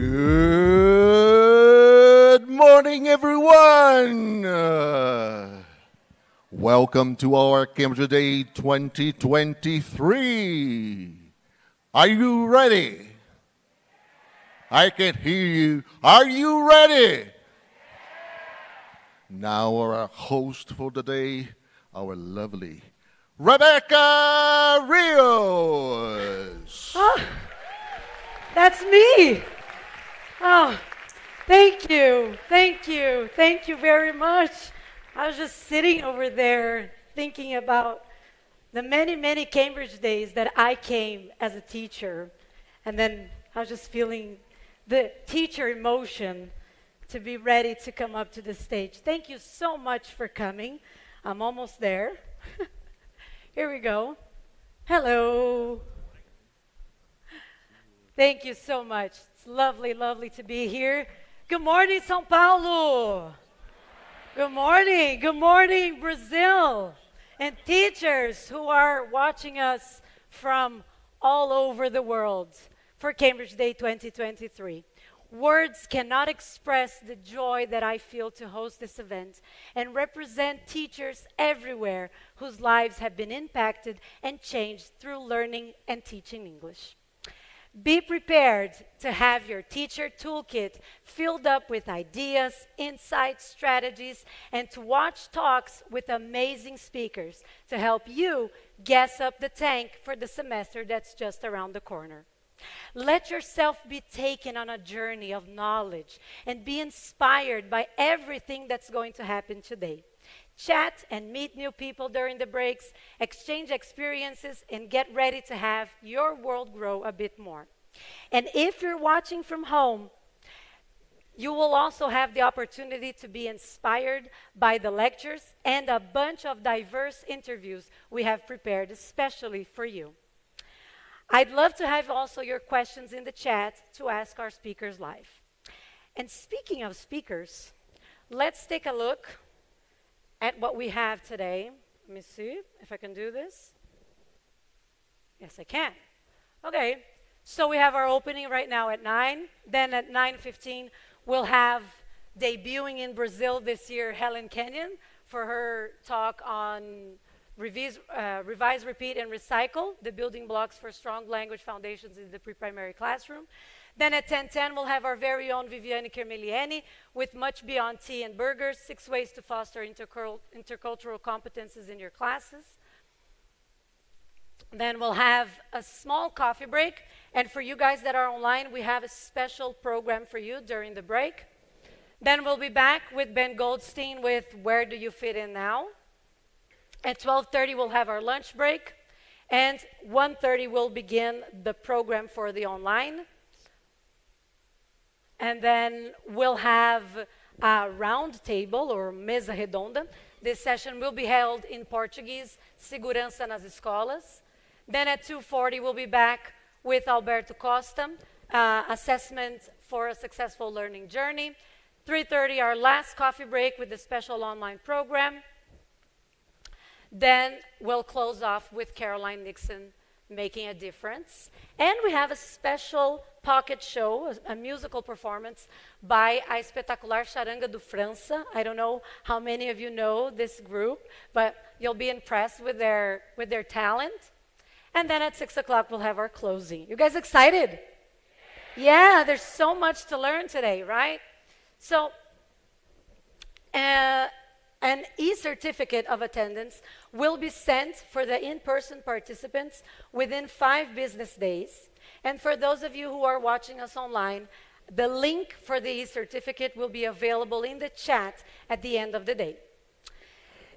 Good morning, everyone. Welcome to our Cambridge Day 2023. Are you ready? I can hear you. Are you ready? Now our host for the day, our lovely Rebecca Rios. Oh, that's me. Oh, thank you. Thank you. Thank you very much. I was just sitting over there thinking about the many, many Cambridge days that I came as a teacher. And then I was just feeling the teacher emotion to be ready to come up to the stage. Thank you so much for coming. I'm almost there. Here we go. Hello. Thank you so much. It's lovely, lovely to be here. Good morning, São Paulo. Good morning. Good morning, Brazil. And teachers who are watching us from all over the world for Cambridge Day 2023. Words cannot express the joy that I feel to host this event and represent teachers everywhere whose lives have been impacted and changed through learning and teaching English. Be prepared to have your teacher toolkit filled up with ideas, insights, strategies, and to watch talks with amazing speakers to help you gas up the tank for the semester that's just around the corner. Let yourself be taken on a journey of knowledge and be inspired by everything that's going to happen today. Chat and meet new people during the breaks, exchange experiences, and get ready to have your world grow a bit more. And if you're watching from home, You will also have the opportunity to be inspired by the lectures and a bunch of diverse interviews we have prepared especially for you. I'd love to have also your questions in the chat to ask our speakers live. And speaking of speakers, let's take a look at what we have today. Let me see if I can do this. Yes, I can. Okay, so we have our opening right now at 9. Then at 9:15, we'll have debuting in Brazil this year, Helen Kenyon, for her talk on revise, repeat, and recycle, the building blocks for strong language foundations in the pre-primary classroom. Then at 10:10, we'll have our very own Viviane Kirmeliene with much beyond tea and burgers, 6 ways to foster intercultural competences in your classes. Then we'll have a small coffee break. And for you guys that are online, we have a special program for you during the break. Then we'll be back with Ben Goldstein with Where Do You Fit In Now? At 12:30, we'll have our lunch break. And 1:30, we'll begin the program for the online. And then we'll have a round table or mesa redonda. This session will be held in Portuguese, Segurança nas Escolas. Then at 2:40, we'll be back with Alberto Costa, assessment for a successful learning journey. 3:30, our last coffee break with the special online program. Then we'll close off with Caroline Nixon, Making a Difference. And we have a special pocket show, a musical performance by a espetacular Charanga do França. I don't know how many of you know this group, but you'll be impressed with their talent. And then at 6 o'clock, we'll have our closing. You guys excited? Yeah, there's so much to learn today, right? So, an e-certificate of attendance will be sent for the in-person participants within 5 business days. And for those of you who are watching us online, the link for the e-certificate will be available in the chat at the end of the day.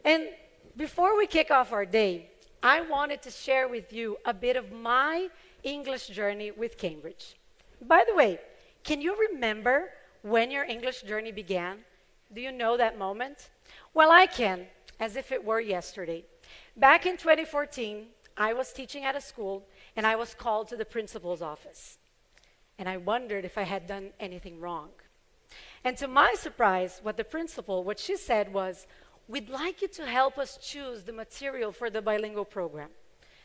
And before we kick off our day, I wanted to share with you a bit of my English journey with Cambridge. By the way, can you remember when your English journey began? Do you know that moment? Well, I can, as if it were yesterday. Back in 2014, I was teaching at a school, and I was called to the principal's office. And I wondered if I had done anything wrong. And to my surprise, what she said was, "We'd like you to help us choose the material for the bilingual program."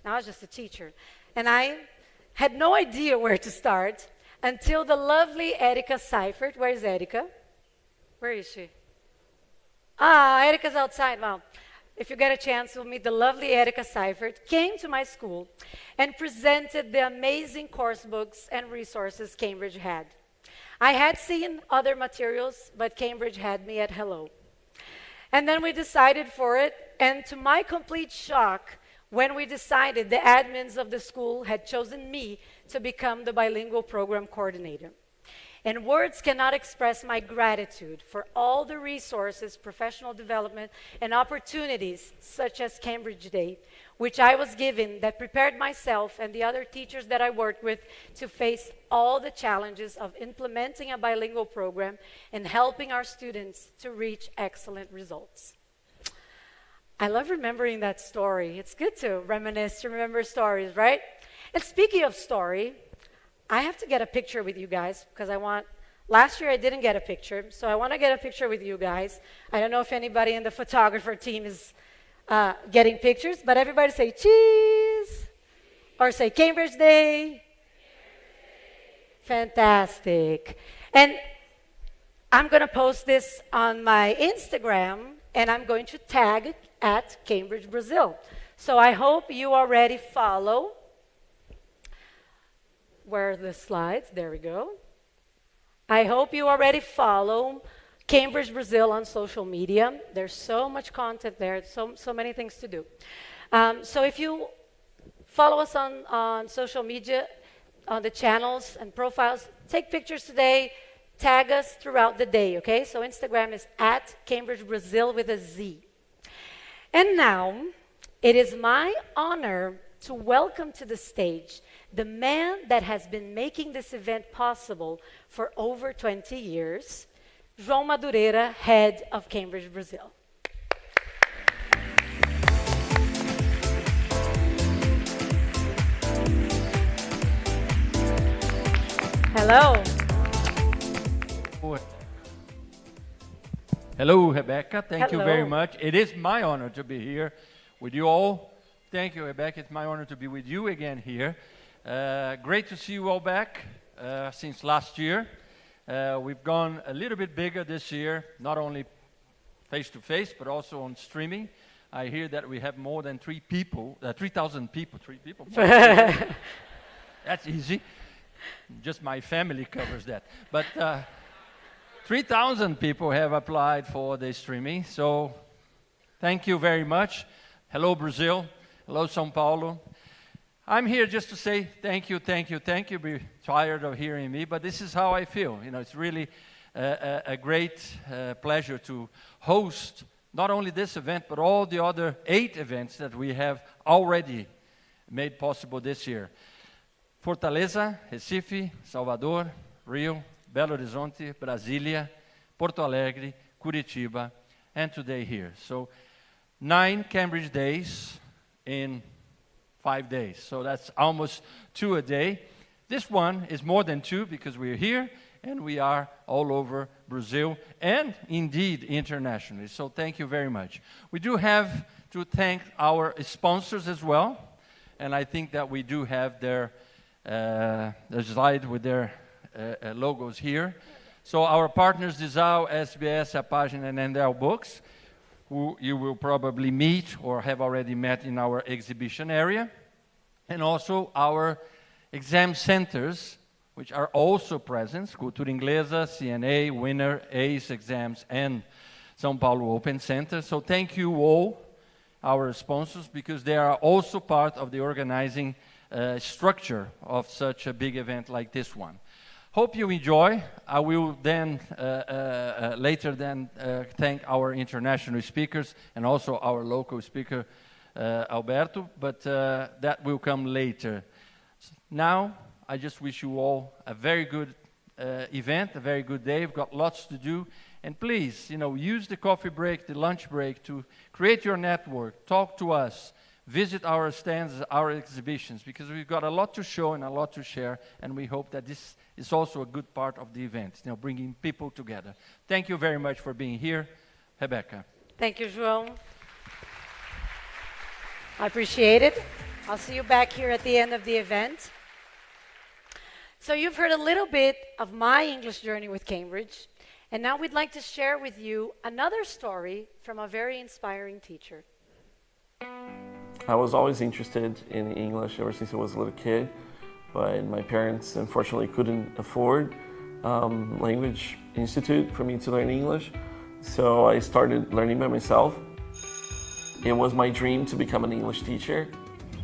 Now, I was just a teacher, and I had no idea where to start until the lovely Erika Seifert. Where is Erika? Where is she? Erika's outside. Well, if you get a chance, you'll meet the lovely Erika Seifert, came to my school and presented the amazing course books and resources Cambridge had. I had seen other materials, but Cambridge had me at hello. And then we decided for it, and to my complete shock, when we decided, the admins of the school had chosen me to become the bilingual program coordinator. And words cannot express my gratitude for all the resources, professional development, and opportunities, such as Cambridge Day, which I was given that prepared myself and the other teachers that I worked with to face all the challenges of implementing a bilingual program and helping our students to reach excellent results. I love remembering that story. It's good to reminisce, to remember stories, right? And speaking of story, I have to get a picture with you guys because last year I didn't get a picture, so I want to get a picture with you guys. I don't know if anybody in the photographer team is getting pictures, but everybody say cheese or say Cambridge Day. Fantastic. And I'm going to post this on my Instagram, and I'm going to tag at Cambridge Brazil. So I hope you already follow. Where are the slides? There we go. I hope you already follow Cambridge Brazil on social media. There's so much content there, so many things to do. So if you follow us on social media, on the channels and profiles, take pictures today, tag us throughout the day, okay? So Instagram is at Cambridge Brazil with a Z. And now, it is my honor to welcome to the stage the man that has been making this event possible for over 20 years, João Madureira, head of Cambridge, Brazil. Hello. Hello, Rebecca. Thank you very Hello. much. It is my honor to be here with you all. Thank you, Rebecca. It's my honor to be with you again here. Great to see you all back since last year. We've gone a little bit bigger this year, not only face-to-face, but also on streaming. I hear that we have more than 3,000 people. 3 people? That's easy. Just my family covers that. But 3,000 people have applied for the streaming. So thank you very much. Hello, Brazil. Hello, São Paulo. I'm here just to say thank you, thank you, thank you. Be tired of hearing me, but this is how I feel. You know, it's really a great pleasure to host not only this event, but all the other 8 events that we have already made possible this year. Fortaleza, Recife, Salvador, Rio, Belo Horizonte, Brasília, Porto Alegre, Curitiba, and today here. So 9 Cambridge days in 5 days. So that's almost 2 a day. This one is more than 2 because we're here and we are all over Brazil and indeed internationally. So thank you very much. We do have to thank our sponsors as well. And I think that we do have their slide with their logos here. So our partners, Dizal, SBS, A Página, and Endel Books, who you will probably meet or have already met in our exhibition area. And also our exam centers, which are also present, Cultura Inglesa, CNA, Winner, ACE Exams, and São Paulo Open Center. So thank you all, our sponsors, because they are also part of the organizing structure of such a big event like this one. Hope you enjoy. I will then later thank our international speakers and also our local speaker, Alberto, but that will come later. Now, I just wish you all a very good event, a very good day. We've got lots to do. And please, you know, use the coffee break, the lunch break to create your network, talk to us, visit our stands, our exhibitions, because we've got a lot to show and a lot to share, and we hope that this is also a good part of the event, you know, bringing people together. Thank you very much for being here. Rebecca. Thank you, João. I appreciate it. I'll see you back here at the end of the event. So you've heard a little bit of my English journey with Cambridge, and now we'd like to share with you another story from a very inspiring teacher. I was always interested in English ever since I was a little kid, but my parents unfortunately couldn't afford language institute for me to learn English, so I started learning by myself. It was my dream to become an English teacher.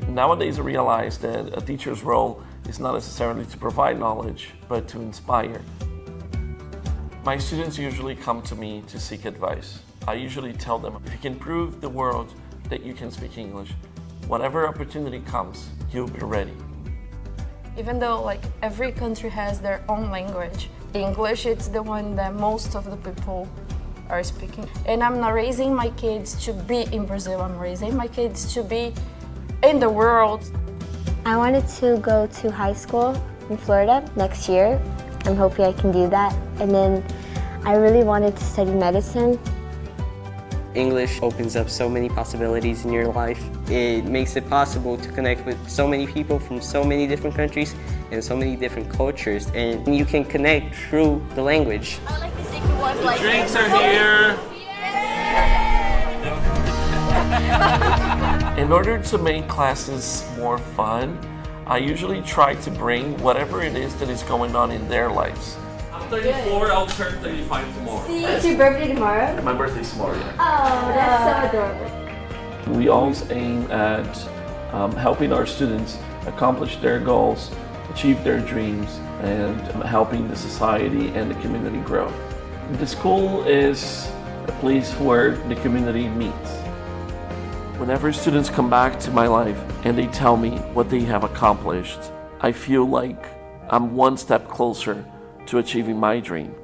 Nowadays I realize that a teacher's role is not necessarily to provide knowledge, but to inspire. My students usually come to me to seek advice. I usually tell them, if you can prove the world that you can speak English, whatever opportunity comes, you'll be ready. Even though like every country has their own language, English it's the one that most of the people are speaking. And I'm not raising my kids to be in Brazil, I'm raising my kids to be in the world. I wanted to go to high school in Florida next year. I'm hoping I can do that. And then I really wanted to study medicine. English opens up so many possibilities in your life. It makes it possible to connect with so many people from so many different countries and so many different cultures, and you can connect through the language. I would like to say was like Drinks are here. In order to make classes more fun, I usually try to bring whatever it is that is going on in their lives. I'm 34, I'll turn 35 tomorrow. See, it's your birthday tomorrow? My birthday's tomorrow, yeah. Oh, that's so adorable. We always aim at helping our students accomplish their goals, achieve their dreams, and helping the society and the community grow. The school is a place where the community meets. Whenever students come back to my life and they tell me what they have accomplished, I feel like I'm one step closer to achieving my dream.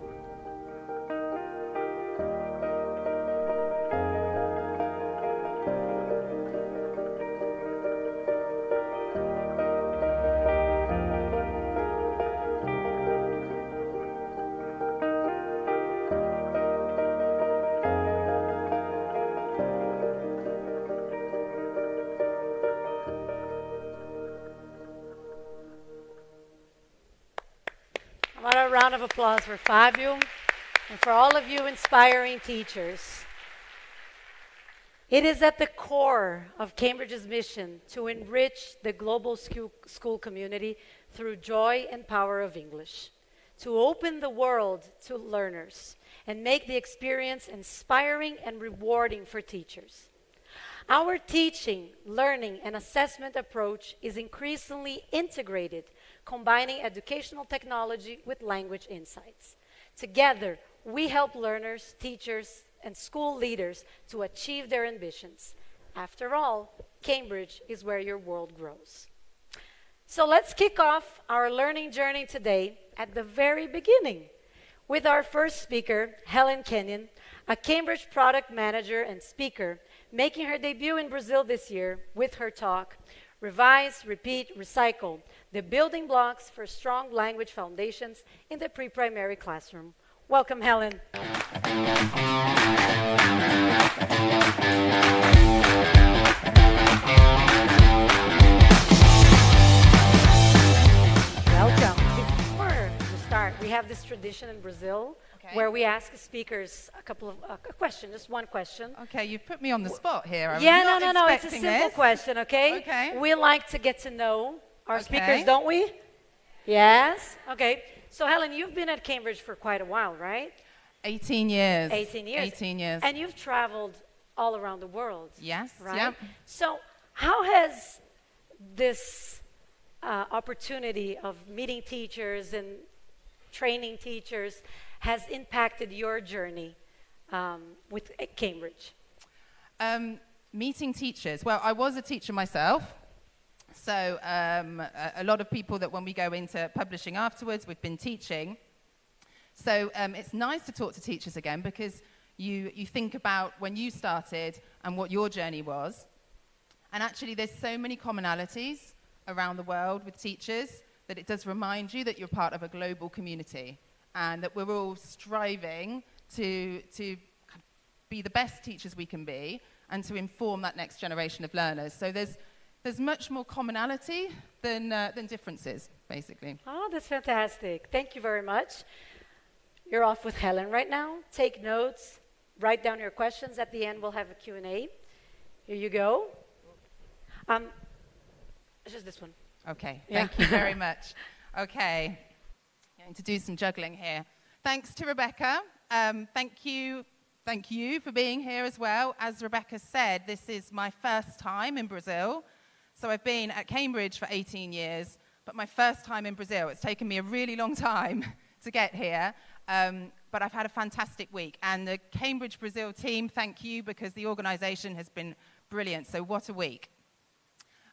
What a round of applause for Fabio and for all of you inspiring teachers. It is at the core of Cambridge's mission to enrich the global school community through joy and power of English, to open the world to learners and make the experience inspiring and rewarding for teachers. Our teaching, learning, and assessment approach is increasingly integrated, combining educational technology with language insights. Together, we help learners, teachers, and school leaders to achieve their ambitions. After all, Cambridge is where your world grows. So let's kick off our learning journey today at the very beginning with our first speaker, Helen Kenyon, a Cambridge product manager and speaker, making her debut in Brazil this year with her talk, Revise, Repeat, Recycle, the building blocks for strong language foundations in the pre-primary classroom. Welcome, Helen. Welcome. Before we start, we have this tradition in Brazil where we ask speakers a couple of a question, just one question. Okay, you've put me on the spot here. No. It's a simple question, okay? Okay. We like to get to know our speakers, don't we? Yes. Okay. So, Helen, you've been at Cambridge for quite a while, right? 18 years. 18 years. 18 years. And you've traveled all around the world. Yes. Right? Yep. So, how has this opportunity of meeting teachers and training teachers has impacted your journey with Cambridge? Meeting teachers. Well, I was a teacher myself. So a lot of people that when we go into publishing afterwards, we've been teaching. So it's nice to talk to teachers again because you think about when you started and what your journey was. And actually there's so many commonalities around the world with teachers that it does remind you that you're part of a global community and that we're all striving to be the best teachers we can be and to inform that next generation of learners. So there's much more commonality than differences, basically. Oh, that's fantastic. Thank you very much. You're off with Helen right now. Take notes. Write down your questions. At the end, we'll have a Q&A. Here you go. Just this one. Okay, thank you very much. Okay, going to do some juggling here. Thanks to Rebecca. Thank you for being here as well. As Rebecca said, this is my first time in Brazil. So I've been at Cambridge for 18 years, but my first time in Brazil. It's taken me a really long time to get here, but I've had a fantastic week. And the Cambridge Brazil team, thank you, because the organization has been brilliant. So what a week.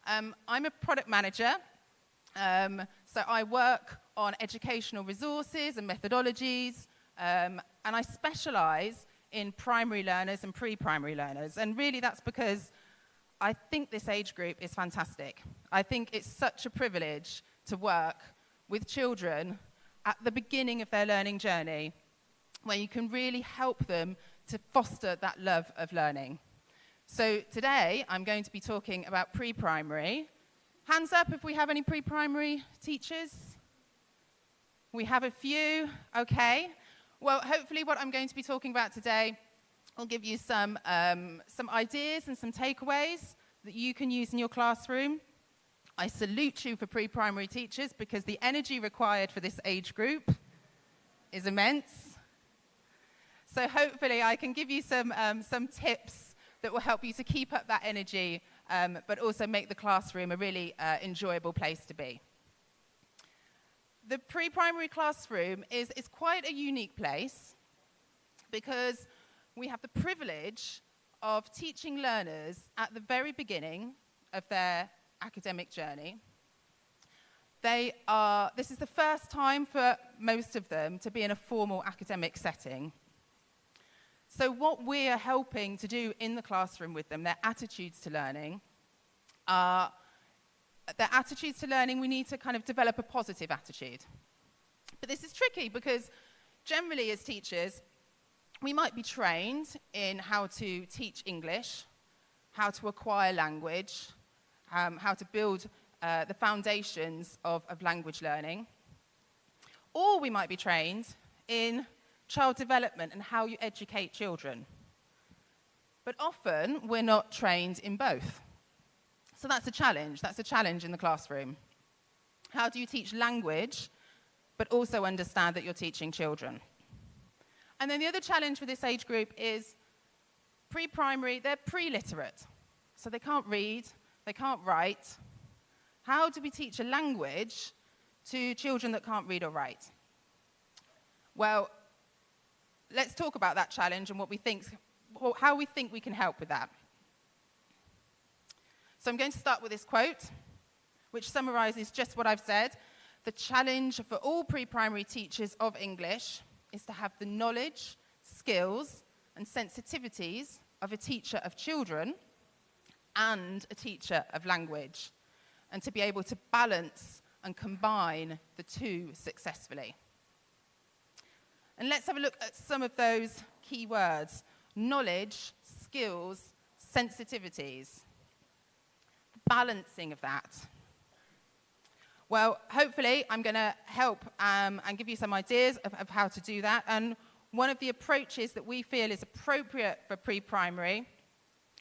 I'm a product manager, so I work on educational resources and methodologies, and I specialize in primary learners and pre-primary learners. And really that's because I think this age group is fantastic. I think it's such a privilege to work with children at the beginning of their learning journey, where you can really help them to foster that love of learning. So today, I'm going to be talking about pre-primary. Hands up if we have any pre-primary teachers. We have a few, okay. Well, hopefully what I'm going to be talking about today will give you some ideas and some takeaways that you can use in your classroom. I salute you for pre-primary teachers because the energy required for this age group is immense. So hopefully I can give you some tips that will help you to keep up that energy, but also make the classroom a really enjoyable place to be. The pre-primary classroom is quite a unique place because we have the privilege of teaching learners at the very beginning of their academic journey. This is the first time for most of them to be in a formal academic setting. So what we're helping to do in the classroom with them, their attitudes to learning, we need to kind of develop a positive attitude. But this is tricky because generally as teachers, we might be trained in how to teach English, how to acquire language, how to build the foundations of language learning. Or we might be trained in child development and how you educate children. But often we're not trained in both. So that's a challenge. That's a challenge in the classroom. How do you teach language, but also understand that you're teaching children? And then the other challenge for this age group is pre-primary, they're pre-literate. So they can't read, they can't write. How do we teach a language to children that can't read or write? Well, let's talk about that challenge and how we think we can help with that. So I'm going to start with this quote, which summarizes just what I've said. The challenge for all pre-primary teachers of English is to have the knowledge, skills, and sensitivities of a teacher of children and a teacher of language, and to be able to balance and combine the two successfully. And let's have a look at some of those key words: knowledge, skills, sensitivities. The balancing of that. Well, hopefully I'm going to help and give you some ideas of how to do that. And one of the approaches that we feel is appropriate for pre-primary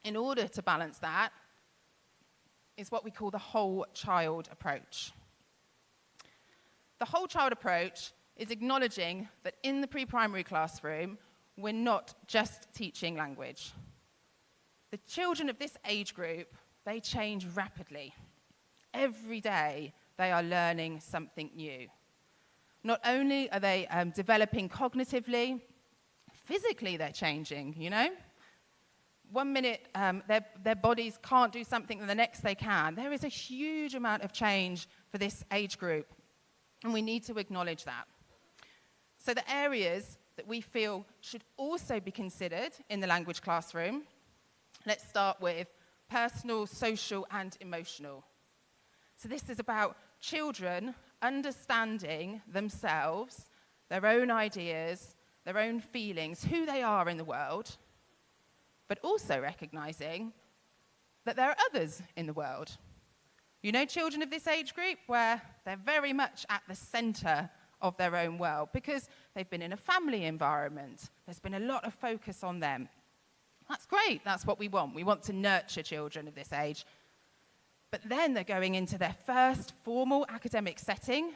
in order to balance that is what we call the whole child approach. The whole child approach is acknowledging that in the pre-primary classroom, we're not just teaching language. The children of this age group, they change rapidly. Every day, they are learning something new. Not only are they developing cognitively, physically they're changing, you know? One minute their bodies can't do something and the next they can. There is a huge amount of change for this age group, and we need to acknowledge that. So the areas that we feel should also be considered in the language classroom, let's start with personal, social, and emotional. So this is about children understanding themselves, their own ideas, their own feelings, who they are in the world, but also recognizing that there are others in the world. You know, children of this age group where they're very much at the center of their own world because they've been in a family environment. There's been a lot of focus on them. That's great. That's what we want. We want to nurture children of this age. But then they're going into their first formal academic setting,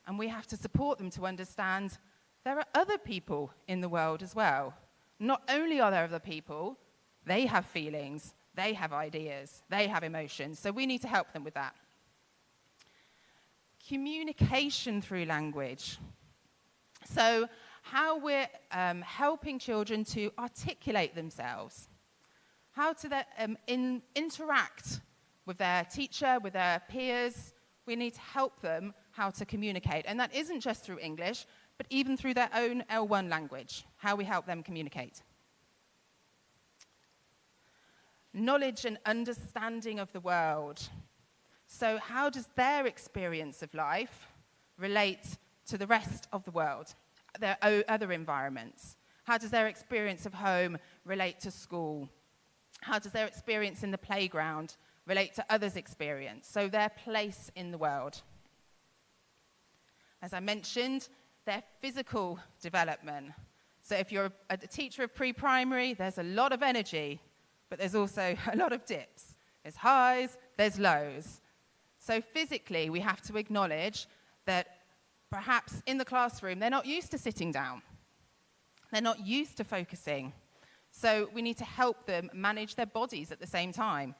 and we have to support them to understand there are other people in the world as well. Not only are there other people, they have feelings, they have ideas, they have emotions, so we need to help them with that. Communication through language. So how we're helping children to articulate themselves, how to interact with their teacher, with their peers. We need to help them how to communicate. And that isn't just through English, but even through their own L1 language, how we help them communicate. Knowledge and understanding of the world. So how does their experience of life relate to the rest of the world, their other environments? How does their experience of home relate to school? How does their experience in the playground relate to others' experience? So their place in the world. As I mentioned, their physical development. So if you're a teacher of pre-primary, there's a lot of energy, but there's also a lot of dips. There's highs, there's lows. So physically, we have to acknowledge that perhaps in the classroom, they're not used to sitting down. They're not used to focusing. So we need to help them manage their bodies at the same time.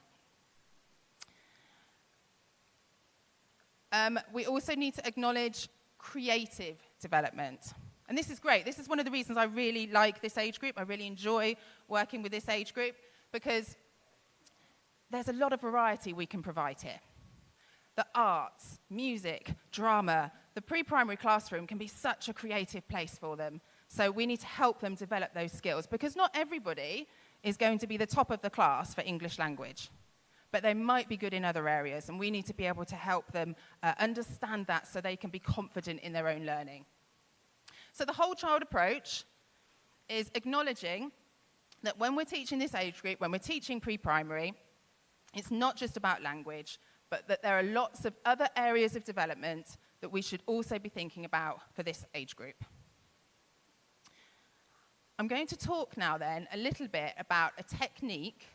We also need to acknowledge creative development. And this is great. This is one of the reasons I really like this age group. I really enjoy working with this age group because there's a lot of variety we can provide here. the arts, music, drama. The pre-primary classroom can be such a creative place for them. So we need to help them develop those skills, because not everybody is going to be the top of the class for English language, but they might be good in other areas, and we need to be able to help them understand that so they can be confident in their own learning. So the whole child approach is acknowledging that when we're teaching this age group, when we're teaching pre-primary, it's not just about language, but that there are lots of other areas of development that we should also be thinking about for this age group. I'm going to talk now then a little bit about a technique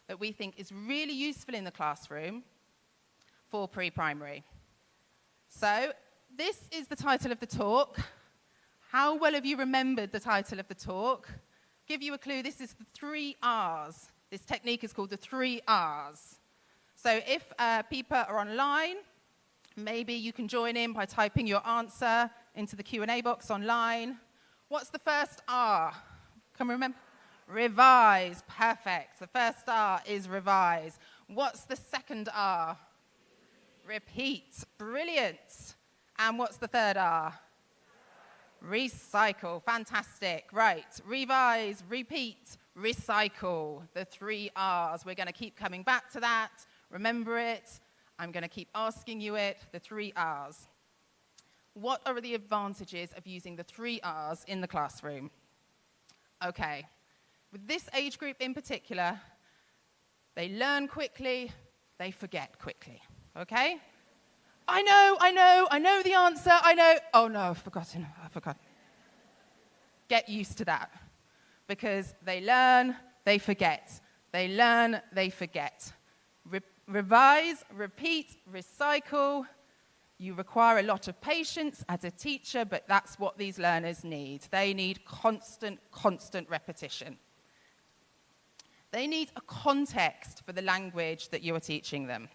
that we think is really useful in the classroom for pre-primary. So this is the title of the talk. How well have you remembered the title of the talk? Give you a clue, this is the 3 R's. This technique is called the 3 R's. So if people are online, maybe you can join in by typing your answer into the Q&A box online. What's the first R? Can we remember? Revise. Perfect. The first R is revise. What's the second R? Repeat. Brilliant. And what's the third R? Recycle. Fantastic. Right. Revise, repeat, recycle. The 3 R's. We're going to keep coming back to that. Remember it. I'm going to keep asking you it. The 3 R's. What are the advantages of using the 3 R's in the classroom? Okay. With this age group in particular, they learn quickly, they forget quickly. Okay? I know the answer, I know. Oh no, I forgot. Get used to that. Because they learn, they forget. They learn, they forget. Revise, repeat, recycle. You require a lot of patience as a teacher, but that's what these learners need. They need constant repetition. They need a context for the language that you are teaching them.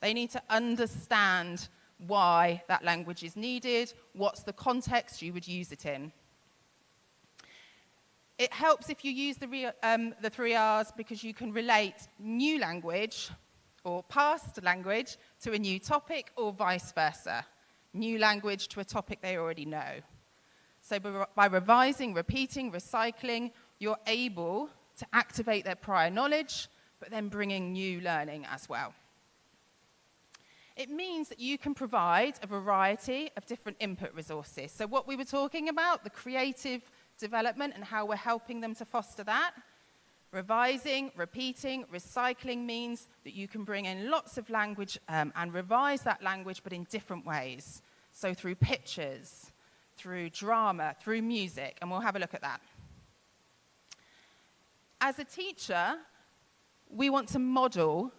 They need to understand why that language is needed, what's the context you would use it in. It helps if you use the 3 R's because you can relate new language or past language to a new topic or vice versa. New language to a topic they already know. So by revising, repeating, recycling, you're able to activate their prior knowledge, but then bringing new learning as well. It means that you can provide a variety of different input resources. So what we were talking about, the creative development and how we're helping them to foster that. Revising, repeating, recycling means that you can bring in lots of language and revise that language, but in different ways. So through pictures, through drama, through music, and we'll have a look at that. As a teacher, we want to model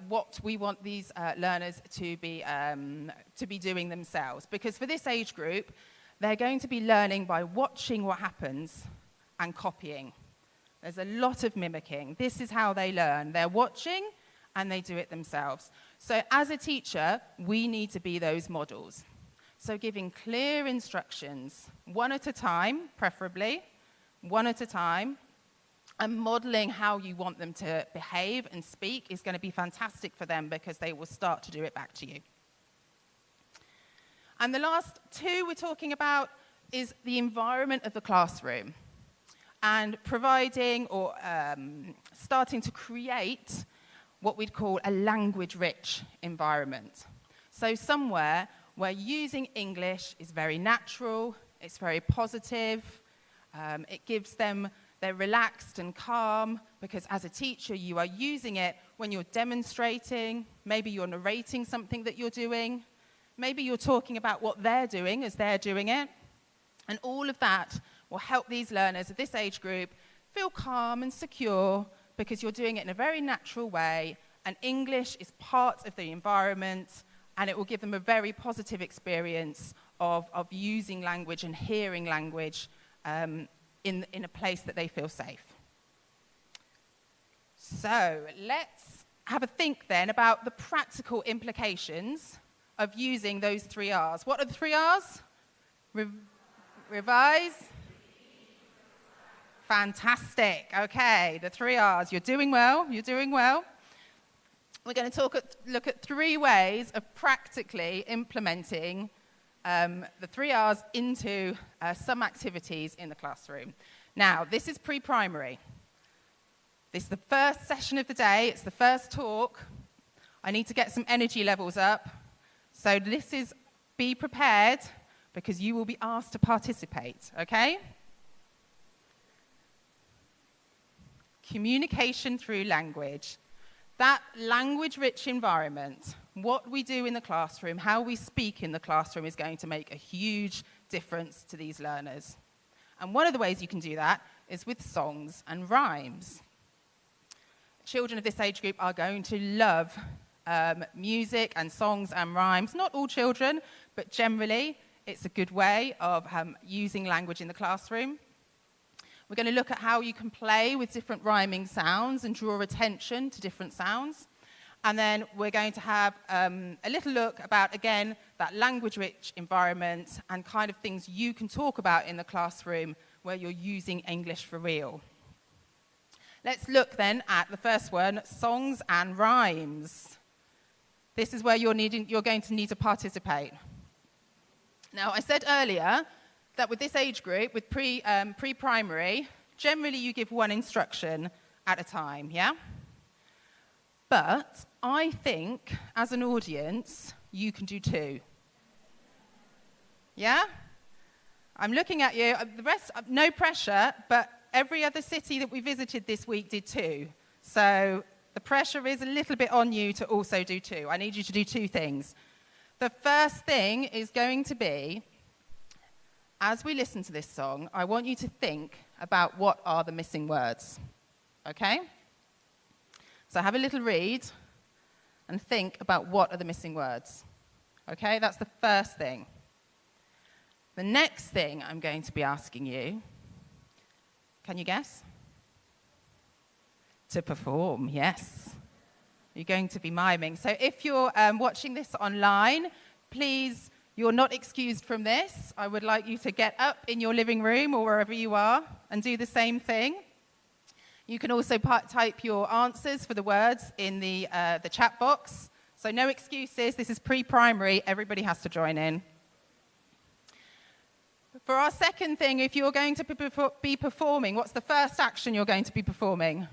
what we want these learners to be doing themselves. Because for this age group, they're going to be learning by watching what happens and copying. There's a lot of mimicking. This is how they learn. They're watching and they do it themselves. So as a teacher, we need to be those models. So giving clear instructions, one at a time, preferably, one at a time, and modeling how you want them to behave and speak is going to be fantastic for them because they will start to do it back to you. And the last 2 we're talking about is the environment of the classroom and providing or starting to create what we'd call a language-rich environment. So somewhere where using English is very natural, it's very positive, it gives them, they're relaxed and calm because as a teacher you are using it when you're demonstrating, maybe you're narrating something that you're doing, maybe you're talking about what they're doing as they're doing it, and all of that will help these learners of this age group feel calm and secure because you're doing it in a very natural way, and English is part of the environment, and it will give them a very positive experience of using language and hearing language in a place that they feel safe. So let's have a think then about the practical implications of using those 3 R's. What are the 3 R's? Revise. Fantastic. Okay, the 3 R's. You're doing well. You're doing well. we're going to look at 3 ways of practically implementing the 3 R's into some activities in the classroom. Now, this is pre-primary. This is the first session of the day. It's the first talk. I need to get some energy levels up. So be prepared, because you will be asked to participate, okay? Communication through language. That language-rich environment, what we do in the classroom, how we speak in the classroom is going to make a huge difference to these learners. And one of the ways you can do that is with songs and rhymes. Children of this age group are going to love music and songs and rhymes. Not all children, but generally, it's a good way of using language in the classroom. We're going to look at how you can play with different rhyming sounds and draw attention to different sounds. And then we're going to have a little look about, again, that language-rich environment and kind of things you can talk about in the classroom where you're using English for real. Let's look then at the first one, songs and rhymes. This is where you're going to need to participate. Now, I said earlier that with this age group, with pre-primary, generally you give 1 instruction at a time, yeah? But I think, as an audience, you can do 2. Yeah? I'm looking at you. The rest, no pressure, but every other city that we visited this week did 2. So the pressure is a little bit on you to also do 2. I need you to do 2 things. The first thing is going to be, as we listen to this song, I want you to think about what are the missing words. Okay? So have a little read and think about what are the missing words. Okay? That's the first thing. The next thing I'm going to be asking you, can you guess? To perform, yes. You're going to be miming. So if you're watching this online, please, you're not excused from this. I would like you to get up in your living room or wherever you are and do the same thing. You can also type your answers for the words in the chat box. So no excuses. This is pre-primary. Everybody has to join in. For our second thing, if you're going to be performing, what's the first action you're going to be performing?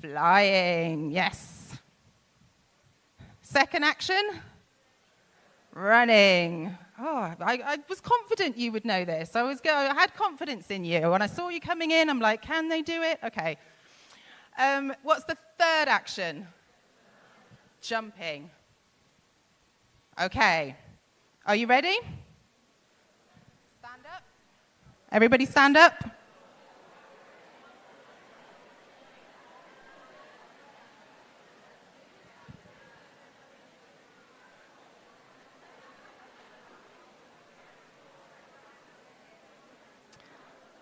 Flying, yes. Second action? Running. Oh, I was confident you would know this. I had confidence in you. When I saw you coming in, I'm like, can they do it? Okay. What's the third action? Jumping. Okay. Are you ready? Stand up. Everybody stand up.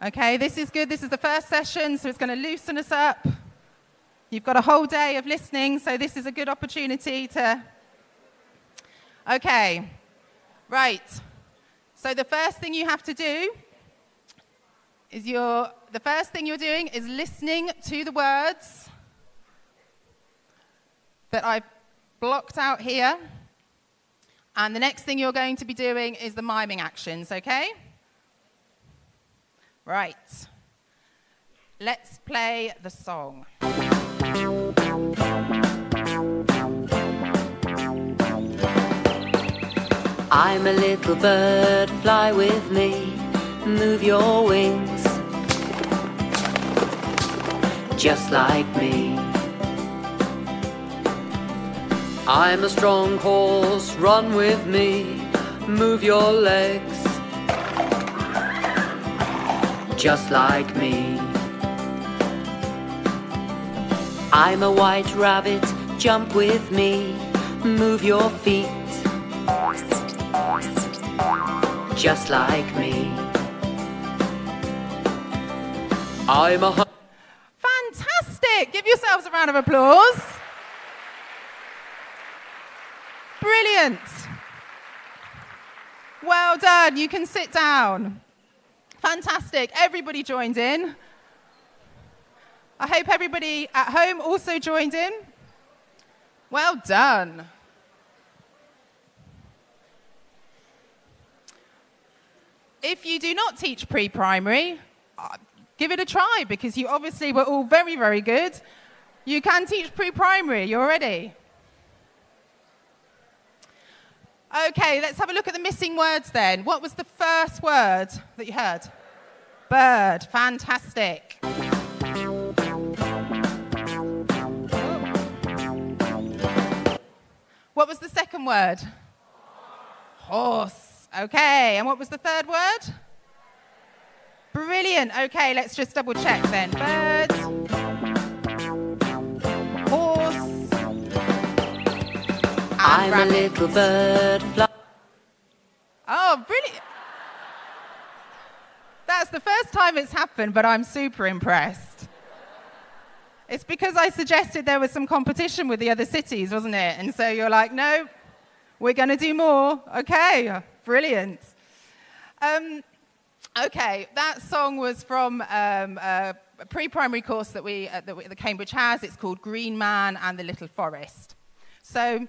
Okay, this is good. This is the first session, so it's going to loosen us up. You've got a whole day of listening, so this is a good opportunity to... Okay, right. So the first thing you have to do is the first thing you're doing is listening to the words that I've blocked out here. And the next thing you're going to be doing is the miming actions, okay? Right. Let's play the song. I'm a little bird, fly with me, move your wings, just like me. I'm a strong horse, run with me, move your legs, just like me. I'm a white rabbit, jump with me, move your feet, just like me. I'm a... Fantastic! Give yourselves a round of applause. Brilliant. Well done. You can sit down. Fantastic. Everybody joined in. I hope everybody at home also joined in. Well done. If you do not teach pre-primary, give it a try, because you obviously were all very, very good. You can teach pre-primary. You're ready? Okay, let's have a look at the missing words then. What was the first word that you heard? Bird. Fantastic. What was the second word? Horse. Okay, and what was the third word? Brilliant. Okay, let's just double check then. Bird, horse, and I'm rabbit. a little bird. Oh, brilliant. That's the first time it's happened, but I'm super impressed. It's because I suggested there was some competition with the other cities, wasn't it? And so you're like, no, we're going to do more. Okay, brilliant. Okay, that song was from a pre-primary course that the Cambridge has. It's called Green Man and the Little Forest. So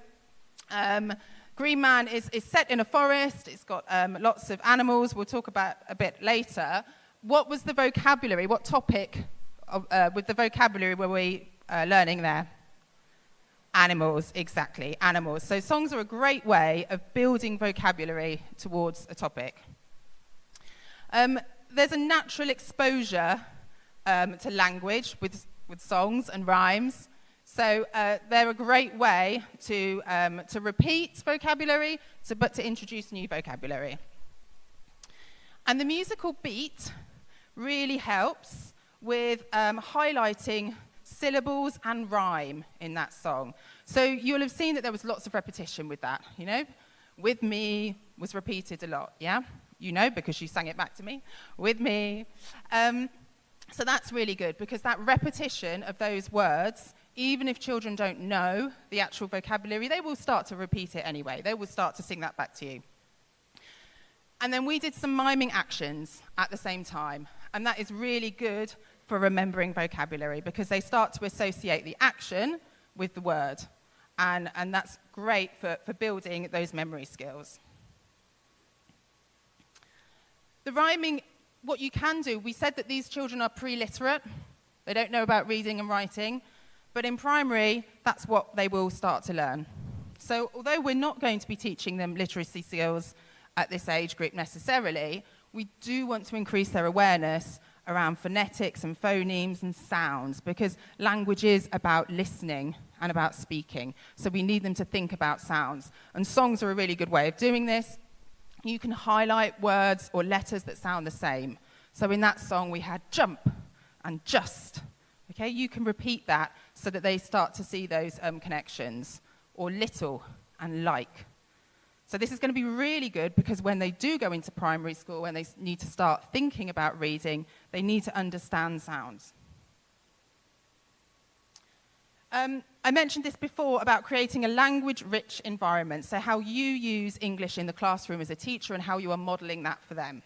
Green Man is set in a forest. It's got lots of animals. We'll talk about a bit later. What was the vocabulary? What topic with the vocabulary were we learning there? Animals, exactly, animals. So songs are a great way of building vocabulary towards a topic. There's a natural exposure to language with songs and rhymes. So they're a great way to repeat vocabulary, but to introduce new vocabulary. And the musical beat really helps with highlighting syllables and rhyme in that song. So you'll have seen that there was lots of repetition with that, you know? With me was repeated a lot, yeah? You know, because you sang it back to me. With me. So that's really good, because that repetition of those words, even if children don't know the actual vocabulary, they will start to repeat it anyway. They will start to sing that back to you. And then we did some miming actions at the same time. And that is really good for remembering vocabulary, because they start to associate the action with the word. And that's great for building those memory skills. The rhyming, what you can do, we said that these children are pre-literate. They don't know about reading and writing. But in primary, that's what they will start to learn. So although we're not going to be teaching them literacy skills at this age group necessarily, we do want to increase their awareness around phonetics and phonemes and sounds, because language is about listening and about speaking. So we need them to think about sounds. And songs are a really good way of doing this. You can highlight words or letters that sound the same. So in that song, we had jump and just. Okay, you can repeat that so that they start to see those connections. Or little and like. So this is going to be really good, because when they do go into primary school, when they need to start thinking about reading, they need to understand sounds. I mentioned this before about creating a language-rich environment, so how you use English in the classroom as a teacher and how you are modelling that for them.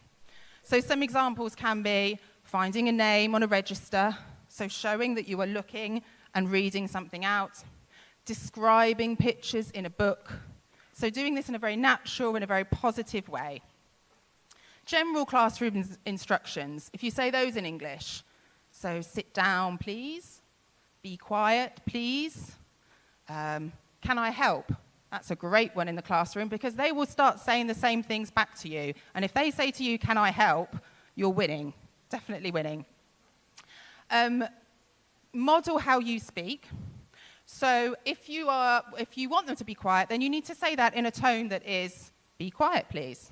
So some examples can be finding a name on a register, so showing that you are looking and reading something out, describing pictures in a book, so doing this in a very natural and a very positive way. General classroom instructions, if you say those in English, so sit down, please. Be quiet, please. Can I help? That's a great one in the classroom, because they will start saying the same things back to you. And if they say to you, can I help? You're winning, definitely winning. Model how you speak. So if you want them to be quiet, then you need to say that in a tone that is, be quiet, please.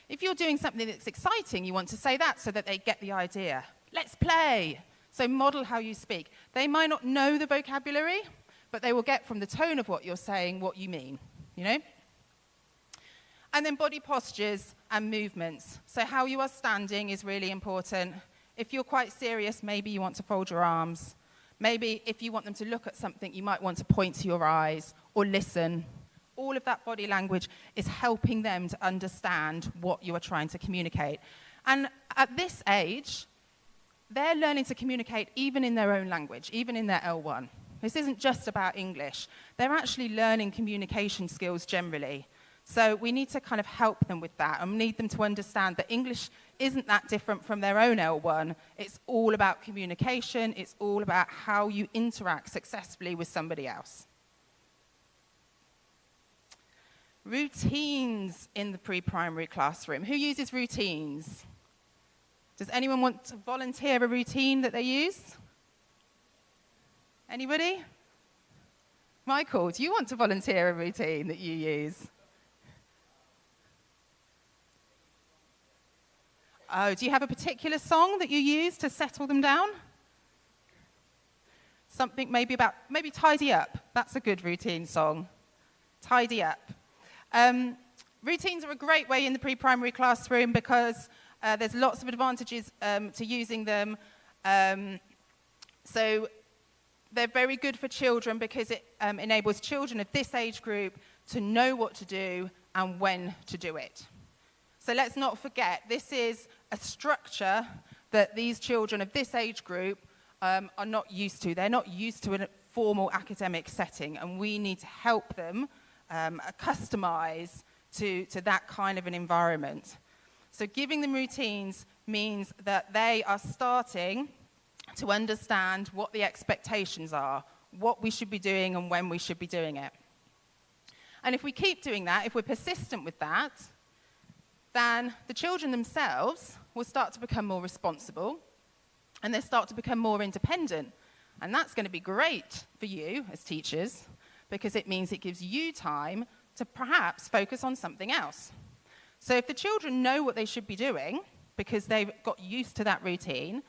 If you're doing something that's exciting, you want to say that so that they get the idea. Let's play. So model how you speak. They might not know the vocabulary, but they will get from the tone of what you're saying what you mean, you know? And then body postures and movements. So how you are standing is really important. If you're quite serious, maybe you want to fold your arms. Maybe if you want them to look at something, you might want to point to your eyes or listen. All of that body language is helping them to understand what you are trying to communicate. And at this age, they're learning to communicate even in their own language, even in their L1. This isn't just about English. They're actually learning communication skills generally. So we need to kind of help them with that, and we need them to understand that English isn't that different from their own L1. It's all about communication. It's all about how you interact successfully with somebody else. Routines in the pre-primary classroom. Who uses routines? Does anyone want to volunteer a routine that they use? Anybody? Michael, do you want to volunteer a routine that you use? Oh, do you have a particular song that you use to settle them down? Something maybe tidy up. That's a good routine song. Tidy up. Routines are a great way in the pre-primary classroom because there's lots of advantages to using them. So they're very good for children because it enables children of this age group to know what to do and when to do it. So let's not forget, this is a structure that these children of this age group are not used to. They're not used to a formal academic setting, and we need to help them customize to that kind of an environment. So giving them routines means that they are starting to understand what the expectations are, what we should be doing and when we should be doing it. And if we keep doing that, if we're persistent with that, then the children themselves will start to become more responsible and they start to become more independent. And that's going to be great for you as teachers because it means it gives you time to perhaps focus on something else. So if the children know what they should be doing because they've got used to that routine,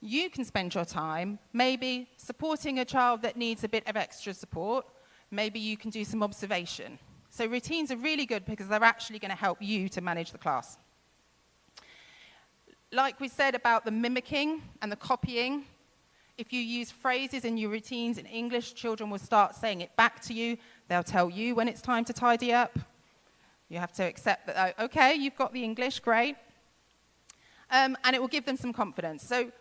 you can spend your time maybe supporting a child that needs a bit of extra support. Maybe you can do some observation. So routines are really good because they're actually going to help you to manage the class. Like we said about the mimicking and the copying, if you use phrases in your routines in English, children will start saying it back to you. They'll tell you when it's time to tidy up. You have to accept that, okay, you've got the English, great. And it will give them some confidence. So,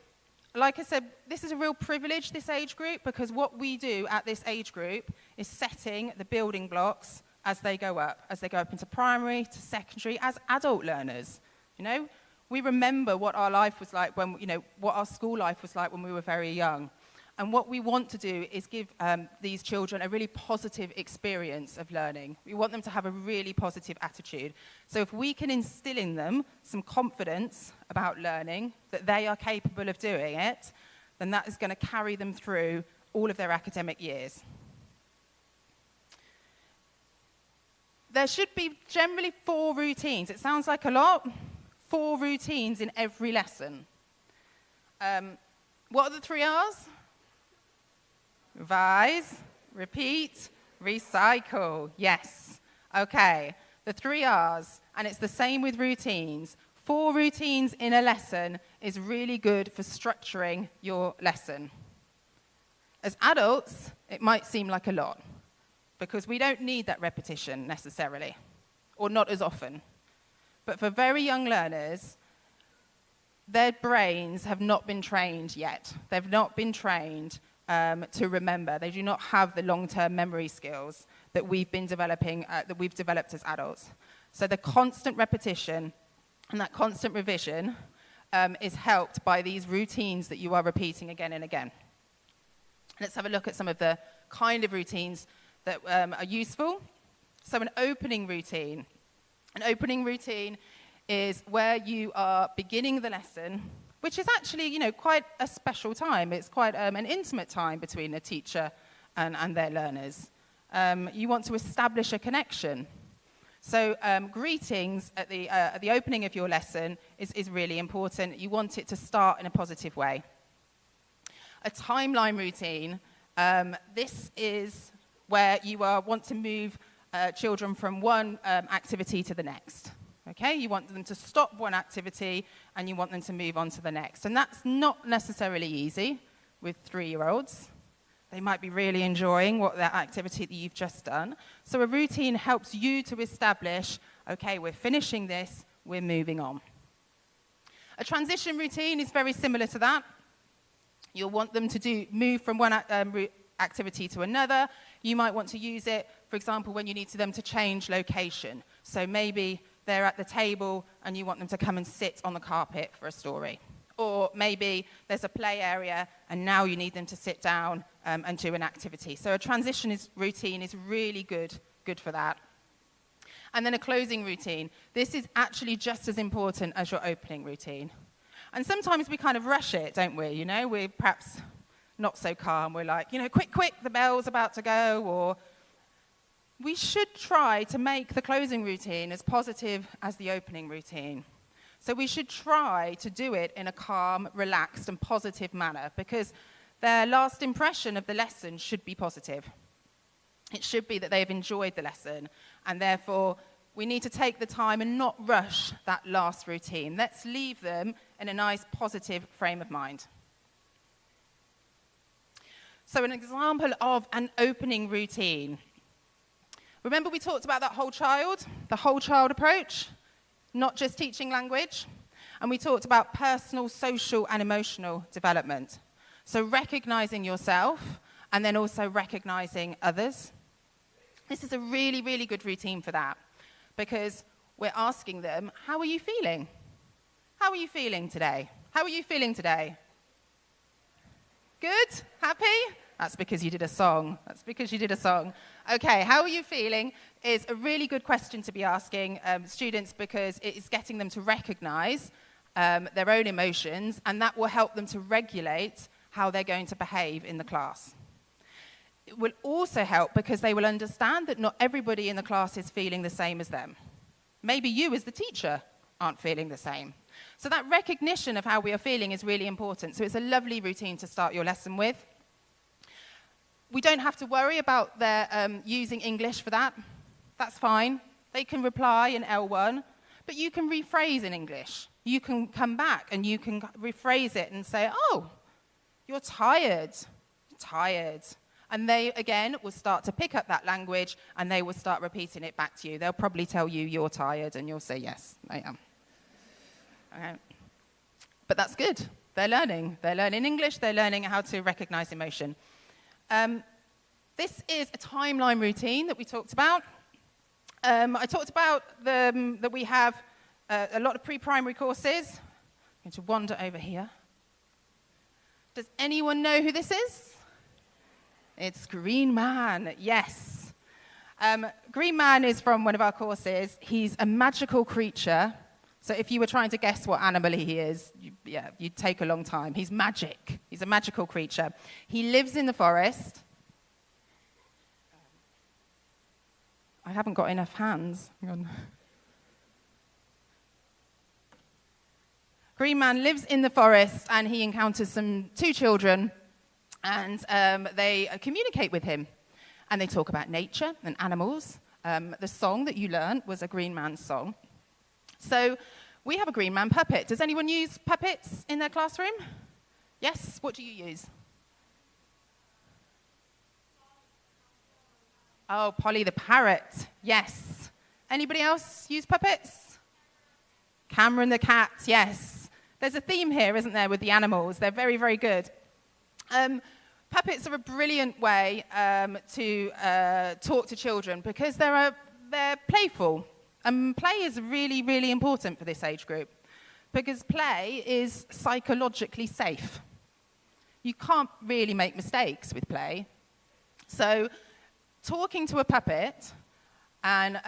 like I said, this is a real privilege, this age group, because what we do at this age group is setting the building blocks as they go up into primary, to secondary, as adult learners. You know, we remember what our life was like when, what our school life was like when we were very young. And what we want to do is give these children a really positive experience of learning. We want them to have a really positive attitude. So if we can instill in them some confidence about learning, that they are capable of doing it, then that is going to carry them through all of their academic years. There should be generally 4 routines. It sounds like a lot. 4 routines in every lesson. What are the 3 R's? Revise, repeat, recycle. Yes. Okay. The 3 R's, and it's the same with routines. 4 routines in a lesson is really good for structuring your lesson. As adults, it might seem like a lot, because we don't need that repetition necessarily, or not as often. But for very young learners, their brains have not been trained yet. They've not been trained to remember. They do not have the long-term memory skills that we've been developing, that we've developed as adults. So the constant repetition and that constant revision is helped by these routines that you are repeating again and again. Let's have a look at some of the kind of routines that are useful. So an opening routine. An opening routine is where you are beginning the lesson, which is actually, quite a special time. It's quite an intimate time between a teacher and their learners. You want to establish a connection. So greetings at the opening of your lesson is really important. You want it to start in a positive way. A timeline routine, this is where you want to move children from one activity to the next. Okay, you want them to stop one activity and you want them to move on to the next. And that's not necessarily easy with 3-year-olds. They might be really enjoying that activity that you've just done. So a routine helps you to establish, okay, we're finishing this, we're moving on. A transition routine is very similar to that. You'll want them to move from one activity to another. You might want to use it, for example, when you need them to change location. So maybe they're at the table and you want them to come and sit on the carpet for a story. Or maybe there's a play area and now you need them to sit down and do an activity. So a transition routine is really good for that. And then a closing routine. This is actually just as important as your opening routine. And sometimes we kind of rush it, don't we? You know, we're perhaps not so calm. We're like, you know, quick, the bell's about to go. Or we should try to make the closing routine as positive as the opening routine. So we should try to do it in a calm, relaxed, and positive manner, because their last impression of the lesson should be positive. It should be that they've enjoyed the lesson, and therefore we need to take the time and not rush that last routine. Let's leave them in a nice, positive frame of mind. So an example of an opening routine. Remember we talked about that whole child, the whole child approach, not just teaching language. And we talked about personal, social, and emotional development. So recognizing yourself, and then also recognizing others. This is a really, really good routine for that, because we're asking them, how are you feeling? How are you feeling today? How are you feeling today? Good? Happy? That's because you did a song. That's because you did a song. Okay, how are you feeling is a really good question to be asking students, because it is getting them to recognize their own emotions, and that will help them to regulate how they're going to behave in the class. It will also help because they will understand that not everybody in the class is feeling the same as them. Maybe you as the teacher aren't feeling the same. So that recognition of how we are feeling is really important. So it's a lovely routine to start your lesson with. We don't have to worry about their using English for that. That's fine. They can reply in L1, but you can rephrase in English. You can come back and you can rephrase it and say, oh, you're tired. You're tired. And they, again, will start to pick up that language, and they will start repeating it back to you. They'll probably tell you you're tired, and you'll say, yes, I am. Okay. But that's good. They're learning. They're learning English. They're learning how to recognize emotion. This is a timeline routine that we talked about. I talked about that we have a lot of pre-primary courses. I'm going to wander over here. Does anyone know who this is? It's Green Man, yes. Green Man is from one of our courses. He's a magical creature. So if you were trying to guess what animal he is, you'd take a long time. He's magic. He's a magical creature. He lives in the forest. I haven't got enough hands. Hang on. Green Man lives in the forest, and he encounters two children, and they communicate with him. And they talk about nature and animals. The song that you learned was a Green Man song. So we have a Green Man puppet. Does anyone use puppets in their classroom? Yes? What do you use? Oh, Polly the parrot. Yes. Anybody else use puppets? Cameron the cat. Yes. There's a theme here, isn't there, with the animals? They're very, very good. Puppets are a brilliant way to talk to children, because they're playful. And play is really, really important for this age group, because play is psychologically safe. You can't really make mistakes with play. So talking to a puppet and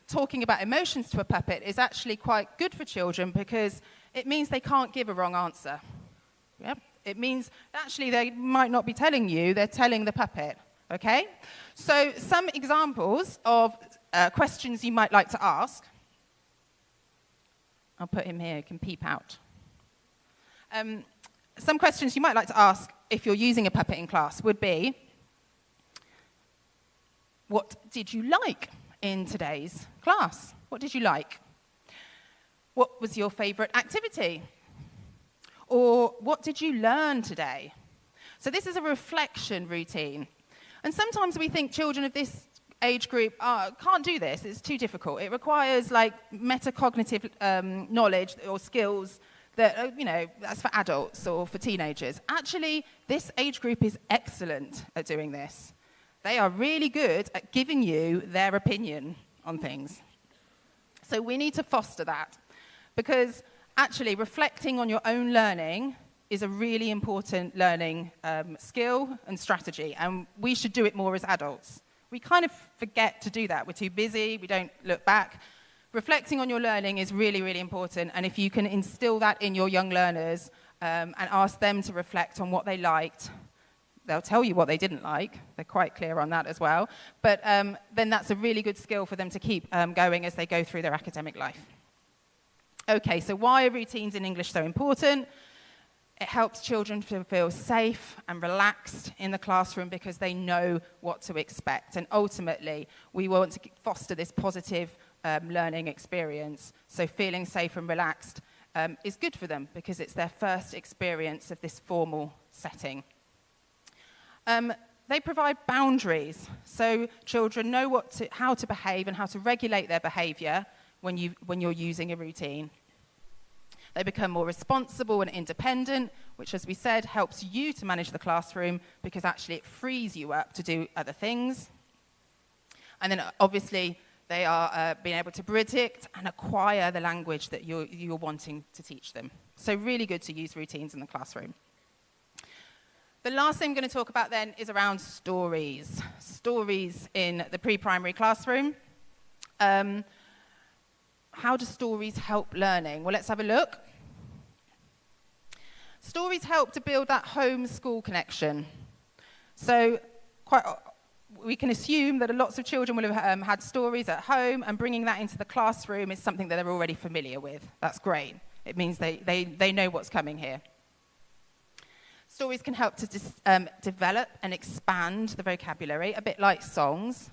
talking about emotions to a puppet is actually quite good for children, because it means they can't give a wrong answer. Yep. It means actually they might not be telling you, they're telling the puppet, okay? So some examples of questions you might like to ask. I'll put him here, he can peep out. Some questions you might like to ask if you're using a puppet in class would be, what did you like in today's class? What did you like? What was your favorite activity? Or what did you learn today? So this is a reflection routine. And sometimes we think children of this age group can't do this. It's too difficult. It requires like metacognitive knowledge or skills that, that's for adults or for teenagers. Actually, this age group is excellent at doing this. They are really good at giving you their opinion on things. So we need to foster that, because actually reflecting on your own learning is a really important learning skill and strategy, and we should do it more as adults. We kind of forget to do that. We're too busy, we don't look back. Reflecting on your learning is really, really important, and if you can instill that in your young learners and ask them to reflect on what they liked, they'll tell you what they didn't like. They're quite clear on that as well. But then that's a really good skill for them to keep going as they go through their academic life. Okay, so why are routines in English so important? It helps children to feel safe and relaxed in the classroom because they know what to expect. And ultimately, we want to foster this positive learning experience. So feeling safe and relaxed is good for them because it's their first experience of this formal setting. They provide boundaries, so children know how to behave and how to regulate their behavior when you're using a routine. They become more responsible and independent, which, as we said, helps you to manage the classroom because actually it frees you up to do other things. And then obviously they are being able to predict and acquire the language that you're wanting to teach them. So really good to use routines in the classroom. The last thing I'm going to talk about then is around stories. Stories in the pre-primary classroom. How do stories help learning? Well, let's have a look. Stories help to build that home-school connection. So we can assume that lots of children will have had stories at home, and bringing that into the classroom is something that they're already familiar with. That's great. It means they know what's coming here. Stories can help to develop and expand the vocabulary, a bit like songs.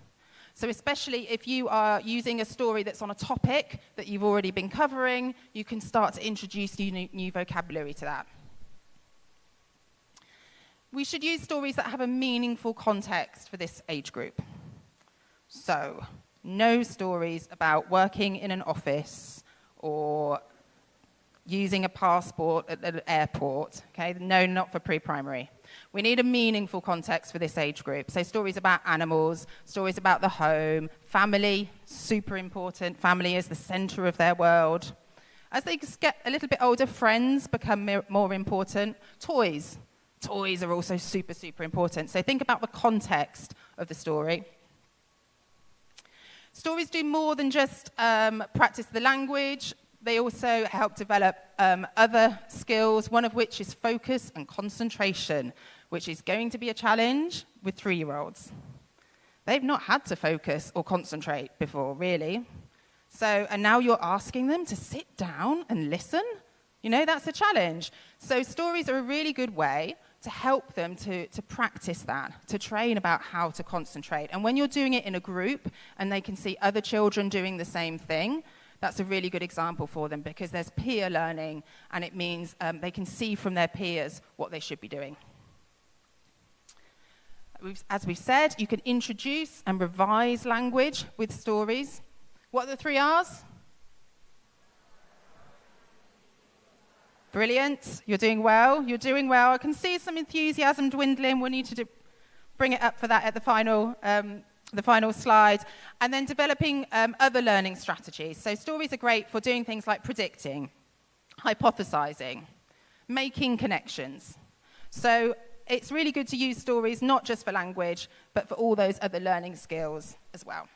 So especially if you are using a story that's on a topic that you've already been covering, you can start to introduce new vocabulary to that. We should use stories that have a meaningful context for this age group. So, no stories about working in an office or using a passport at an airport. Okay? No, not for pre-primary. We need a meaningful context for this age group. So stories about animals, stories about the home, family, super important. Family is the center of their world. As they get a little bit older, friends become more important. Toys. Toys are also super, super important. So think about the context of the story. Stories do more than just practice the language. They also help develop other skills, one of which is focus and concentration, which is going to be a challenge with 3-year-olds. They've not had to focus or concentrate before, really. And now you're asking them to sit down and listen? That's a challenge. So stories are a really good way to help them to practice that, to train about how to concentrate. And when you're doing it in a group and they can see other children doing the same thing, that's a really good example for them because there's peer learning, and it means they can see from their peers what they should be doing. As we've said, you can introduce and revise language with stories. What are the 3 R's? Brilliant. You're doing well. You're doing well. I can see some enthusiasm dwindling. We'll need to bring it up for that at the final slide. And then developing other learning strategies. So stories are great for doing things like predicting, hypothesizing, making connections. So it's really good to use stories not just for language, but for all those other learning skills as well.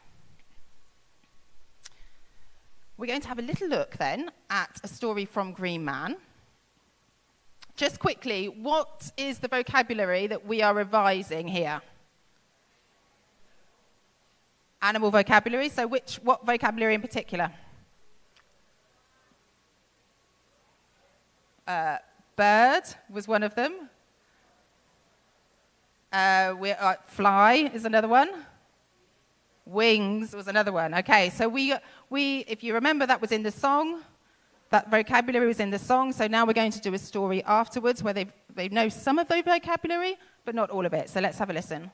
We're going to have a little look then at a story from Green Man. Just quickly, what is the vocabulary that we are revising here? Animal vocabulary, so what vocabulary in particular? Bird was one of them. Fly is another one. Wings was another one. Okay, so we, if you remember, that was in the song. That vocabulary was in the song, so now we're going to do a story afterwards where they know some of the vocabulary, but not all of it. So let's have a listen.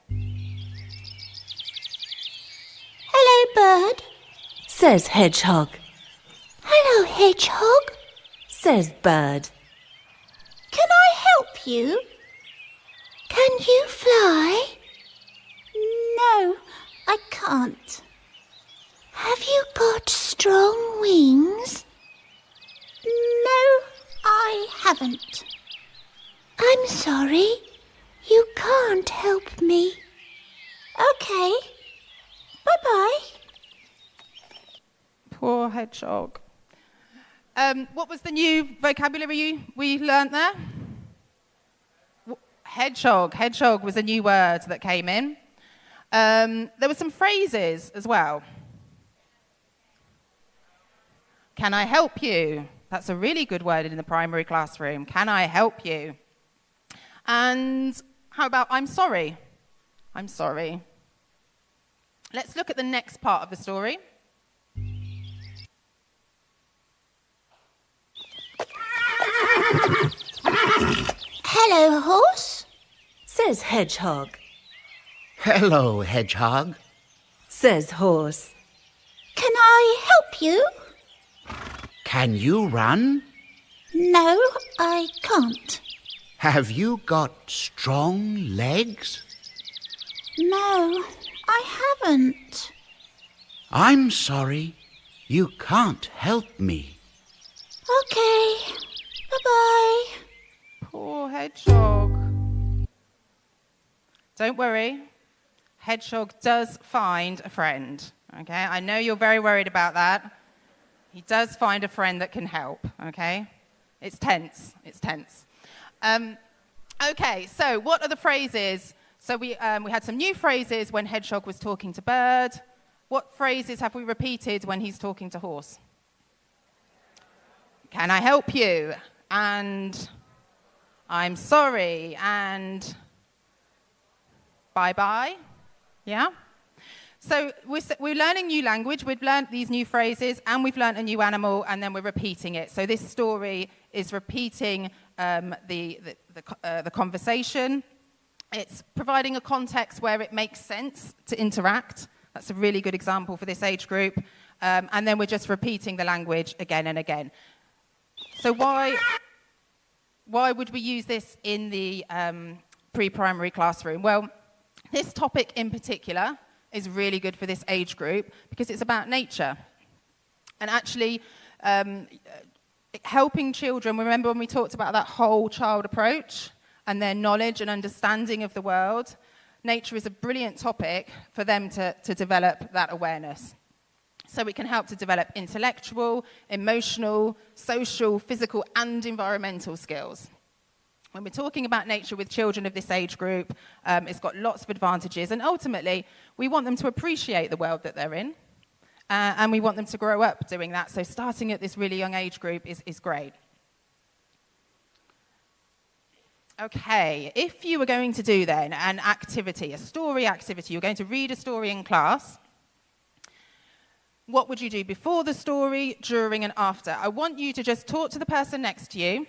Hello, bird, says Hedgehog. Hello, Hedgehog, says bird. Can I help you? Can you fly? No, I can't. Have you got strong wings? No, I haven't. I'm sorry. You can't help me. Okay. Bye-bye. Poor hedgehog. What was the new vocabulary we learnt there? Hedgehog. Hedgehog was a new word that came in. There were some phrases as well. Can I help you? That's a really good word in the primary classroom. Can I help you? And how about I'm sorry? I'm sorry. Let's look at the next part of the story. Hello, horse, says hedgehog. Hello, hedgehog, says horse. Can I help you? Can you run? No, I can't. Have you got strong legs? No, I haven't. I'm sorry. You can't help me. Okay. Bye-bye. Poor hedgehog. Don't worry. Hedgehog does find a friend. Okay? I know you're very worried about that. He does find a friend that can help. Okay? It's tense. It's tense. Okay, so what are the phrases? So we had some new phrases when hedgehog was talking to bird. What phrases have we repeated when he's talking to horse? Can I help you? And I'm sorry. And bye-bye. Yeah? So we're learning new language. We've learned these new phrases, and we've learned a new animal, and then we're repeating it. So this story is repeating the conversation. It's providing a context where it makes sense to interact. That's a really good example for this age group. And then we're just repeating the language again and again. So why would we use this in the pre-primary classroom? Well, this topic in particular is really good for this age group because it's about nature. And actually, helping children, remember when we talked about that whole child approach and their knowledge and understanding of the world? Nature is a brilliant topic for them to develop that awareness. So it can help to develop intellectual, emotional, social, physical, and environmental skills. When we're talking about nature with children of this age group, it's got lots of advantages. And ultimately, we want them to appreciate the world that they're in. And we want them to grow up doing that. So starting at this really young age group is great. Okay, if you were going to do then an activity, a story activity, you're going to read a story in class, what would you do before the story, during and after? I want you to just talk to the person next to you.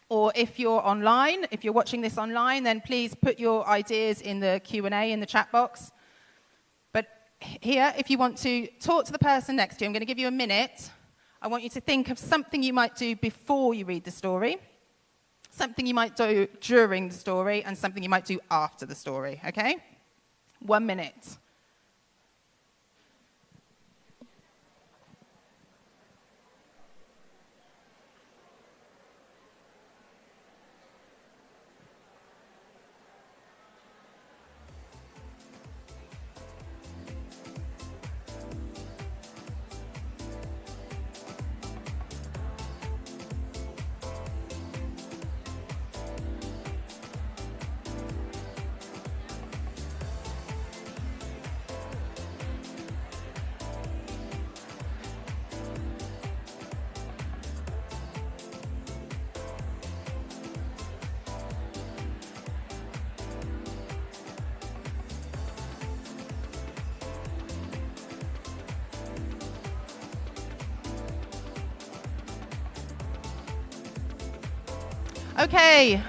Or if you're online, if you're watching this online, then please put your ideas in the Q&A in the chat box. But here, if you want to talk to the person next to you, I'm going to give you a minute. I want you to think of something you might do before you read the story, something you might do during the story, and something you might do after the story, okay? 1 minute.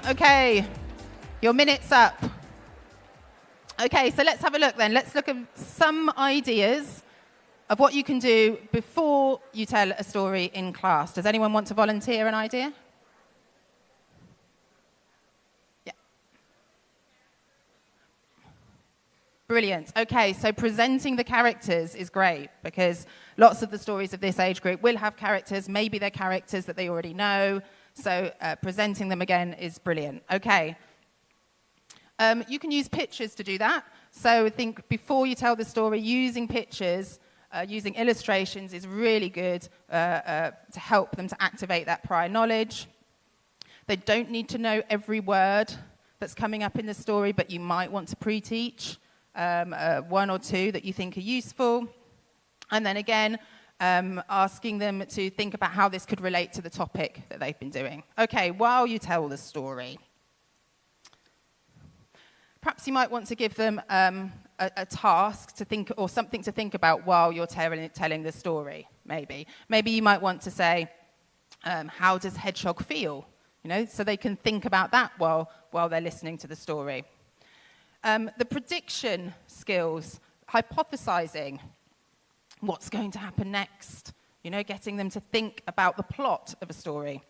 Okay, your minute's up. Okay, so let's have a look then. Let's look at some ideas of what you can do before you tell a story in class. Does anyone want to volunteer an idea? Yeah. Brilliant. Okay, so presenting the characters is great because lots of the stories of this age group will have characters. Maybe they're characters that they already know. So presenting them again is brilliant. Okay. You can use pictures to do that. So I think before you tell the story, using pictures, using illustrations is really good to help them to activate that prior knowledge. They don't need to know every word that's coming up in the story, but you might want to pre-teach one or two that you think are useful. And then again, asking them to think about how this could relate to the topic that they've been doing. Okay, while you tell the story, perhaps you might want to give them a task to think, or something to think about while you're telling the story, maybe. Maybe you might want to say, how does Hedgehog feel? You know, so they can think about that while they're listening to the story. The prediction skills, hypothesizing what's going to happen next, you know, getting them to think about the plot of a story.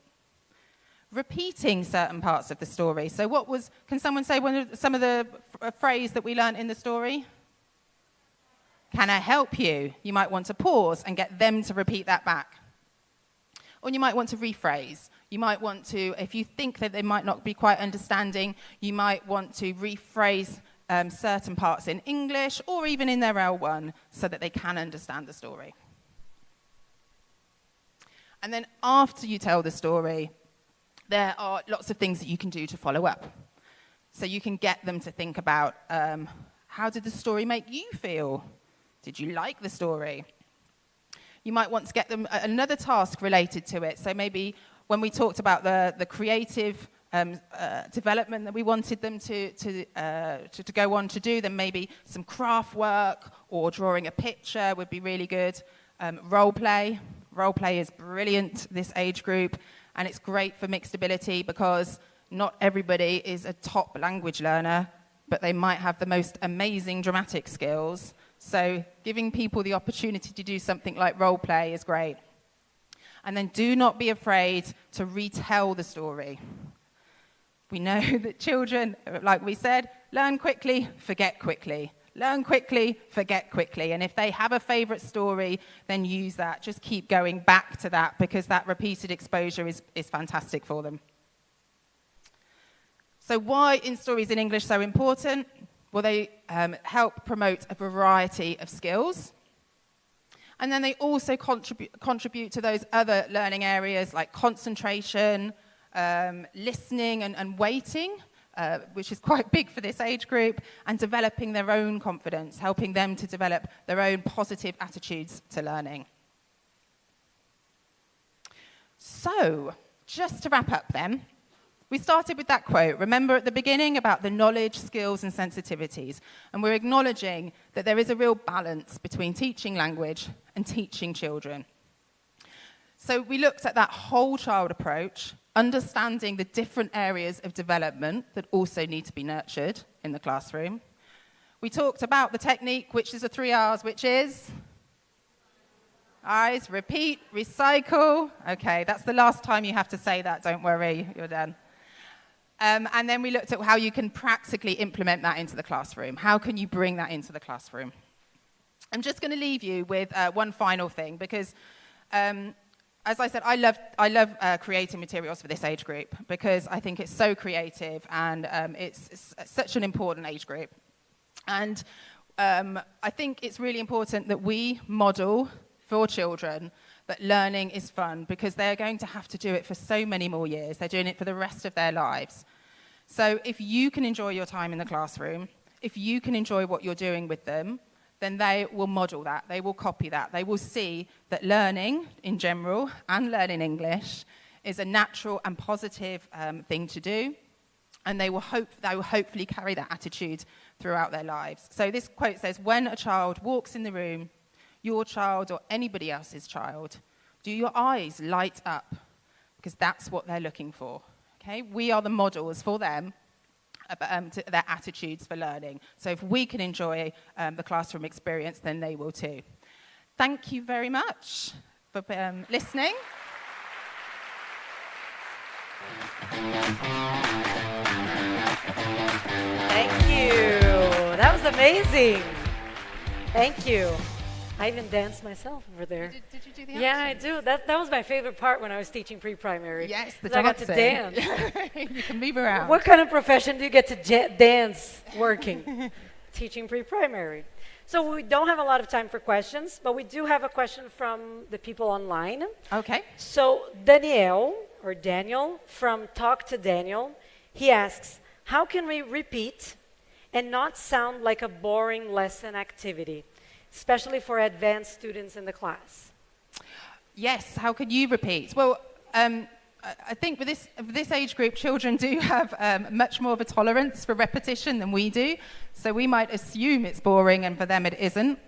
Repeating certain parts of the story. So can someone say some of the phrase that we learned in the story? Can I help you? You might want to pause and get them to repeat that back. Or you might want to rephrase. You might want to, if you think that they might not be quite understanding, you might want to rephrase certain parts in English or even in their L1 so that they can understand the story. And then after you tell the story, there are lots of things that you can do to follow up. So you can get them to think about, how did the story make you feel? Did you like the story? You might want to get them another task related to it. So maybe when we talked about the creative development that we wanted them to go on to do, then maybe some craft work or drawing a picture would be really good. Role play. Role play is brilliant, this age group. And it's great for mixed ability because not everybody is a top language learner, but they might have the most amazing dramatic skills. So giving people the opportunity to do something like role play is great. And then do not be afraid to retell the story. We know that children, like we said, learn quickly, forget quickly. Learn quickly, forget quickly. And if they have a favorite story, then use that. Just keep going back to that because that repeated exposure is fantastic for them. So why in stories in English so important? Well, they help promote a variety of skills. And then they also contribute to those other learning areas like concentration, listening and waiting, which is quite big for this age group, and developing their own confidence, helping them to develop their own positive attitudes to learning. So, just to wrap up then, we started with that quote, remember at the beginning about the knowledge, skills and sensitivities, and we're acknowledging that there is a real balance between teaching language and teaching children. So we looked at that whole child approach, understanding the different areas of development that also need to be nurtured in the classroom. We talked about the technique, which is the 3 R's, which is eyes, repeat, recycle. Okay, that's the last time you have to say that, don't worry, you're done. And then we looked at how you can practically implement that into the classroom. How can you bring that into the classroom? I'm just going to leave you with one final thing because as I said, I love creating materials for this age group because I think it's so creative and it's such an important age group. And I think it's really important that we model for children that learning is fun because they're going to have to do it for so many more years. They're doing it for the rest of their lives. So if you can enjoy your time in the classroom, if you can enjoy what you're doing with them, then they will model that, they will copy that. They will see that learning in general and learning English is a natural and positive thing to do, and they will hopefully carry that attitude throughout their lives. So this quote says, when a child walks in the room, your child or anybody else's child, do your eyes light up? Because that's what they're looking for, okay? We are the models for them, to their attitudes for learning. So if we can enjoy the classroom experience, then they will too. thank you very much for listening. Thank you. That was amazing. Thank you. I even danced myself over there. Did you do the Yeah, I actions? do. That was my favorite part when I was teaching pre-primary. Yes, the 'Cause I got to dance. dancing. You can move around. What kind of profession do you get to dance working? Teaching pre-primary. So we don't have a lot of time for questions, but we do have a question from the people online. Okay. So Daniel from Talk to Daniel, he asks, how can we repeat and not sound like a boring lesson activity, especially for advanced students in the class? Yes, how can you repeat? Well, I think with this age group, children do have much more of a tolerance for repetition than we do. So we might assume it's boring, and for them it isn't.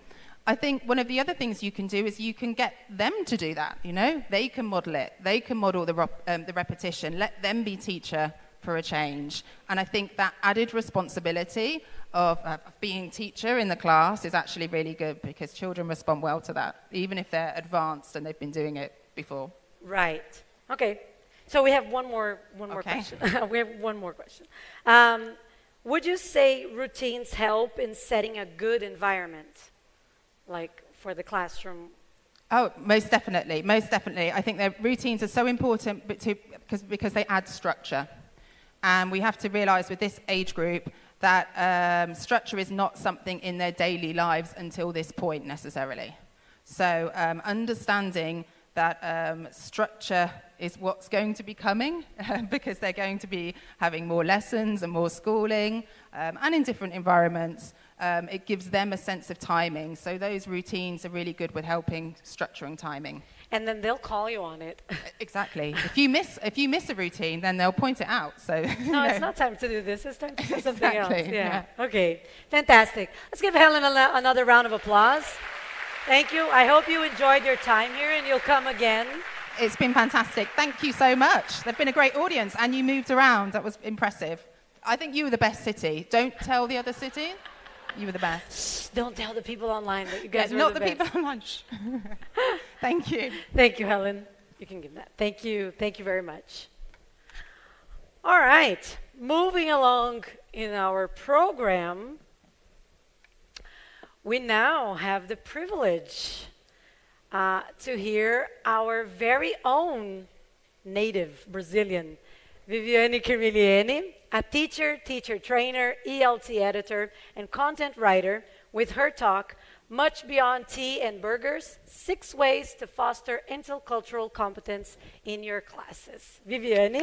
I think one of the other things you can do is you can get them to do that, you know? They can model it. They can model the repetition. Let them be teacher for a change. And I think that added responsibility of being teacher in the class is actually really good, because children respond well to that, even if they're advanced and they've been doing it before. Right. Okay. So we have one more Okay. question. We have one more question. Would you say routines help in setting a good environment, like for the classroom? Oh, most definitely, most definitely. I think their routines are so important because they add structure. And we have to realize with this age group that structure is not something in their daily lives until this point necessarily. So understanding that structure is what's going to be coming because they're going to be having more lessons and more schooling and in different environments. It gives them a sense of timing. So those routines are really good with helping structuring timing. And then they'll call you on it. Exactly. If you miss a routine, then they'll point it out. So No, it's not time to do this. It's time to do something Exactly, else. Yeah. yeah. Okay. Fantastic. Let's give Helen another round of applause. Thank you. I hope you enjoyed your time here and you'll come again. It's been fantastic. Thank you so much. They've been a great audience, and you moved around. That was impressive. I think you were the best city. Don't tell the other city. You were the best. Don't tell the people online that you guys were not the the best. people on lunch. Thank you. Thank you, Helen. You can give that. Thank you. Thank you very much. All right. Moving along in our program, we now have the privilege to hear our very own native Brazilian, Viviane Kirmeliene, a teacher trainer, ELT editor, and content writer, with her talk, Much Beyond Tea and Burgers, 6 Ways to Foster Intercultural Competence in Your Classes. Viviane.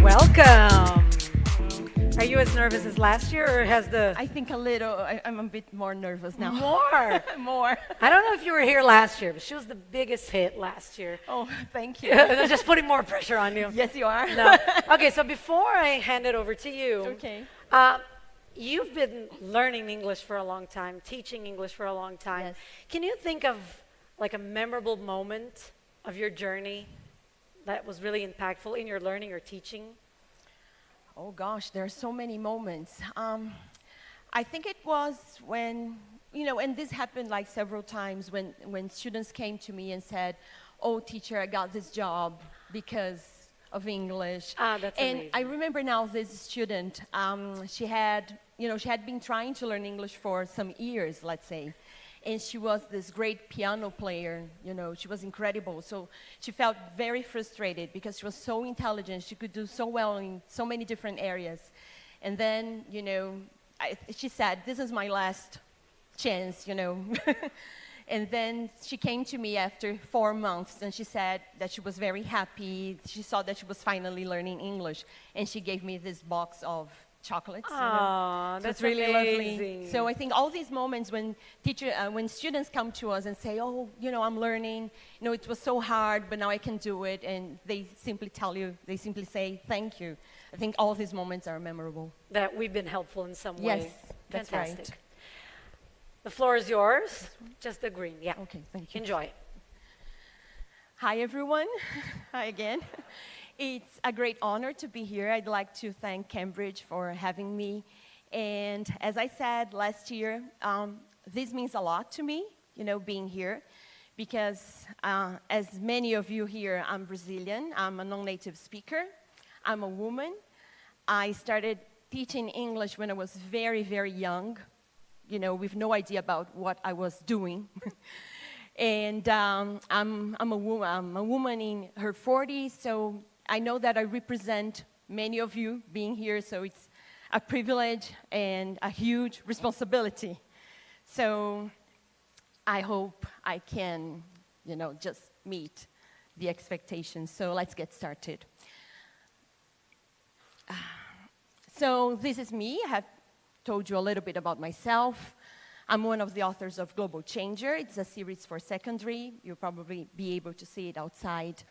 Welcome. Are you as nervous as last year, or has the... I think a little. I'm a bit more nervous now. More? More. I don't know if you were here last year, but she was the biggest hit last year. Oh, thank you. They're just putting more pressure on you. Yes, you are. No. Okay, so before I hand it over to you, Okay. You've been learning English for a long time, teaching English for a long time. Yes. Can you think of like a memorable moment of your journey that was really impactful in your learning or teaching? Oh gosh, there are so many moments. I think it was when, and this happened like several times when students came to me and said, oh teacher, I got this job because of English. That's and amazing. I remember now this student, she had been trying to learn English for some years, let's say. And she was this great piano player, she was incredible. So she felt very frustrated because she was so intelligent. She could do so well in so many different areas. And then, she said, this is my last chance, And then she came to me after 4 months and she said that she was very happy. She saw that she was finally learning English. And she gave me this box of chocolates. Aww, So that's it's really amazing. lovely. So I think all these moments when when students come to us and say, oh, I'm learning, it was so hard, but now I can do it, and they simply they simply say thank you. I think all these moments are memorable. That we've been helpful in some way. Yes, that's Fantastic. right. The floor is yours. Just the green, yeah. Okay, thank you. Enjoy. Hi, everyone. Hi again. It's a great honor to be here. I'd like to thank Cambridge for having me. And as I said last year, this means a lot to me, being here. Because as many of you here, I'm Brazilian. I'm a non-native speaker. I'm a woman. I started teaching English when I was very, very young, with no idea about what I was doing. And I'm a woman in her 40s, so I know that I represent many of you being here, so it's a privilege and a huge responsibility. So I hope I can, just meet the expectations. So let's get started. So this is me. I have told you a little bit about myself. I'm one of the authors of Global Changer. It's a series for secondary. You'll probably be able to see it outside.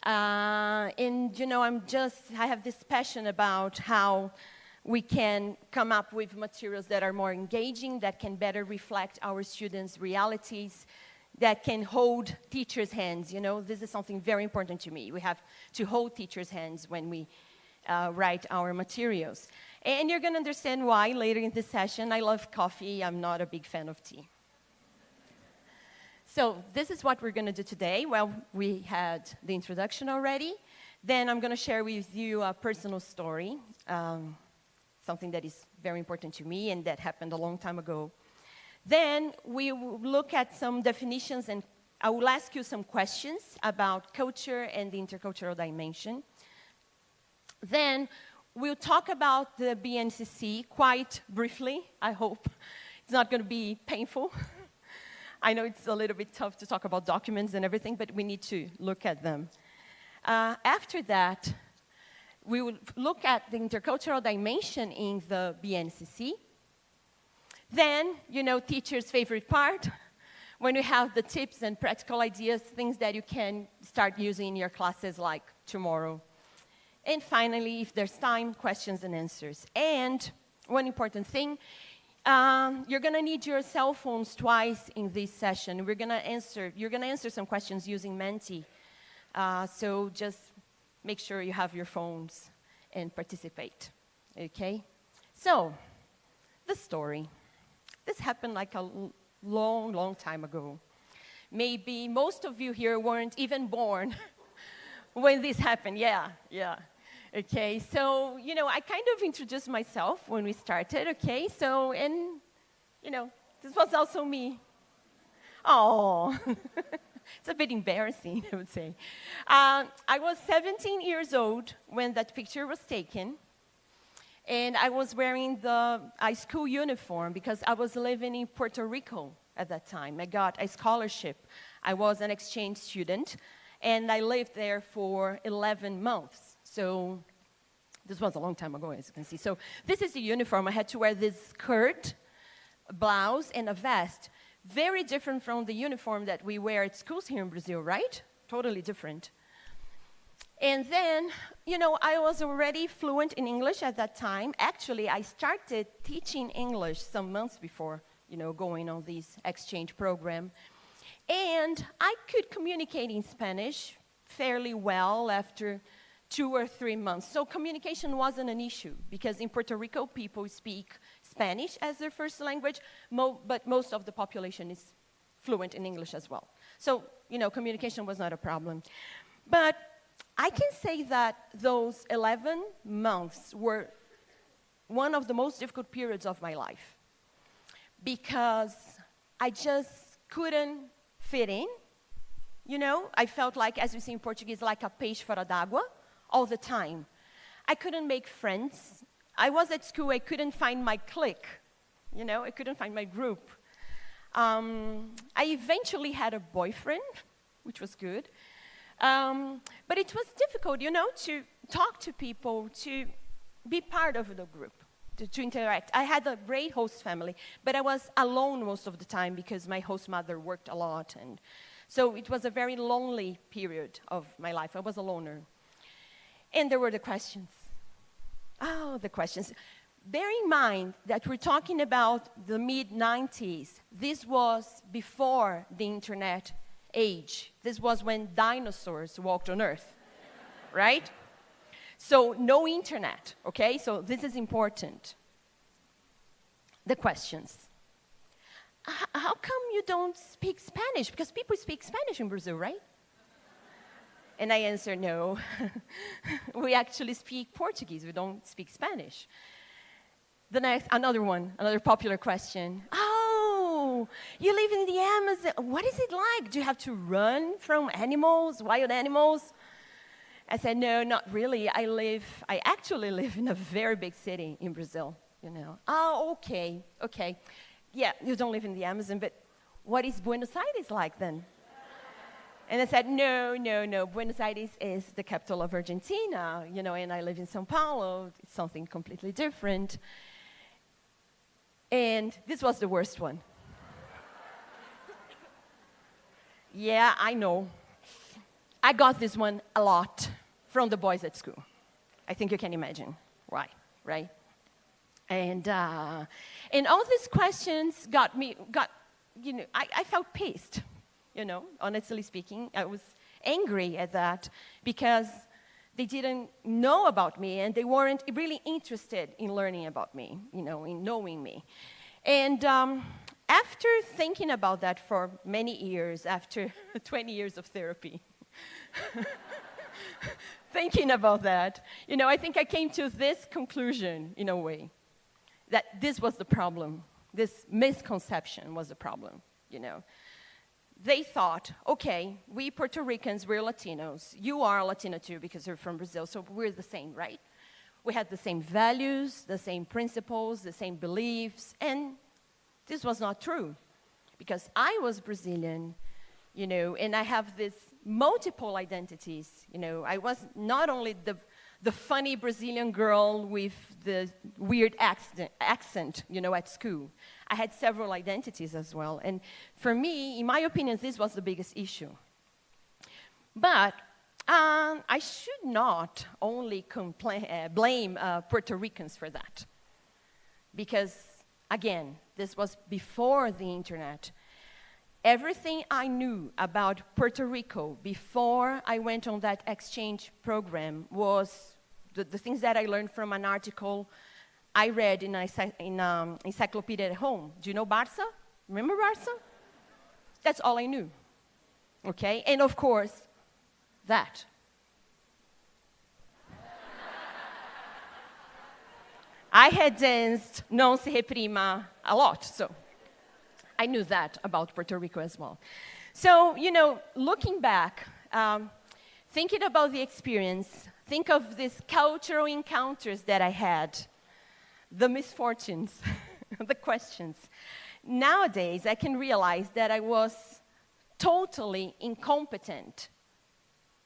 And, I have this passion about how we can come up with materials that are more engaging, that can better reflect our students' realities, that can hold teachers' hands. This is something very important to me. We have to hold teachers' hands when we write our materials. And you're going to understand why later in this session. I love coffee. I'm not a big fan of tea. So this is what we're going to do today. Well, we had the introduction already. Then I'm going to share with you a personal story, something that is very important to me and that happened a long time ago. Then we will look at some definitions, and I will ask you some questions about culture and the intercultural dimension. Then we'll talk about the BNCC quite briefly, I hope. It's not going to be painful. I know it's a little bit tough to talk about documents and everything, but we need to look at them. After that, we will look at the intercultural dimension in the BNCC. Then, teachers' favorite part, when you have the tips and practical ideas, things that you can start using in your classes like tomorrow. And finally, if there's time, questions and answers. And one important thing, you're going to need your cell phones twice in this session. You're going to answer some questions using Menti. So just make sure you have your phones and participate. Okay? So, the story. This happened like a long, long time ago. Maybe most of you here weren't even born when this happened. Yeah. Okay, so, I kind of introduced myself when we started, okay? So, and, this was also me. Oh, it's a bit embarrassing, I would say. I was 17 years old when that picture was taken, and I was wearing a school uniform because I was living in Puerto Rico at that time. I got a scholarship. I was an exchange student, and I lived there for 11 months. So this was a long time ago, as you can see. So this is the uniform. I had to wear this skirt, blouse, and a vest. Very different from the uniform that we wear at schools here in Brazil, right? Totally different. And then, I was already fluent in English at that time. Actually, I started teaching English some months before, going on this exchange program. And I could communicate in Spanish fairly well after 2 or 3 months. So communication wasn't an issue because in Puerto Rico, people speak Spanish as their first language, but most of the population is fluent in English as well. So, communication was not a problem. But I can say that those 11 months were one of the most difficult periods of my life because I just couldn't fit in. I felt like, as we say in Portuguese, like a peixe fora d'água. All the time. I couldn't make friends. I was at school, I couldn't find my clique. I couldn't find my group. I eventually had a boyfriend, which was good. But it was difficult, to talk to people, to be part of the group, to interact. I had a great host family, but I was alone most of the time because my host mother worked a lot. And so it was a very lonely period of my life. I was a loner. And there were the questions. Oh, the questions. Bear in mind that we're talking about the mid-90s. This was before the internet age. This was when dinosaurs walked on Earth. right? So no internet, okay? So this is important. The questions. How come you don't speak Spanish? Because people speak Spanish in Brazil, right? And I answer, no. We actually speak Portuguese. We don't speak Spanish. Another popular question. Oh, you live in the Amazon. What is it like? Do you have to run from animals, wild animals? I said, no, not really. I actually live in a very big city in Brazil, you know. Oh, okay. Yeah, you don't live in the Amazon, but what is Buenos Aires like then? And I said, no. Buenos Aires is the capital of Argentina, you know, and I live in São Paulo. It's something completely different. And this was the worst one. Yeah, I know. I got this one a lot from the boys at school. I think you can imagine why, right? And all these questions I felt pissed, you know, honestly speaking. I was angry at that because they didn't know about me and they weren't really interested in learning about me, you know, in knowing me. And after thinking about that for many years, after 20 years of therapy, thinking about that, you know, I think I came to this conclusion, in a way, that this was the problem. This misconception was the problem, you know. They thought, okay, we Puerto Ricans, we're Latinos. You are Latino too because you're from Brazil, so we're the same, right? We had the same values, the same principles, the same beliefs, and this was not true because I was Brazilian, you know, and I have this multiple identities, you know. I was not only the funny Brazilian girl with the weird accent, you know, at school. I had several identities as well. And for me, in my opinion, this was the biggest issue. But I should not only blame Puerto Ricans for that. Because, again, this was before the internet. Everything I knew about Puerto Rico before I went on that exchange program was the things that I learned from an article I read in Encyclopedia at Home. Do you know Barça? Remember Barça? That's all I knew. Okay? And of course, that. I had danced Non Se Reprima a lot, so I knew that about Puerto Rico as well. So, you know, looking back, thinking about the experience, think of these cultural encounters that I had, the misfortunes, the questions. Nowadays, I can realize that I was totally incompetent.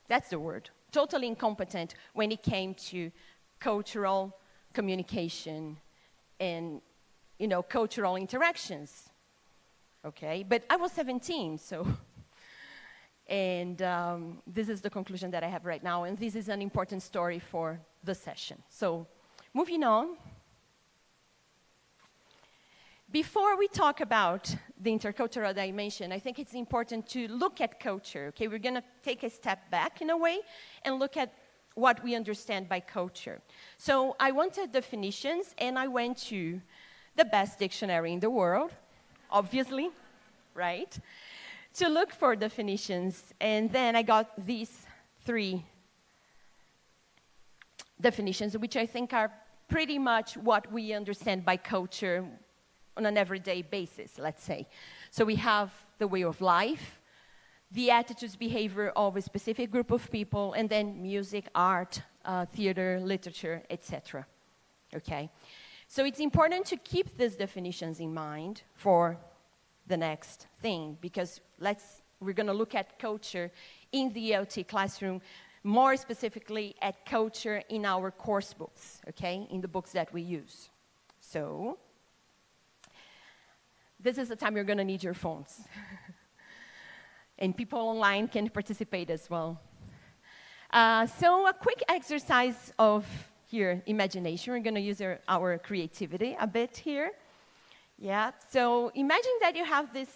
That's the word. Totally incompetent when it came to cultural communication and, you know, cultural interactions. Okay, but I was 17, so, and this is the conclusion that I have right now, and this is an important story for the session. So, moving on. Before we talk about the intercultural dimension, I think it's important to look at culture. Okay, we're going to take a step back in a way and look at what we understand by culture. So, I wanted definitions, and I went to the best dictionary in the world, obviously, right? To look for definitions, and then I got these 3 definitions, which I think are pretty much what we understand by culture on an everyday basis, let's say. So we have the way of life, the attitudes, behavior of a specific group of people, and then music, art, theater, literature, etc. Okay? So it's important to keep these definitions in mind for the next thing, because we're going to look at culture in the ELT classroom, more specifically at culture in our course books, okay, in the books that we use. So, this is the time you're going to need your phones. And people online can participate as well. So, a quick exercise of imagination. We're going to use our creativity a bit here. Yeah, so imagine that you have this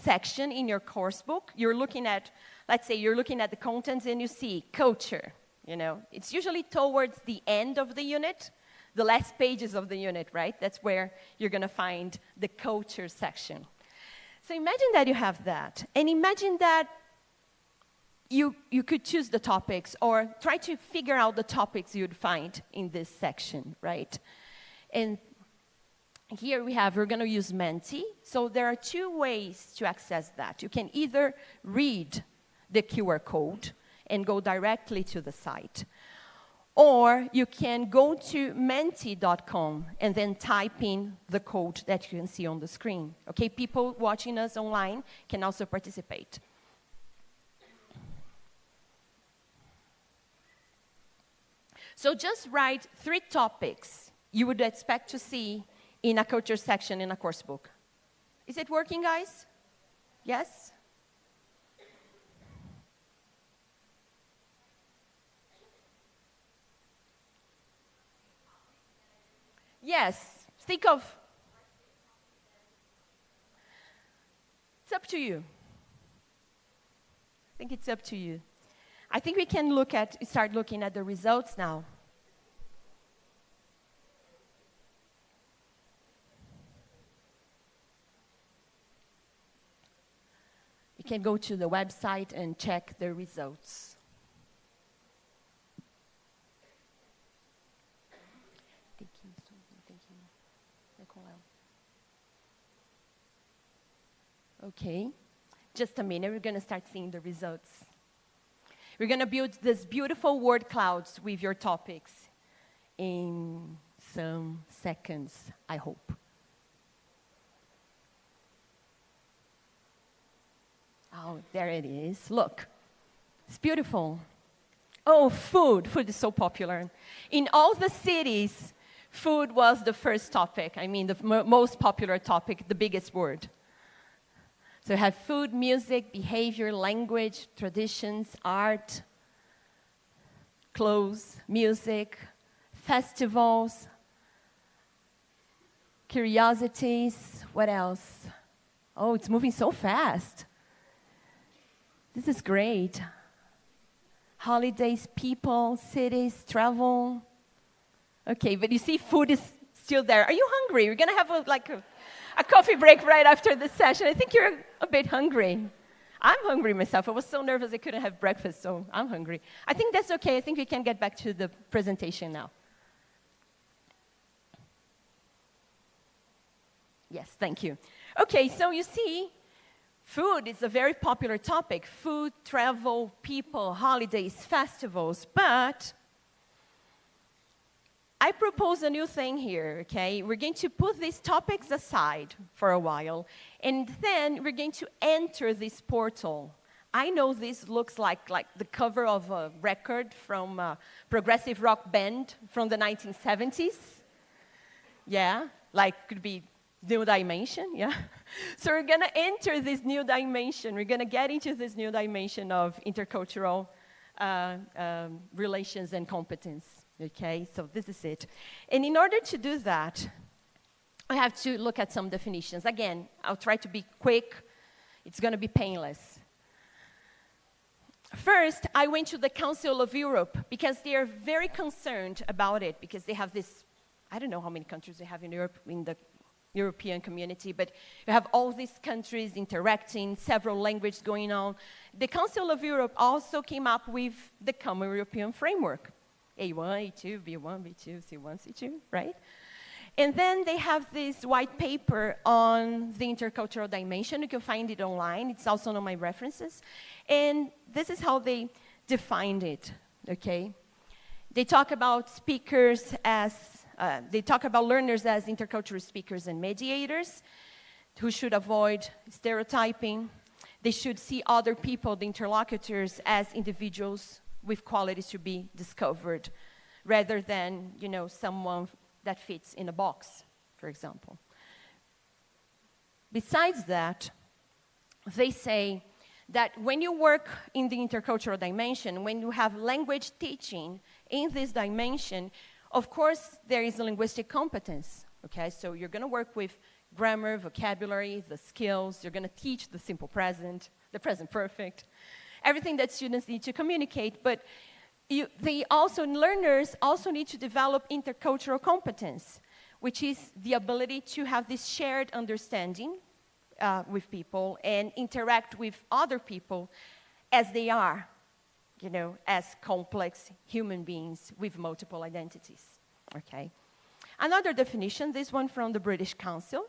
section in your course book. You're looking at let's say you're looking at the contents and you see culture, you know. It's usually towards the end of the unit, the last pages of the unit, right? That's where you're going to find the culture section. So imagine that you have that, and imagine that you could choose the topics or try to figure out the topics you'd find in this section, right? And here we're going to use Menti. So there are two ways to access that. You can either read the QR code and go directly to the site, or you can go to menti.com and then type in the code that you can see on the screen. Okay, people watching us online can also participate. So just write 3 topics you would expect to see in a culture section in a course book. Is it working, guys? Yes? Yes, think of, it's up to you. I think it's up to you. I think we can start looking at the results now. You can go to the website and check the results. Okay, just a minute, we're going to start seeing the results. We're going to build this beautiful word clouds with your topics in some seconds, I hope. Oh, there it is. Look, it's beautiful. Oh, food. Food is so popular. In all the cities, food was the first topic. I mean, the most popular topic, the biggest word. So you have food, music, behavior, language, traditions, art, clothes, music, festivals, curiosities. What else? Oh, it's moving so fast. This is great. Holidays, people, cities, travel. Okay, but you see food is still there. Are you hungry? We're going to have a coffee break right after this session. I think you're a bit hungry. I'm hungry myself. I was so nervous I couldn't have breakfast, so I'm hungry. I think that's okay. I think we can get back to the presentation now. Yes, thank you. Okay, so you see, food is a very popular topic. Food, travel, people, holidays, festivals, but I propose a new thing here, okay? We're going to put these topics aside for a while, and then we're going to enter this portal. I know this looks like the cover of a record from a progressive rock band from the 1970s. Yeah, could be New Dimension, yeah? So we're going to enter this new dimension. We're going to get into this new dimension of intercultural relations and competence. Okay, so this is it. And in order to do that, I have to look at some definitions. Again, I'll try to be quick. It's going to be painless. First, I went to the Council of Europe because they are very concerned about it because they have this, I don't know how many countries they have in Europe, in the European community, but you have all these countries interacting, several languages going on. The Council of Europe also came up with the Common European Framework. A1, A2, B1, B2, C1, C2, right? And then they have this white paper on the intercultural dimension. You can find it online. It's also on my references. And this is how they defined it, okay? They talk about speakers as, they talk about learners as intercultural speakers and mediators who should avoid stereotyping. They should see other people, the interlocutors, as individuals with qualities to be discovered, rather than, someone that fits in a box, for example. Besides that, they say that when you work in the intercultural dimension, when you have language teaching in this dimension, of course, there is a linguistic competence, okay? So you're going to work with grammar, vocabulary, the skills. You're going to teach the simple present, the present perfect. everything that students need to communicate, but learners also need to develop intercultural competence, which is the ability to have this shared understanding with people and interact with other people as they are, as complex human beings with multiple identities, okay? Another definition, this one from the British Council,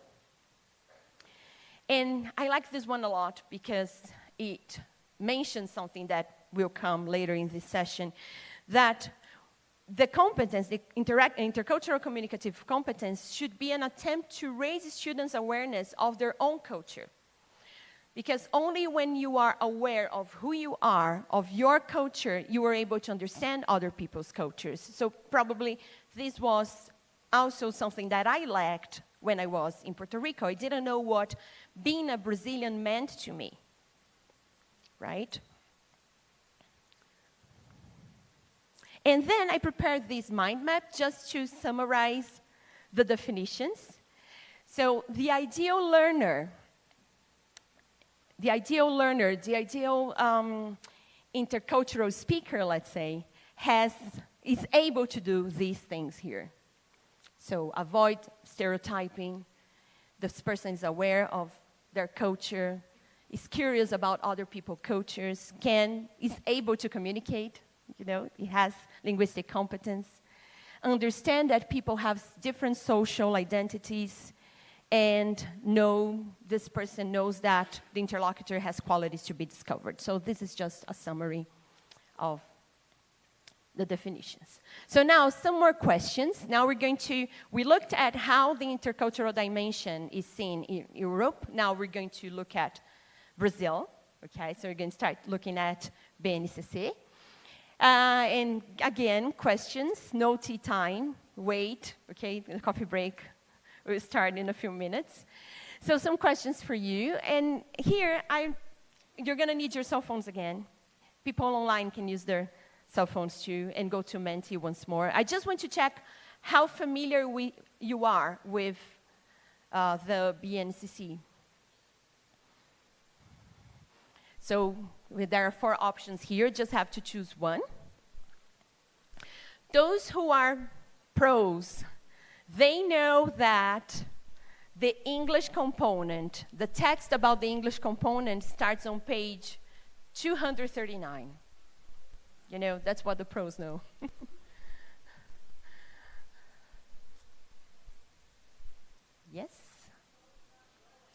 and I like this one a lot because it mentions something that will come later in this session, that the competence, the intercultural communicative competence, should be an attempt to raise students' awareness of their own culture. Because only when you are aware of who you are, of your culture, you are able to understand other people's cultures. So probably this was also something that I lacked when I was in Puerto Rico. I didn't know what being a Brazilian meant to me, right? And then I prepared this mind map just to summarize the definitions. So the ideal learner, the ideal intercultural speaker, let's say, is able to do these things here. So avoid stereotyping. This person is aware of their culture, is curious about other people's cultures, is able to communicate, he has linguistic competence, understand that people have different social identities, and this person knows that the interlocutor has qualities to be discovered. So this is just a summary of the definitions. So now some more questions. Now we looked at how the intercultural dimension is seen in Europe. Now we're going to look at Brazil. Okay, so we're going to start looking at BNCC. And again, questions, no tea time, wait, okay, the coffee break will start in a few minutes. So some questions for you, and here you're gonna need your cell phones again. People online can use their cell phones too, and go to Menti once more. I just want to check how familiar you are with the BNCC. So there are 4 options here, just have to choose one. Those who are pros, they know that the English component, the text about the English component starts on page 239. That's what the pros know. Yes?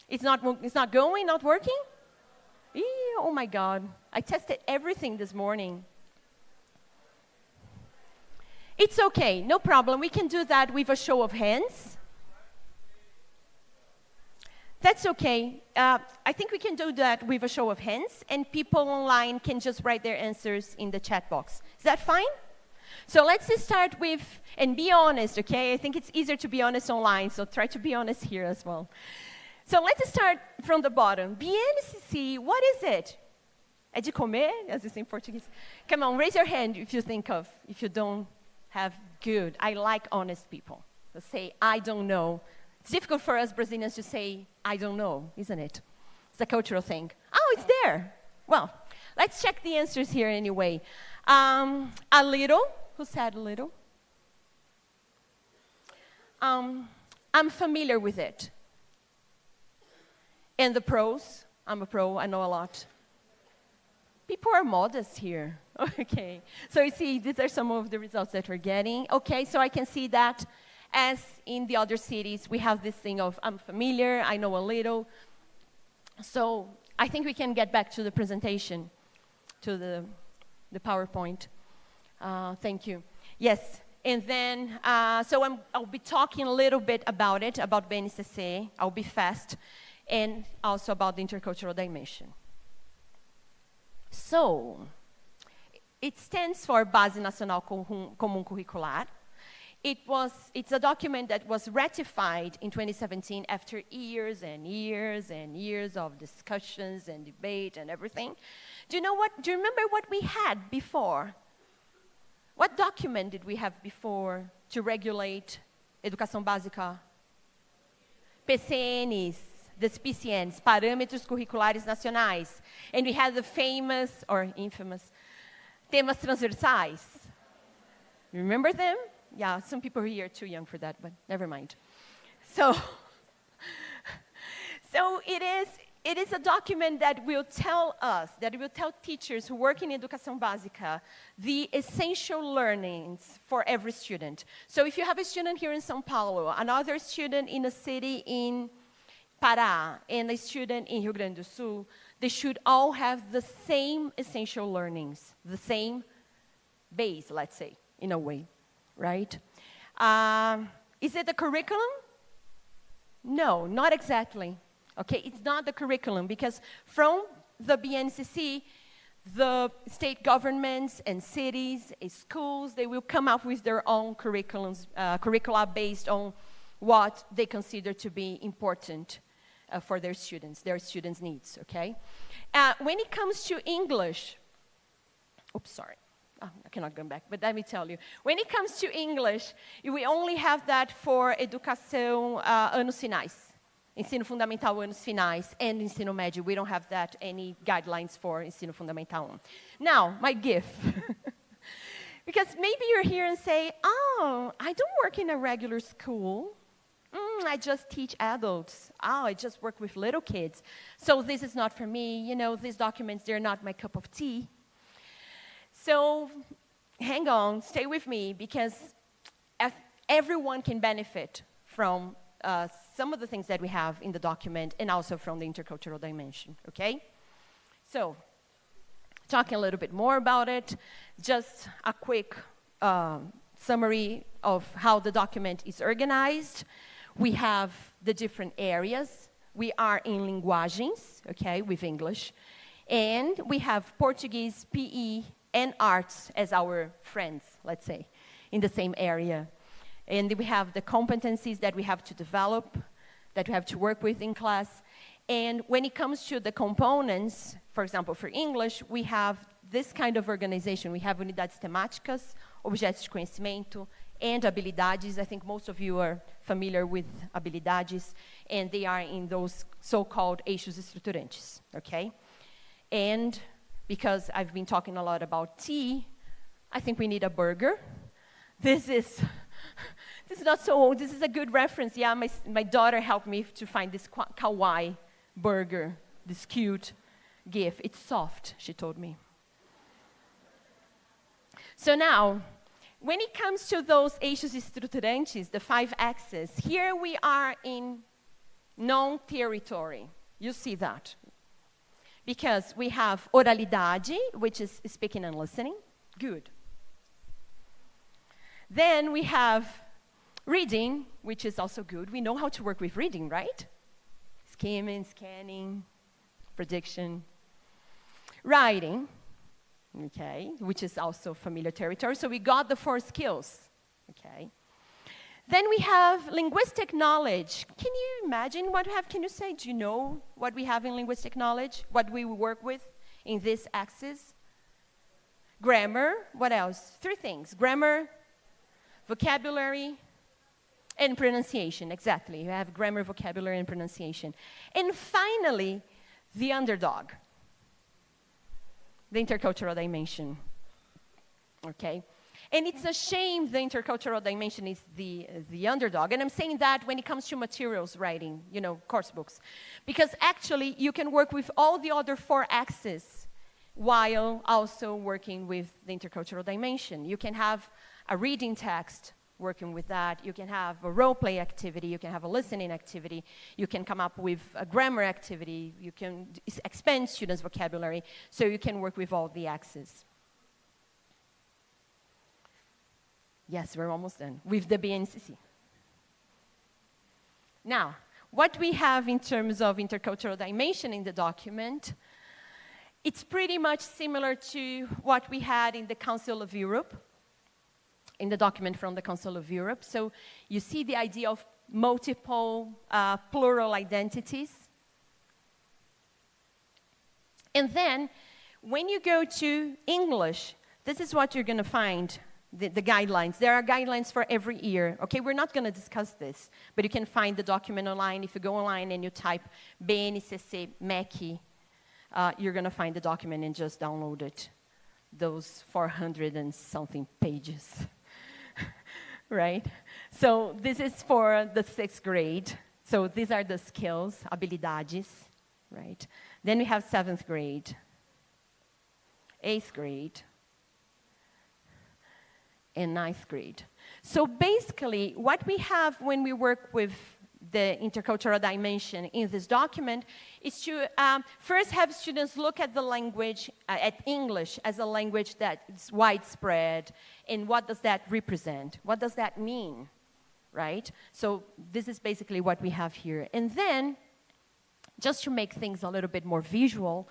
It's not going, not working? Oh my God, I tested everything this morning. It's okay, no problem. We can do that with a show of hands. That's okay. I think we can do that with a show of hands, and people online can just write their answers in the chat box. Is that fine? So let's just start with, and be honest, okay? I think it's easier to be honest online, so try to be honest here as well. So let's start from the bottom. BNCC, what is it? É de comer, as it's in Portuguese. Come on, raise your hand if you don't have good. I like honest people. So say, I don't know. It's difficult for us Brazilians to say, I don't know, isn't it? It's a cultural thing. Oh, it's there. Well, let's check the answers here anyway. A little. Who said a little? I'm familiar with it. And the pros, I'm a pro, I know a lot. People are modest here. Okay, so you see, these are some of the results that we're getting. Okay, so I can see that as in the other cities, we have this thing of I'm familiar, I know a little. So I think we can get back to the presentation, to the PowerPoint. Thank you. Yes, and then, so I'll be talking a little bit about it, about BNCC. I'll be fast, and also about the intercultural dimension. So, it stands for Base Nacional Comum Curricular. It's a document that was ratified in 2017 after years and years and years of discussions and debate and everything. Do you remember what we had before? What document did we have before to regulate educação básica? PCNs, this PCNs, Parâmetros Curriculares Nacionais. And we had the famous, or infamous, temas transversais. Remember them? Yeah, some people here are too young for that, but never mind. So it is a document that will tell us, that will tell teachers who work in educação básica, the essential learnings for every student. So if you have a student here in São Paulo, another student in a city in Pará, and a student in Rio Grande do Sul, they should all have the same essential learnings, the same base, let's say, in a way, right? Is it the curriculum? No, not exactly. Okay, it's not the curriculum, because from the BNCC, the state governments and cities, schools, they will come up with their own curriculums, curricula based on what they consider to be important for their students' needs, okay? When it comes to English, oops, sorry. Oh, I cannot go back, but let me tell you. When it comes to English, we only have that for educação anos finais. Ensino fundamental anos finais and ensino médio. We don't have that, any guidelines for ensino fundamental. Now, my gift. Because maybe you're here and say, oh, I don't work in a regular school. I just teach adults. Oh, I just work with little kids. So this is not for me. You know, these documents, they're not my cup of tea. So hang on, stay with me, because everyone can benefit from some of the things that we have in the document, and also from the intercultural dimension, okay? So, talking a little bit more about it, just a quick summary of how the document is organized. We have the different areas. We are in linguagens, okay, with English. And we have Portuguese, PE, and arts as our friends, let's say, in the same area. And we have the competencies that we have to develop, that we have to work with in class. And when it comes to the components, for example, for English, we have this kind of organization. We have unidades temáticas, objetos de conhecimento, and habilidades. I think most of you are familiar with habilidades, and they are in those so-called eixos estruturantes, okay? And because I've been talking a lot about tea, I think we need a burger. This is not so old. This is a good reference. Yeah, my daughter helped me to find this kawaii burger, this cute gift. It's soft, she told me. So now, when it comes to those eixos estruturantes, the 5 axes, here we are in non-territory. You see that. Because we have oralidade, which is speaking and listening. Good. Then we have reading, which is also good. We know how to work with reading, right? Skimming, scanning, prediction. Writing, okay, which is also familiar territory. So we got the 4 skills, okay. Then we have linguistic knowledge. Can you imagine what we have? Can you say, do you know what we have in linguistic knowledge? What we work with in this axis? Grammar, what else? 3 things, grammar, vocabulary, and pronunciation, exactly. You have grammar, vocabulary, and pronunciation. And finally, the underdog, the intercultural dimension, okay? And it's a shame the intercultural dimension is the underdog. And I'm saying that when it comes to materials writing, you know, course books. Because actually, you can work with all the other 4 axes while also working with the intercultural dimension. You can have a reading text working with that. You can have a role play activity. You can have a listening activity. You can come up with a grammar activity. You can expand students' vocabulary. So you can work with all the axes. Yes, we're almost done with the BNCC. Now, what we have in terms of intercultural dimension in the document, it's pretty much similar to what we had in the Council of Europe, in the document from the Council of Europe. So you see the idea of multiple plural identities. And then when you go to English, this is what you're going to find. the guidelines. There are guidelines for every year. Okay, we're not going to discuss this, but you can find the document online. If you go online and you type BNCC MEC, you're going to find the document and just download it. Those 400 and something pages, right? So this is for the 6th grade. So these are the skills, habilidades, right? Then we have 7th grade, 8th grade, and 9th grade. So basically, what we have when we work with the intercultural dimension in this document is to first have students look at the language, at English as a language that is widespread, and what does that represent? What does that mean, right? So this is basically what we have here. And then, just to make things a little bit more visual,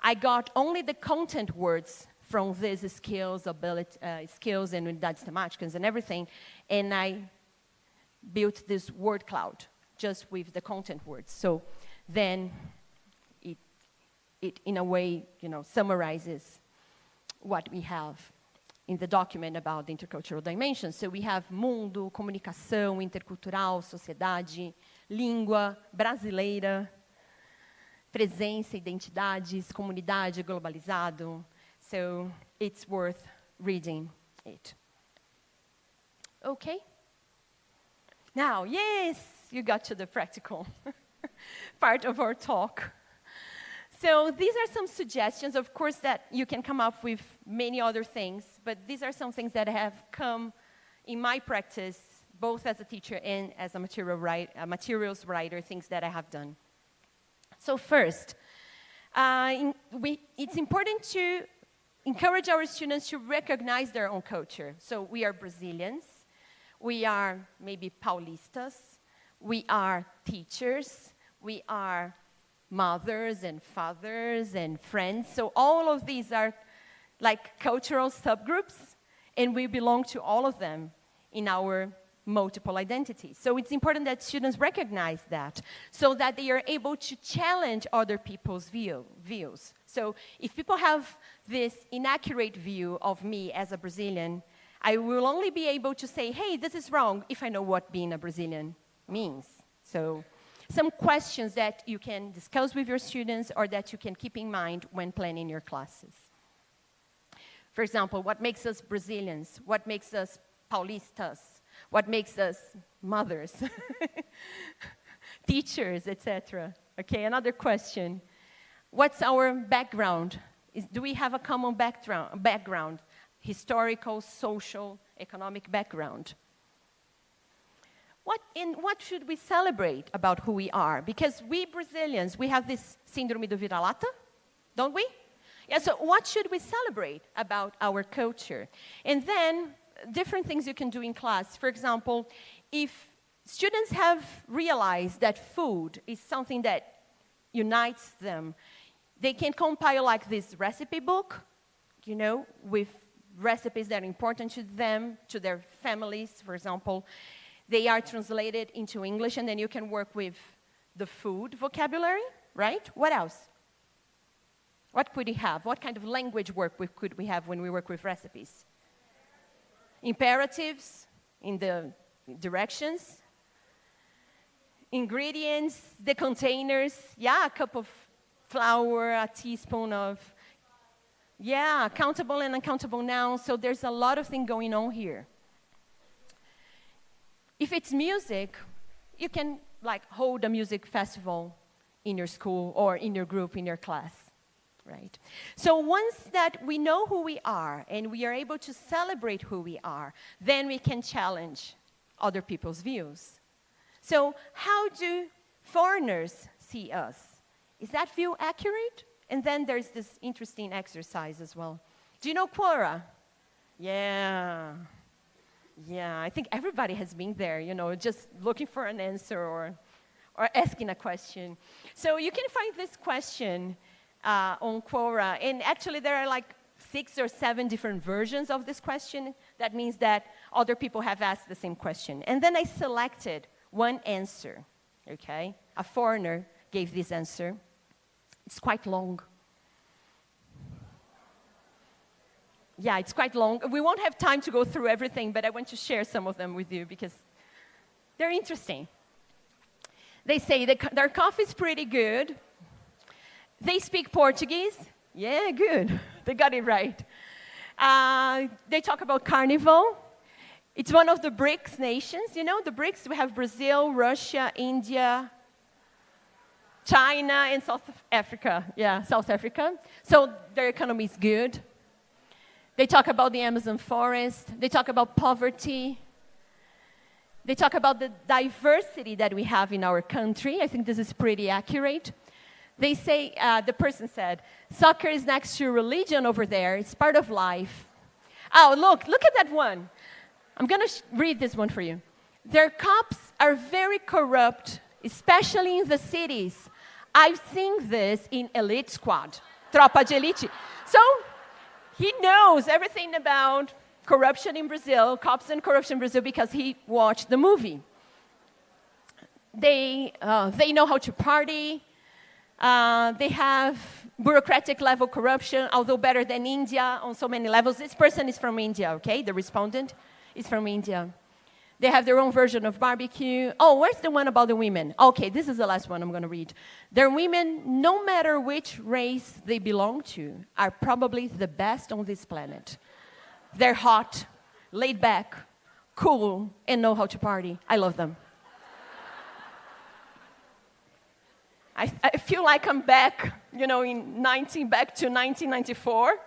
I got only the content words from these skills, skills and unidades temáticas and everything, and I built this word cloud just with the content words. So then it in a way, summarizes what we have in the document about the intercultural dimension. So we have mundo, comunicação, intercultural, sociedade, língua, brasileira, presença, identidades, comunidade, globalizado. So it's worth reading it. Okay? Now, yes, you got to the practical part of our talk. So these are some suggestions, of course, that you can come up with many other things, but these are some things that have come in my practice, both as a teacher and as a materials writer, things that I have done. So first, it's important to encourage our students to recognize their own culture. So we are Brazilians, we are maybe Paulistas, we are teachers, we are mothers and fathers and friends. So all of these are like cultural subgroups, and we belong to all of them in our multiple identities. So it's important that students recognize that so that they are able to challenge other people's views. So if people have this inaccurate view of me as a Brazilian, I will only be able to say, hey, this is wrong, if I know what being a Brazilian means. So some questions that you can discuss with your students or that you can keep in mind when planning your classes. For example, what makes us Brazilians? What makes us Paulistas? What makes us mothers, teachers, etc.? Okay, another question. What's our background? Do we have a common background? Historical, social, economic background? What should we celebrate about who we are? Because we Brazilians, we have this síndrome do vira-lata, don't we? Yeah, so what should we celebrate about our culture? And then, different things you can do in class. For example, if students have realized that food is something that unites them, they can compile like this recipe book, with recipes that are important to them, to their families, for example. They are translated into English, and then you can work with the food vocabulary, right? What else? What could we have? What kind of language work could we have when we work with recipes? Imperatives in the directions, ingredients, the containers, yeah, a cup of flour, a teaspoon of, yeah, countable and uncountable nouns, so there's a lot of things going on here. If it's music, you can hold a music festival in your school or in your group, in your class. Right? So once that we know who we are and we are able to celebrate who we are, then we can challenge other people's views. So how do foreigners see us? Is that view accurate? And then there's this interesting exercise as well. Do you know Quora? Yeah. Yeah, I think everybody has been there, just looking for an answer or asking a question. So you can find this question on Quora, and actually there are 6 or 7 different versions of this question. That means that other people have asked the same question. And then I selected one answer, okay? A foreigner gave this answer. It's quite long. yeah, it's quite long. We won't have time to go through everything, but I want to share some of them with you because they're interesting. They say their coffee is pretty good. They speak Portuguese. Yeah, good. They got it right. They talk about carnival. It's one of the BRICS nations. You know, the BRICS, we have Brazil, Russia, India, China, and South Africa. Yeah, South Africa. So their economy is good. They talk about the Amazon forest. They talk about poverty. They talk about the diversity that we have in our country. I think this is pretty accurate. They say, the person said, soccer is next to religion over there. It's part of life. Oh, look at that one. I'm going to read this one for you. Their cops are very corrupt, especially in the cities. I've seen this in Elite Squad, Tropa de Elite. So he knows everything about corruption in Brazil, cops and corruption in Brazil, because he watched the movie. They know how to party. They have bureaucratic level corruption, although better than India on so many levels. This person is from India, okay? The respondent is from India. They have their own version of barbecue. Oh, where's the one about the women? Okay, this is the last one I'm going to read. Their women, no matter which race they belong to, are probably the best on this planet. They're hot, laid back, cool, and know how to party. I love them. I feel like I'm back, you know, back to 1994.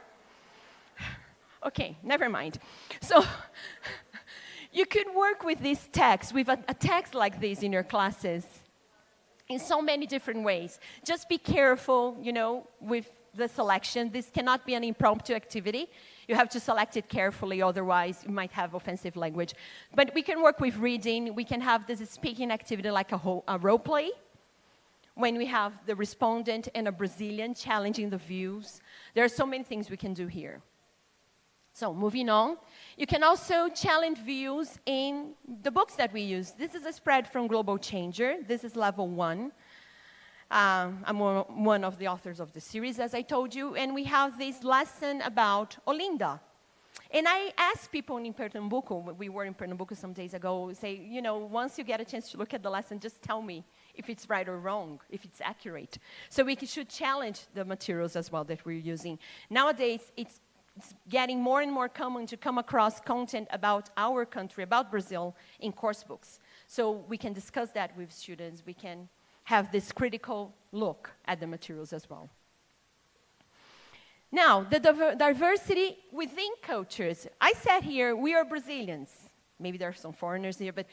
Okay, never mind. So you could work with this text, with a text like this in your classes in so many different ways. Just be careful, you know, with the selection. This cannot be an impromptu activity. You have to select it carefully, otherwise you might have offensive language. But we can work with reading. We can have this speaking activity like a role play, when we have the respondent and a Brazilian challenging the views. There are so many things we can do here. So moving on, you can also challenge views in the books that we use. This is a spread from Global Changer. This is level 1. I'm one of the authors of the series, as I told you, and we have this lesson about Olinda. And I asked people in Pernambuco, we were in Pernambuco some days ago, say, you know, once you get a chance to look at the lesson, just tell me if it's right or wrong, if it's accurate. So we should challenge the materials as well that we're using. Nowadays, it's getting more and more common to come across content about our country, about Brazil, in course books. So we can discuss that with students. We can have this critical look at the materials as well. Now, the diversity within cultures. I said here, we are Brazilians. Maybe there are some foreigners here, but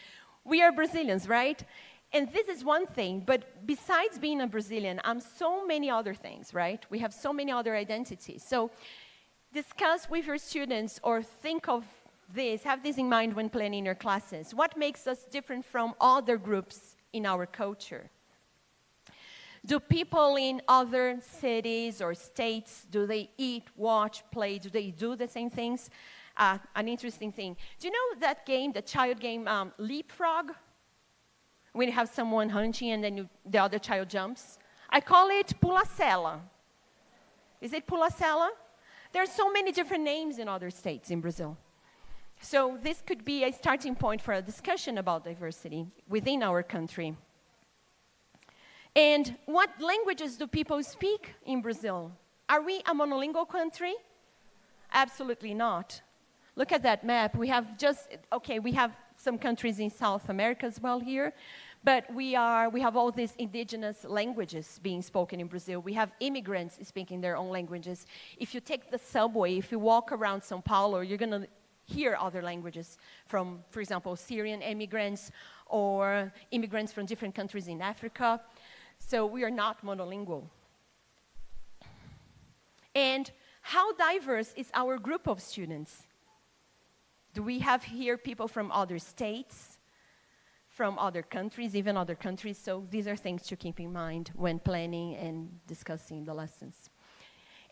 we are Brazilians, right? And this is one thing, but besides being a Brazilian, I'm so many other things, right? We have so many other identities. So discuss with your students or think of this, have this in mind when planning your classes. What makes us different from other groups in our culture? Do people in other cities or states, do they eat, watch, play? Do they do the same things? An interesting thing. Do you know that game, the child game, Leapfrog? When you have someone hunting and then the other child jumps? I call it pula-sela. Is it pula-sela? There are so many different names in other states in Brazil. So this could be a starting point for a discussion about diversity within our country. And what languages do people speak in Brazil? Are we a monolingual country? Absolutely not. Look at that map. We have we have some countries in South America as well here, but we have all these indigenous languages being spoken in Brazil. We have immigrants speaking their own languages. If you take the subway, if you walk around São Paulo, you're going to hear other languages from, for example, Syrian immigrants or immigrants from different countries in Africa. So we are not monolingual. And how diverse is our group of students? Do we have here people from other states, from other countries, even other countries? So these are things to keep in mind when planning and discussing the lessons.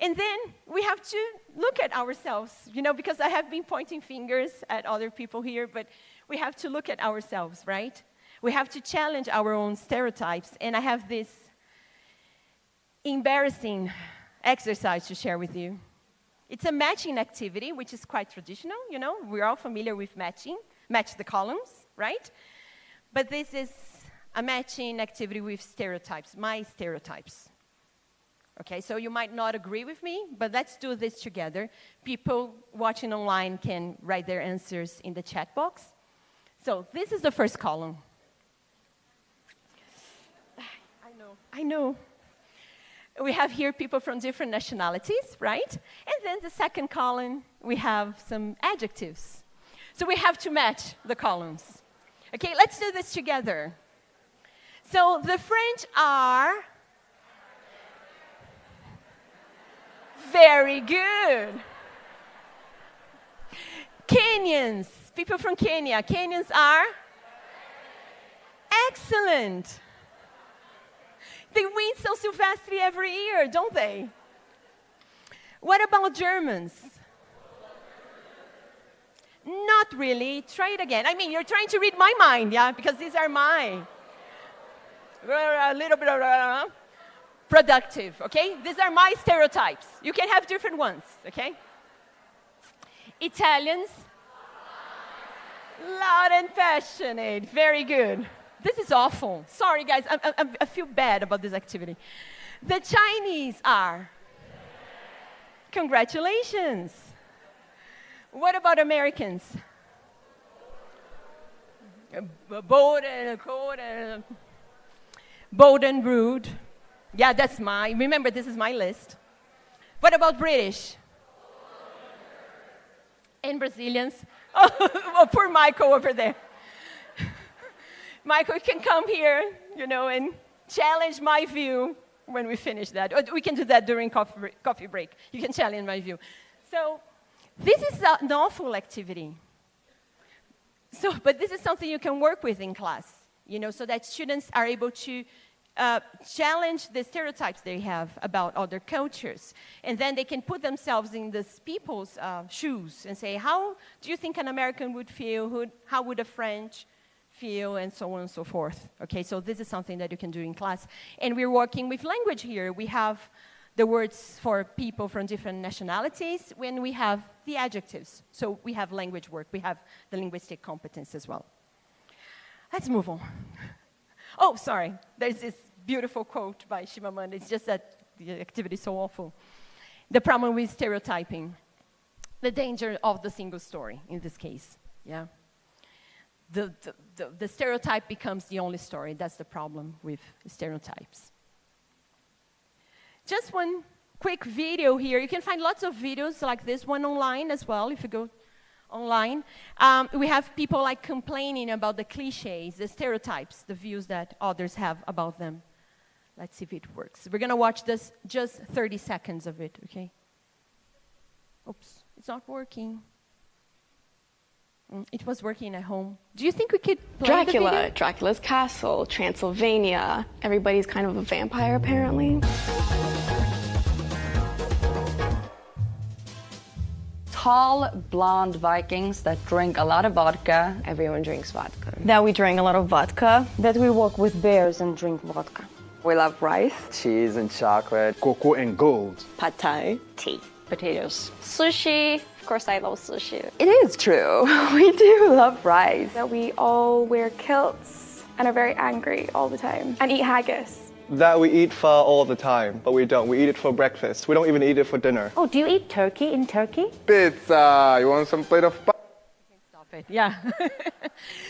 And then we have to look at ourselves, you know, because I have been pointing fingers at other people here, but we have to look at ourselves, right? We have to challenge our own stereotypes. And I have this embarrassing exercise to share with you. It's a matching activity, which is quite traditional, you know. We're all familiar with matching, match the columns, right? But this is a matching activity with stereotypes, my stereotypes. Okay, so you might not agree with me, but let's do this together. People watching online can write their answers in the chat box. So this is the first column. I know. We have here people from different nationalities, right? And then the second column, we have some adjectives. So we have to match the columns. Okay, let's do this together. So the French are very good. Kenyans, people from Kenya. Kenyans are excellent. They win São Silvestre every year, don't they? What about Germans? Not really. Try it again. I mean, you're trying to read my mind, yeah? Because these are my a little bit of productive, okay? These are my stereotypes. You can have different ones, okay? Italians, loud and passionate. Very good. This is awful. Sorry, guys. I feel bad about this activity. The Chinese are. Congratulations. What about Americans? Bold and rude. Yeah, that's mine. Remember, this is my list. What about British? And Brazilians? Oh, poor Michael over there. Michael, you can come here, you know, and challenge my view when we finish that. Or we can do that during coffee break. You can challenge my view. So this is an awful activity. But this is something you can work with in class, you know, so that students are able to challenge the stereotypes they have about other cultures. And then they can put themselves in these people's shoes and say, how do you think an American would feel? How would a French feel, and so on and so forth. Okay, so this is something that you can do in class. And we're working with language here. We have the words for people from different nationalities when we have the adjectives. So we have language work. We have the linguistic competence as well. Let's move on. Oh, sorry. There's this beautiful quote by Shimamanda. It's just that the activity is so awful. The problem with stereotyping. The danger of the single story in this case. Yeah. The stereotype becomes the only story. That's the problem with stereotypes. Just one quick video here. You can find lots of videos like this one online as well, if you go online. We have people like complaining about the cliches, the stereotypes, the views that others have about them. Let's see if it works. We're going to watch this, just 30 seconds of it, okay? Oops, it's not working. It was working at home. Do you think we could play the video? Dracula's castle, Transylvania. Everybody's kind of a vampire, apparently. Tall, blonde Vikings that drink a lot of vodka. Everyone drinks vodka. That we drink a lot of vodka. That we walk with bears and drink vodka. We love rice. Cheese and chocolate. Cocoa and gold. Pad Thai. Tea. Potatoes. Sushi. Of course, I love sushi. It is true. We do love rice. That we all wear kilts and are very angry all the time and eat haggis. That we eat pho all the time, but we don't. We eat it for breakfast. We don't even eat it for dinner. Oh, do you eat turkey in Turkey? Pizza. You want some plate of pasta? Stop it. Yeah.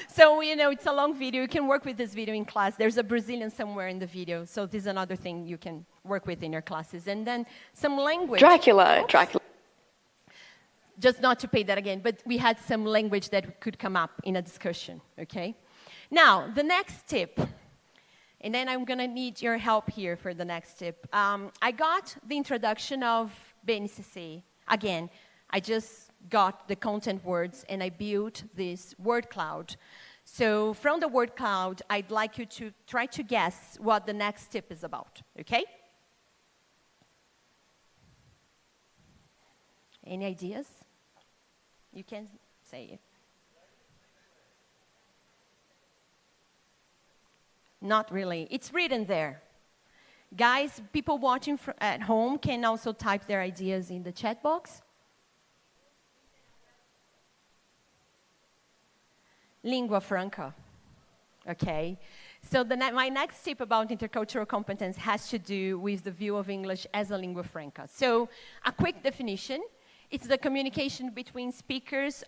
So, you know, it's a long video. You can work with this video in class. There's a Brazilian somewhere in the video. So this is another thing you can work with in your classes. And then some language. Dracula. Just not to pay that again, but we had some language that could come up in a discussion, okay? Now, the next tip, and then I'm gonna need your help here for the next tip. I got the introduction of BNCC. Again, I just got the content words and I built this word cloud. So from the word cloud, I'd like you to try to guess what the next tip is about, okay? Any ideas? You can say it. Not really. It's written there. Guys, people watching at home can also type their ideas in the chat box. lingua franca, okay? So my next tip about intercultural competence has to do with the view of English as a lingua franca. So a quick definition, it's the communication between speakers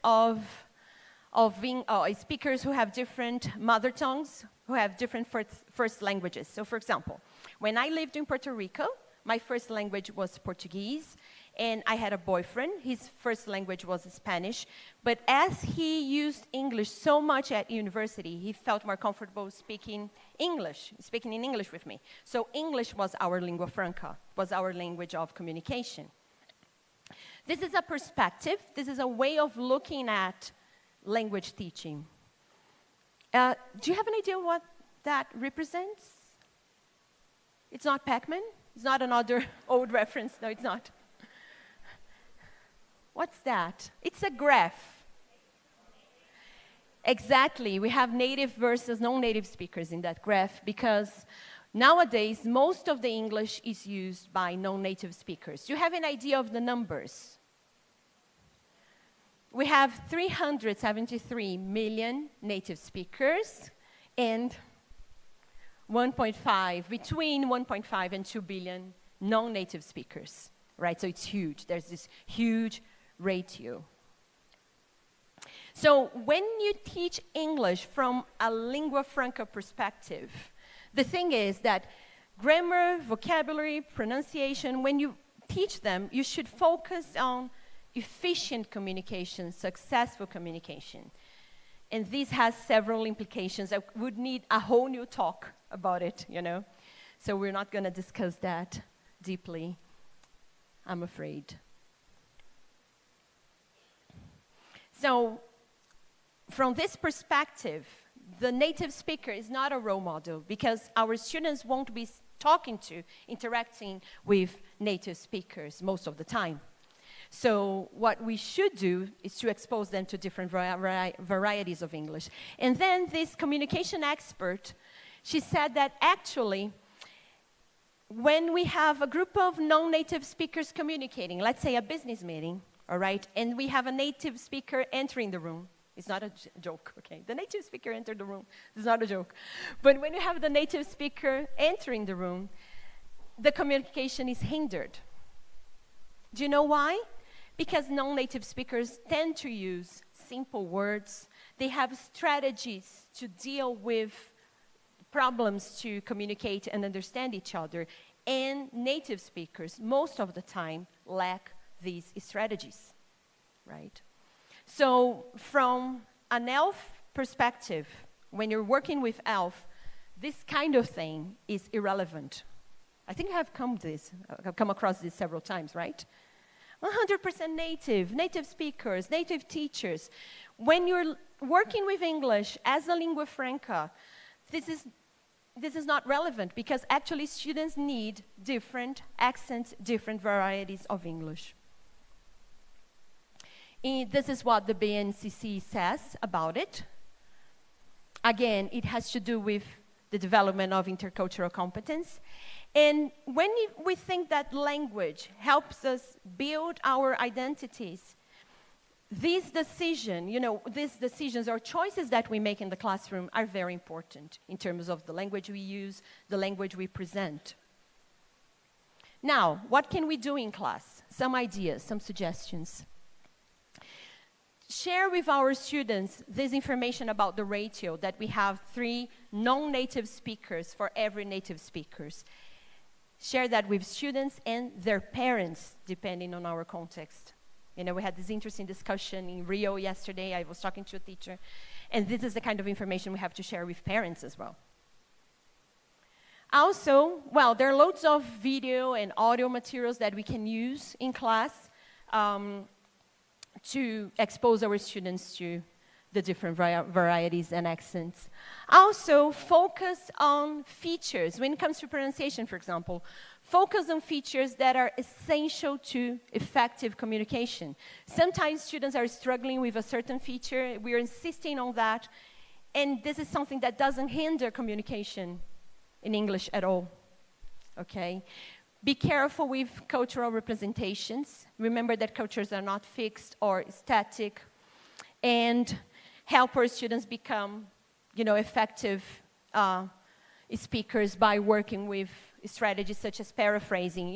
speakers who have different mother tongues, who have different first languages. So for example, when I lived in Puerto Rico, my first language was Portuguese, and I had a boyfriend. His first language was Spanish, but as he used English so much at university, he felt more comfortable speaking in English with me. So English was our lingua franca, was our language of communication. This is a perspective, this is a way of looking at language teaching. Do you have an idea what that represents? It's not Pac-Man? It's not another old reference. No, it's not. What's that? It's a graph. Exactly. We have native versus non-native speakers in that graph because nowadays most of the English is used by non-native speakers. Do you have an idea of the numbers? We have 373 million native speakers and between 1.5 and 2 billion non-native speakers, right? So it's huge. There's this huge ratio. So when you teach English from a lingua franca perspective, the thing is that grammar, vocabulary, pronunciation, when you teach them, you should focus on efficient communication, successful communication. And this has several implications. I would need a whole new talk about it, you know. So we're not going to discuss that deeply, I'm afraid. So from this perspective, the native speaker is not a role model because our students won't be interacting with native speakers most of the time. So what we should do is to expose them to different varieties of English. And then this communication expert, she said that actually, when we have a group of non-native speakers communicating, let's say a business meeting, all right, and we have a native speaker entering the room, it's not a joke, okay? The native speaker entered the room, it's not a joke. But when you have the native speaker entering the room, the communication is hindered. Do you know why? Because non-native speakers tend to use simple words. They have strategies to deal with problems to communicate and understand each other. And native speakers, most of the time, lack these strategies, right? So from an ELF perspective, when you're working with ELF, this kind of thing is irrelevant. I think I've come across this several times, right? 100% native speakers, native teachers. When you're working with English as a lingua franca, this is not relevant because actually students need different accents, different varieties of English. This is what the BNCC says about it. Again, it has to do with the development of intercultural competence. And when we think that language helps us build our identities, these decisions or choices that we make in the classroom are very important in terms of the language we use, the language we present. Now, what can we do in class? Some ideas, some suggestions. Share with our students this information about the ratio that we have 3 non-native speakers for every native speakers. Share that with students and their parents, depending on our context. You know, we had this interesting discussion in Rio yesterday. I was talking to a teacher, and this is the kind of information we have to share with parents as well. Also, well, there are loads of video and audio materials that we can use in class to expose our students to the different varieties and accents. Also, focus on features. When it comes to pronunciation, for example, focus on features that are essential to effective communication. Sometimes students are struggling with a certain feature. We're insisting on that. And this is something that doesn't hinder communication in English at all, okay? Be careful with cultural representations. Remember that cultures are not fixed or static. And help our students become, effective speakers by working with strategies such as paraphrasing.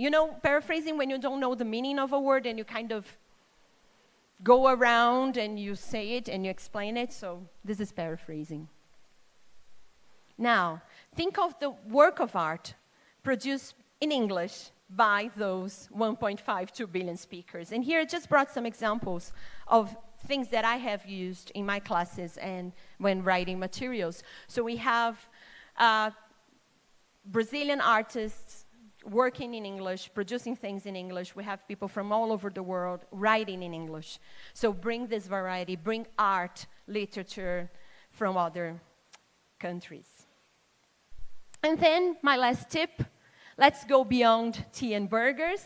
Paraphrasing when you don't know the meaning of a word and you kind of go around and you say it and you explain it. So this is paraphrasing. Now, think of the work of art produced in English by those 1.52 billion speakers. And here I just brought some examples of things that I have used in my classes and when writing materials. So we have Brazilian artists working in English, producing things in English. We have people from all over the world writing in English. So bring this variety, bring art, literature from other countries. And then my last tip, let's go beyond tea and burgers.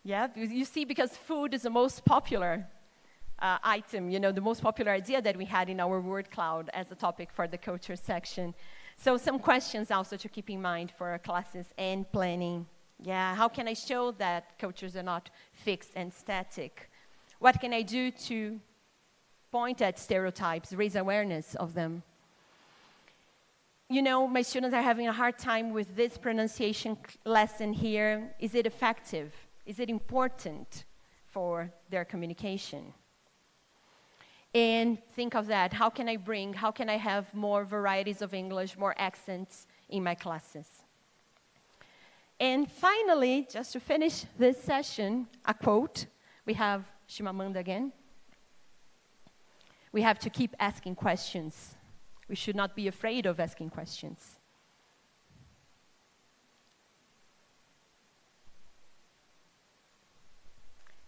Yeah, you see, because food is the most popular item, the most popular idea that we had in our word cloud as a topic for the culture section. So some questions also to keep in mind for our classes and planning. Yeah, how can I show that cultures are not fixed and static? What can I do to point at stereotypes, raise awareness of them? My students are having a hard time with this pronunciation lesson here. Is it effective? Is it important for their communication? And think of that. How can I have more varieties of English, more accents in my classes? And finally, just to finish this session, a quote. We have Shimamanda again. We have to keep asking questions. We should not be afraid of asking questions.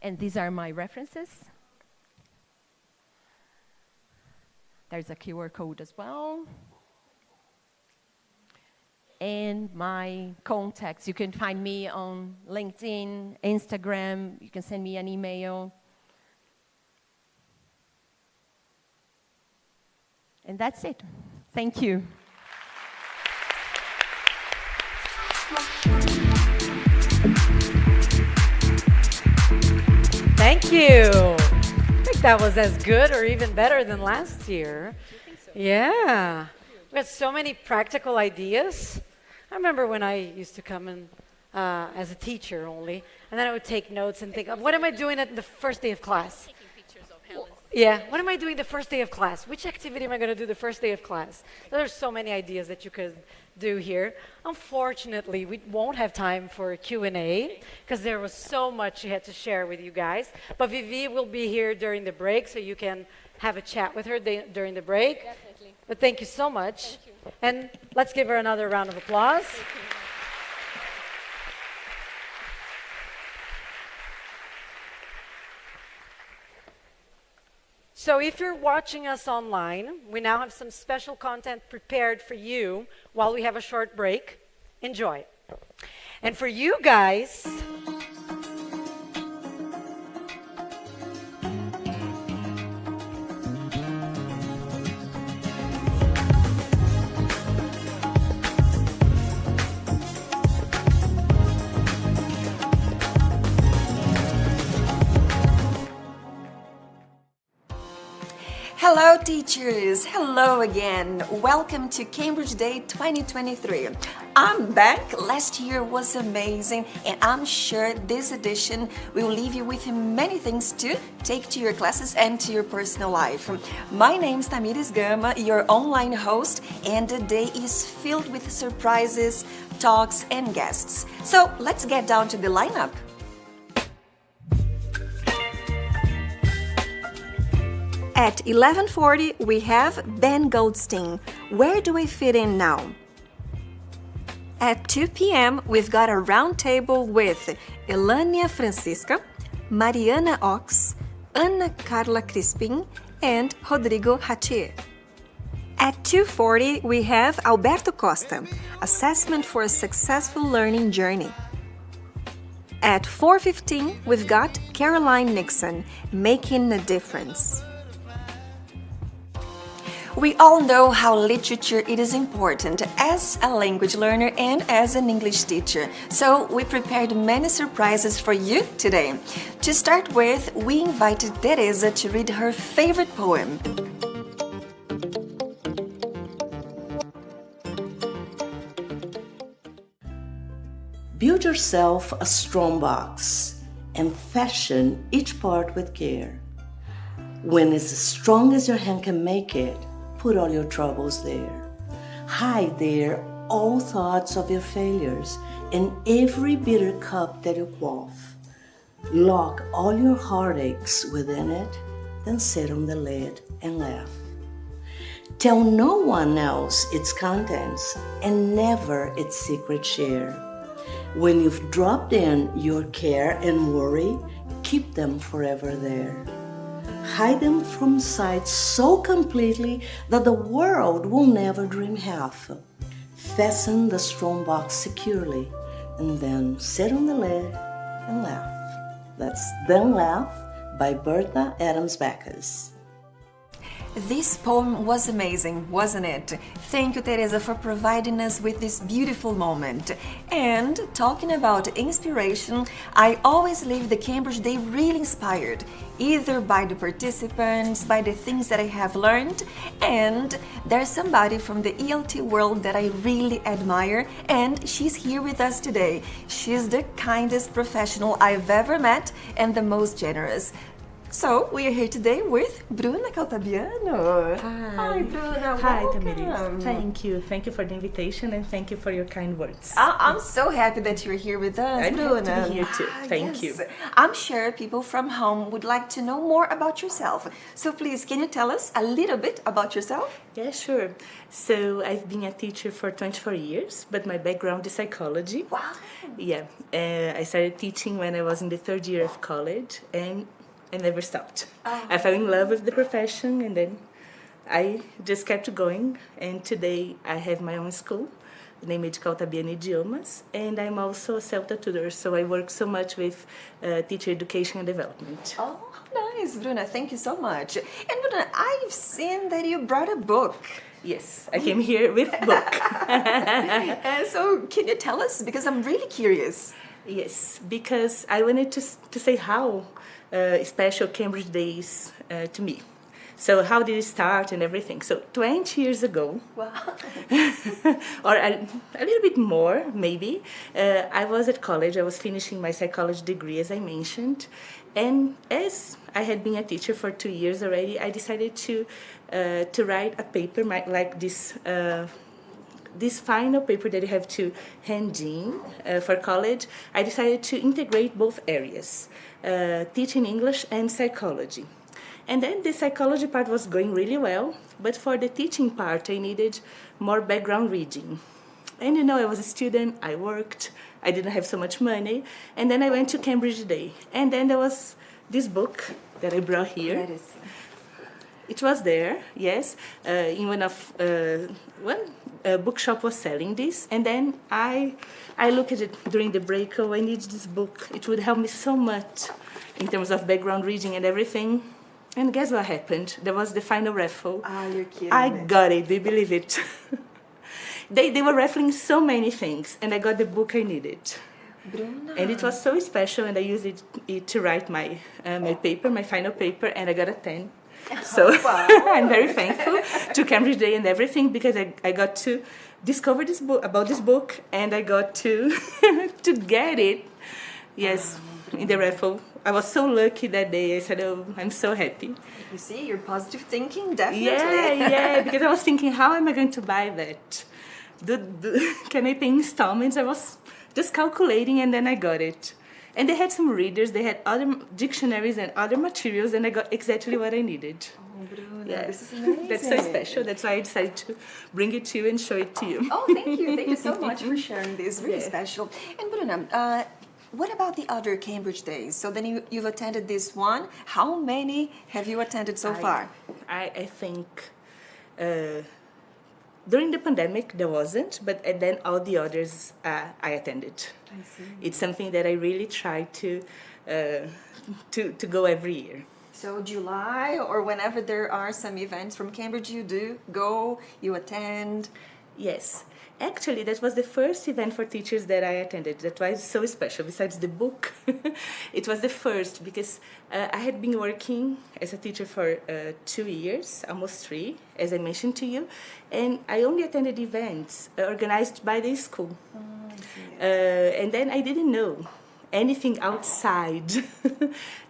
And these are my references. There's a QR code as well. And my contacts. You can find me on LinkedIn, Instagram. You can send me an email. And that's it. Thank you. Thank you. I think that was as good or even better than last year. I think so. Yeah. We had so many practical ideas. I remember when I used to come in as a teacher only, and then I would take notes and think, what am I doing at the first day of class? Yeah, what am I doing the first day of class? Which activity am I going to do the first day of class? There's so many ideas that you could do here. Unfortunately, we won't have time for a Q&A because there was so much she had to share with you guys. But Vivi will be here during the break, so you can have a chat with her during the break. Definitely. But thank you so much. And let's give her another round of applause. So if you're watching us online, we now have some special content prepared for you while we have a short break. Enjoy. And for you guys, hello teachers, hello again. Welcome to Cambridge Day 2023. I'm back. Last year was amazing and I'm sure this edition will leave you with many things to take to your classes and to your personal life. My name's Tamires Gama, your online host, and the day is filled with surprises, talks and guests. So let's get down to the lineup. At 11:40, we have Ben Goldstein. Where do I fit in now? At 2 p.m., we've got a round table with Elânia Francisca, Mariana Ox, Ana Carla Crispin, and Rodrigo Hatier. At 2:40, we have Alberto Costa, Assessment for a Successful Learning Journey. At 4:15, we've got Caroline Nixon, Making a Difference. We all know how literature it is important as a language learner and as an English teacher. So we prepared many surprises for you today. To start with, we invited Teresa to read her favorite poem. yourself a strong box and fashion each part with care. When it's as strong as your hand can make it, put all your troubles there. Hide there all thoughts of your failures and every bitter cup that you quaff. Lock all your heartaches within it, then sit on the lid and laugh. Tell no one else its contents and never its secret share. When you've dropped in your care and worry, keep them forever there. Hide them from sight so completely that the world will never dream half. Fasten the strong box securely and then sit on the lid and laugh. That's Then Laugh by Bertha Adams Backus. This poem was amazing, wasn't it? Thank you, Teresa, for providing us with this beautiful moment. And talking about inspiration, I always leave the Cambridge Day really inspired, either by the participants, by the things that I have learned, and there's somebody from the ELT world that I really admire, and she's here with us today. She's the kindest professional I've ever met and the most generous. So, we are here today with Bruna Caltabiano. Hi, Bruna. Hi, Welcome. Tamiris. Thank you. Thank you for the invitation and thank you for your kind words. I'm so happy that you're here with us, Bruna. I'm happy to be here too. Thank you. I'm sure people from home would like to know more about yourself. So please, can you tell us a little bit about yourself? Yeah, sure. So, I've been a teacher for 24 years, but my background is psychology. Wow. Yeah. I started teaching when I was in the third year of college and I never stopped. Oh. I fell in love with the profession and then I just kept going. And today I have my own school, named Caltabiano Idiomas, and I'm also a self-tutor, so I work so much with teacher education and development. Oh, nice, Bruna. Thank you so much. And Bruna, I've seen that you brought a book. Yes, I came here with a book. So can you tell us? Because I'm really curious. Yes, because I wanted to say how special Cambridge Day is to me. So how did it start and everything? So 20 years ago, wow. or a little bit more maybe, I was at college. I was finishing my psychology degree, as I mentioned. And as I had been a teacher for 2 years already, I decided to write a paper like this. This final paper that you have to hand in for college, I decided to integrate both areas, teaching English and psychology. And then the psychology part was going really well, but for the teaching part, I needed more background reading. And you know, I was a student, I worked, I didn't have so much money, and then I went to Cambridge Day. And then there was this book that I brought here. It was there, yes, in one of, a bookshop was selling this, and then I looked at it during the break. Oh, I need this book. It would help me so much in terms of background reading and everything. And guess what happened? There was the final raffle. Ah, you're kidding I me. got it. Do you believe it? They were raffling so many things, and I got the book I needed. Bruna. And it was so special, and I used it to write my paper, my final paper, and I got a 10. So wow. I'm very thankful to Cambridge Day and everything because I got to discover this book about this book and I got to to get it. Yes, in the raffle. I was so lucky that day. I said, "Oh, I'm so happy." You see, your positive thinking, definitely. Yeah, because I was thinking, how am I going to buy that? Can I pay installments? I was just calculating and then I got it. And they had some readers, they had other dictionaries and other materials, and I got exactly what I needed. Oh, Bruna, yeah. this is amazing. That's so special. That's why I decided to bring it to you and show it to you. Oh, thank you. Thank you so much for sharing this. Really special. And Bruna, what about the other Cambridge Days? So then you've attended this one. How many have you attended so far? I think during the pandemic there wasn't, but and then all the others I attended. I see. It's something that I really try to go every year. So July or whenever there are some events from Cambridge, you do go, you attend? Yes. Actually, that was the first event for teachers that I attended. That was so special. Besides the book, it was the first because I had been working as a teacher for 2 years, almost 3, as I mentioned to you, and I only attended events organized by the school. And then I didn't know anything outside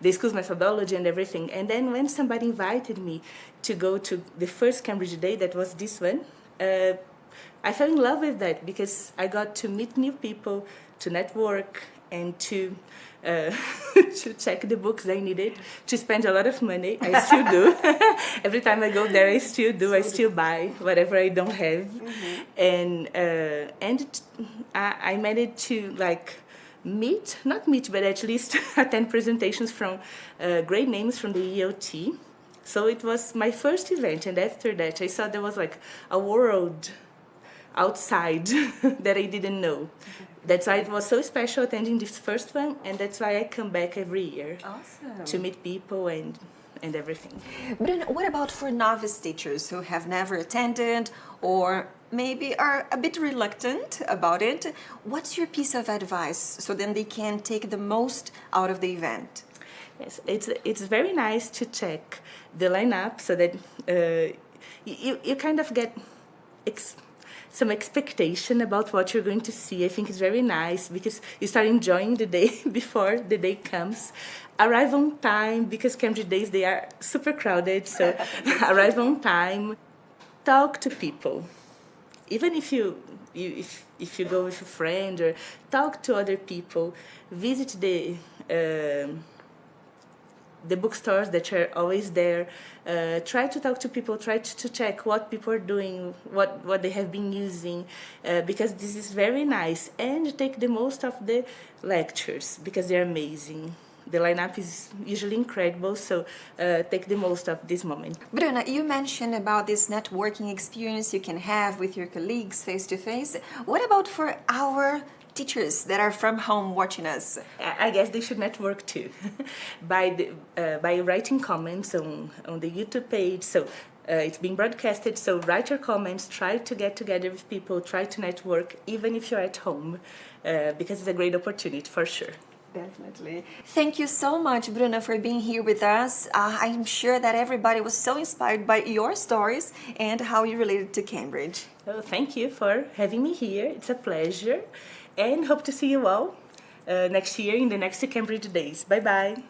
the school's methodology and everything. And then when somebody invited me to go to the first Cambridge Day, that was this one, I fell in love with that because I got to meet new people, to network, and to to check the books I needed, to spend a lot of money. I still do. Every time I go there, I still do. I still buy whatever I don't have. And I managed to not meet, but at least attend presentations from great names from the EOT. So it was my first event, and after that I saw there was like a world outside that I didn't know. That's why it was so special attending this first one, and that's why I come back every year. Awesome. To meet people and everything. Bruno, what about for novice teachers who have never attended or maybe are a bit reluctant about it? What's your piece of advice so then they can take the most out of the event? Yes, it's very nice to check the lineup so that you kind of get some expectation about what you're going to see. I think it's very nice because you start enjoying the day before the day comes. Arrive on time, because Cambridge Days, they are super crowded, so arrive on time. Talk to people. Even if you go with a friend, or talk to other people, visit the bookstores that are always there. Try to talk to people, try to check what people are doing, what they have been using, because this is very nice. And take the most of the lectures, because they're amazing. The lineup is usually incredible, so take the most of this moment. Bruna, you mentioned about this networking experience you can have with your colleagues face-to-face. What about for our teachers that are from home watching us? I guess they should network too, by writing comments on the YouTube page. So it's being broadcasted, so write your comments, try to get together with people, try to network, even if you're at home, because it's a great opportunity for sure. Definitely. Thank you so much, Bruna, for being here with us. I'm sure that everybody was so inspired by your stories and how you related to Cambridge. Oh, thank you for having me here. It's a pleasure. And hope to see you all next year in the next Cambridge Days. Bye-bye.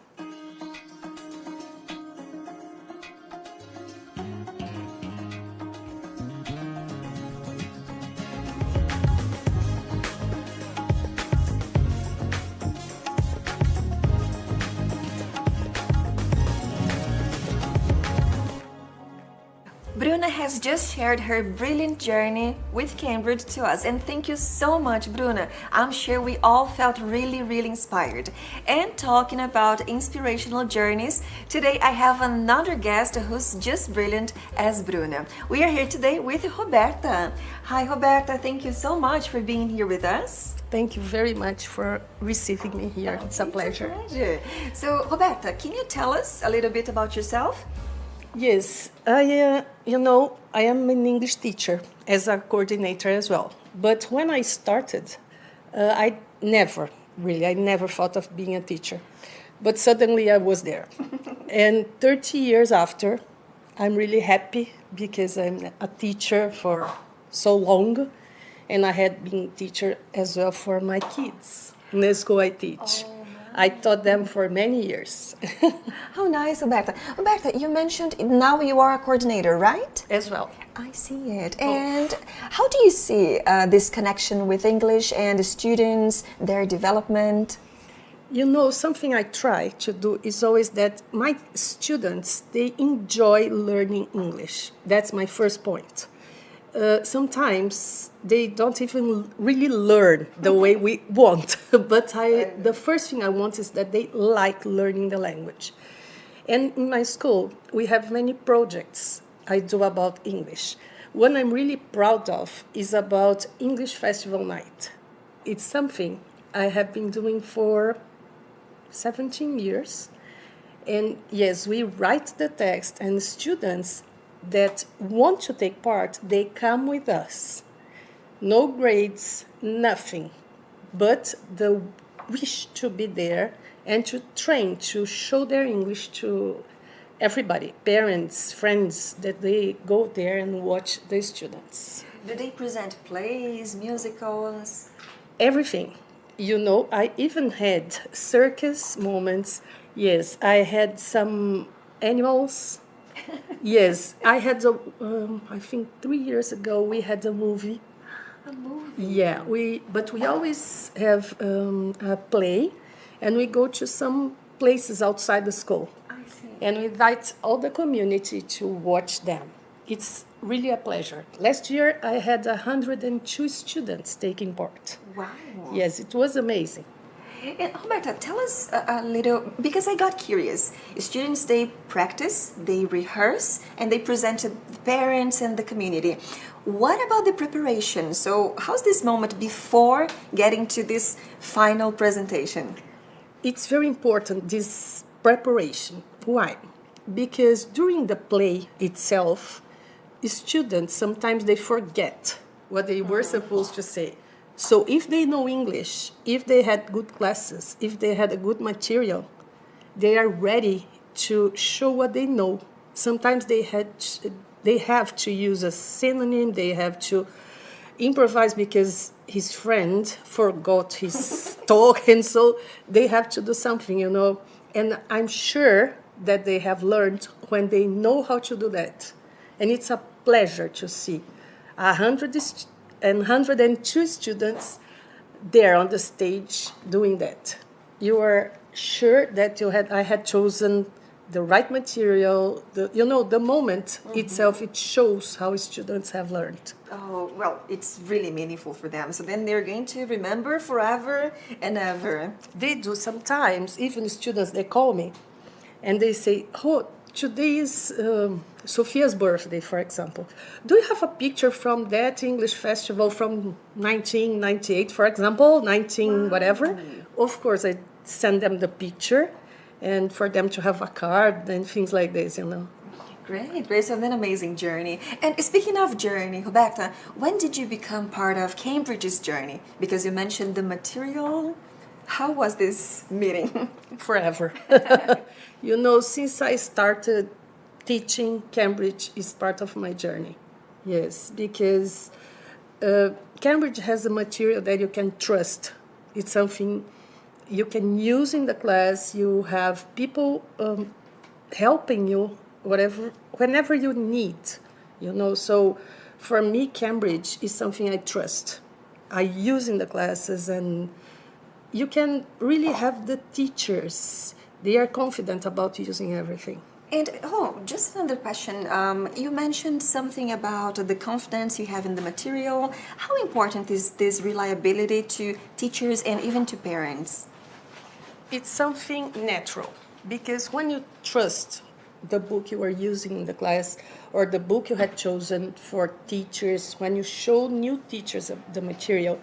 Bruna has just shared her brilliant journey with Cambridge to us, and thank you so much, Bruna. I'm sure we all felt really, really inspired. And talking about inspirational journeys, today I have another guest who's just brilliant as Bruna. We are here today with Roberta. Hi, Roberta. Thank you so much for being here with us. Thank you very much for receiving me here. It's a pleasure. So, Roberta, can you tell us a little bit about yourself? Yes, I am an English teacher as a coordinator as well. But when I started, I never thought of being a teacher. But suddenly I was there. And 30 years after, I'm really happy because I'm a teacher for so long. And I had been a teacher as well for my kids in the school I teach. I taught them for many years. How nice, Roberta. Roberta, you mentioned now you are a coordinator, right? As well. I see it. And how do you see this connection with English and the students, their development? You know, something I try to do is always that my students, they enjoy learning English. That's my first point. Sometimes they don't even really learn the way we want. But the first thing I want is that they like learning the language. And in my school, we have many projects I do about English. One I'm really proud of is about English Festival Night. It's something I have been doing for 17 years. And yes, we write the text, and students that want to take part, they come with us. No grades, nothing, but the wish to be there and to train, to show their English to everybody, parents, friends, that they go there and watch the students. Do they present plays, musicals? Everything. You know, I even had circus moments. Yes, I had some animals. Yes, I had I think 3 years ago we had a movie. A movie? Yeah, but we always have a play, and we go to some places outside the school. I see. And we invite all the community to watch them. It's really a pleasure. Last year I had 102 students taking part. Wow. Yes, it was amazing. And Roberta, tell us a little, because I got curious. Students, they practice, they rehearse, and they present to the parents and the community. What about the preparation? So how's this moment before getting to this final presentation? It's very important, this preparation. Why? Because during the play itself, students, sometimes they forget what they were supposed to say. So if they know English, if they had good classes, if they had a good material, they are ready to show what they know. Sometimes they have to use a synonym, they have to improvise because his friend forgot his talk, and so they have to do something, you know. And I'm sure that they have learned when they know how to do that. And it's a pleasure to see 102 students there on the stage doing that. You are sure that I had chosen the right material, the moment itself, it shows how students have learned. Oh, well, it's really meaningful for them. So then they're going to remember forever and ever. They do sometimes, even students, they call me and they say, oh, today is Sophia's birthday, for example. Do you have a picture from that English festival from 1998, for example, whatever? Of course, I send them the picture, and for them to have a card and things like this, you know. Great, great. So an amazing journey. And speaking of journey, Roberta, when did you become part of Cambridge's journey? Because you mentioned the material. How was this meeting? Forever. You know, since I started teaching, Cambridge is part of my journey. Yes, because Cambridge has a material that you can trust. It's something you can use in the class. You have people helping you whenever you need, you know. So for me, Cambridge is something I trust. I use in the classes, and you can really have the teachers. They are confident about using everything. And, just another question. You mentioned something about the confidence you have in the material. How important is this reliability to teachers and even to parents? It's something natural, because when you trust the book you are using in the class or the book you had chosen for teachers, when you show new teachers the material,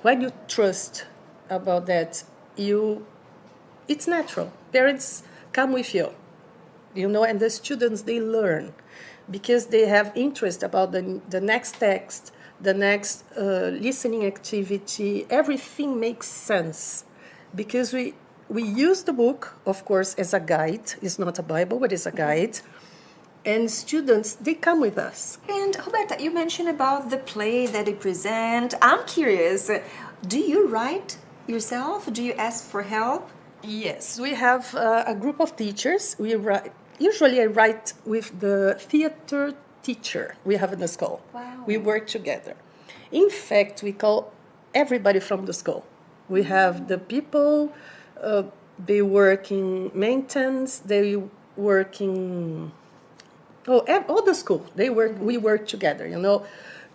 when you trust about that, it's natural. Parents come with you, you know, and the students, they learn because they have interest about the next text, the next listening activity. Everything makes sense because we use the book, of course, as a guide. It's not a Bible, but it's a guide. And students, they come with us. And Roberta, you mentioned about the play that they present. I'm curious, do you write yourself? Do you ask for help? Yes, we have a group of teachers. Usually I write with the theater teacher we have in the school. Wow. We work together. In fact, we call everybody from the school. We have the people, they work in maintenance, they work in all the school. We work together, you know.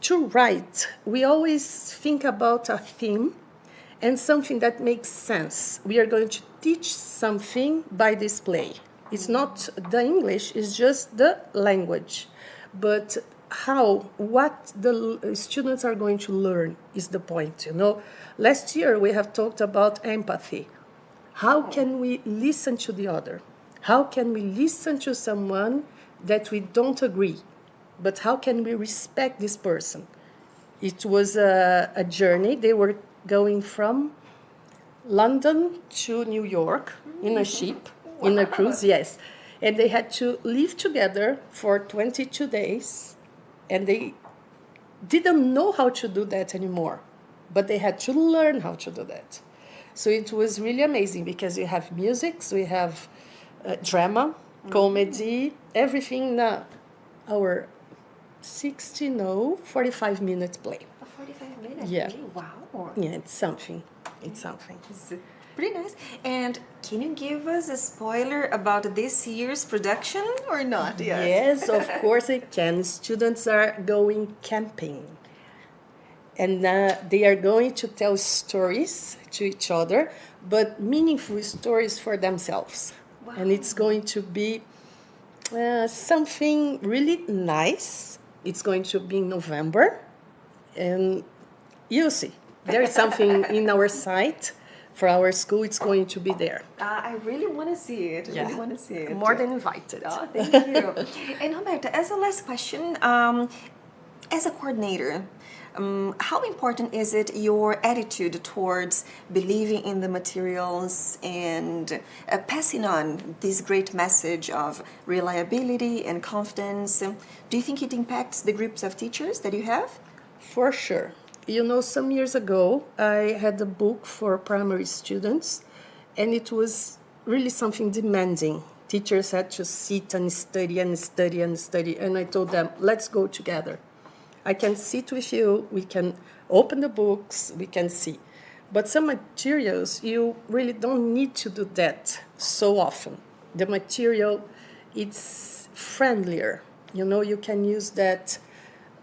To write, we always think about a theme and something that makes sense. We are going to teach something by this play. It's not the English, it's just the language. But what the students are going to learn is the point, you know. Last year we have talked about empathy. How can we listen to the other? How can we listen to someone that we don't agree? But how can we respect this person? It was a journey. They were going from London to New York in a ship, in a cruise, yes. And they had to live together for 22 days. And they didn't know how to do that anymore. but they had to learn how to do that. So it was really amazing because we have music, we have drama, comedy, everything in our 45-minute play. A 45-minute Yeah. play? Wow. Yeah, it's something. It's something. It's pretty nice. And can you give us a spoiler about this year's production or not yet? Yes, of course I can. Students are going camping. And they are going to tell stories to each other, but meaningful stories for themselves. Wow. And it's going to be something really nice. It's going to be in November. And you'll see. There is something in our site for our school. It's going to be there. I really want to see it. I really want to see it. More than invited. Oh, thank you. And Roberta, as a last question, as a coordinator, how important is it your attitude towards believing in the materials and passing on this great message of reliability and confidence? Do you think it impacts the groups of teachers that you have? For sure. You know, some years ago, I had a book for primary students, and it was really something demanding. Teachers had to sit and study and study and study, and I told them, let's go together. I can sit with you, we can open the books, we can see. But some materials, you really don't need to do that so often. The material, it's friendlier. You know, you can use that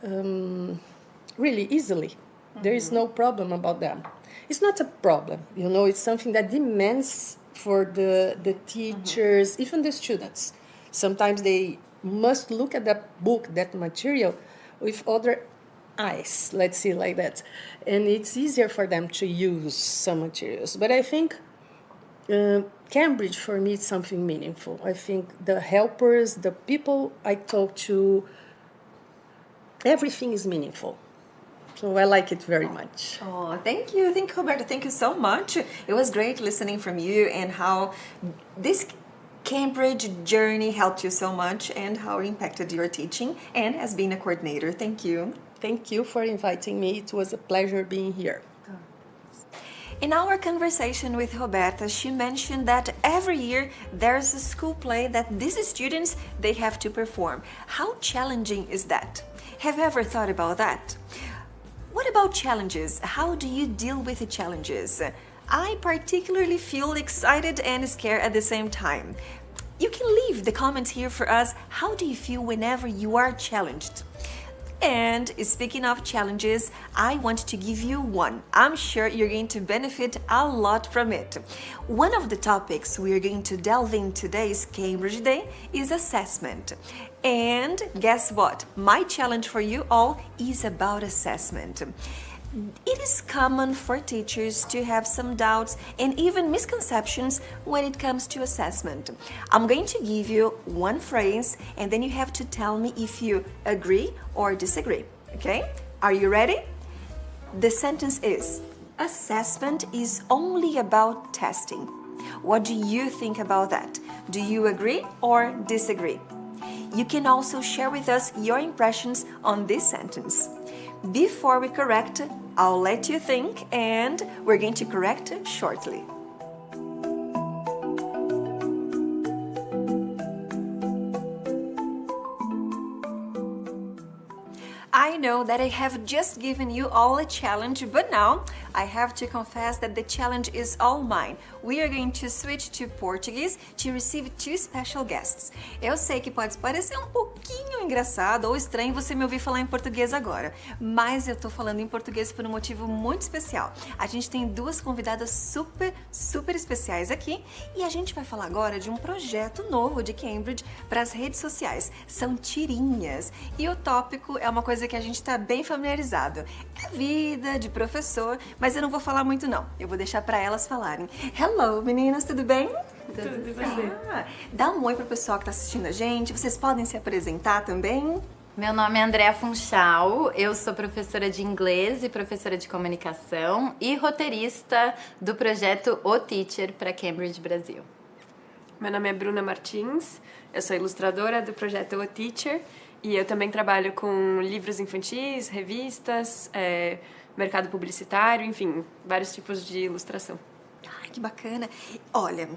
really easily. There is no problem about them. It's not a problem, you know, it's something that demands for the teachers, even the students. Sometimes they must look at that book, that material, with other eyes, let's see like that. And it's easier for them to use some materials. But I think Cambridge, for me, is something meaningful. I think the helpers, the people I talk to, everything is meaningful. So I like it very much. Oh, thank you. Thank you, Roberta. Thank you so much. It was great listening from you and how this Cambridge journey helped you so much and how it impacted your teaching and as being a coordinator. Thank you. Thank you for inviting me. It was a pleasure being here. In our conversation with Roberta, she mentioned that every year there's a school play that these students, they have to perform. How challenging is that? Have you ever thought about that? What about challenges? How do you deal with the challenges? I particularly feel excited and scared at the same time. You can leave the comments here for us. How do you feel whenever you are challenged? And speaking of challenges, I want to give you one. I'm sure you're going to benefit a lot from it. One of the topics we are going to delve in today's Cambridge Day is assessment. And guess what? My challenge for you all is about assessment. It is common for teachers to have some doubts and even misconceptions when it comes to assessment. I'm going to give you one phrase and then you have to tell me if you agree or disagree, okay? Are you ready? The sentence is, assessment is only about testing. What do you think about that? Do you agree or disagree? You can also share with us your impressions on this sentence. Before we correct, I'll let you think and we're going to correct shortly. I know that I have just given you all a challenge, but now I have to confess that the challenge is all mine. We are going to switch to Portuguese to receive two special guests. Eu sei que pode parecer um pouquinho engraçado ou estranho você me ouvir falar em português agora, mas eu tô falando em português por um motivo muito especial. A gente tem duas convidadas super especiais aqui e a gente vai falar agora de um projeto novo de Cambridge para as redes sociais. São tirinhas e o tópico é uma coisa que a gente está bem familiarizado. É vida de professor, mas eu não vou falar muito não. Eu vou deixar para elas falarem. Hello, meninas, tudo bem? Tudo e você? Dá um oi pro pessoal que está assistindo a gente. Vocês podem se apresentar também? Meu nome é Andréa Funchal, eu sou professora de inglês e professora de comunicação e roteirista do projeto O Teacher para Cambridge, Brasil. Meu nome é Bruna Martins, eu sou ilustradora do projeto O Teacher e eu também trabalho com livros infantis, revistas, mercado publicitário, enfim, vários tipos de ilustração. Ai, que bacana. Olha,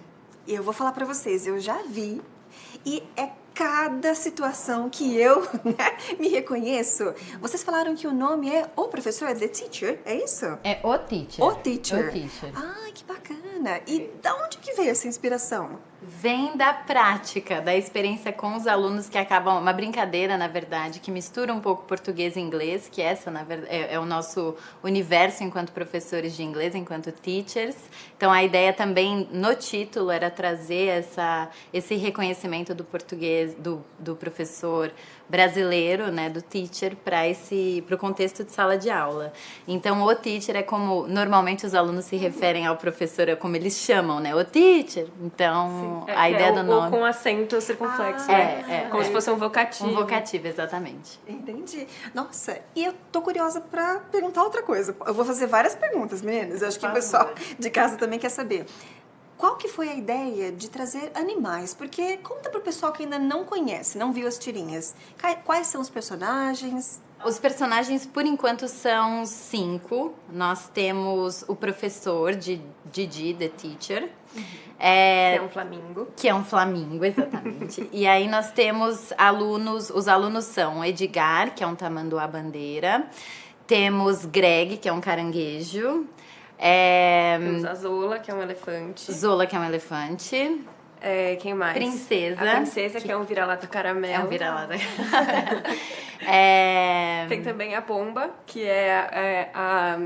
eu vou falar pra vocês, eu já vi e é cada situação que eu, né, me reconheço. Vocês falaram que o nome é O Professor, é The Teacher, é isso? É O Teacher. O Teacher. O Teacher. Ai, que bacana. E da onde que veio essa inspiração? Vem da prática, da experiência com os alunos que acabam, uma brincadeira, na verdade, que mistura um pouco português e inglês, que essa, na verdade, é o nosso universo enquanto professores de inglês, enquanto teachers. Então, a ideia também, no título, era trazer esse reconhecimento do português, do professor brasileiro, né, do teacher, para o contexto de sala de aula. Então, o teacher é como, normalmente, os alunos se referem ao professor, é como eles chamam, né, o teacher. Então, a ideia do nome... Ou com acento circunflexo, né? Como se fosse um vocativo. Um vocativo, exatamente. Entendi. Nossa, e eu tô curiosa pra perguntar outra coisa. Eu vou fazer várias perguntas, meninas. Eu acho que o pessoal de casa também quer saber. Qual que foi a ideia de trazer animais? Porque conta pro pessoal que ainda não conhece, não viu as tirinhas. Quais são os personagens? Os personagens, por enquanto, são 5. Nós temos o professor, Didi, the teacher. Que é um flamingo. Que é um flamingo, exatamente. E aí nós temos alunos, os alunos são Edgar, que é um tamanduá-bandeira. Temos Greg, que é um caranguejo. Temos a Zola, que é um elefante. Zola, que é um elefante. Quem mais? Princesa. A princesa, que é um vira-lata caramelo. É um vira-lata caramelo. Tem também a Pomba, que é a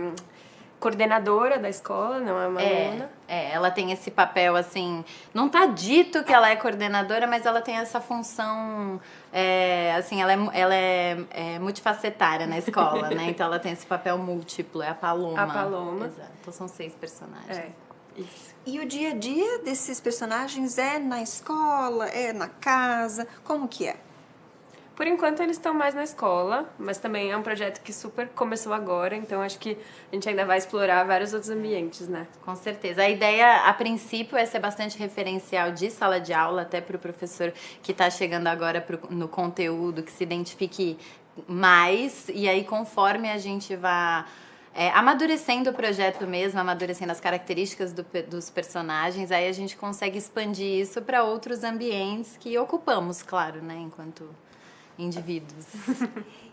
coordenadora da escola, não é uma aluna. Ela tem esse papel, assim, não tá dito que ela é coordenadora, mas ela tem essa função, assim, ela é multifacetária na escola, né? Então ela tem esse papel múltiplo, é a Paloma. A Paloma. Exato, então são 6 personagens. Isso. E o dia a dia desses personagens é na escola, é na casa, como que é? Por enquanto eles estão mais na escola, mas também é um projeto que super começou agora, então acho que a gente ainda vai explorar vários outros ambientes, né? Com certeza. A ideia, a princípio, é ser bastante referencial de sala de aula, até para o professor que está chegando agora no conteúdo, que se identifique mais, e aí conforme a gente vai... amadurecendo o projeto mesmo, amadurecendo as características dos personagens, aí a gente consegue expandir isso para outros ambientes que ocupamos, claro, né, enquanto indivíduos.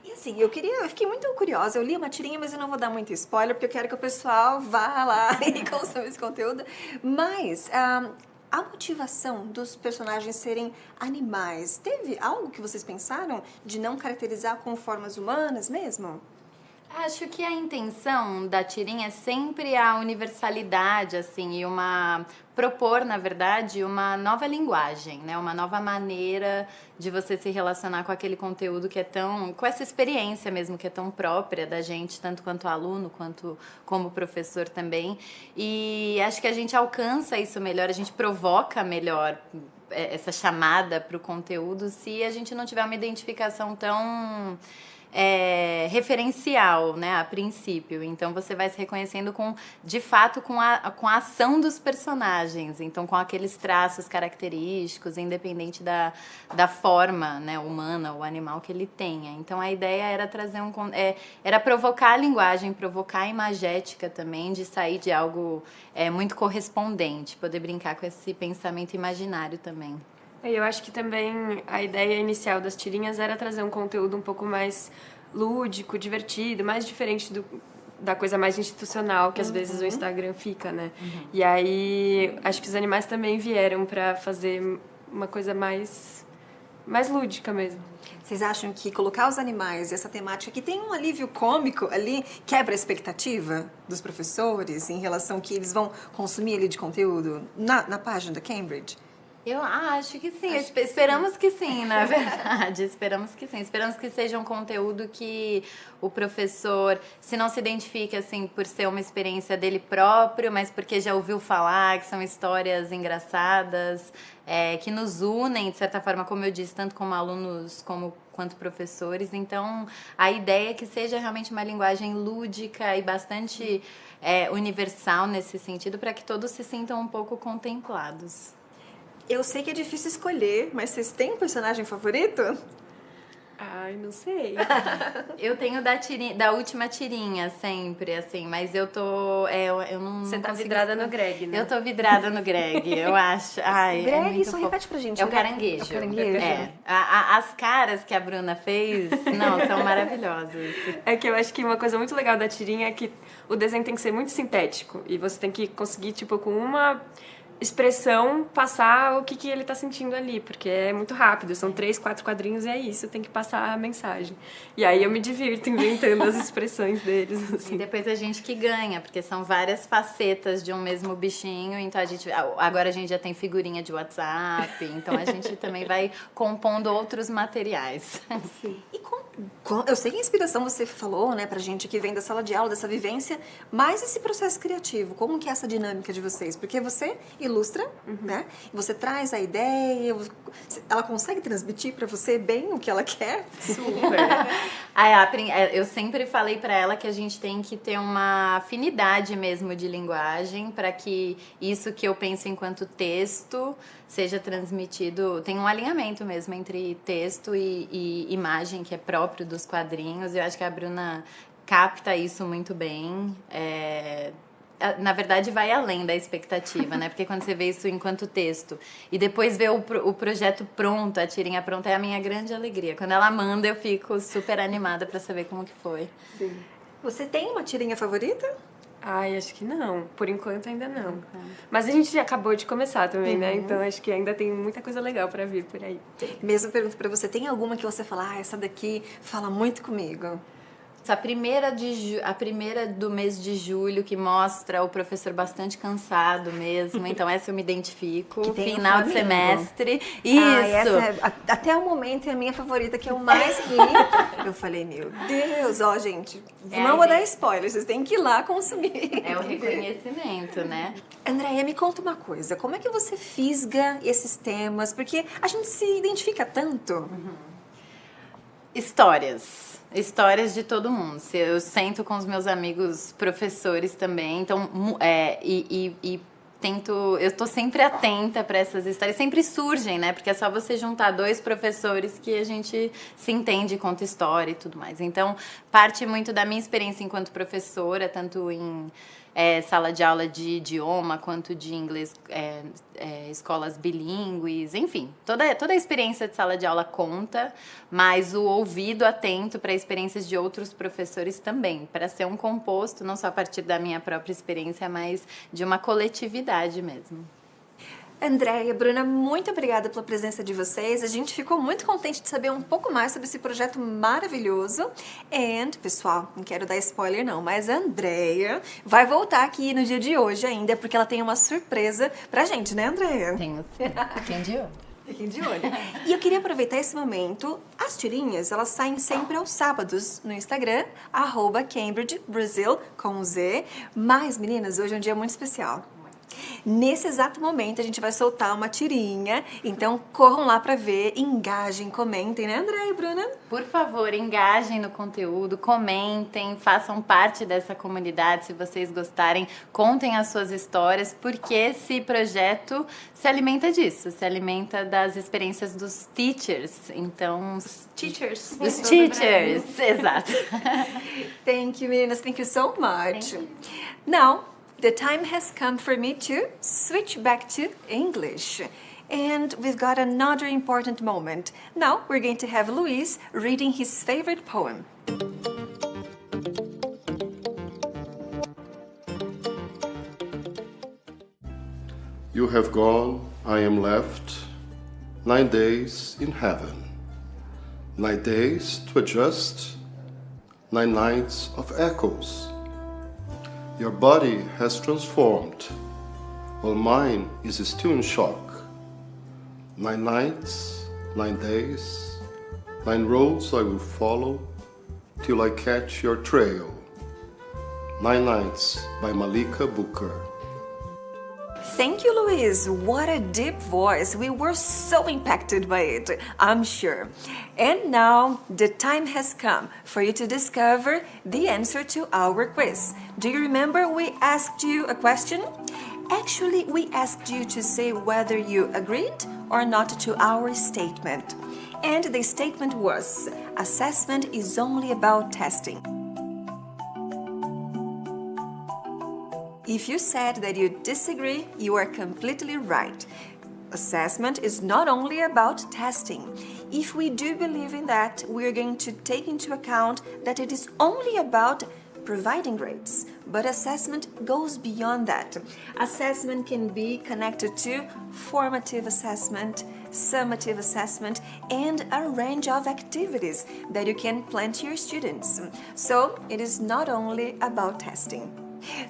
E assim, eu fiquei muito curiosa, eu li uma tirinha, mas eu não vou dar muito spoiler, porque eu quero que o pessoal vá lá e consuma esse conteúdo, mas a motivação dos personagens serem animais, teve algo que vocês pensaram de não caracterizar com formas humanas mesmo? Acho que a intenção da tirinha é sempre a universalidade, assim, e propor, na verdade, uma nova linguagem, né? Uma nova maneira de você se relacionar com aquele conteúdo que é com essa experiência mesmo, que é tão própria da gente, tanto quanto aluno, quanto como professor também. E acho que a gente alcança isso melhor, a gente provoca melhor essa chamada para o conteúdo se a gente não tiver uma identificação tão... referencial, né, a princípio. Então você vai se reconhecendo de fato com a ação dos personagens, então com aqueles traços característicos, independente da forma, né, humana ou animal que ele tenha. Então a ideia era trazer era provocar a linguagem, provocar a imagética também, de sair de algo muito correspondente, poder brincar com esse pensamento imaginário também. Eu acho que também a ideia inicial das tirinhas era trazer um conteúdo um pouco mais lúdico, divertido, mais diferente da coisa mais institucional que às vezes o Instagram fica, né? E aí acho que os animais também vieram para fazer uma coisa mais lúdica mesmo. Vocês acham que colocar os animais e essa temática que tem um alívio cômico ali quebra a expectativa dos professores em relação ao que eles vão consumir ali de conteúdo na página da Cambridge? Eu acho que sim, esperamos que sim, na verdade, esperamos que sim, esperamos que seja um conteúdo que o professor, se não se identifique assim por ser uma experiência dele próprio, mas porque já ouviu falar, que são histórias engraçadas, que nos unem, de certa forma, como eu disse, tanto como alunos quanto professores. Então, a ideia é que seja realmente uma linguagem lúdica e bastante universal nesse sentido, para que todos se sintam um pouco contemplados. Eu sei que é difícil escolher, mas vocês têm um personagem favorito? Ai, não sei. Eu tenho da última tirinha sempre, assim, mas eu tô... eu não Você tá consigo vidrada no Greg, né? Eu tô vidrada no Greg, eu acho. Ai, Greg, muito só fofo. repete pra gente. É o Greg. caranguejo. É o caranguejo. As caras que a Bruna fez, não, são maravilhosas. É que eu acho que uma coisa muito legal da tirinha é que o desenho tem que ser muito sintético. E você tem que conseguir, tipo, com uma expressão, passar o que ele tá sentindo ali. Porque é muito rápido, são 3, 4 quadrinhos e é isso, tem que passar a mensagem. E aí eu me divirto inventando as expressões deles. Assim. E depois a gente que ganha, porque são várias facetas de um mesmo bichinho. Então agora a gente já tem figurinha de WhatsApp, então a gente também vai compondo outros materiais. Sim. E eu sei que a inspiração você falou, né, pra gente que vem da sala de aula, dessa vivência, mas esse processo criativo, como que é essa dinâmica de vocês? Porque você ilustra, né, e você traz a ideia, ela consegue transmitir pra você bem o que ela quer? Super! Eu sempre falei pra ela que a gente tem que ter uma afinidade mesmo de linguagem para que isso que eu penso enquanto texto seja transmitido, tem um alinhamento mesmo entre texto e imagem que é próprio dos quadrinhos. Eu acho que a Bruna capta isso muito bem. Na verdade, vai além da expectativa, né? Porque quando você vê isso enquanto texto e depois vê o projeto pronto, a tirinha pronta, é a minha grande alegria. Quando ela manda, eu fico super animada para saber como que foi. Sim. Você tem uma tirinha favorita? Ai, acho que não. Por enquanto ainda não. Mas a gente já acabou de começar também, né? Então acho que ainda tem muita coisa legal pra vir por aí. Mesma pergunta pra você. Tem alguma que você fala, essa daqui fala muito comigo? A primeira do mês de julho, que mostra o professor bastante cansado mesmo. Então essa eu me identifico. Final de semestre. Isso! Até o momento é a minha favorita, que é o mais ri. Eu falei, meu Deus, ó, gente, não vou dar spoiler, vocês têm que ir lá consumir. É o reconhecimento, né? Andréia, me conta uma coisa, como é que você fisga esses temas? Porque a gente se identifica tanto. Histórias de todo mundo. Eu sento com os meus amigos professores também, então tento, eu estou sempre atenta para essas histórias, sempre surgem, né? Porque é só você juntar 2 professores que a gente se entende, conta história e tudo mais. Então, parte muito da minha experiência enquanto professora, tanto em sala de aula de idioma, quanto de inglês, escolas bilíngues, enfim. Toda a experiência de sala de aula conta, mas o ouvido atento para experiências de outros professores também, para ser um composto, não só a partir da minha própria experiência, mas de uma coletividade mesmo. Andréia, Bruna, muito obrigada pela presença de vocês. A gente ficou muito contente de saber um pouco mais sobre esse projeto maravilhoso. E, pessoal, não quero dar spoiler não, mas a Andréia vai voltar aqui no dia de hoje ainda, porque ela tem uma surpresa pra gente, né, Andréia? Tenho sim. Fiquem de olho. Fiquem de olho. E eu queria aproveitar esse momento. As tirinhas, elas saem sempre aos sábados no Instagram, @CambridgeBrasil, com Z. Mas, meninas, hoje é um dia muito especial. Nesse exato momento a gente vai soltar uma tirinha, então corram lá pra ver, engajem, comentem, né, Andréia e Bruna? Por favor, engajem no conteúdo, comentem, façam parte dessa comunidade se vocês gostarem, contem as suas histórias, porque esse projeto se alimenta disso, se alimenta das experiências dos teachers, então... Os teachers, exato. Thank you, meninas, thank you so much. Now, the time has come for me to switch back to English. And we've got another important moment. Now we're going to have Luis reading his favorite poem. You have gone, I am left, 9 days in heaven. 9 days to adjust, 9 nights of echoes. Your body has transformed, while mine is still in shock. 9 nights, 9 days, 9 roads I will follow till I catch your trail. 9 Nights by Malika Booker. Thank you, Luis. What a deep voice. We were so impacted by it, I'm sure. And now the time has come for you to discover the answer to our quiz. Do you remember we asked you a question? Actually, we asked you to say whether you agreed or not to our statement. And the statement was, assessment is only about testing. If you said that you disagree, you are completely right. Assessment is not only about testing. If we do believe in that, we are going to take into account that it is only about providing grades. But assessment goes beyond that. Assessment can be connected to formative assessment, summative assessment, and a range of activities that you can plan to your students. So it is not only about testing.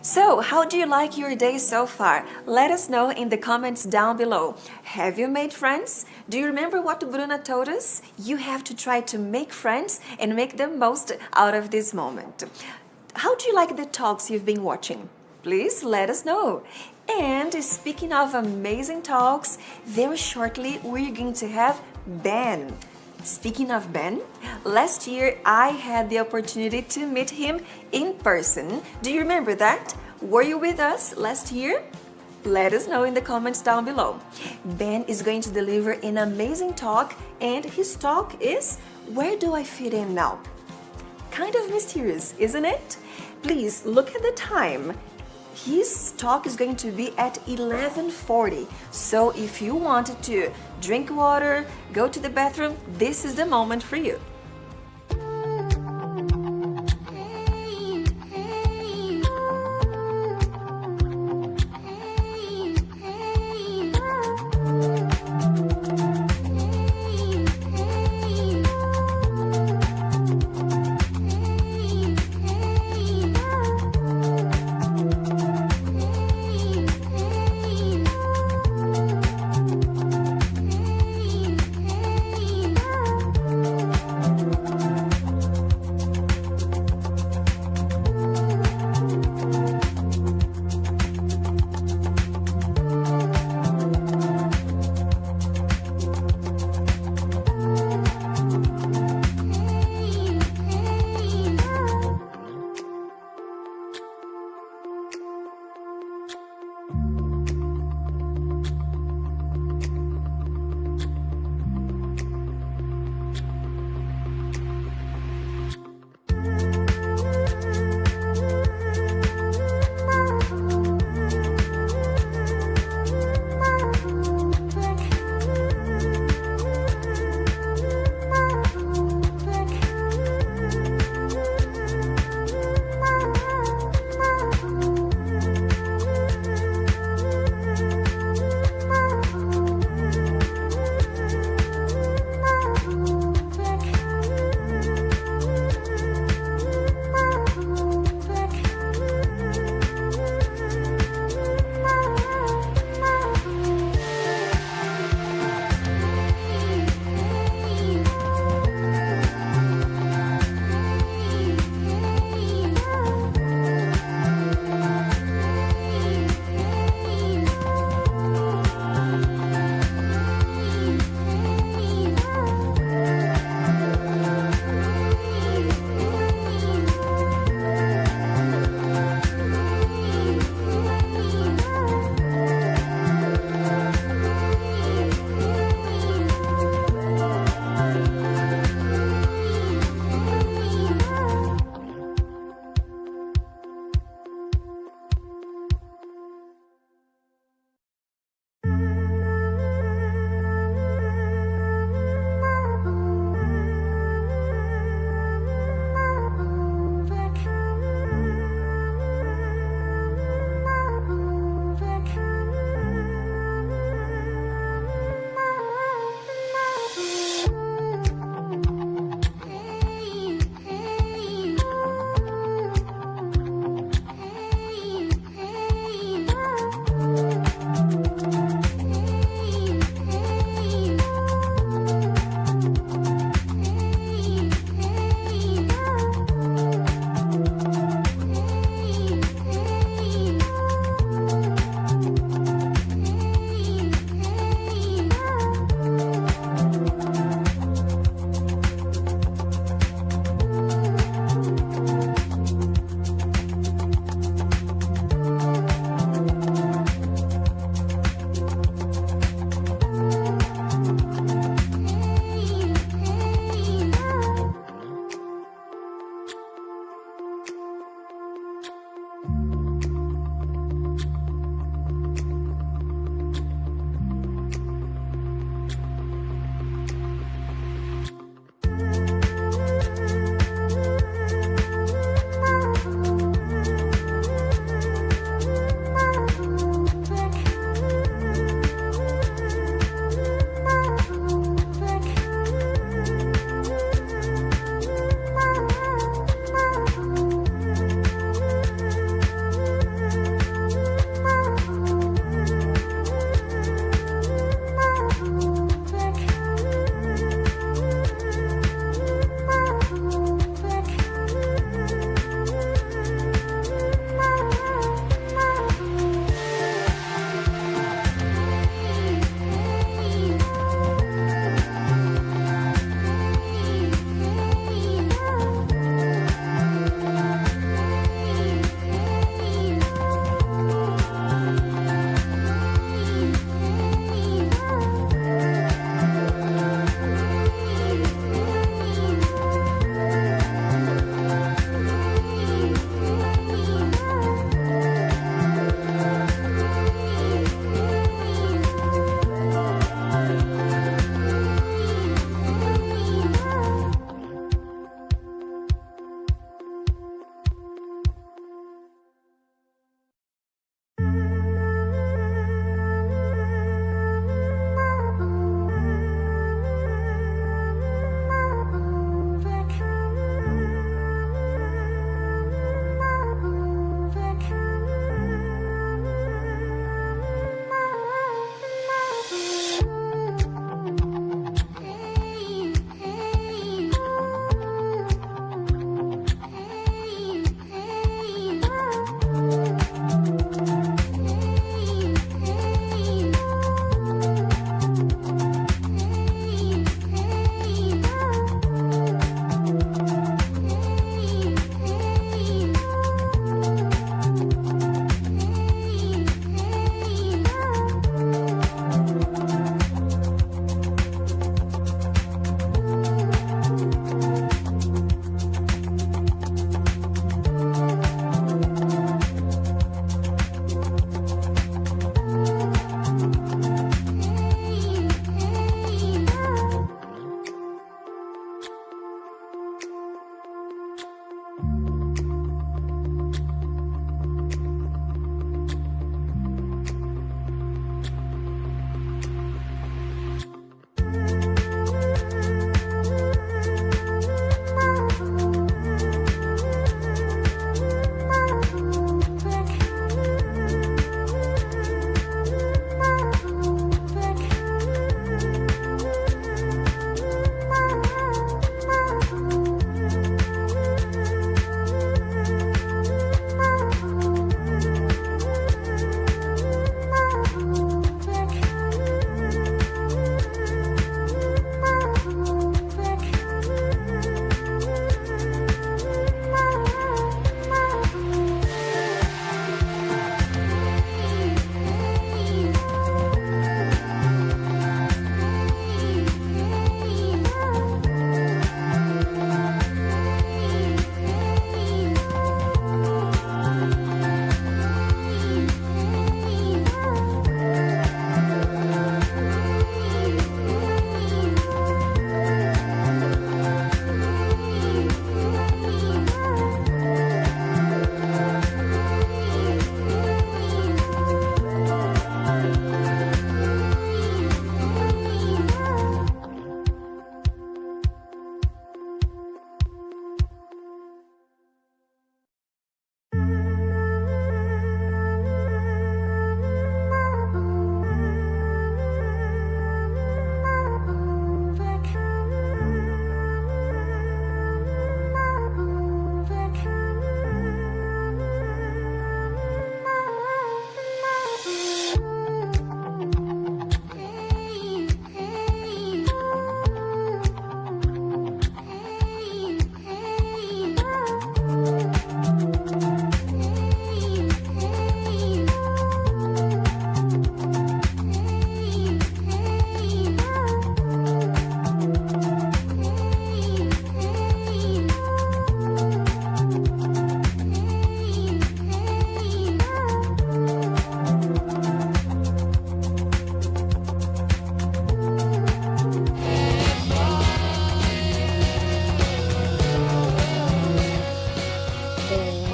So, how do you like your day so far? Let us know in the comments down below. Have you made friends? Do you remember what Bruna told us? You have to try to make friends and make the most out of this moment. How do you like the talks you've been watching? Please let us know. And speaking of amazing talks, very shortly we're going to have Ben. Speaking of Ben, last year I had the opportunity to meet him in person. Do you remember that? Were you with us last year? Let us know in the comments down below. Ben is going to deliver an amazing talk, and his talk is, Where Do I Fit In Now? Kind of mysterious, isn't it? Please look at the time. His talk is going to be at 11:40. So if you wanted to drink water, go to the bathroom, this is the moment for you.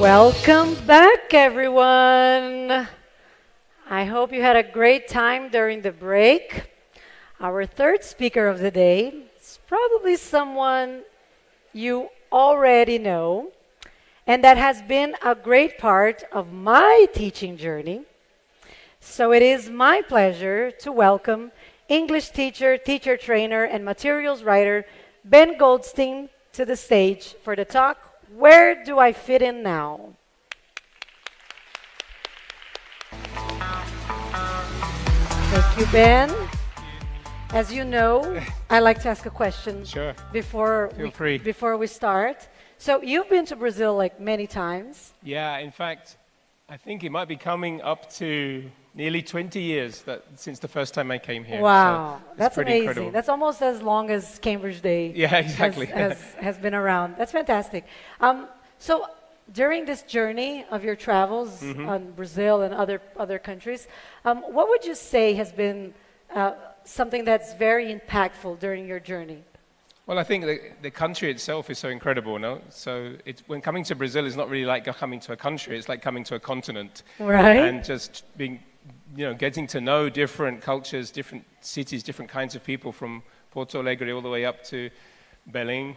Welcome back, everyone. I hope you had a great time during the break. Our third speaker of the day is probably someone you already know, and that has been a great part of my teaching journey. So it is my pleasure to welcome English teacher, teacher trainer, and materials writer Ben Goldstein to the stage for the talk, Where Do I Fit In Now? Thank you, Ben. As you know, I like to ask a question before we start. So you've been to Brazil like many times. Yeah, in fact, I think it might be coming up to nearly 20 years since the first time I came here. Wow, so that's amazing. Incredible. That's almost as long as Cambridge Day has been around. That's fantastic. So during this journey of your travels on Brazil and other countries, what would you say has been something that's very impactful during your journey? Well, I think the country itself is so incredible, no? So when coming to Brazil is not really like coming to a country, it's like coming to a continent. Right. And just getting to know different cultures, different cities, different kinds of people from Porto Alegre all the way up to Belém,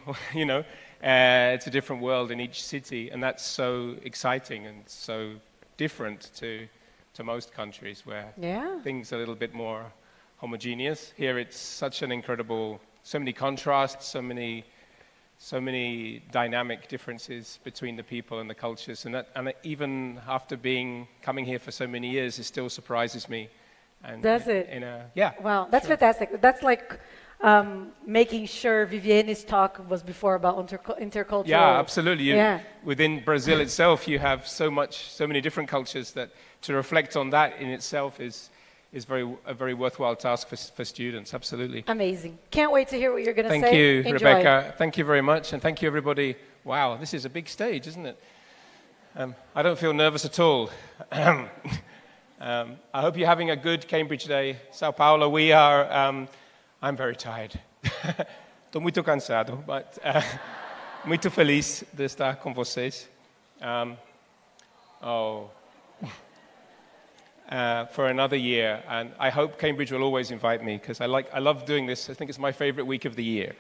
it's a different world in each city, and that's so exciting and so different to most countries where things are a little bit more homogeneous. Here it's such an incredible, so many contrasts, so many dynamic differences between the people and the cultures, and even after coming here for so many years, it still surprises me. And does it? Wow, that's fantastic. That's like making sure Viviane's talk was before about intercultural. Yeah, absolutely. Within Brazil itself, you have so many different cultures that to reflect on that in itself is a very worthwhile task for students. Absolutely. Amazing. Can't wait to hear what you're going to say. Thank you, Enjoy. Rebecca. Thank you very much, and thank you, everybody. Wow, this is a big stage, isn't it? I don't feel nervous at all. I hope you're having a good Cambridge Day. Sao Paulo, we are... I'm very tired. Estou muito cansado, but muito feliz de estar com vocês. For another year, and I hope Cambridge will always invite me because I love doing this. I think it's my favorite week of the year,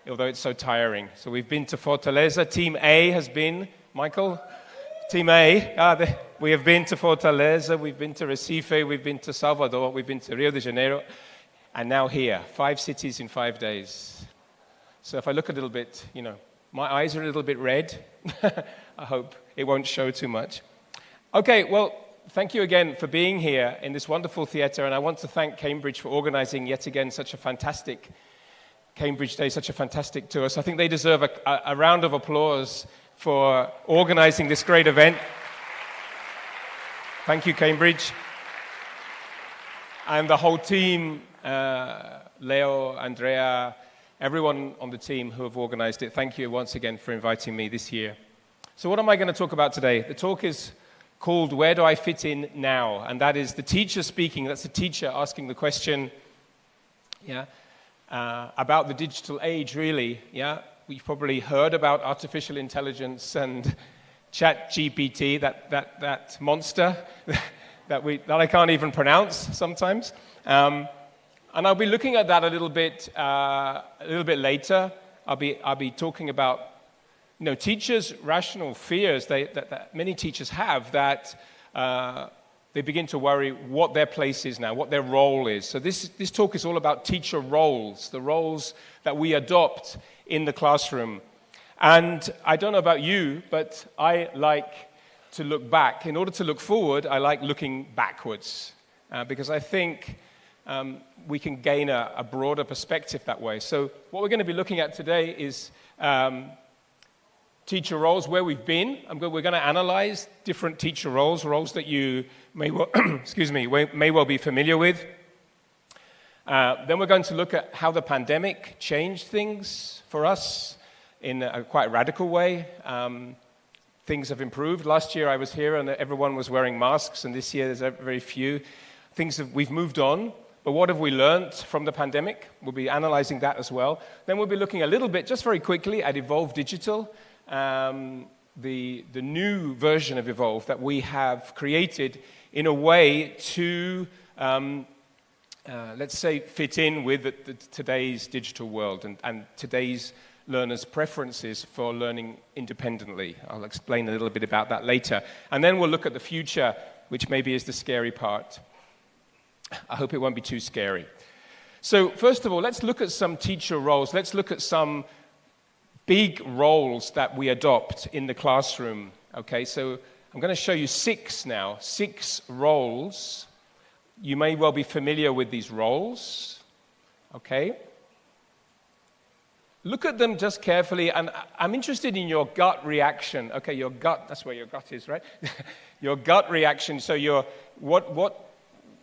although it's so tiring. So we've been to Fortaleza. Team A has been, Michael? Team A, we have been to Fortaleza, we've been to Recife, we've been to Salvador, we've been to Rio de Janeiro, and now here, 5 cities in 5 days. So if I look a little bit, my eyes are a little bit red. I hope it won't show too much. Okay, well, thank you again for being here in this wonderful theatre, and I want to thank Cambridge for organising yet again such a fantastic Cambridge Day, such a fantastic tour. So I think they deserve a round of applause for organising this great event. Thank you, Cambridge. And the whole team, Leo, Andrea, everyone on the team who have organised it, thank you once again for inviting me this year. So what am I going to talk about today? The talk is called Where Do I Fit In Now? And that is the teacher speaking. That's the teacher asking the question about the digital age, really. We've probably heard about artificial intelligence and ChatGPT, that monster that I can't even pronounce sometimes. And I'll be looking at that a little bit later. I'll be talking about teachers' rational fears that many teachers have, that they begin to worry what their place is now, what their role is. So this talk is all about teacher roles, the roles that we adopt in the classroom. And I don't know about you, but I like to look back. In order to look forward, I like looking backwards, because I think we can gain a broader perspective that way. So what we're going to be looking at today is teacher roles, where we've been. We're going to analyze different teacher roles that you may well, may well be familiar with. Then we're going to look at how the pandemic changed things for us in a quite radical way. Things have improved. Last year I was here and everyone was wearing masks, and this year there's very few. We've moved on, but what have we learned from the pandemic? We'll be analyzing that as well. Then we'll be looking a little bit, just very quickly, at Evolve Digital. the new version of Evolve that we have created in a way to, let's say, fit in with today's digital world and today's learners' preferences for learning independently. I'll explain a little bit about that later. And then we'll look at the future, which maybe is the scary part. I hope it won't be too scary. So first of all, let's look at some teacher roles. Let's look at some big roles that we adopt in the classroom. Okay, so I'm going to show you 6 now, 6 roles. You may well be familiar with these roles. Okay. Look at them just carefully, and I'm interested in your gut reaction. Okay, your gut, that's where your gut is, right? Your gut reaction, so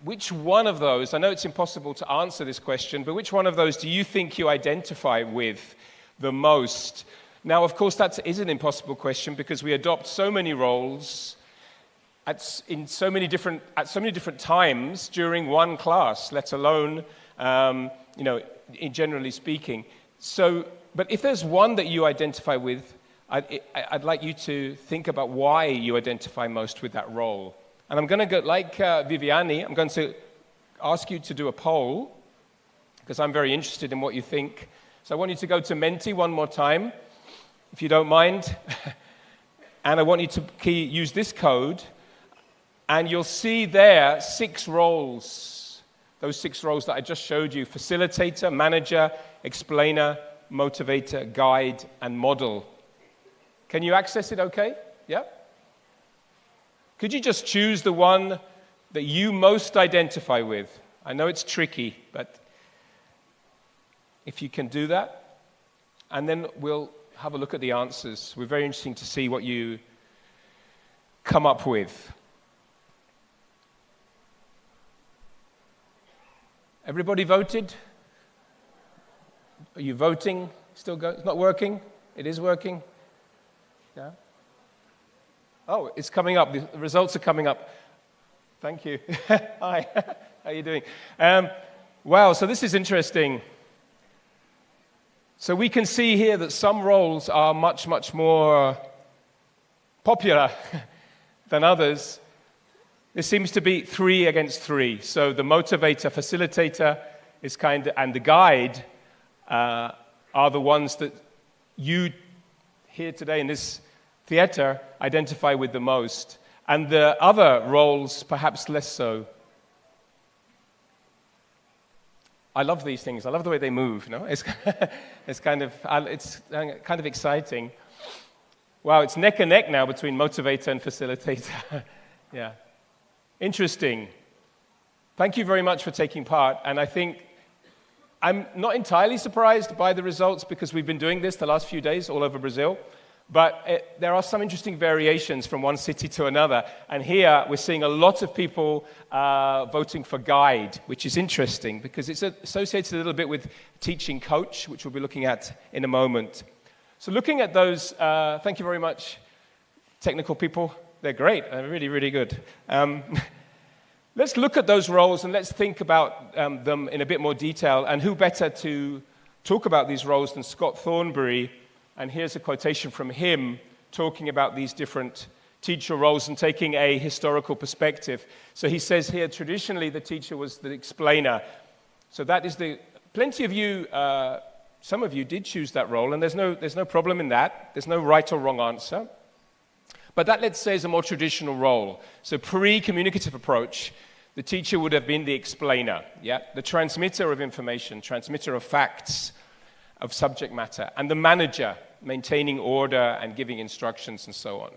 which one of those, I know it's impossible to answer this question, but which one of those do you think you identify with the most? Now, of course, that is an impossible question because we adopt so many roles at so many different times during one class, let alone, generally speaking. So, but if there's one that you identify with, I'd like you to think about why you identify most with that role. And I'm going to go, like Viviane, I'm going to ask you to do a poll, because I'm very interested in what you think. So I want you to go to Menti one more time, if you don't mind. And I want you to use this code, and you'll see there 6 roles. Those 6 roles that I just showed you: facilitator, manager, explainer, motivator, guide, and model. Can you access it okay? Yeah? Could you just choose the one that you most identify with? I know it's tricky, but if you can do that, and then we'll have a look at the answers. We're very interested to see what you come up with. Everybody voted? Are you voting? Still going? It's not working? It is working? Yeah? Oh, it's coming up. The results are coming up. Thank you. Hi. How are you doing? Wow, so this is interesting. So we can see here that some roles are much, much more popular than others. There seems to be 3 against 3. So the motivator, facilitator is and the guide are the ones that you here today in this theater identify with the most. And the other roles, perhaps less so. I love these things. I love the way they move. No, it's kind of exciting. Wow, it's neck and neck now between motivator and facilitator. Yeah, interesting. Thank you very much for taking part. And I think I'm not entirely surprised by the results because we've been doing this the last few days all over Brazil. But there are some interesting variations from one city to another. And here we're seeing a lot of people voting for guide, which is interesting because it's associated a little bit with teaching coach, which we'll be looking at in a moment. So looking at those, thank you very much, technical people. They're great. They're really, really good. Let's look at those roles and let's think about them in a bit more detail. And who better to talk about these roles than Scott Thornberry? And here's a quotation from him talking about these different teacher roles and taking a historical perspective. So he says here, traditionally the teacher was the explainer. So that is plenty of you, some of you did choose that role, and there's no problem in that. There's no right or wrong answer. But that, let's say, is a more traditional role. So pre-communicative approach, the teacher would have been the explainer, yeah? The transmitter of information, transmitter of facts, of subject matter, and the manager, maintaining order and giving instructions and so on.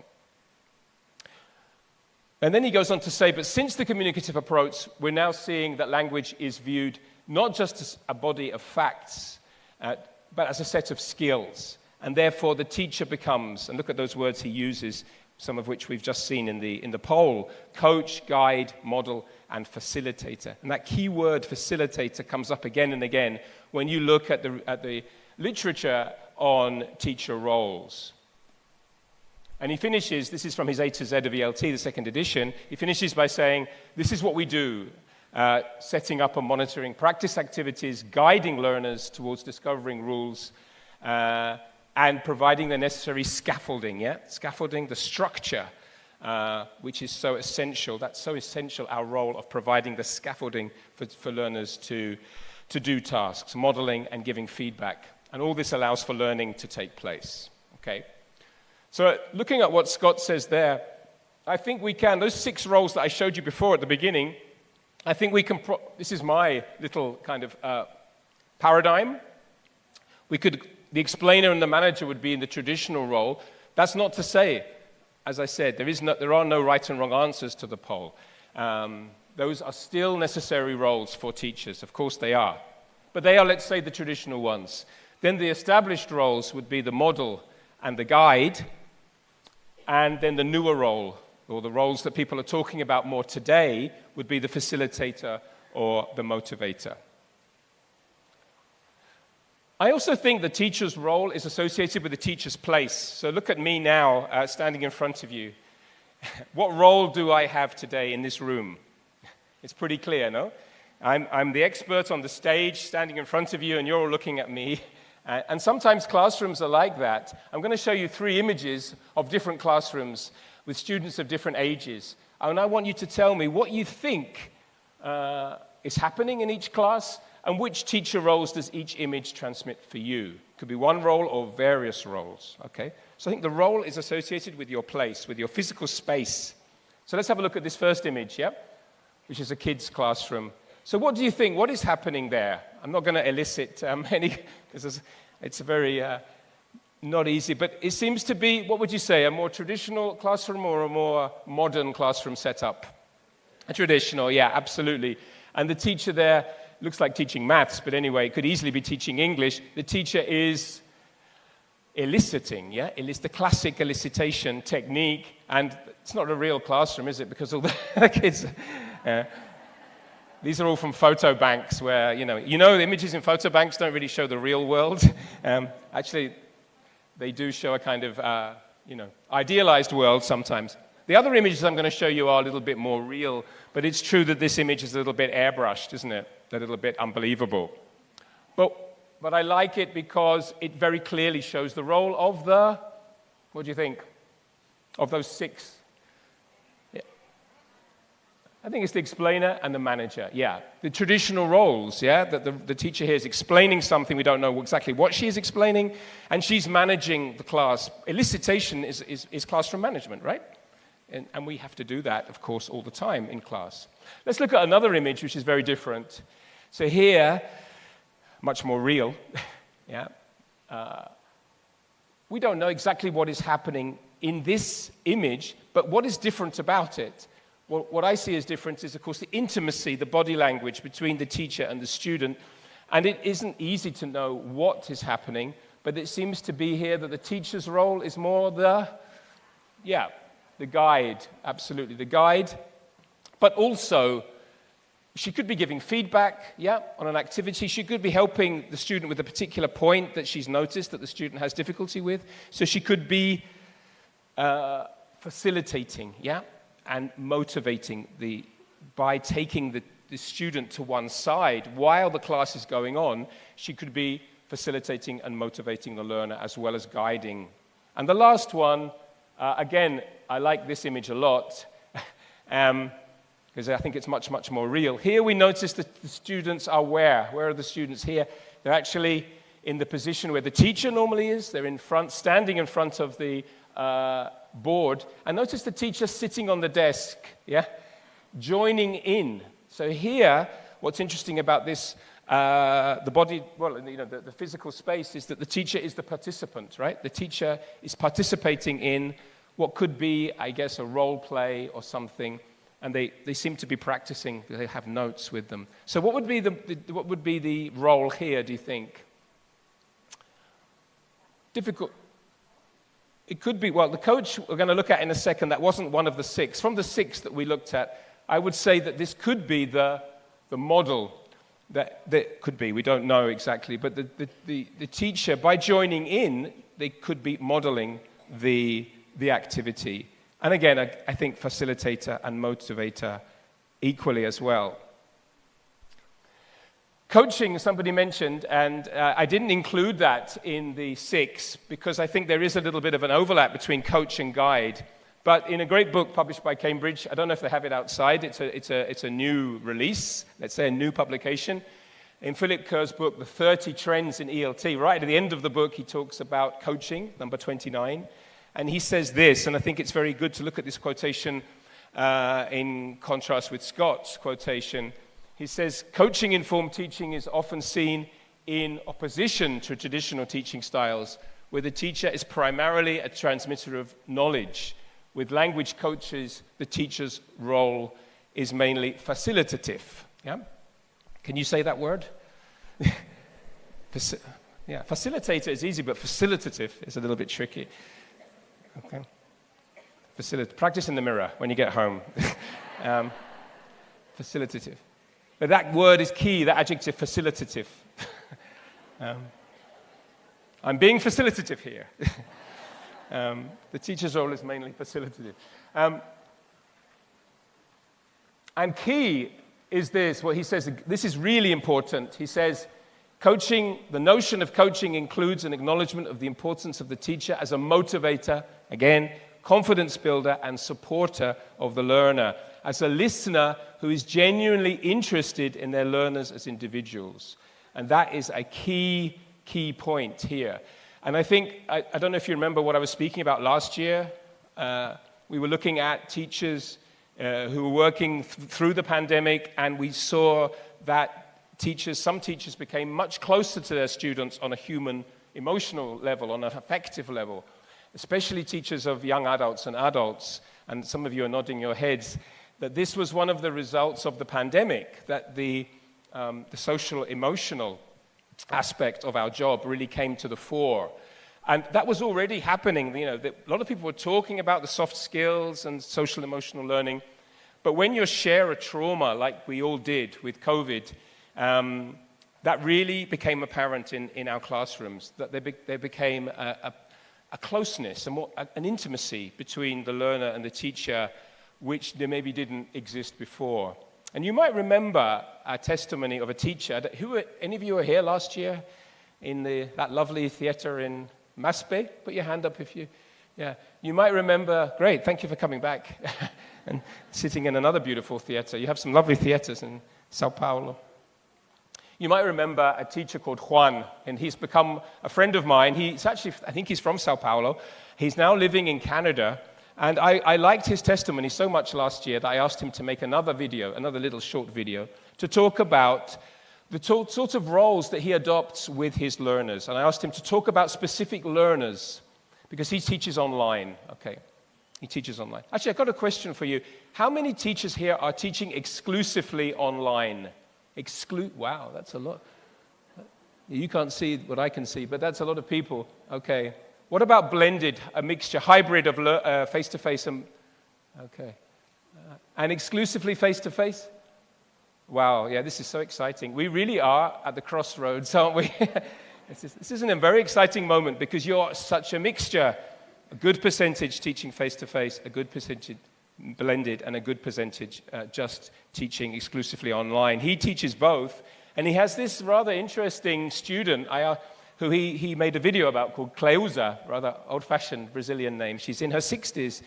And then he goes on to say, but since the communicative approach, we're now seeing that language is viewed not just as a body of facts, but as a set of skills. And therefore the teacher becomes, and look at those words he uses, some of which we've just seen in the poll, coach, guide, model, and facilitator. And that key word facilitator comes up again and again when you look at the literature on teacher roles. And he finishes, this is from his A to Z of ELT, the second edition, he finishes by saying, this is what we do, setting up and monitoring practice activities, guiding learners towards discovering rules, and providing the necessary scaffolding, yeah? Scaffolding, the structure, which is so essential. That's so essential, our role of providing the scaffolding for learners to do tasks, modeling and giving feedback. And all this allows for learning to take place, okay? So looking at what Scott says there, I think we can, those 6 roles that I showed you before at the beginning, I think we can, this is my little kind of paradigm. The explainer and the manager would be in the traditional role. That's not to say, as I said, there are no right and wrong answers to the poll. Those are still necessary roles for teachers. Of course they are. But they are, let's say, the traditional ones. Then the established roles would be the model and the guide, and then the newer role, or the roles that people are talking about more today, would be the facilitator or the motivator. I also think the teacher's role is associated with the teacher's place. So look at me now, standing in front of you. What role do I have today in this room? It's pretty clear, no? I'm the expert on the stage, standing in front of you, and you're all looking at me. And sometimes classrooms are like that. I'm going to show you 3 images of different classrooms with students of different ages. And I want you to tell me what you think is happening in each class, and which teacher roles does each image transmit for you? Could be one role or various roles, okay? So I think the role is associated with your place, with your physical space. So let's have a look at this first image, yeah? Which is a kid's classroom. So what do you think? What is happening there? I'm not going to elicit any, because it's a very not easy, but it seems to be, what would you say, a more traditional classroom or a more modern classroom setup? A traditional, yeah, absolutely. And the teacher there looks like teaching maths, but anyway, it could easily be teaching English. The teacher is eliciting, yeah? It's the classic elicitation technique, and it's not a real classroom, is it? Because all the kids, these are all from photo banks where, the images in photo banks don't really show the real world. Actually, they do show a kind of, idealized world sometimes. The other images I'm going to show you are a little bit more real, but it's true that this image is a little bit airbrushed, isn't it? A little bit unbelievable. But I like it because it very clearly shows the role of the, what do you think, of those 6? Yeah. I think it's the explainer and the manager, yeah. The traditional roles, yeah, that the teacher here is explaining something, we don't know exactly what she is explaining, and she's managing the class. Elicitation is classroom management, right? And we have to do that, of course, all the time in class. Let's look at another image, which is very different. So here, much more real, yeah. We don't know exactly what is happening in this image, but what is different about it? Well, what I see as different is, of course, the intimacy, the body language between the teacher and the student. And it isn't easy to know what is happening, but it seems to be here that the teacher's role is more the guide, absolutely, the guide. But also, she could be giving feedback, on an activity. She could be helping the student with a particular point that she's noticed that the student has difficulty with. So she could be facilitating, and motivating by taking the student to one side while the class is going on. She could be facilitating and motivating the learner as well as guiding. And the last one, again, I like this image a lot because I think it's much, much more real. Here we notice that the students are where? Where are the students here? They're actually in the position where the teacher normally is. They're in front, standing in front of the board. And notice the teacher sitting on the desk, joining in. So here, what's interesting about this, the physical space is that the teacher is the participant, right? The teacher is participating in what could be, I guess, a role play or something, and they seem to be practicing. They have notes with them. So what would be the role here, do you think? Difficult. It could be, well, the coach we're going to look at in a second, that wasn't one of the 6. From the 6 that we looked at, I would say that this could be the model. That could be, we don't know exactly, but the teacher, by joining in, they could be modeling the activity. And again, I think facilitator and motivator equally as well. coaching, somebody mentioned, and I didn't include that in the 6 because I think there is a little bit of an overlap between coach and guide. But in a great book published by Cambridge, I don't know if they have it outside, it's a new release, let's say a new publication. In Philip Kerr's book, The 30 Trends in ELT, right at the end of the book, he talks about coaching, number 29. And he says this, and I think it's very good to look at this quotation in contrast with Scott's quotation. He says, coaching-informed teaching is often seen in opposition to traditional teaching styles, where the teacher is primarily a transmitter of knowledge. With language coaches, the teacher's role is mainly facilitative. Yeah? Can you say that word? Yeah, facilitator is easy, but facilitative is a little bit tricky. Okay. Practice in the mirror when you get home. Facilitative. But that word is key, that adjective, facilitative. I'm being facilitative here. The teacher's role is mainly facilitative. And key is this, what he says, this is really important. He says, coaching, the notion of coaching includes an acknowledgement of the importance of the teacher as a motivator, again, confidence builder and supporter of the learner, as a listener who is genuinely interested in their learners as individuals. And that is a key point here. And I think, I don't know if you remember what I was speaking about last year. We were looking at teachers who were working through the pandemic, and we saw that some teachers became much closer to their students on a human, emotional level, on an affective level, especially teachers of young adults and adults, and some of you are nodding your heads, that this was one of the results of the pandemic, that the social, emotional aspect of our job really came to the fore. And that was already happening. A lot of people were talking about the soft skills and social emotional learning, but when you share a trauma like we all did with COVID, that really became apparent in our classrooms, that there became a closeness, an intimacy between the learner and the teacher, which there maybe didn't exist before. And you might remember a testimony of a teacher. Any of you were here last year in that lovely theater in Maspe? Put your hand up if you... Yeah, you might remember... Great, thank you for coming back and sitting in another beautiful theater. You have some lovely theaters in Sao Paulo. You might remember a teacher called Juan, and he's become a friend of mine. He's actually, I think he's from Sao Paulo. He's now living in Canada. And I liked his testimony so much last year that I asked him to make another little short video, to talk about the sort of roles that he adopts with his learners. And I asked him to talk about specific learners, because he teaches online, okay? He teaches online. Actually, I've got a question for you. How many teachers here are teaching exclusively online? Wow, that's a lot. You can't see what I can see, but that's a lot of people. Okay. What about blended, a mixture, hybrid of face-to-face and... Okay. And exclusively face-to-face? Wow, yeah, this is so exciting. We really are at the crossroads, aren't we? This is a very exciting moment because you're such a mixture. A good percentage teaching face-to-face, a good percentage blended, and a good percentage just teaching exclusively online. He teaches both, and he has this rather interesting student, who he made a video about called Cleusa, rather old-fashioned Brazilian name. She's in her 60s.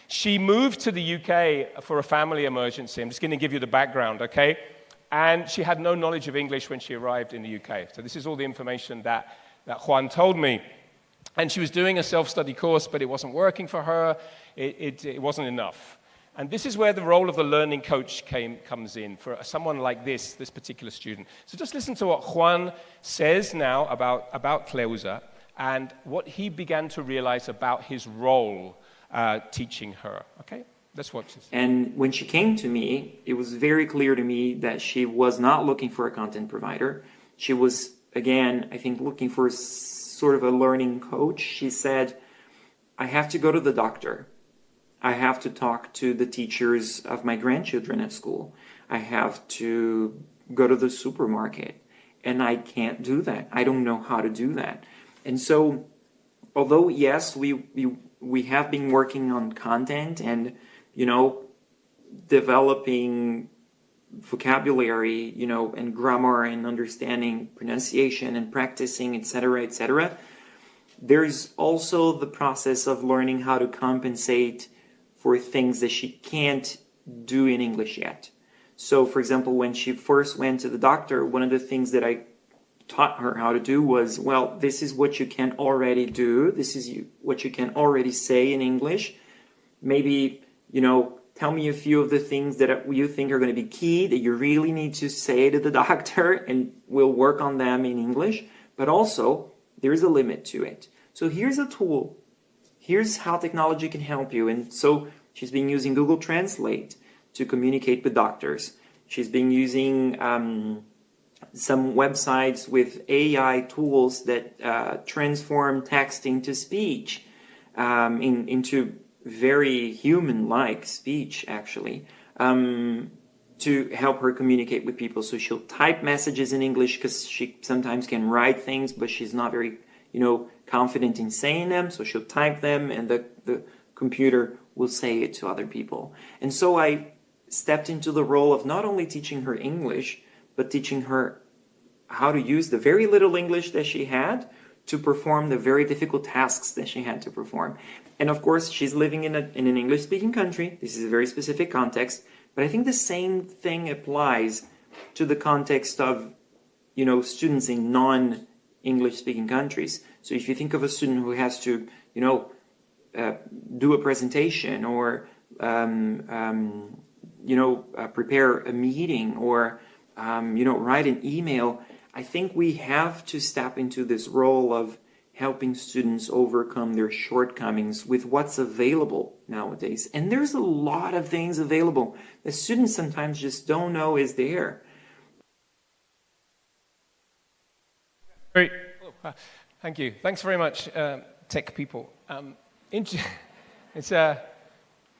She moved to the UK for a family emergency. I'm just going to give you the background, okay? And she had no knowledge of English when she arrived in the UK. So this is all the information that Juan told me. And she was doing a self-study course, but it wasn't working for her. It wasn't enough. And this is where the role of the learning coach comes in for someone like this particular student. So just listen to what Juan says now about Cleusa and what he began to realize about his role teaching her. Okay? Let's watch this. And when she came to me, it was very clear to me that she was not looking for a content provider. She was, again, I think, looking for sort of a learning coach. She said, I have to go to the doctor. I have to talk to the teachers of my grandchildren at school. I have to go to the supermarket. And I can't do that. I don't know how to do that. And so, although, yes, we have been working on content and, developing vocabulary, you know, and grammar and understanding pronunciation and practicing, etc., etc., there's also the process of learning how to compensate for things that she can't do in English yet. So, for example, when she first went to the doctor, one of the things that I taught her how to do was, well, this is what you can already do. This is what you can already say in English. Maybe, you know, tell me a few of the things that you think are going to be key that you really need to say to the doctor, and we'll work on them in English. But also, there's a limit to it. So here's a tool. Here's how technology can help you. And so she's been using Google Translate to communicate with doctors. She's been using some websites with AI tools that transform text into speech, into very human-like speech, actually, to help her communicate with people. So she'll type messages in English because she sometimes can write things, but she's not very, you know, confident in saying them. So she'll type them, and the computer will say it to other people. And so I stepped into the role of not only teaching her English, but teaching her how to use the very little English that she had to perform the very difficult tasks that she had to perform. And of course, she's living in an English-speaking country. This is a very specific context. But I think the same thing applies to the context of, you know, students in non-English-speaking countries. So if you think of a student who has to, you know, do a presentation or, you know, prepare a meeting or, you know, write an email, I think we have to step into this role of helping students overcome their shortcomings with what's available nowadays. And there's a lot of things available that students sometimes just don't know is there. Great. Thank you. Thanks very much, tech people.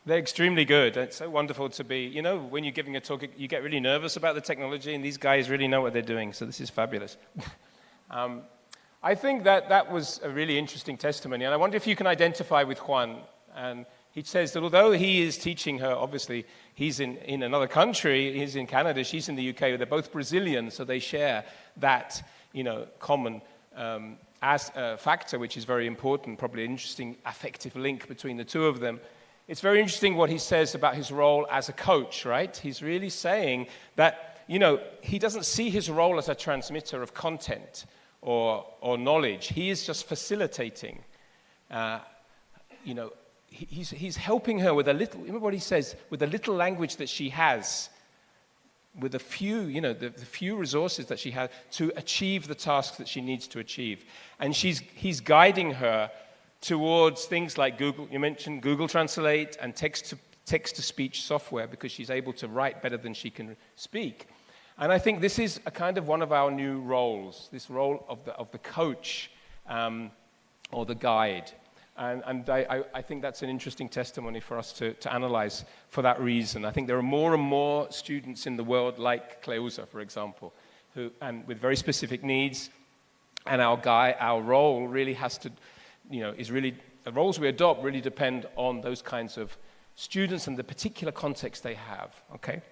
They're extremely good. It's so wonderful to be, you know, when you're giving a talk, you get really nervous about the technology, and these guys really know what they're doing, so this is fabulous. I think that was a really interesting testimony, and I wonder if you can identify with Juan. And he says that although he is teaching her, obviously, he's in another country, he's in Canada, she's in the UK, they're both Brazilian, so they share that, you know, common as a factor, which is very important, probably an interesting affective link between the two of them. It's very interesting what he says about his role as a coach, right? He's really saying that, you know, he doesn't see his role as a transmitter of content or knowledge. He is just facilitating. You know, he's helping her with a little, remember what he says, with the little language that she has, with the few, you know, the few resources that she has to achieve the tasks that she needs to achieve. And he's guiding her towards things like Google, you mentioned Google Translate and text-to-speech software, because she's able to write better than she can speak. And I think this is a kind of one of our new roles, this role of the coach or the guide. And I think that's an interesting testimony for us to analyze for that reason. I think there are more and more students in the world like Cleusa, for example, and with very specific needs, and our role really has to, you know, is really, the roles we adopt really depend on those kinds of students and the particular context they have, okay?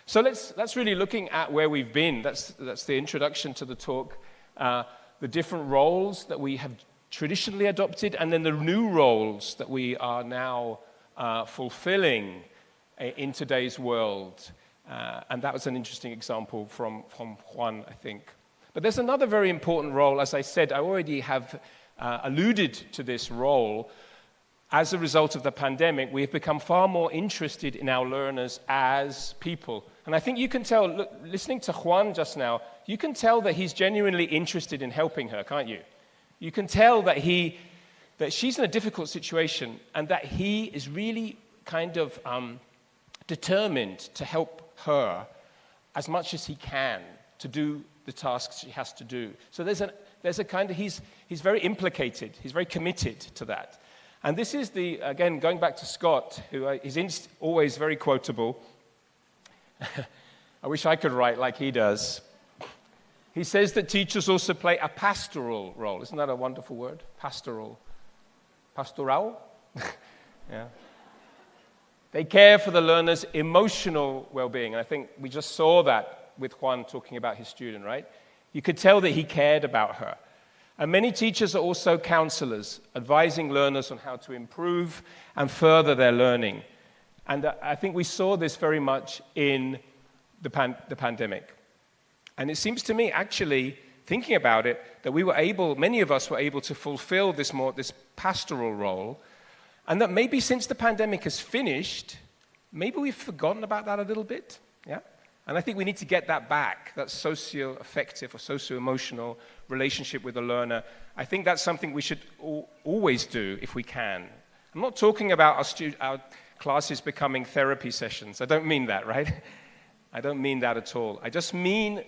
So let's really looking at where we've been. That's the introduction to the talk, the different roles that we have traditionally adopted, and then the new roles that we are now fulfilling in today's world. And that was an interesting example from Juan, I think. But there's another very important role. As I said, I already have alluded to this role. As a result of the pandemic, we have become far more interested in our learners as people. And I think you can tell, look, listening to Juan just now, you can tell that he's genuinely interested in helping her, can't you? You can tell that she's in a difficult situation, and that he is really kind of determined to help her as much as he can to do the tasks she has to do. So there's a kind of, he's very implicated, he's very committed to that. And this is again, going back to Scott, who is always very quotable. I wish I could write like he does. He says that teachers also play a pastoral role. Isn't that a wonderful word? Pastoral. Pastoral? Yeah. They care for the learner's emotional well-being. And I think we just saw that with Juan talking about his student, right? You could tell that he cared about her. And many teachers are also counselors, advising learners on how to improve and further their learning. And I think we saw this very much in the pandemic. And it seems to me, actually, thinking about it, that many of us were able to fulfill this pastoral role, and that maybe since the pandemic has finished, maybe we've forgotten about that a little bit, yeah? And I think we need to get that back, that socio-affective or socio-emotional relationship with the learner. I think that's something we should always do if we can. I'm not talking about our classes becoming therapy sessions. I don't mean that, right? I don't mean that at all. I just mean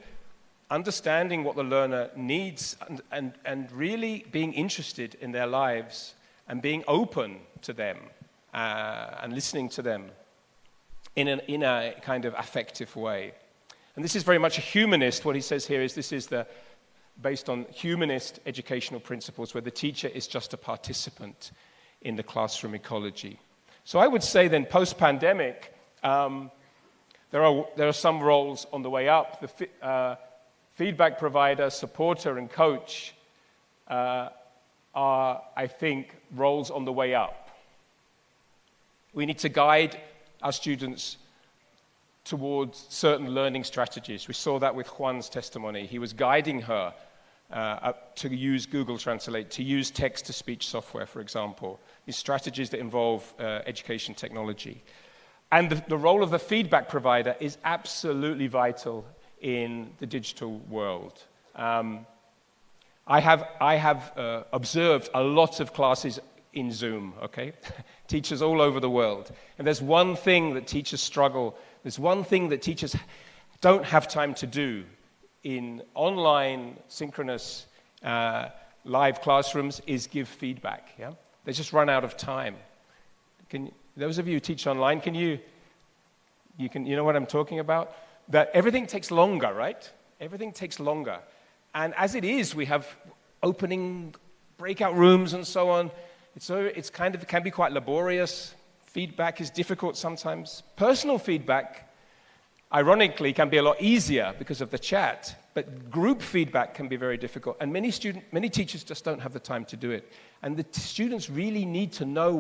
understanding what the learner needs and really being interested in their lives and being open to them and listening to them in a kind of affective way. And this is very much a humanist. What he says here is this is based on humanist educational principles where the teacher is just a participant in the classroom ecology. So I would say then post-pandemic, there are some roles on the way up. The feedback provider, supporter, and coach are, I think, roles on the way up. We need to guide our students towards certain learning strategies. We saw that with Juan's testimony. He was guiding her to use Google Translate, to use text-to-speech software, for example, these strategies that involve education technology. And the role of the feedback provider is absolutely vital in the digital world. I have observed a lot of classes in Zoom, okay? Teachers all over the world. And there's one thing that teachers struggle, there's one thing that teachers don't have time to do in online, synchronous, live classrooms is give feedback, yeah? They just run out of time. Those of you who teach online, you know what I'm talking about? That everything takes longer, right? Everything takes longer. And as it is, we have opening breakout rooms and so on. It can be quite laborious. Feedback is difficult sometimes. Personal feedback, ironically, can be a lot easier because of the chat, but group feedback can be very difficult. And many teachers just don't have the time to do it. And the students really need to know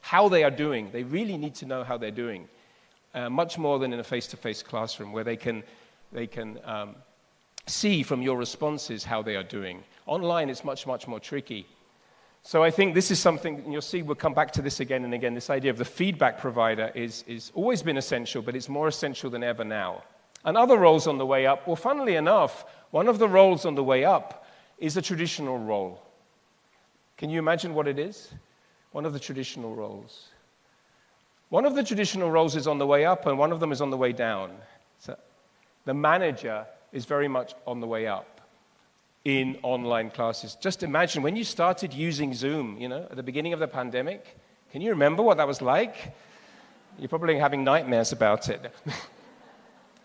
how they are doing. They really need to know how they're doing, much more than in a face-to-face classroom where they can see from your responses how they are doing. Online, it's much, much more tricky. So I think this is something, and you'll see we'll come back to this again and again, this idea of the feedback provider is always been essential, but it's more essential than ever now. And other roles on the way up, well, funnily enough, one of the roles on the way up is a traditional role. Can you imagine what it is? One of the traditional roles. One of the traditional roles is on the way up, and one of them is on the way down. So the manager is very much on the way up in online classes. Just imagine when you started using Zoom, at the beginning of the pandemic, can you remember what that was like? You're probably having nightmares about it.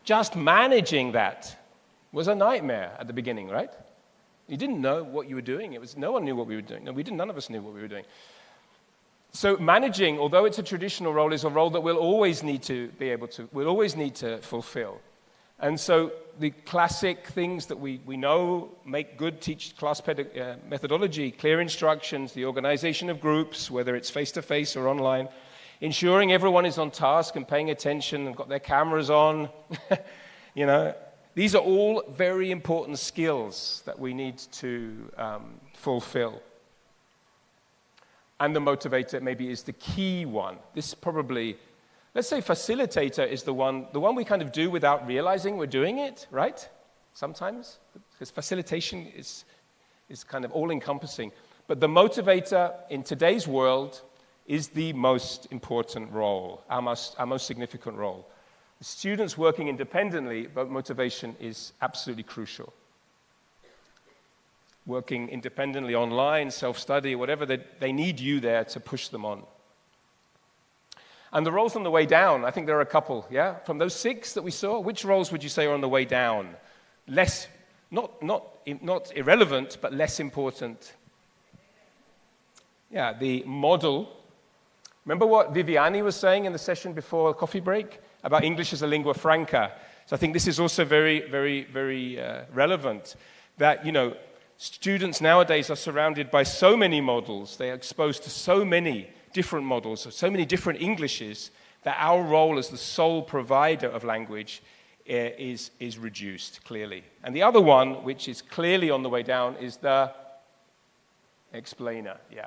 Just managing that was a nightmare at the beginning, right? You didn't know what you were doing. No one knew what we were doing. No, none of us knew what we were doing. So managing, although it's a traditional role, is a role that we'll always need to fulfill. And so the classic things that we know make good class methodology, clear instructions, the organization of groups, whether it's face-to-face or online, ensuring everyone is on task and paying attention and got their cameras on, these are all very important skills that we need to fulfill. And the motivator maybe is the key one. This probably, let's say facilitator is the one we kind of do without realizing we're doing it, right? Sometimes, because facilitation is kind of all-encompassing. But the motivator in today's world is the most important role, our most significant role. The students working independently, but motivation is absolutely crucial. Working independently online, self-study, whatever, they need you there to push them on. And the roles on the way down, I think there are a couple, yeah? From those 6 that we saw, which roles would you say are on the way down? Less, not irrelevant, but less important. Yeah, the model Remember what Viviane was saying in the session before coffee break about English as a lingua franca? So I think this is also very, very, very relevant, that, you know, students nowadays are surrounded by so many models, they are exposed to so many different models, so many different Englishes, that our role as the sole provider of language is reduced, clearly. And the other one, which is clearly on the way down, is the explainer, yeah.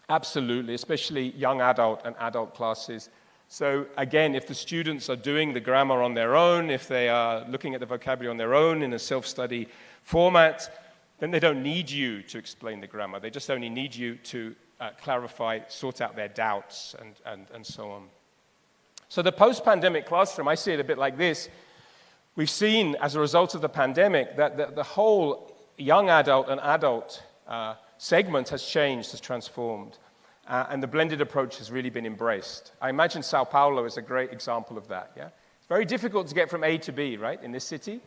Absolutely, especially young adult and adult classes. So again, if the students are doing the grammar on their own, if they are looking at the vocabulary on their own in a self-study format, then they don't need you to explain the grammar. They just only need you to clarify, sort out their doubts, and so on. So the post-pandemic classroom, I see it a bit like this. We've seen, as a result of the pandemic, that the whole young adult and adult segment has changed, has transformed, and the blended approach has really been embraced. I imagine Sao Paulo is a great example of that. Yeah, it's very difficult to get from A to B, right, in this city.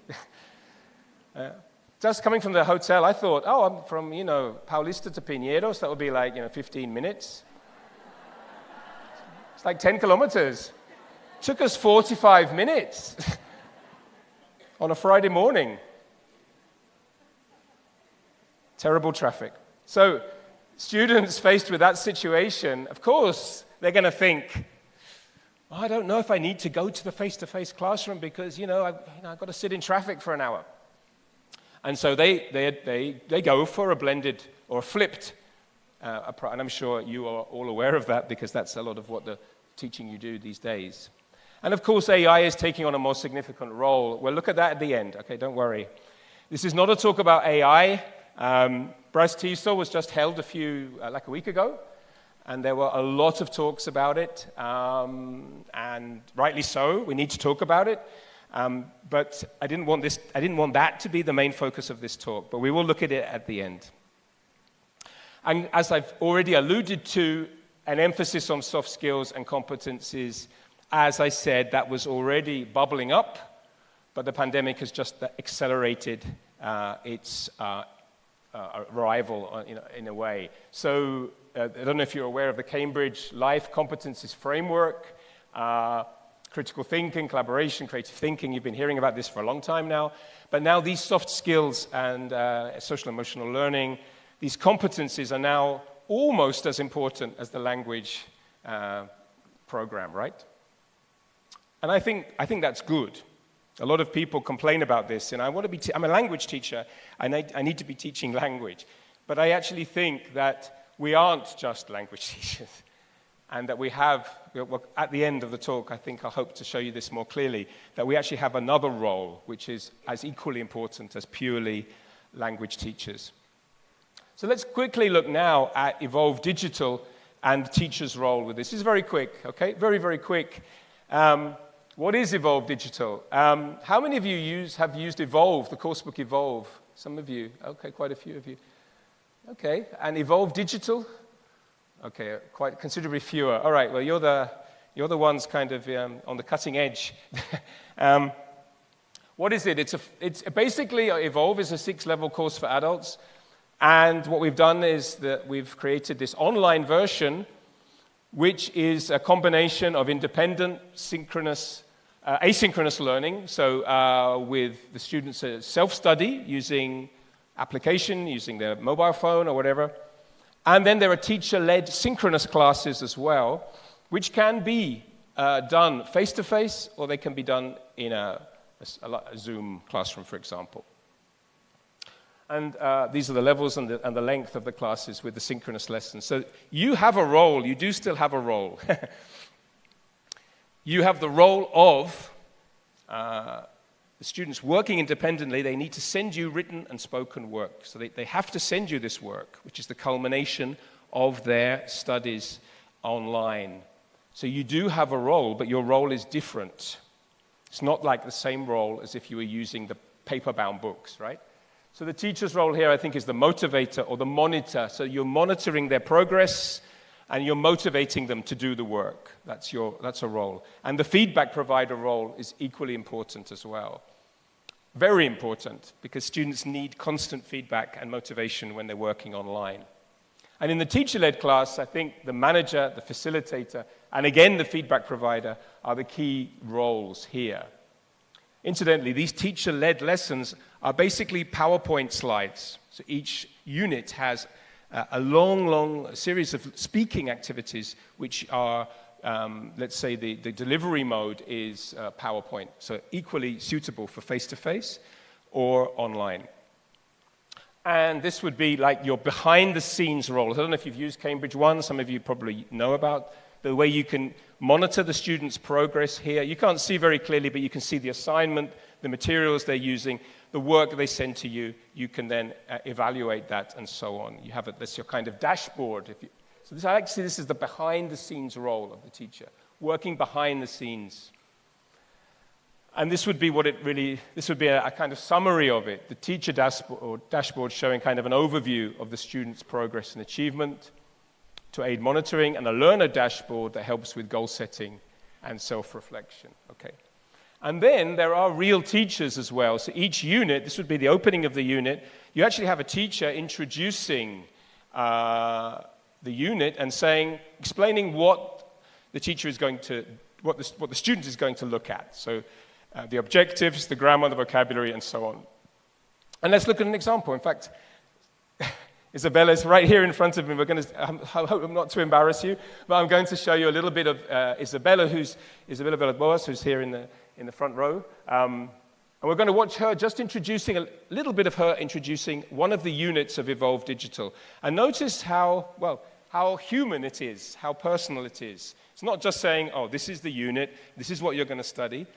Just coming from the hotel, I thought, oh, I'm from, you know, Paulista to Pinheiros. That would be like, you know, 15 minutes. It's like 10 kilometers. Took us 45 minutes on a Friday morning. Terrible traffic. So students faced with that situation, of course, they're going to think, oh, I don't know if I need to go to the face-to-face classroom because, you know, I've got to sit in traffic for an hour. And so they go for a blended or a flipped approach. And I'm sure you are all aware of that because that's a lot of what the teaching you do these days. And of course, AI is taking on a more significant role. We'll look at that at the end. Okay, don't worry. This is not a talk about AI. Brastíso was just held like a week ago, and there were a lot of talks about it, and rightly so. We need to talk about it, but I didn't want that to be the main focus of this talk. But we will look at it at the end. And as I've already alluded to, an emphasis on soft skills and competencies. As I said, that was already bubbling up, but the pandemic has just accelerated its arrival in a way. So I don't know if you're aware of the Cambridge Life Competencies Framework, critical thinking, collaboration, creative thinking. You've been hearing about this for a long time now. But now these soft skills and social emotional learning, these competencies are now almost as important as the language program, right? And I think that's good. A lot of people complain about this, and I'm a language teacher, and I need to be teaching language. But I actually think that we aren't just language teachers, and that we have, at the end of the talk, I think I hope to show you this more clearly, that we actually have another role, which is as equally important as purely language teachers. So let's quickly look now at Evolve Digital and teachers' role with this. This is very quick, okay? Very, very quick. What is Evolve Digital? How many of you have used Evolve, the coursebook Evolve? Some of you. Okay, quite a few of you. Okay, and Evolve Digital? Okay, quite considerably fewer. All right, well, you're the ones kind of on the cutting edge. What is it? It's basically, Evolve is a 6-level course for adults. And what we've done is that we've created this online version, which is a combination of independent, asynchronous learning, so with the students self-study using application, using their mobile phone or whatever. And then there are teacher-led synchronous classes as well, which can be done face-to-face, or they can be done in a Zoom classroom, for example. And these are the levels and the length of the classes with the synchronous lessons. So you have a role. You do still have a role. You have the role of the students working independently. They need to send you written and spoken work. So they have to send you this work, which is the culmination of their studies online. So you do have a role, but your role is different. It's not like the same role as if you were using the paper-bound books, right? So the teacher's role here, I think, is the motivator or the monitor. So you're monitoring their progress and you're motivating them to do the work. That's a role. And the feedback provider role is equally important as well. Very important, because students need constant feedback and motivation when they're working online. And in the teacher-led class, I think the manager, the facilitator, and again the feedback provider are the key roles here. Incidentally, these teacher-led lessons are basically PowerPoint slides. So each unit has a long series of speaking activities which are, let's say the delivery mode is PowerPoint, so equally suitable for face-to-face or online. And this would be like your behind-the-scenes role. I don't know if you've used Cambridge One. Some of you probably know about the way you can monitor the students' progress here. You can't see very clearly, but you can see the assignment, the materials they're using, the work they send to you. You can then evaluate that and so on. You have this your kind of dashboard. So this, I like to see this as the behind-the-scenes role of the teacher, working behind the scenes. And this would be this would be a kind of summary of it. The teacher dashboard showing kind of an overview of the student's progress and achievement to aid monitoring, and a learner dashboard that helps with goal setting and self-reflection. Okay. And then there are real teachers as well. So each unit, this would be the opening of the unit, you actually have a teacher introducing the unit and explaining what the teacher is going to, what the student is going to look at. So the objectives, the grammar, the vocabulary, and so on. And let's look at an example. In fact, Isabella's right here in front of me. I hope not to embarrass you, but I'm going to show you a little bit of Isabella, Isabella Villalobos, who's here in the front row. And we're going to watch her just introducing a little bit of her introducing one of the units of Evolve Digital. And notice how human it is, how personal it is. It's not just saying, oh, this is the unit, this is what you're going to study.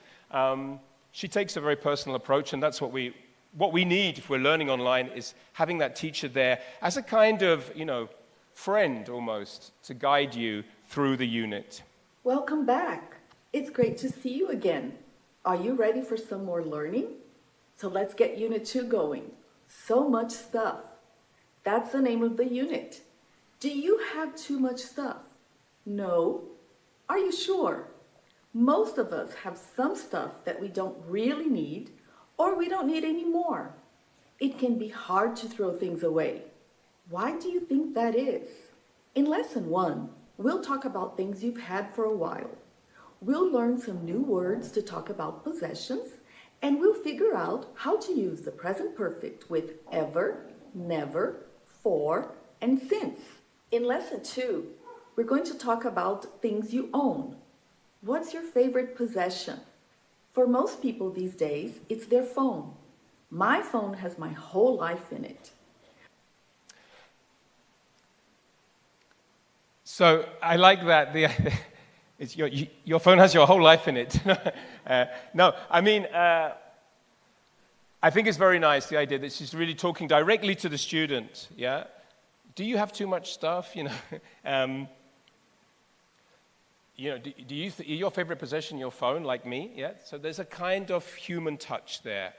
She takes a very personal approach, and that's what we need if we're learning online, is having that teacher there as a kind of, friend almost, to guide you through the unit. Welcome back. It's great to see you again. Are you ready for some more learning? So let's get Unit 2 going. So much stuff. That's the name of the unit. Do you have too much stuff? No? Are you sure? Most of us have some stuff that we don't really need, or we don't need any more. It can be hard to throw things away. Why do you think that is? In Lesson 1, we'll talk about things you've had for a while. We'll learn some new words to talk about possessions, and we'll figure out how to use the present perfect with ever, never, for, and since. In Lesson 2, we're going to talk about things you own. What's your favorite possession? For most people these days, it's their phone. My phone has my whole life in it. So I like that. Your phone has your whole life in it. No, I mean, I think it's very nice, the idea that she's really talking directly to the student. Yeah, do you have too much stuff? Do your favorite possession your phone, like me? Yeah. So there's a kind of human touch there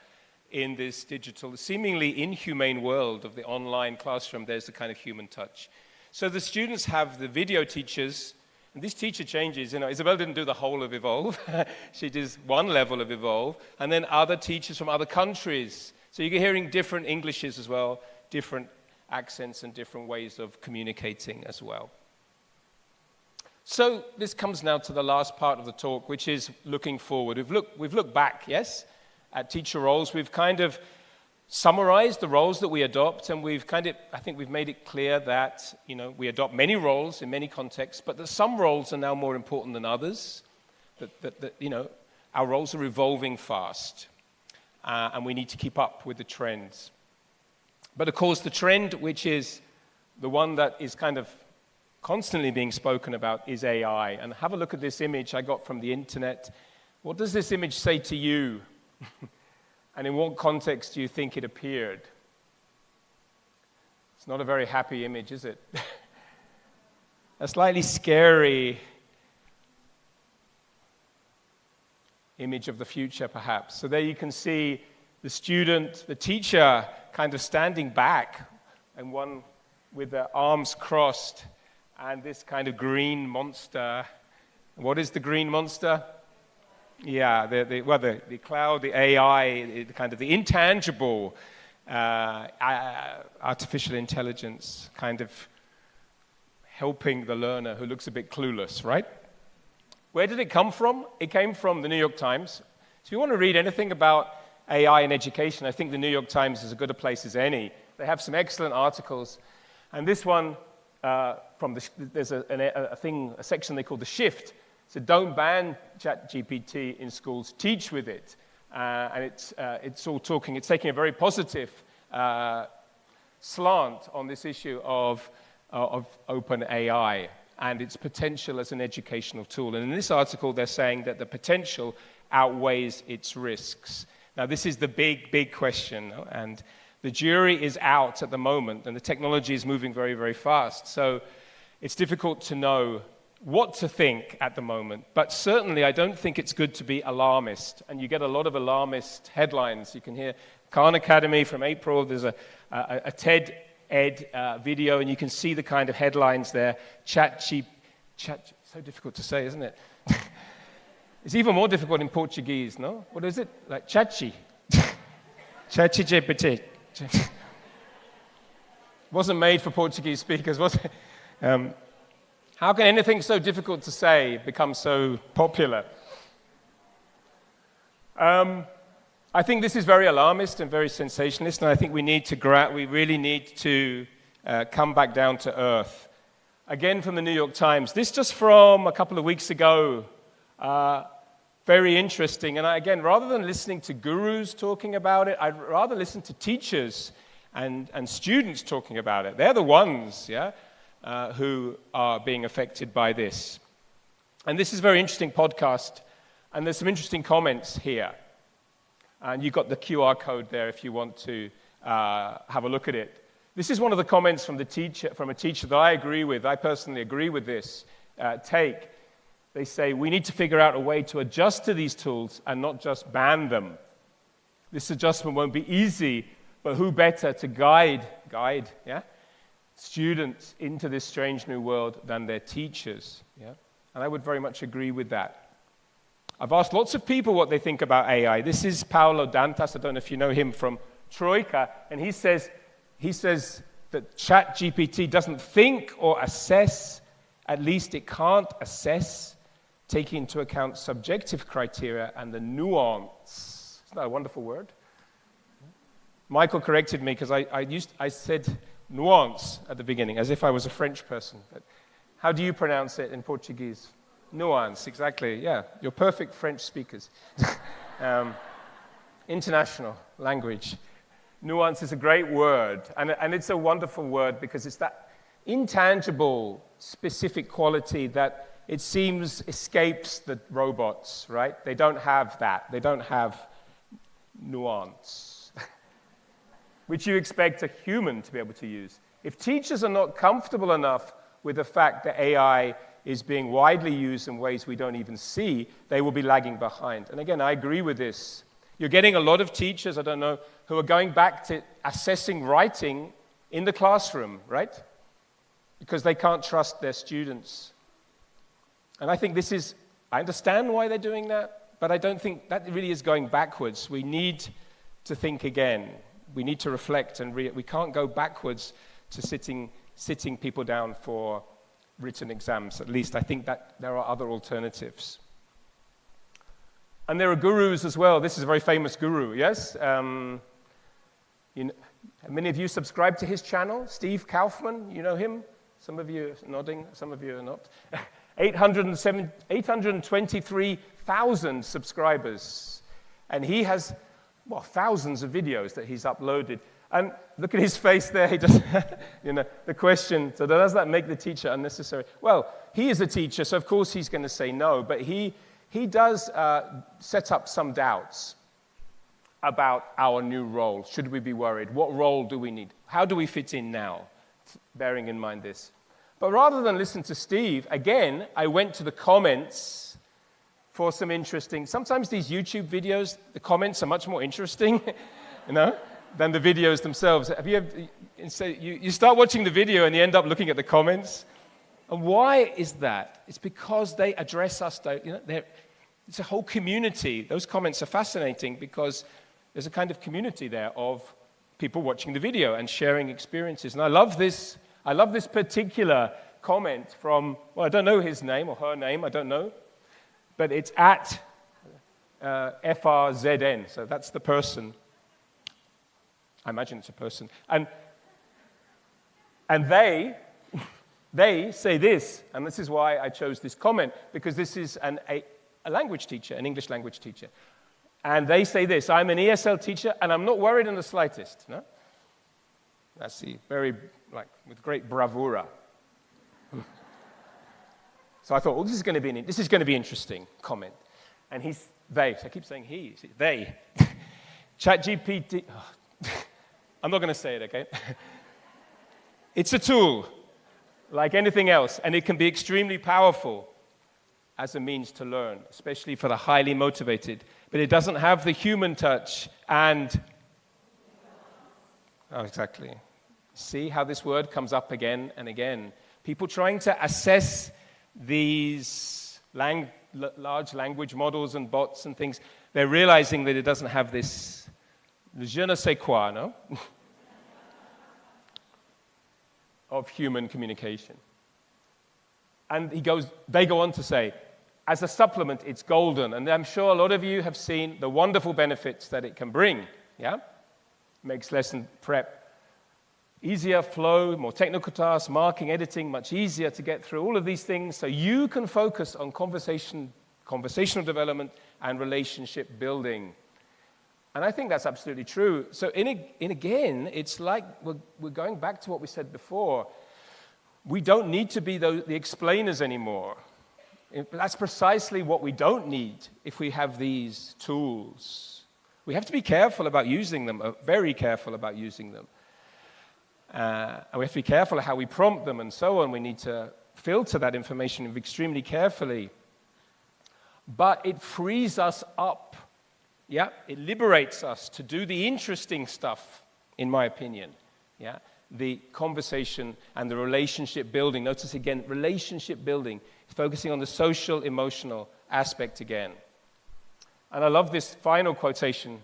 in this digital, seemingly inhumane world of the online classroom. There's a kind of human touch. So the students have the video teachers, and this teacher changes. Isabel didn't do the whole of Evolve. She does one level of Evolve, and then other teachers from other countries. So you're hearing different Englishes as well, different accents and different ways of communicating as well. So this comes now to the last part of the talk, which is looking forward. We've looked back, yes, at teacher roles. We've kind of summarized the roles that we adopt, and I think we've made it clear that, we adopt many roles in many contexts, but that some roles are now more important than others, that our roles are evolving fast, and we need to keep up with the trends. But of course, the trend, which is the one that is kind of constantly being spoken about, is AI. And have a look at this image I got from the internet. What does this image say to you? And in what context do you think it appeared? It's not a very happy image, is it? A slightly scary image of the future, perhaps. So there you can see the student, the teacher, kind of standing back, and one with their arms crossed, and this kind of green monster. What is the green monster? Yeah, the cloud, the AI, the intangible artificial intelligence kind of helping the learner who looks a bit clueless, right? Where did it come from? It came from the New York Times. So if you want to read anything about AI in education, I think the New York Times is as good a place as any. They have some excellent articles. And this one, there's a section they call the shift. So don't ban ChatGPT in schools, teach with it. And it's taking a very positive slant on this issue of open AI and its potential as an educational tool. And in this article, they're saying that the potential outweighs its risks. Now, this is the big, big question, and the jury is out at the moment, and the technology is moving very, very fast. So it's difficult to know what to think at the moment, but certainly I don't think it's good to be alarmist, and you get a lot of alarmist headlines. You can hear Khan Academy from April, there's a TED Ed video, and you can see the kind of headlines there. So difficult to say, isn't it? It's even more difficult in Portuguese, no? What is it? Like chachi. Chachi GPT. Wasn't made for Portuguese speakers, was it? How can anything so difficult to say become so popular? I think this is very alarmist and very sensationalist, and I think we really need to come back down to earth. Again, from the New York Times. This just from a couple of weeks ago. Very interesting. And again, rather than listening to gurus talking about it, I'd rather listen to teachers and students talking about it. They're the ones, who are being affected by this. And this is a very interesting podcast, and there's some interesting comments here. And you've got the QR code there if you want to have a look at it. This is one of the comments from a teacher that I agree with. I personally agree with this take. They say, we need to figure out a way to adjust to these tools and not just ban them. This adjustment won't be easy, but who better to guide students into this strange new world than their teachers? And I would very much agree with that. I've asked lots of people what they think about AI. This is Paulo Dantas, I don't know if you know him, from Troika, and he says that ChatGPT doesn't think or assess, at least it can't assess, taking into account subjective criteria and the nuance. Isn't that a wonderful word? Michael corrected me because I said nuance at the beginning, as if I was a French person. But how do you pronounce it in Portuguese? Nuance, exactly, yeah. You're perfect French speakers. International language. Nuance is a great word, and it's a wonderful word because it's that intangible, specific quality that it seems escapes the robots, right? They don't have that. They don't have nuance, which you expect a human to be able to use. If teachers are not comfortable enough with the fact that AI is being widely used in ways we don't even see, they will be lagging behind. And again, I agree with this. You're getting a lot of teachers, I don't know, who are going back to assessing writing in the classroom, right? Because they can't trust their students. And I think I understand why they're doing that, but I don't think that really is going backwards. We need to think again. We need to reflect, and we can't go backwards to sitting people down for written exams. At least I think that there are other alternatives. And there are gurus as well. This is a very famous guru, yes? Many of you subscribe to his channel, Steve Kaufman, you know him? Some of you are nodding, some of you are not. 823,000 subscribers. And he has, thousands of videos that he's uploaded. And look at his face there. He just, the question, so does that make the teacher unnecessary? Well, he is a teacher, so of course he's going to say no, but he does set up some doubts about our new role. Should we be worried? What role do we need? How do we fit in now? Bearing in mind this. But rather than listen to Steve, again, I went to the comments for some interesting, sometimes these YouTube videos, the comments are much more interesting, than the videos themselves. You start watching the video and you end up looking at the comments. And why is that? It's because they address us, it's a whole community. Those comments are fascinating because there's a kind of community there of people watching the video and sharing experiences. And I love this particular comment from, well, I don't know his name or her name, I don't know, but it's at FRZN, so that's the person. I imagine it's a person. And they say this, and this is why I chose this comment, because this is a language teacher, an English language teacher. And they say this: I'm an ESL teacher, and I'm not worried in the slightest. No? That's the very, with great bravura. So I thought, well, this is going to be interesting comment. And I keep saying they. ChatGPT, I'm not going to say it, okay? It's a tool, like anything else, and it can be extremely powerful as a means to learn, especially for the highly motivated. But it doesn't have the human touch and... Oh, exactly. See how this word comes up again and again. People trying to assess these large language models and bots and things, they're realizing that it doesn't have this je ne sais quoi, no? of human communication. And they go on to say, as a supplement, it's golden. And I'm sure a lot of you have seen the wonderful benefits that it can bring, yeah? Makes lesson prep easier, flow, more technical tasks, marking, editing, much easier to get through all of these things so you can focus on conversational development and relationship building. And I think that's absolutely true. So again, it's like we're going back to what we said before. We don't need to be the explainers anymore. That's precisely what we don't need if we have these tools. We have to be careful about using them, very careful about using them. And we have to be careful how we prompt them and so on. We need to filter that information extremely carefully. But it frees us up. Yeah, it liberates us to do the interesting stuff, in my opinion. Yeah, the conversation and the relationship building. Notice again, relationship building, focusing on the social, emotional aspect again. And I love this final quotation.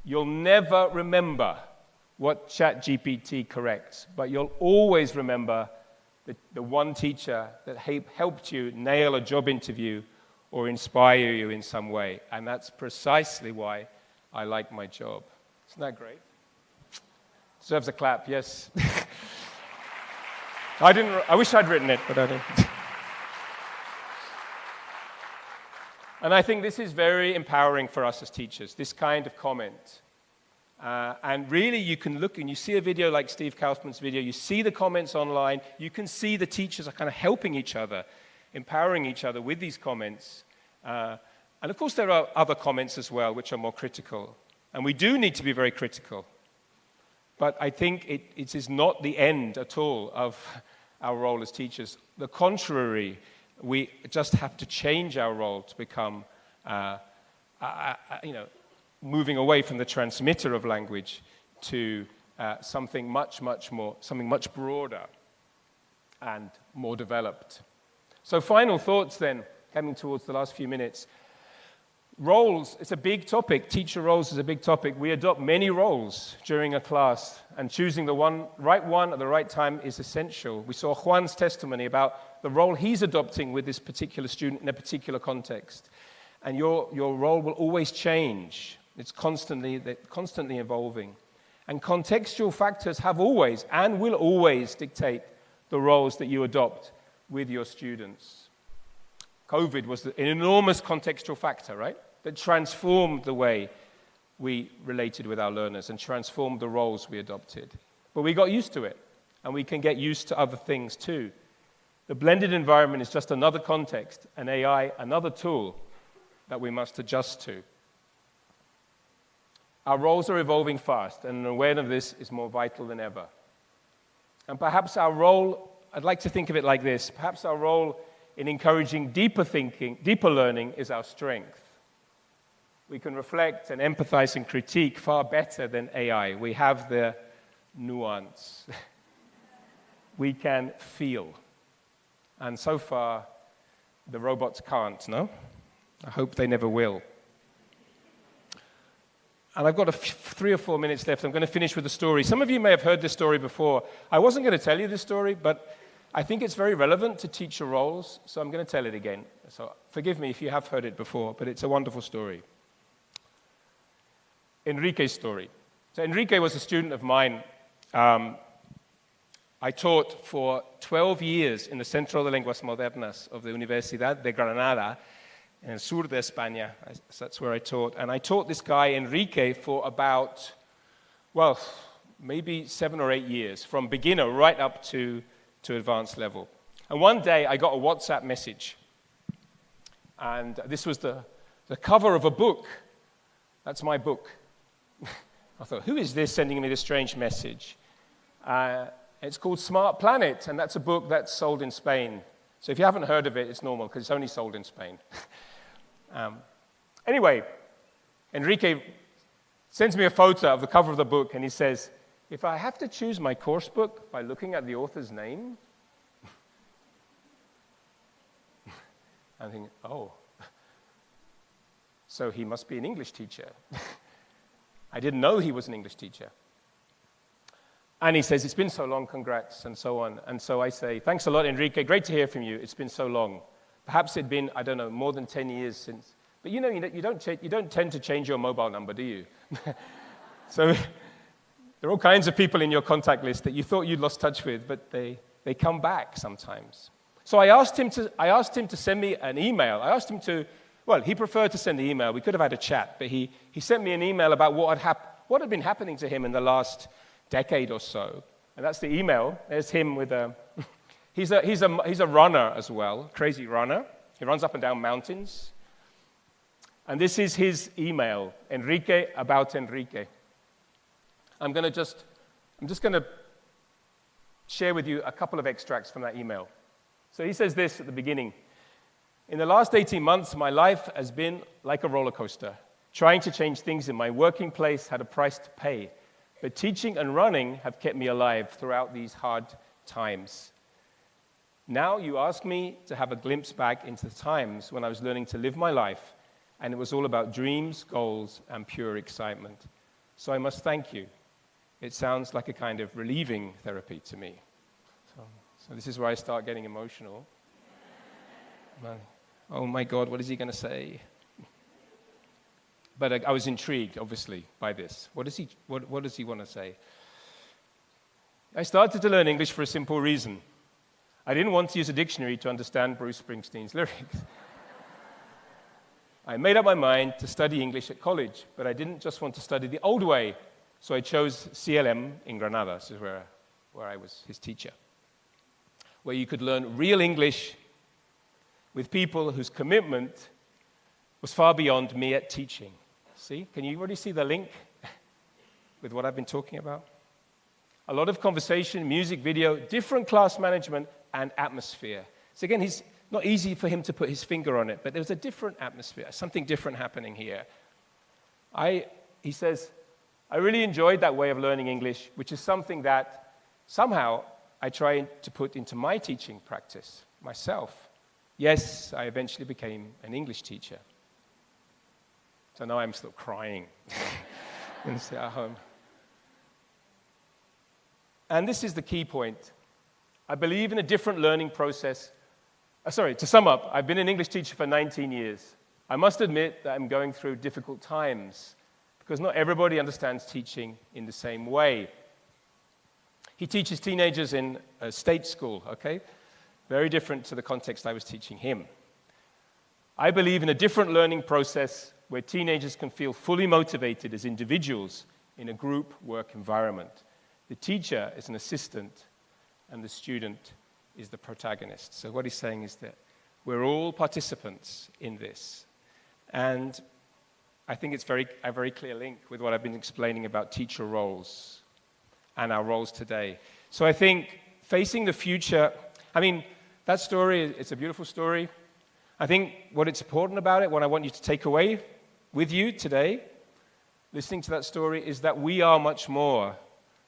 You'll never remember what ChatGPT corrects, but you'll always remember the one teacher that helped you nail a job interview or inspire you in some way. And that's precisely why I like my job. Isn't that great? Deserves a clap, yes. I wish I'd written it, but I didn't. And I think this is very empowering for us as teachers, this kind of comment. And really, you can look and you see a video like Steve Kaufman's video, you see the comments online, you can see the teachers are kind of helping each other, empowering each other with these comments. And of course, there are other comments as well, which are more critical. And we do need to be very critical. But I think it is not the end at all of our role as teachers. The contrary, we just have to change our role to become, moving away from the transmitter of language to something much broader and more developed. So final thoughts then, coming towards the last few minutes. Roles, it's a big topic. Teacher roles is a big topic. We adopt many roles during a class, and choosing the right one at the right time is essential. We saw Juan's testimony about the role he's adopting with this particular student in a particular context. And your role will always change. It's constantly evolving. And contextual factors have always and will always dictate the roles that you adopt with your students. COVID was an enormous contextual factor, right? That transformed the way we related with our learners and transformed the roles we adopted. But we got used to it, and we can get used to other things too. The blended environment is just another context, and AI, another tool that we must adjust to. Our roles are evolving fast, and an awareness of this is more vital than ever. And perhaps our role, I'd like to think of it like this, perhaps our role in encouraging deeper thinking, deeper learning is our strength. We can reflect and empathize and critique far better than AI. We have the nuance. We can feel. And so far, the robots can't, no? I hope they never will. And I've got 3 or 4 minutes left. I'm going to finish with a story. Some of you may have heard this story before. I wasn't going to tell you this story, but I think it's very relevant to teacher roles, so I'm going to tell it again. So forgive me if you have heard it before, but it's a wonderful story. Enrique's story. So Enrique was a student of mine. I taught for 12 years in the Centro de Lenguas Modernas of the Universidad de Granada, in el sur de España. That's where I taught. And I taught this guy, Enrique, for about, well, maybe 7 or 8 years, from beginner right up to advanced level. And one day I got a WhatsApp message. And this was the cover of a book. That's my book. I thought, who is this sending me this strange message? It's called Smart Planet, and that's a book that's sold in Spain. So if you haven't heard of it, it's normal, because it's only sold in Spain. Anyway, Enrique sends me a photo of the cover of the book, and he says, if I have to choose my course book by looking at the author's name, I'm thinking, oh, so he must be an English teacher. I didn't know he was an English teacher. And he says, it's been so long, congrats, and so on. And so I say, thanks a lot, Enrique, great to hear from you. It's been so long. Perhaps it'd been, I don't know, more than 10 years since. But you know, you don't tend to change your mobile number, do you? So there are all kinds of people in your contact list that you thought you'd lost touch with, but they come back sometimes. So I asked him to send me an email. I asked him to, well, he preferred to send the email. We could have had a chat, but he sent me an email about what had been happening to him in the last decade or so. And that's the email. There's him with a... he's a runner as well, crazy runner. He runs up and down mountains. And this is his email, Enrique about Enrique. I'm just going to share with you a couple of extracts from that email. So he says this at the beginning. In the last 18 months, my life has been like a roller coaster. Trying to change things in my working place had a price to pay. But teaching and running have kept me alive throughout these hard times. Now you ask me to have a glimpse back into the times when I was learning to live my life, and it was all about dreams, goals, and pure excitement. So I must thank you. It sounds like a kind of relieving therapy to me. So this is where I start getting emotional. Oh my God, what is he going to say? But I was intrigued, obviously, by this. What does he want to say? I started to learn English for a simple reason. I didn't want to use a dictionary to understand Bruce Springsteen's lyrics. I made up my mind to study English at college, but I didn't just want to study the old way, so I chose CLM in Granada, this is where I was his teacher, where you could learn real English with people whose commitment was far beyond mere teaching. See? Can you already see the link with what I've been talking about? A lot of conversation, music, video, different class management, and atmosphere. So again, it's not easy for him to put his finger on it, but there's a different atmosphere, something different happening here. He says, I really enjoyed that way of learning English, which is something that somehow I try to put into my teaching practice myself. Yes, I eventually became an English teacher. So now I'm still crying and sit at home. And this is the key point. I believe in a different learning process. To sum up, I've been an English teacher for 19 years. I must admit that I'm going through difficult times because not everybody understands teaching in the same way. He teaches teenagers in a state school, okay? Very different to the context I was teaching him. I believe in a different learning process where teenagers can feel fully motivated as individuals in a group work environment. The teacher is an assistant, and the student is the protagonist. So what he's saying is that we're all participants in this. And I think it's a very clear link with what I've been explaining about teacher roles and our roles today. So I think facing the future, that story, it's a beautiful story. I think what it's important about it, what I want you to take away with you today, listening to that story, is that we are much more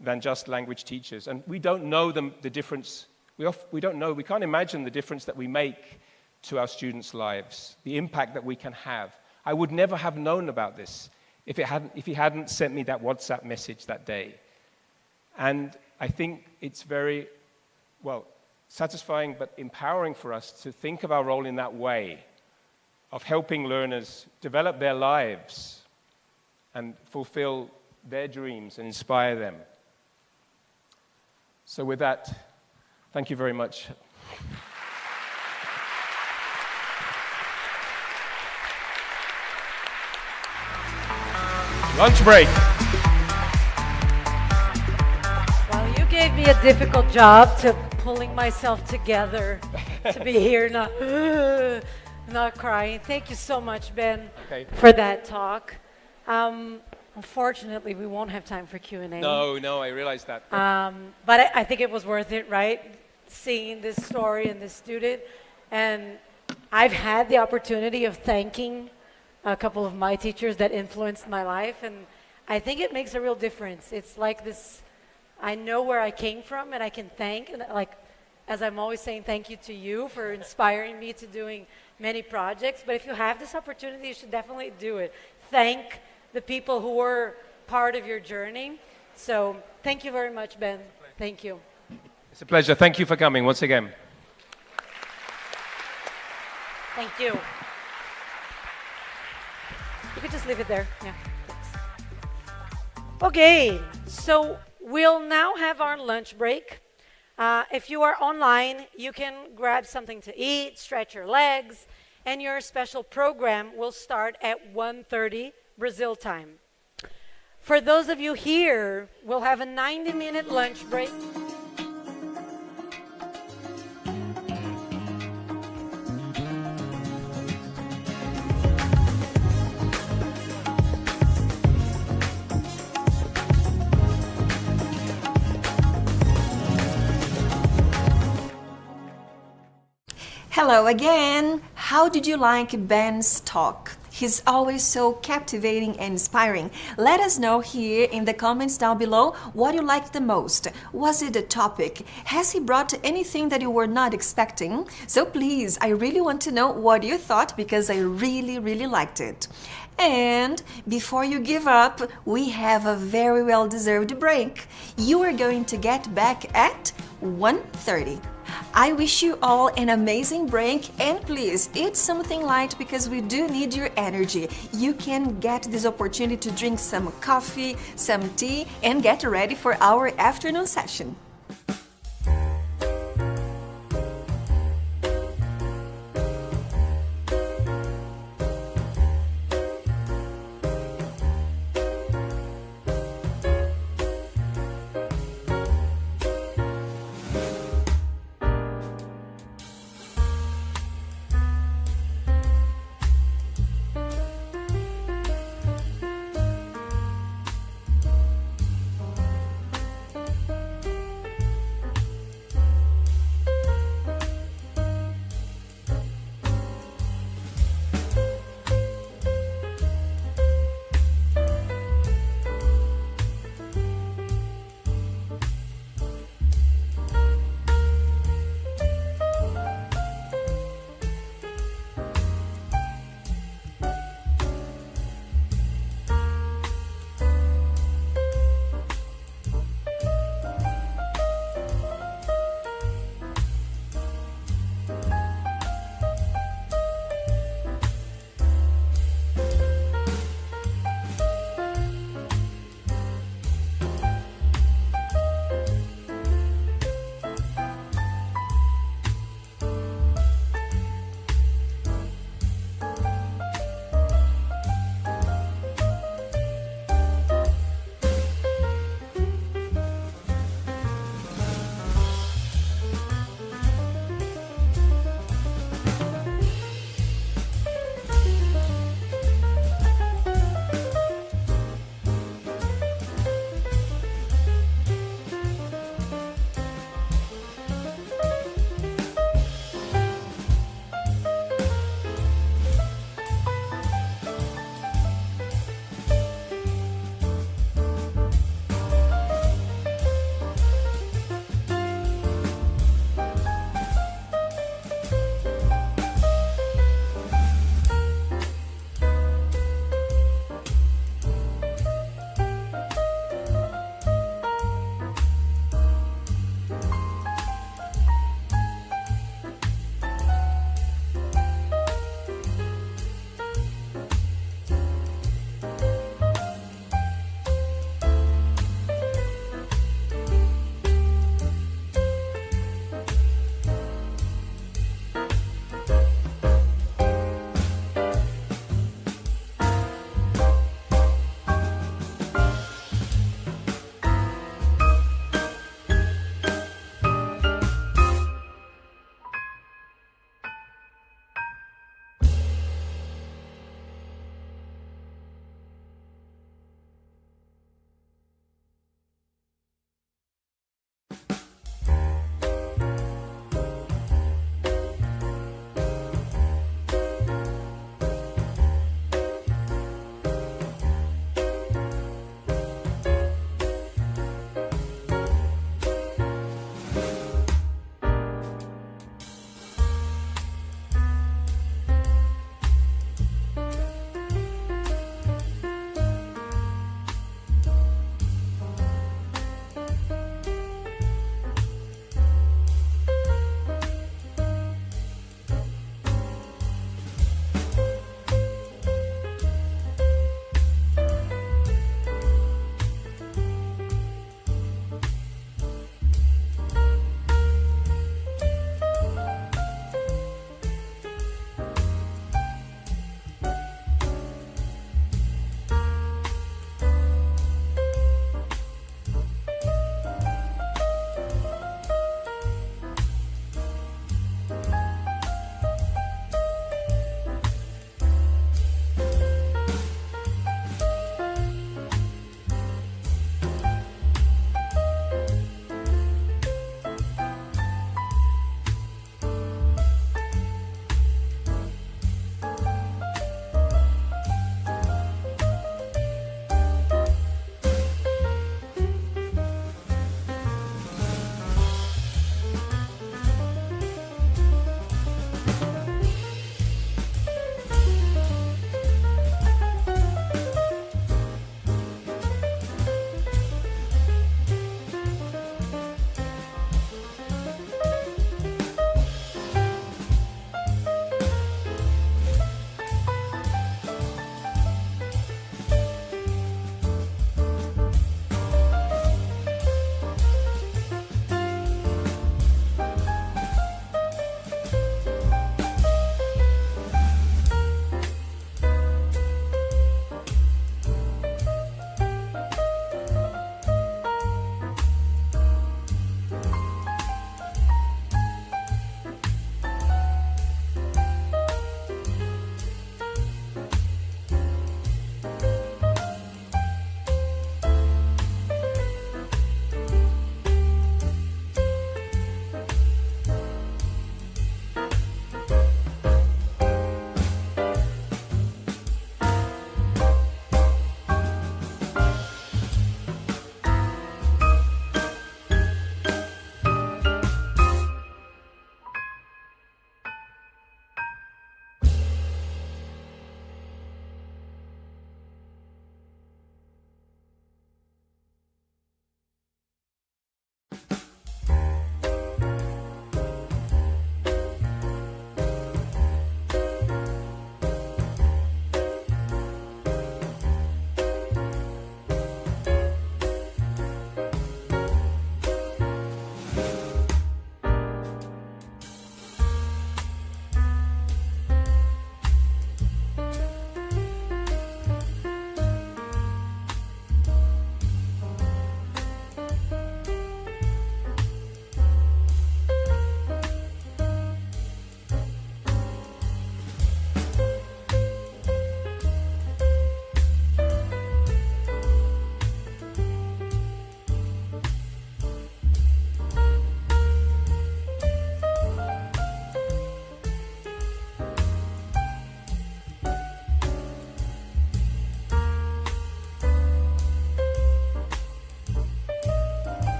than just language teachers. And we don't know the difference. We don't know, we can't imagine the difference that we make to our students' lives, the impact that we can have. I would never have known about this if he hadn't sent me that WhatsApp message that day. And I think it's very, well, satisfying but empowering for us to think of our role in that way, of helping learners develop their lives and fulfill their dreams and inspire them. So with that, thank you very much. Lunch break. Well, you gave me a difficult job to pulling myself together to be here, not crying. Thank you so much, Ben, for that talk. Unfortunately, we won't have time for Q&A. No, I realize that. But I think it was worth it, right? Seeing this story and this student. And I've had the opportunity of thanking a couple of my teachers that influenced my life. And I think it makes a real difference. It's like this, I know where I came from and I can thank. And like, as I'm always saying, thank you to you for inspiring me to doing many projects. But if you have this opportunity, you should definitely do it. Thank the people who were part of your journey. So thank you very much, Ben. Thank you. It's a pleasure. Thank you for coming once again. Thank you. You could just leave it there. Yeah, thanks. Okay, so we'll now have our lunch break. If you are online, you can grab something to eat, stretch your legs, and your special program will start at 1:30 Brazil time. For those of you here, we'll have a 90-minute lunch break. Hello again. How did you like Ben's talk? He's always so captivating and inspiring. Let us know here in the comments down below what you liked the most. Was it a topic? Has he brought anything that you were not expecting? So please, I really want to know what you thought because I really liked it. And before you give up, we have a very well-deserved break. You are going to get back at 1:30. I wish you all an amazing break, and please eat something light because we do need your energy. You can get this opportunity to drink some coffee, some tea, and get ready for our afternoon session.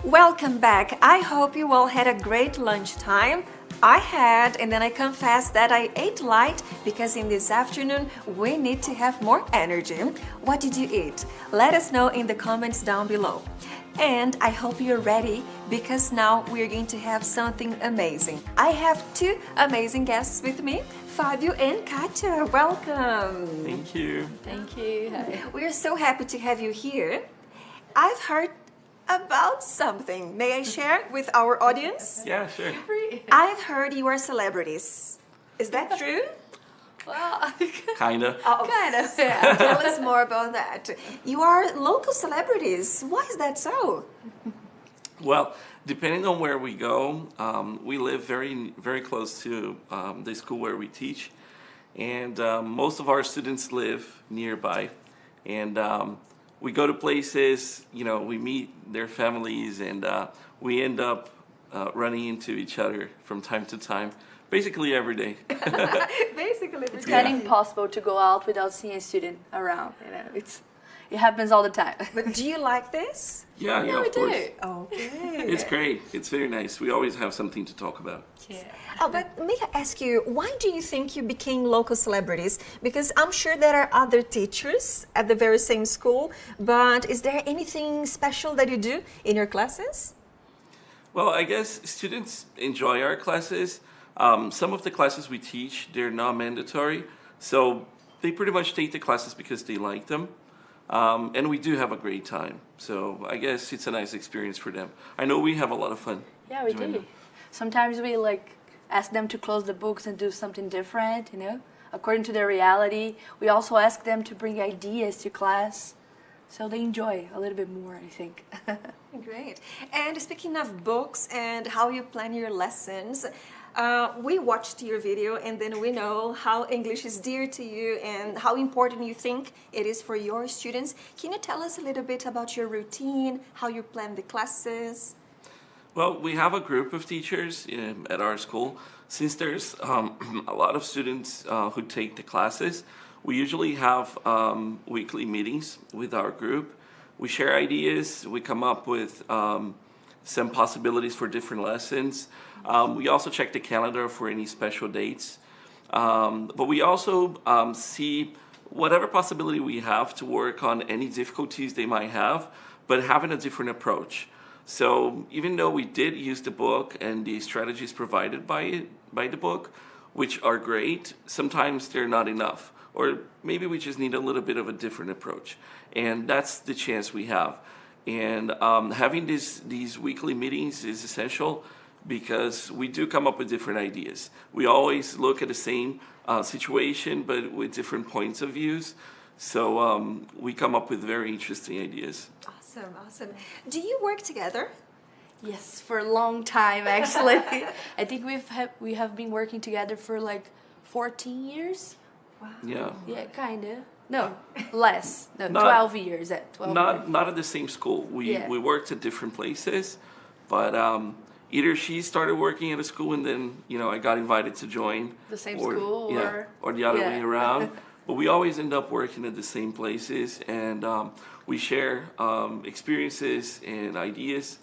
Welcome back. I hope you all had a great lunchtime. I had, and then I confess that I ate light because in this afternoon we need to have more energy. What did you eat? Let us know in the comments down below. And I hope you're ready because now we're going to have something amazing. I have two amazing guests with me, Fabio and Katia. Welcome. Thank you. Thank you. We are so happy to have you here. I've heard about something. May I share with our audience? Yeah, sure. I've heard you are celebrities. Is that true? Well, Kinda. Kind of. Yeah. Tell us more about that. You are local celebrities. Why is that so? Well, depending on where we go, we live very, very close to the school where we teach, and most of our students live nearby, and we go to places, you know, we meet their families, and we end up running into each other from time to time, basically every day. Basically, it's kind of impossible to go out without seeing a student around. You know, it happens all the time. But do you like this? Yeah, we of course. do. Okay. It's great. It's very nice. We always have something to talk about. Yeah. But may I ask you, why do you think you became local celebrities? Because I'm sure there are other teachers at the very same school, but is there anything special that you do in your classes? Well, I guess students enjoy our classes. Some of the classes we teach, they're not mandatory, so they pretty much take the classes because they like them. And we do have a great time, so I guess it's a nice experience for them. I know we have a lot of fun. Yeah, we do. Sometimes we ask them to close the books and do something different, you know, according to their reality. We also ask them to bring ideas to class, so they enjoy a little bit more, I think. Great. And speaking of books and how you plan your lessons, we watched your video and then we know how English is dear to you and how important you think it is for your students. Can you tell us a little bit about your routine, how you plan the classes? Well, we have a group of teachers at our school. Since there's a lot of students who take the classes, we usually have weekly meetings with our group. We share ideas, we come up with some possibilities for different lessons. We also check the calendar for any special dates. But we also see whatever possibility we have to work on any difficulties they might have, but having a different approach. So even though we did use the book and the strategies provided by the book, which are great, sometimes they're not enough. Or maybe we just need a little bit of a different approach. And that's the chance we have. And having these weekly meetings is essential because we do come up with different ideas. We always look at the same situation, but with different points of views. So we come up with very interesting ideas. Awesome, awesome. Do you work together? Yes, for a long time, actually. I think we have been working together for 14 years. Wow. Yeah. Yeah, kind of. No, less. No, 12 years. 12 years. Not at the same school. We worked at different places, but either she started working at a school and then I got invited to join the same school, or the other way around. But we always end up working at the same places, and we share experiences and ideas,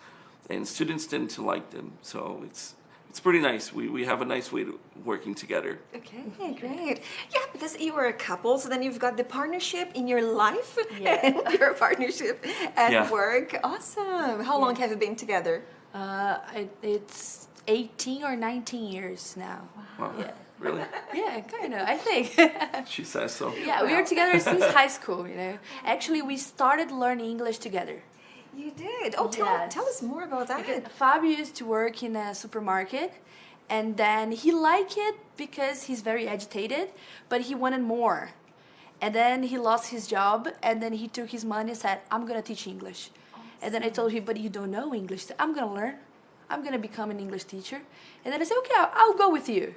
and students tend to like them. So it's pretty nice. We have a nice way of working together. Okay, great. Yeah, because you were a couple, so then you've got the partnership in your life and your partnership at work. Awesome. How long have you been together? It's 18 or 19 years now. Wow. Yeah. Really? Yeah, kind of, I think. She says so. Yeah, we were together since high school, Actually, we started learning English together. You did? Oh, tell us more about that. Because Fabio used to work in a supermarket, and then he liked it because he's very agitated, but he wanted more. And then he lost his job, and then he took his money and said, I'm going to teach English. Awesome. And then I told him, but you don't know English. I'm going to learn. I'm going to become an English teacher. And then I said, okay, I'll go with you.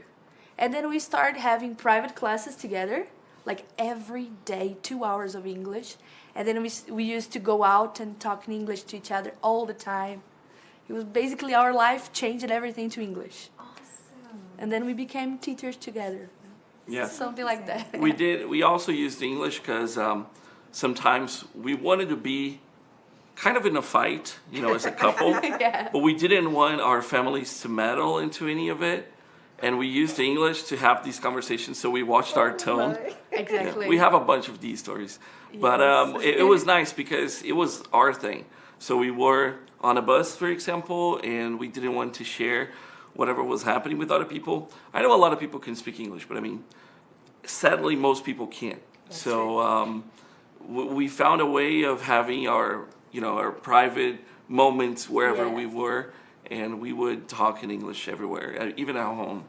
And then we started having private classes together, every day, 2 hours of English. And then we used to go out and talk in English to each other all the time. It was basically our life changed everything to English. Awesome. And then we became teachers together. Yeah. Something like that. We did. We also used English because sometimes we wanted to be kind of in a fight, you know, as a couple. Yeah. But we didn't want our families to meddle into any of it. And we used English to have these conversations, so we watched our tone. Exactly. We have a bunch of these stories. But it was nice because it was our thing. So we were on a bus, for example, and we didn't want to share whatever was happening with other people. I know a lot of people can speak English, but I mean, sadly, most people can't. So we found a way of having our, you know, our private moments wherever we were, and we would talk in English everywhere, even at home.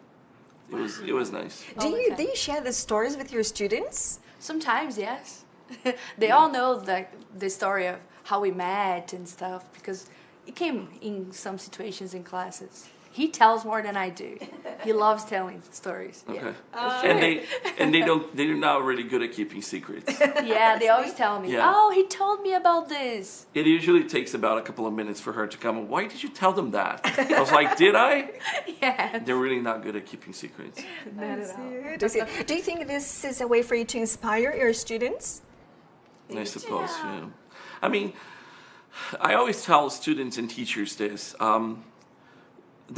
It was nice. Do you share the stories with your students? Sometimes, yes. They all know the story of how we met and stuff because it came in some situations in classes. He tells more than I do. He loves telling stories. Okay. Yeah. And they're not really good at keeping secrets. Yeah, they always tell me, Yeah. oh, he told me about this. It usually takes about a couple of minutes for her to come. Why did you tell them that? I was like, did I? Yeah. They're really not good at keeping secrets. Do you think this is a way for you to inspire your students? I suppose, yeah. I mean, I always tell students and teachers this.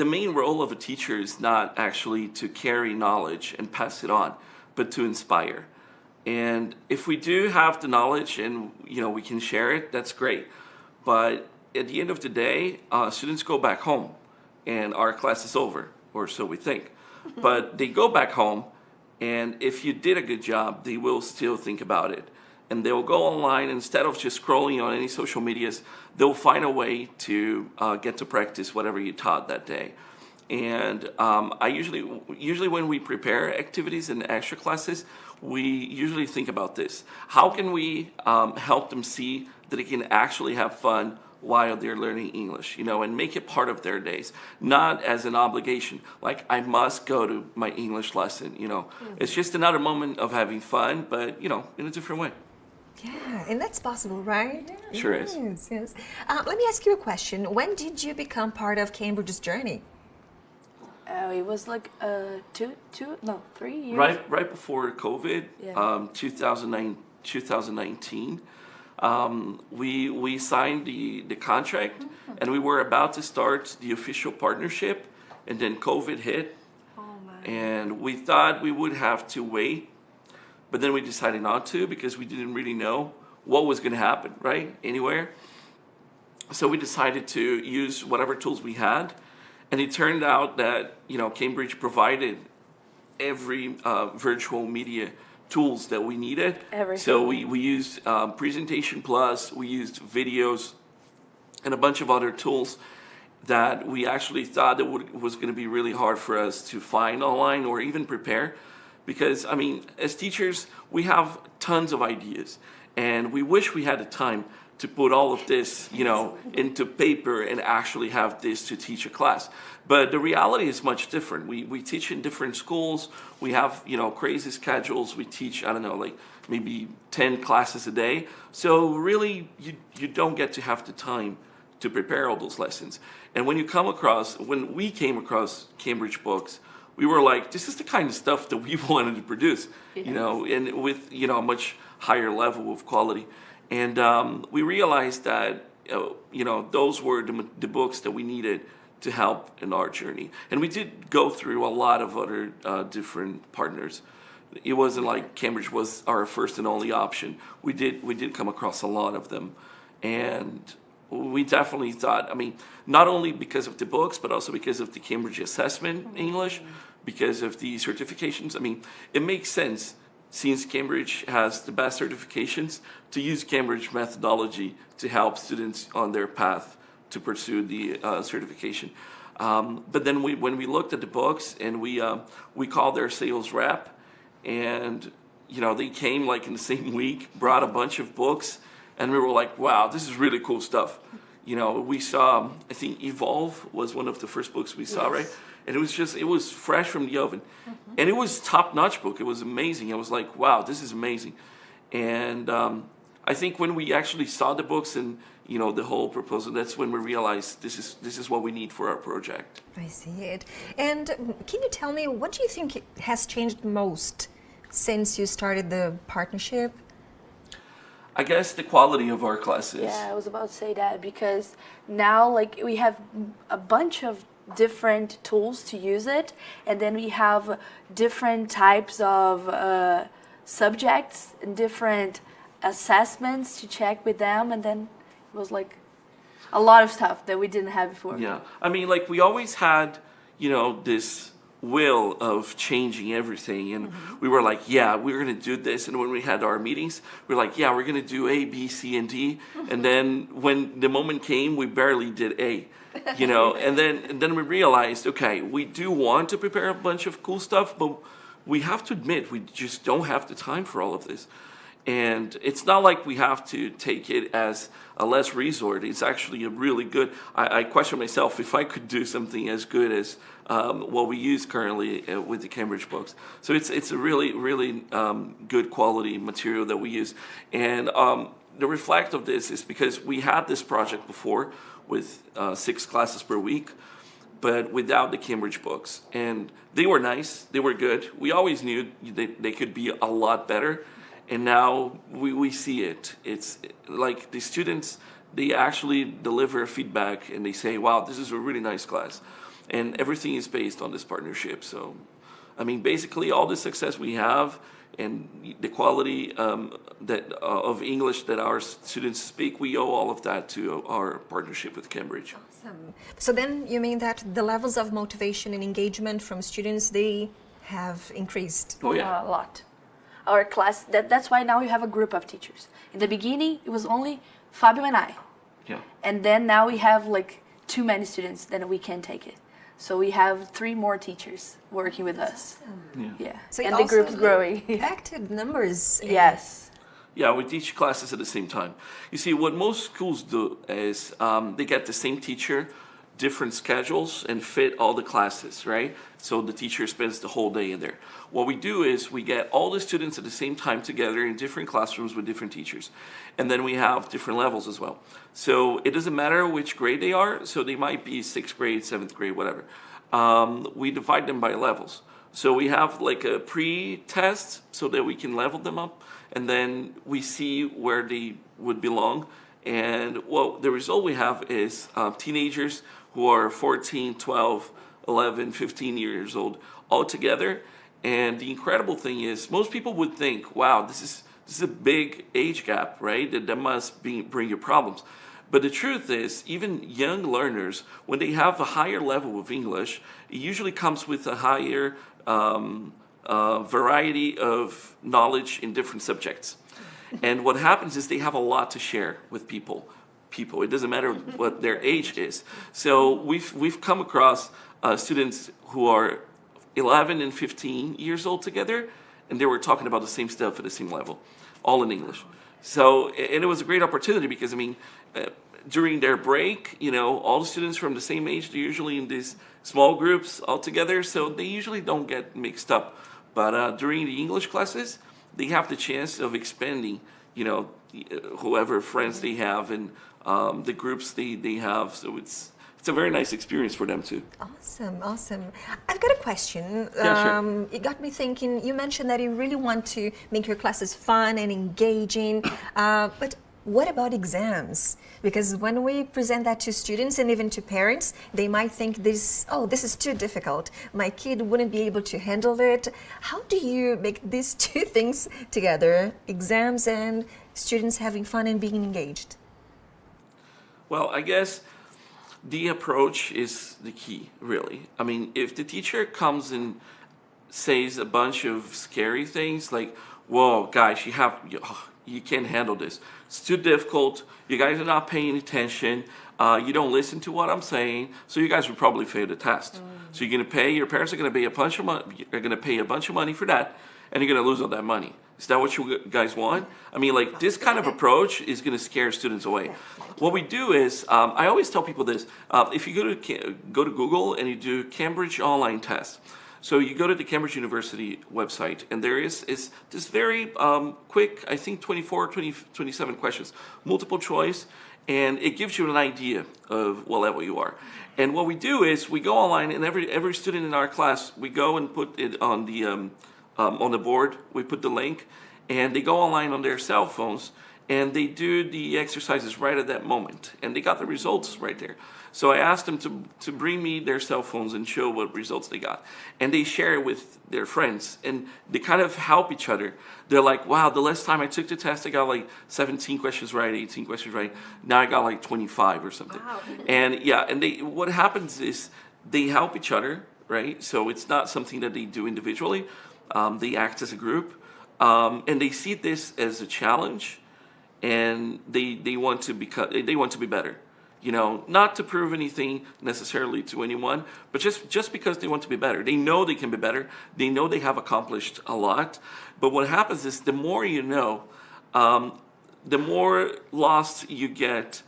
The main role of a teacher is not actually to carry knowledge and pass it on, but to inspire. And if we do have the knowledge and, you know, we can share it, that's great. But at the end of the day, students go back home and our class is over, or so we think. But they go back home, and if you did a good job, they will still think about it. And they'll go online, instead of just scrolling on any social medias, they'll find a way to get to practice whatever you taught that day. And I usually when we prepare activities and extra classes, we usually think about this. How can we help them see that they can actually have fun while they're learning English, you know, and make it part of their days, not as an obligation, like I must go to my English lesson, you know. It's just another moment of having fun, but, you know, in a different way. Yeah, and that's possible, right? Sure is. Yes. Let me ask you a question. When did you become part of Cambridge's journey? It was like 3 years. Right before COVID, 2019, we signed the contract, and we were about to start the official partnership, and then COVID hit, and we thought we would have to wait. But then we decided not to because we didn't really know what was going to happen, right? Anywhere. So we decided to use whatever tools we had. And it turned out that, you know, Cambridge provided every virtual media tools that we needed. Everything. So we used Presentation Plus, we used videos, and a bunch of other tools that we actually thought that was going to be really hard for us to find online or even prepare. Because, I mean, as teachers, we have tons of ideas, and we wish we had the time to put all of this, you know, into paper and actually have this to teach a class. But the reality is much different. We teach in different schools. We have, you know, crazy schedules. We teach, I don't know, like maybe 10 classes a day. So really, you don't get to have the time to prepare all those lessons. And when we came across Cambridge books, we were like, this is the kind of stuff that we wanted to produce, you know, and with, you know, a much higher level of quality. And we realized that, you know, those were the books that we needed to help in our journey. And we did go through a lot of other different partners. It wasn't like Cambridge was our first and only option. We did come across a lot of them. And we definitely thought, I mean, not only because of the books, but also because of the Cambridge assessment in English, because of the certifications. I mean, it makes sense, since Cambridge has the best certifications, to use Cambridge methodology to help students on their path to pursue the certification. But then when we looked at the books, and we called their sales rep, and, you know, they came like in the same week, brought a bunch of books, and we were like, wow, this is really cool stuff. You know, we saw, I think Evolve was one of the first books we saw, right? And it was fresh from the oven. And it was top-notch book. It was amazing. I was like, wow, this is amazing. And I think when we actually saw the books and, you know, the whole proposal, that's when we realized this is what we need for our project. I see it. And can you tell me, what do you think has changed most since you started the partnership? I guess the quality of our classes. Yeah, I was about to say that because now like we have a bunch of different tools to use it, and then we have different types of subjects and different assessments to check with them, and then it was like a lot of stuff that we didn't have before. Yeah, I mean, like we always had, you know, this will of changing everything, and we were like, yeah, we're gonna do this. And when we had our meetings, we were like, yeah, we're gonna do A, B, C, and D. And then when the moment came, we barely did A, you know. And then we realized, okay, we do want to prepare a bunch of cool stuff, but we have to admit we just don't have the time for all of this. And it's not like we have to take it as a last resort. It's actually a really good. I question myself if I could do something as good as what we use currently with the Cambridge books. So it's a really good quality material that we use. And the reflect of this is because we had this project before with 6 classes per week, but without the Cambridge books. And they were nice. They were good. We always knew they could be a lot better. And now we see it. It's like the students, they actually deliver feedback and they say, wow, this is a really nice class. And everything is based on this partnership. So, I mean, basically all the success we have and the quality of English that our students speak, we owe all of that to our partnership with Cambridge. Awesome. So then you mean that the levels of motivation and engagement from students, they have increased? Oh, yeah. A lot. Our class, that's why now we have a group of teachers. In the beginning, it was only Fabio and I. Yeah. And then now we have like too many students that we can't take it. So we have 3 more teachers working with us. Yeah. So and the group's growing. Impacted numbers. Yes. Yeah, we teach classes at the same time. You see, what most schools do is they get the same teacher, different schedules, and fit all the classes, right? So the teacher spends the whole day in there. What we do is we get all the students at the same time together in different classrooms with different teachers. And then we have different levels as well. So it doesn't matter which grade they are. So they might be 6th grade, 7th grade, whatever. We divide them by levels. So we have like a pre-test so that we can level them up. And then we see where they would belong. And well, the result we have is teenagers who are 14, 12, 11, 15 years old all together. And the incredible thing is most people would think, wow, this is a big age gap, right? That must bring you problems. But the truth is, even young learners, when they have a higher level of English, it usually comes with a higher variety of knowledge in different subjects. And what happens is they have a lot to share with people. It doesn't matter what their age is. So we've come across students who are 11 and 15 years old together, and they were talking about the same stuff at the same level, all in English. So, and it was a great opportunity because, I mean, during their break, you know, all the students from the same age, they're usually in these small groups all together, so they usually don't get mixed up. But during the English classes, they have the chance of expanding, you know, whoever friends they have and the groups they have. So it's a very nice experience for them too. Awesome, awesome. I've got a question. Yeah, sure. It got me thinking, you mentioned that you really want to make your classes fun and engaging, but what about exams? Because when we present that to students and even to parents, they might think this is too difficult. My kid wouldn't be able to handle it. How do you make these two things together, exams and students having fun and being engaged? Well, I guess the approach is the key, really. I mean, if the teacher comes and says a bunch of scary things like, whoa, guys, you can't handle this. It's too difficult. You guys are not paying attention. You don't listen to what I'm saying. So you guys would probably fail the test. So you're going to pay, your parents are going to pay a bunch of money, are going to pay a bunch of money for that, and you're going to lose all that money. Is that what you guys want? I mean, like, this kind of approach is going to scare students away. What we do is, I always tell people this, if you go to Google and you do Cambridge online test, so you go to the Cambridge University website, and there is this very quick, I think 27 questions, multiple choice, and it gives you an idea of what level you are. And what we do is we go online, and every student in our class, we go and put it on the board, we put the link, and they go online on their cell phones, and they do the exercises right at that moment, and they got the results right there. So I asked them to bring me their cell phones and show what results they got. And they share it with their friends, and they kind of help each other. They're like, wow, the last time I took the test, I got like 17 questions right, 18 questions right. Now I got like 25 or something. Wow. And yeah, and what happens is they help each other, right? So it's not something that they do individually. They act as a group, and they see this as a challenge, and they want to be better. You know, not to prove anything necessarily to anyone, but just because they want to be better. They know they can be better. They know they have accomplished a lot. But what happens is the more you know, the more lost you get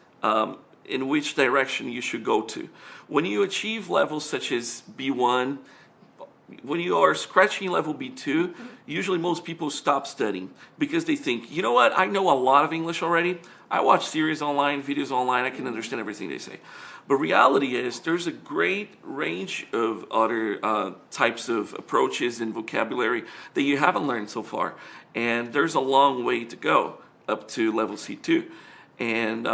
in which direction you should go to. When you achieve levels such as B1, when you are scratching level B2, usually most people stop studying because they think, you know what, I know a lot of English already. I watch series online, videos online, I can understand everything they say. But reality is there's a great range of other types of approaches and vocabulary that you haven't learned so far. And there's a long way to go up to level C2. And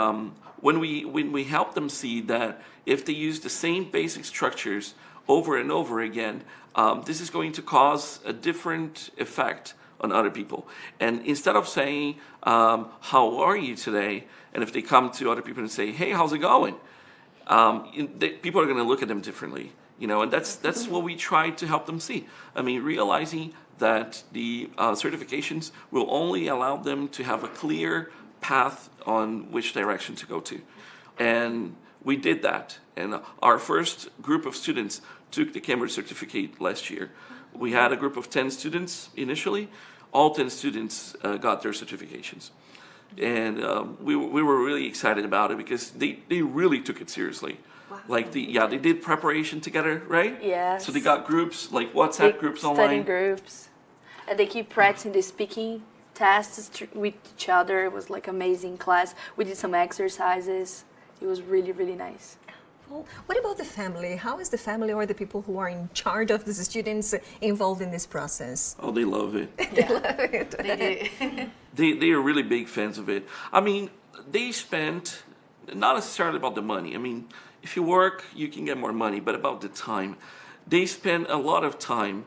when we help them see that if they use the same basic structures over and over again, this is going to cause a different effect on other people. And instead of saying, how are you today? And if they come to other people and say, hey, how's it going? People are going to look at them differently, you know, and that's what we try to help them see. I mean, realizing that the certifications will only allow them to have a clear path on which direction to go to. And we did that. And our first group of students took the Cambridge certificate last year. We had a group of 10 students initially. All 10 students got their certifications. And we were really excited about it because they really took it seriously. Wow. Like they did preparation together, right? Yes. So they got groups, like WhatsApp groups online. Studying groups. And they keep practicing the speaking tests with each other. It was like amazing class. We did some exercises. It was really, really nice. What about the family? How is the family or the people who are in charge of the students involved in this process? Oh, they love it. They love it. They do. They are really big fans of it. I mean, they spent, not necessarily about the money. I mean, if you work, you can get more money, but about the time. They spend a lot of time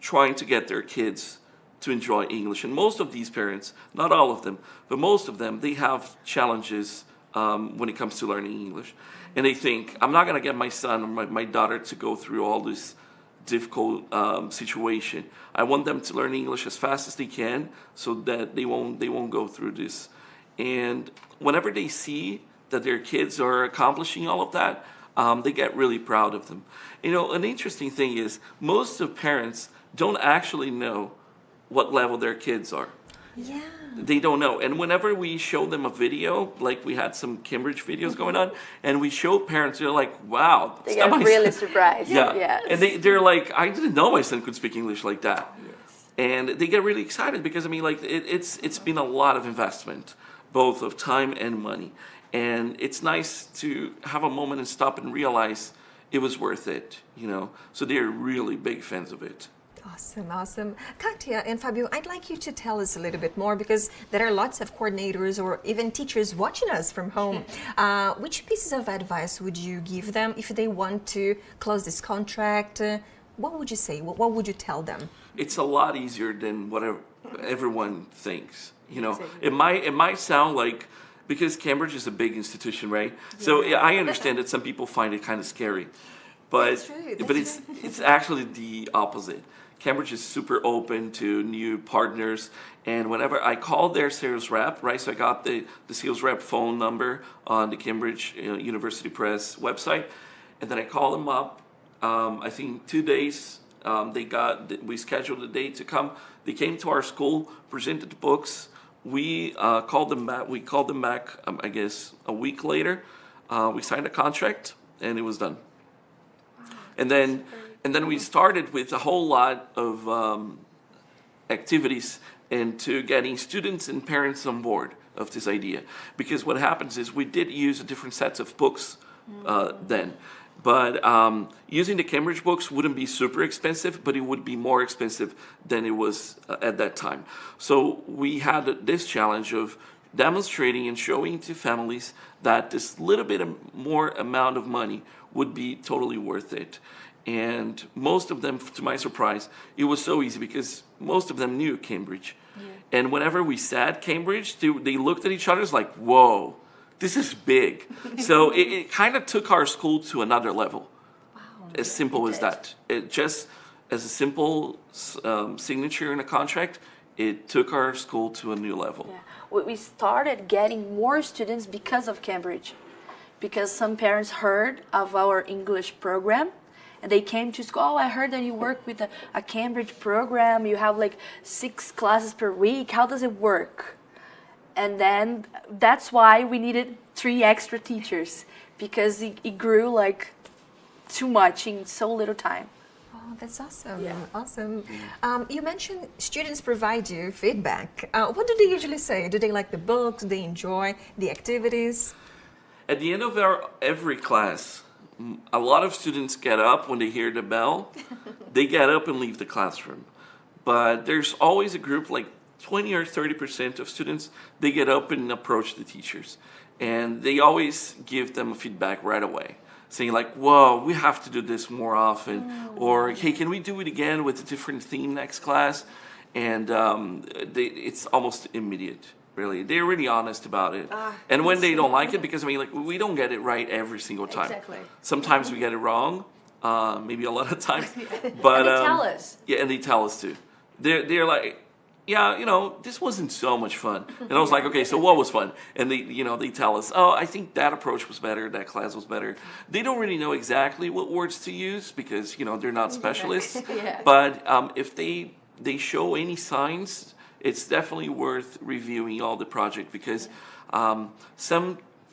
trying to get their kids to enjoy English. And most of these parents, not all of them, but most of them, they have challenges when it comes to learning English. And they think, I'm not going to get my son or my daughter to go through all this difficult situation. I want them to learn English as fast as they can so that they won't go through this. And whenever they see that their kids are accomplishing all of that, they get really proud of them. You know, an interesting thing is most of parents don't actually know what level their kids are. Yeah. They don't know. And whenever we show them a video, like we had some Cambridge videos going on, and we show parents, they're like, wow. They get really surprised. Yeah. Yes. And they're like, I didn't know my son could speak English like that. Yes. And they get really excited because, I mean, like, it's been a lot of investment, both of time and money. And it's nice to have a moment and stop and realize it was worth it, you know. So they're really big fans of it. Awesome, awesome. Katia and Fabio, I'd like you to tell us a little bit more because there are lots of coordinators or even teachers watching us from home. Which pieces of advice would you give them if they want to close this contract? What would you say? What would you tell them? It's a lot easier than what everyone thinks. You know, it might sound like, because Cambridge is a big institution, right? Yeah. So yeah, I understand that some people find it kind of scary, but it's actually the opposite. Cambridge is super open to new partners, and whenever I called their sales rep, right, so I got the sales rep phone number on the Cambridge University Press website, and then I called them up. I think 2 days, we scheduled a date to come. They came to our school, presented the books. We called them back. I guess a week later. We signed a contract, and it was done. And then we started with a whole lot of activities into getting students and parents on board of this idea. Because what happens is we did use different sets of books then. But using the Cambridge books wouldn't be super expensive, but it would be more expensive than it was at that time. So we had this challenge of demonstrating and showing to families that this little bit more amount of money would be totally worth it. And most of them, to my surprise, it was so easy because most of them knew Cambridge. Yeah. And whenever we said Cambridge, they looked at each other like, whoa, this is big. So it kind of took our school to another level. Wow. As simple as that. It just, as a simple signature in a contract, it took our school to a new level. Yeah. We started getting more students because of Cambridge. Because some parents heard of our English program and they came to school. Oh, I heard that you work with a Cambridge program. You have like 6 classes per week. How does it work? And then that's why we needed 3 extra teachers, because it grew like too much in so little time. Oh, that's awesome. Yeah. Awesome. You mentioned students provide you feedback. What do they usually say? Do they like the books? Do they enjoy the activities? At the end of every class, a lot of students get up when they hear the bell. They get up and leave the classroom. But there's always a group, like 20 or 30% of students, they get up and approach the teachers. And they always give them feedback right away, saying like, whoa, we have to do this more often. Or, hey, can we do it again with a different theme next class? And it's almost immediate. Really, they're really honest about it. And when they don't like it, because I mean, like, we don't get it right every single time. Exactly. Sometimes we get it wrong, maybe a lot of times. But and they tell us. Yeah, and they tell us too. They're like, yeah, you know, this wasn't so much fun. And I was like, okay, so what was fun? And they tell us, oh, I think that approach was better, that class was better. They don't really know exactly what words to use because, you know, they're not specialists. Yeah. But if they show any signs, it's definitely worth reviewing all the project because I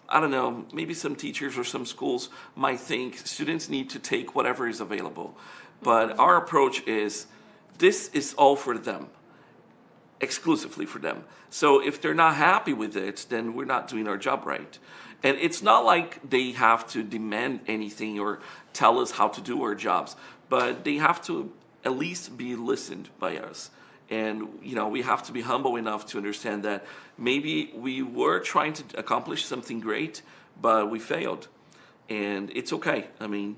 don't know, maybe some teachers or some schools might think students need to take whatever is available. But our approach is, this is all for them, exclusively for them. So if they're not happy with it, then we're not doing our job right. And it's not like they have to demand anything or tell us how to do our jobs, but they have to at least be listened by us. And, you know, we have to be humble enough to understand that maybe we were trying to accomplish something great, but we failed. And it's okay. I mean,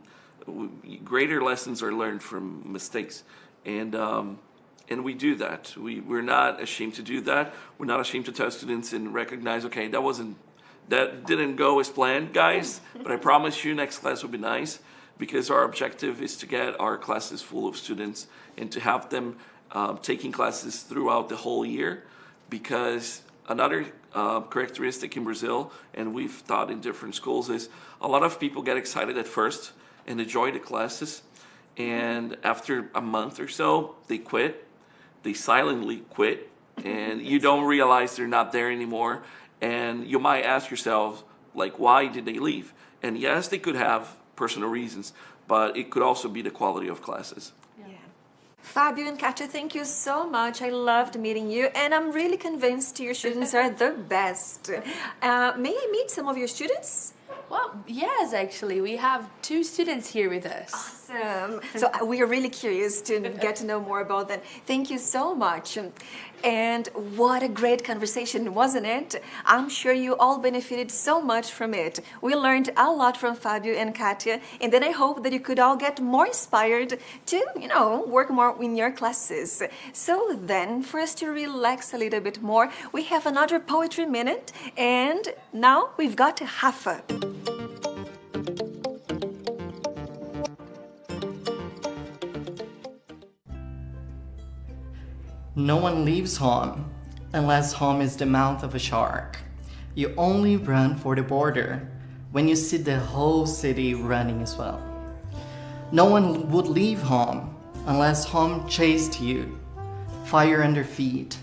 greater lessons are learned from mistakes. And we do that. We're not ashamed to do that. We're not ashamed to tell students and recognize, okay, that didn't go as planned, guys, but I promise you next class will be nice, because our objective is to get our classes full of students and to have them taking classes throughout the whole year, because another characteristic in Brazil, and we've taught in different schools, is a lot of people get excited at first and enjoy the classes, and after a month or so, they quit. They silently quit, and you don't realize they're not there anymore, and you might ask yourself, like, why did they leave? And yes, they could have personal reasons, but it could also be the quality of classes. Fabio and Katia, thank you so much. I loved meeting you, and I'm really convinced your students are the best. May I meet some of your students? Well, yes, actually. We have 2 students here with us. Awesome. So we are really curious to get to know more about that. Thank you so much. And what a great conversation, wasn't it? I'm sure you all benefited so much from it. We learned a lot from Fabio and Katia, and then I hope that you could all get more inspired to, you know, work more in your classes. So then, for us to relax a little bit more, we have another poetry minute, and now we've got Rafa. No one leaves home unless home is the mouth of a shark. You only run for the border when you see the whole city running as well. No one would leave home unless home chased you. Fire under feet,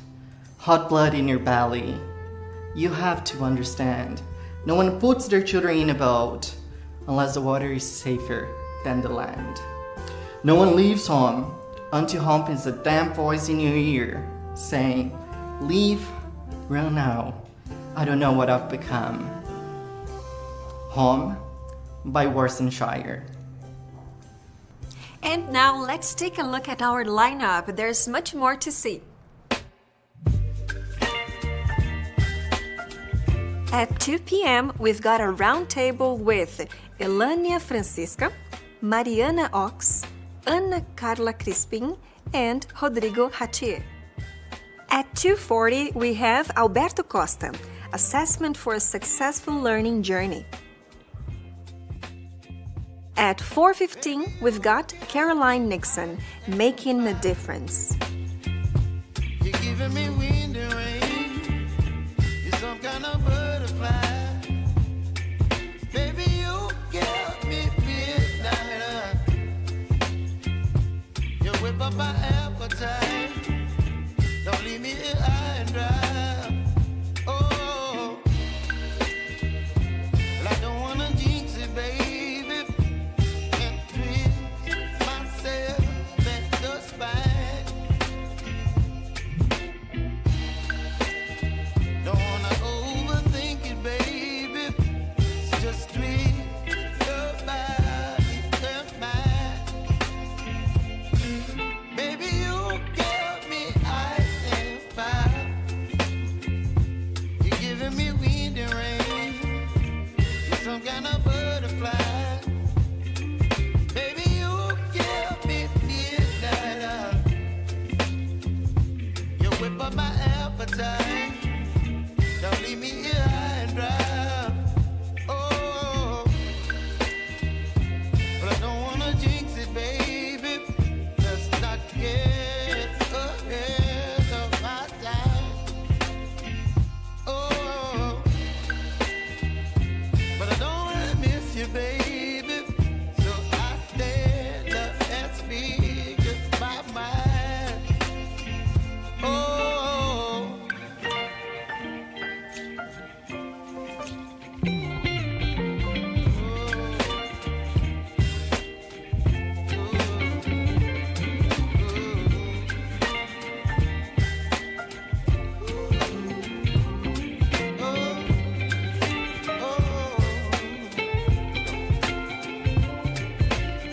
hot blood in your belly. You have to understand, no one puts their children in a boat unless the water is safer than the land. No one leaves home until home is a damn voice in your ear saying, leave, run now, I don't know what I've become. Home, by Worcestershire. And now let's take a look at our lineup. There's much more to see. At 2 p.m., we've got a round table with Elânia Francisca, Mariana Ox, Ana Carla Crispin, and Rodrigo Hatier. At 2:40, we have Alberto Costa, Assessment for a Successful Learning Journey. At 4:15, we've got Caroline Nixon, Making a Difference. You're giving me wind and rain. You're some kind of butterfly. Baby, you give me midnight. You whip up my appetite. Don't leave me here high and dry. Oh, well, I don't wanna jinx it, baby. Can't twist myself at the spine. Don't wanna overthink it, baby. It's just twist your body and mine. Baby, you give me ice and fire. You're giving me wind and rain. You're some kind of butterfly. Baby, you give me midnight. You whip up my appetite. Don't leave me here high and dry. Oh, but I don't wanna jinx it, baby. Let's not get ahead of my time. Oh, but I don't really miss you, baby. So I stand up and speak just my mind. Oh.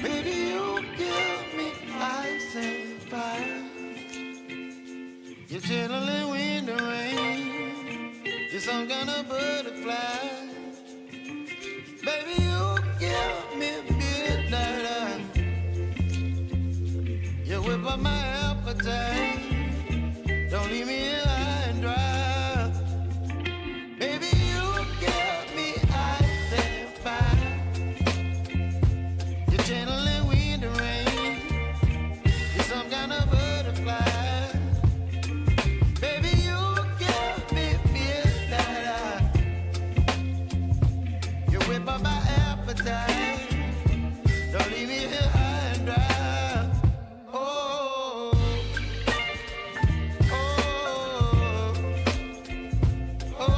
Baby, you give me ice and fire. You're chilling wind and rain. You're some kind of butterfly. Baby, you give me midnight. You whip up my appetite. Don't leave me here high and dry. Baby, you give me ice and fire. You're channeling wind and rain. You're some kind of butterfly. Baby, you give me midnight. You whip up my appetite. Don't leave me here high and dry. Oh, oh, oh,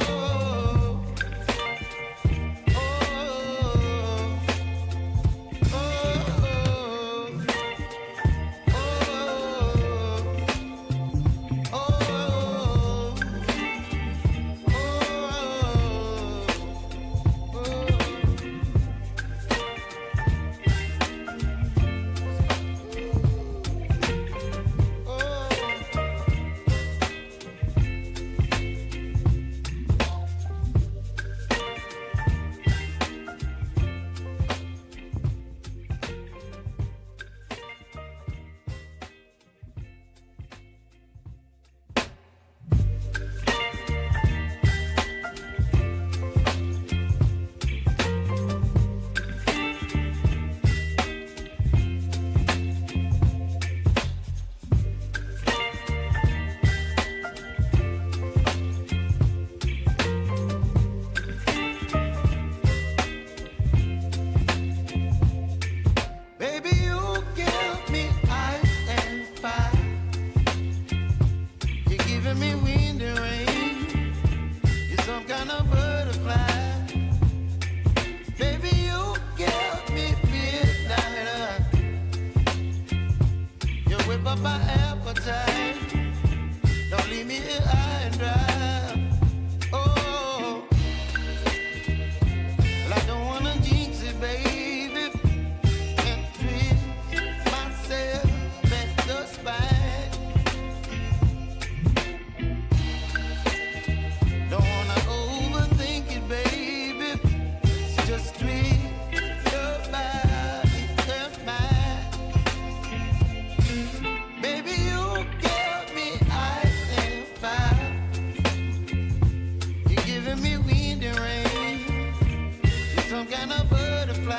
kind of butterfly.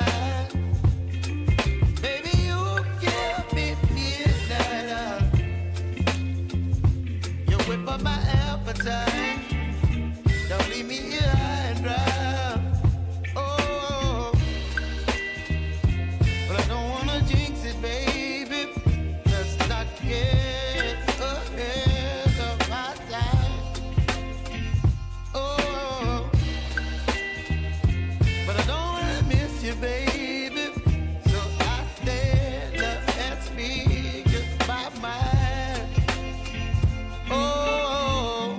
Baby, you give me midnight. You whip up my appetite. Don't leave me here high and dry. Oh, but I don't wanna jinx it, baby. Let's not get ahead of my time. Oh, but I don't wanna miss you, baby. So I stand up and speak just my mind. Oh.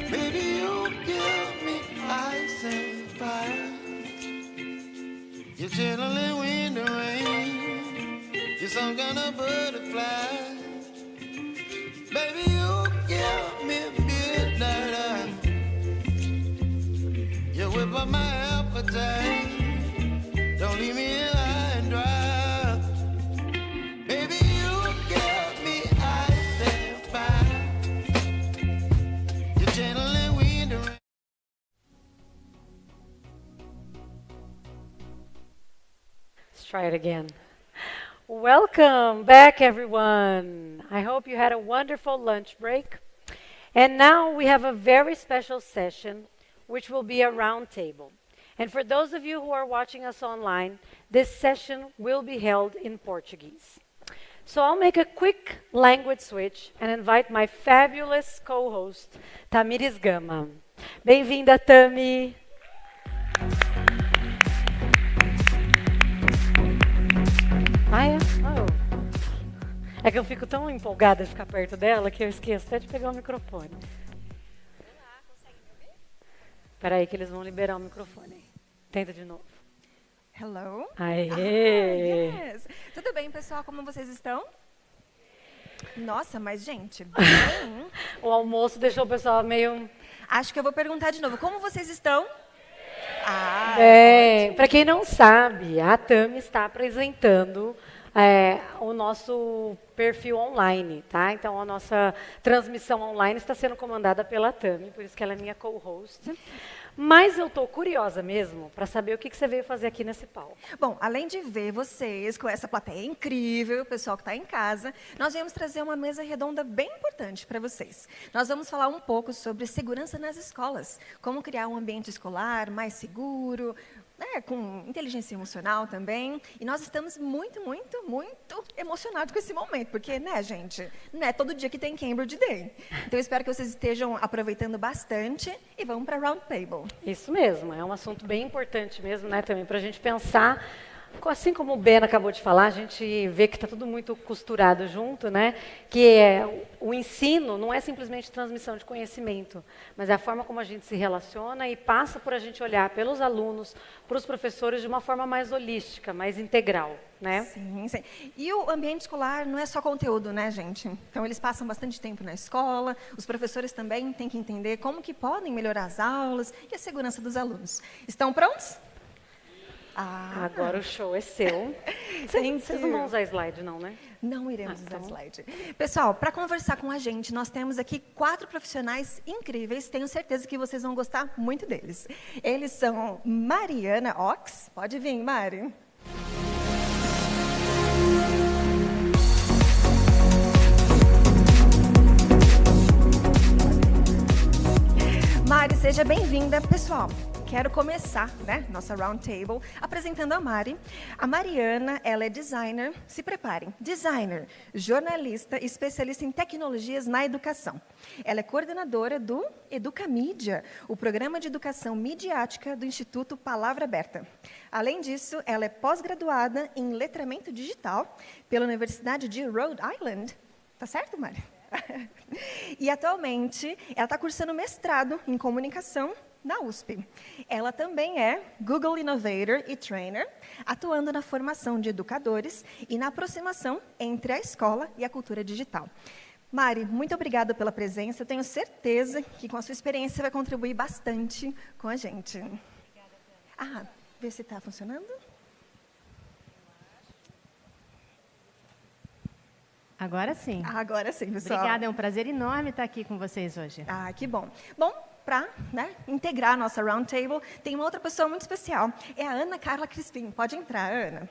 Baby, you give me ice and fire. You're chilling in the rain. You're some kind of butterfly. Baby, you give me midnight. You whip up my appetite. Don't leave me here high and dry. Baby, you give me ice and fire. You're channeling wind and rain. Let's try it again. Welcome back, everyone. I hope you had a wonderful lunch break. And now we have a very special session, which will be a round table. And for those of you who are watching us online, this session will be held in Portuguese. So I'll make a quick language switch and invite my fabulous co-host, Tamires Gama. Bem-vinda, Tami! Ah, é? Oh. É que eu fico tão empolgada de ficar perto dela que eu esqueço até de pegar o microfone. Espera aí que eles vão liberar o microfone. Tenta de novo. Hello. Aê! Yes. Tudo bem, pessoal? Como vocês estão? Nossa, mas gente, o almoço deixou o pessoal meio... Acho que eu vou perguntar de novo. Como vocês estão? Bem, para quem não sabe, a Tami está apresentando o nosso perfil online, tá? Então, a nossa transmissão online está sendo comandada pela Tami, por isso que ela é minha co-host. Mas eu estou curiosa mesmo para saber o que você veio fazer aqui nesse palco. Bom, além de ver vocês com essa plateia incrível, o pessoal que está em casa, nós viemos trazer uma mesa redonda bem importante para vocês. Nós vamos falar um pouco sobre segurança nas escolas, como criar um ambiente escolar mais seguro, com inteligência emocional também. E nós estamos muito, muito, muito emocionados com esse momento, porque, né, gente, não é todo dia que tem Cambridge Day. Então, eu espero que vocês estejam aproveitando bastante e vamos para a Round Table. Isso mesmo, é um assunto bem importante mesmo, né, também, para a gente pensar. Assim como o Ben acabou de falar, a gente vê que está tudo muito costurado junto, né? Que o ensino não é simplesmente transmissão de conhecimento, mas é a forma como a gente se relaciona e passa por a gente olhar pelos alunos, para os professores de uma forma mais holística, mais integral, né? Sim, sim. E o ambiente escolar não é só conteúdo, né, gente? Então, eles passam bastante tempo na escola, os professores também têm que entender como que podem melhorar as aulas e a segurança dos alunos. Estão prontos? Agora o show é seu. Vocês não vão usar slide, não, né? Não iremos usar slide. Pessoal, para conversar com a gente, nós temos aqui 4 profissionais incríveis. Tenho certeza que vocês vão gostar muito deles. Eles são Mariana Ox. Pode vir, Mari. Mari, seja bem-vinda. Pessoal, quero começar, nossa round table, apresentando a Mari. A Mariana, ela é designer, se preparem, designer, jornalista e especialista em tecnologias na educação. Ela é coordenadora do Educamídia, o programa de educação midiática do Instituto Palavra Aberta. Além disso, ela é pós-graduada em letramento digital pela Universidade de Rhode Island. Tá certo, Mari? E atualmente, ela está cursando mestrado em comunicação na USP. Ela também é Google Innovator e Trainer, atuando na formação de educadores e na aproximação entre a escola e a cultura digital. Mari, muito obrigada pela presença. Eu tenho certeza que com a sua experiência você vai contribuir bastante com a gente. Vê se está funcionando. Agora sim. Agora sim, pessoal. Obrigada, é um prazer enorme estar aqui com vocês hoje. Que bom. Bom, para integrar a nossa roundtable, tem uma outra pessoa muito especial. É a Ana Carla Crispim. Pode entrar, Ana.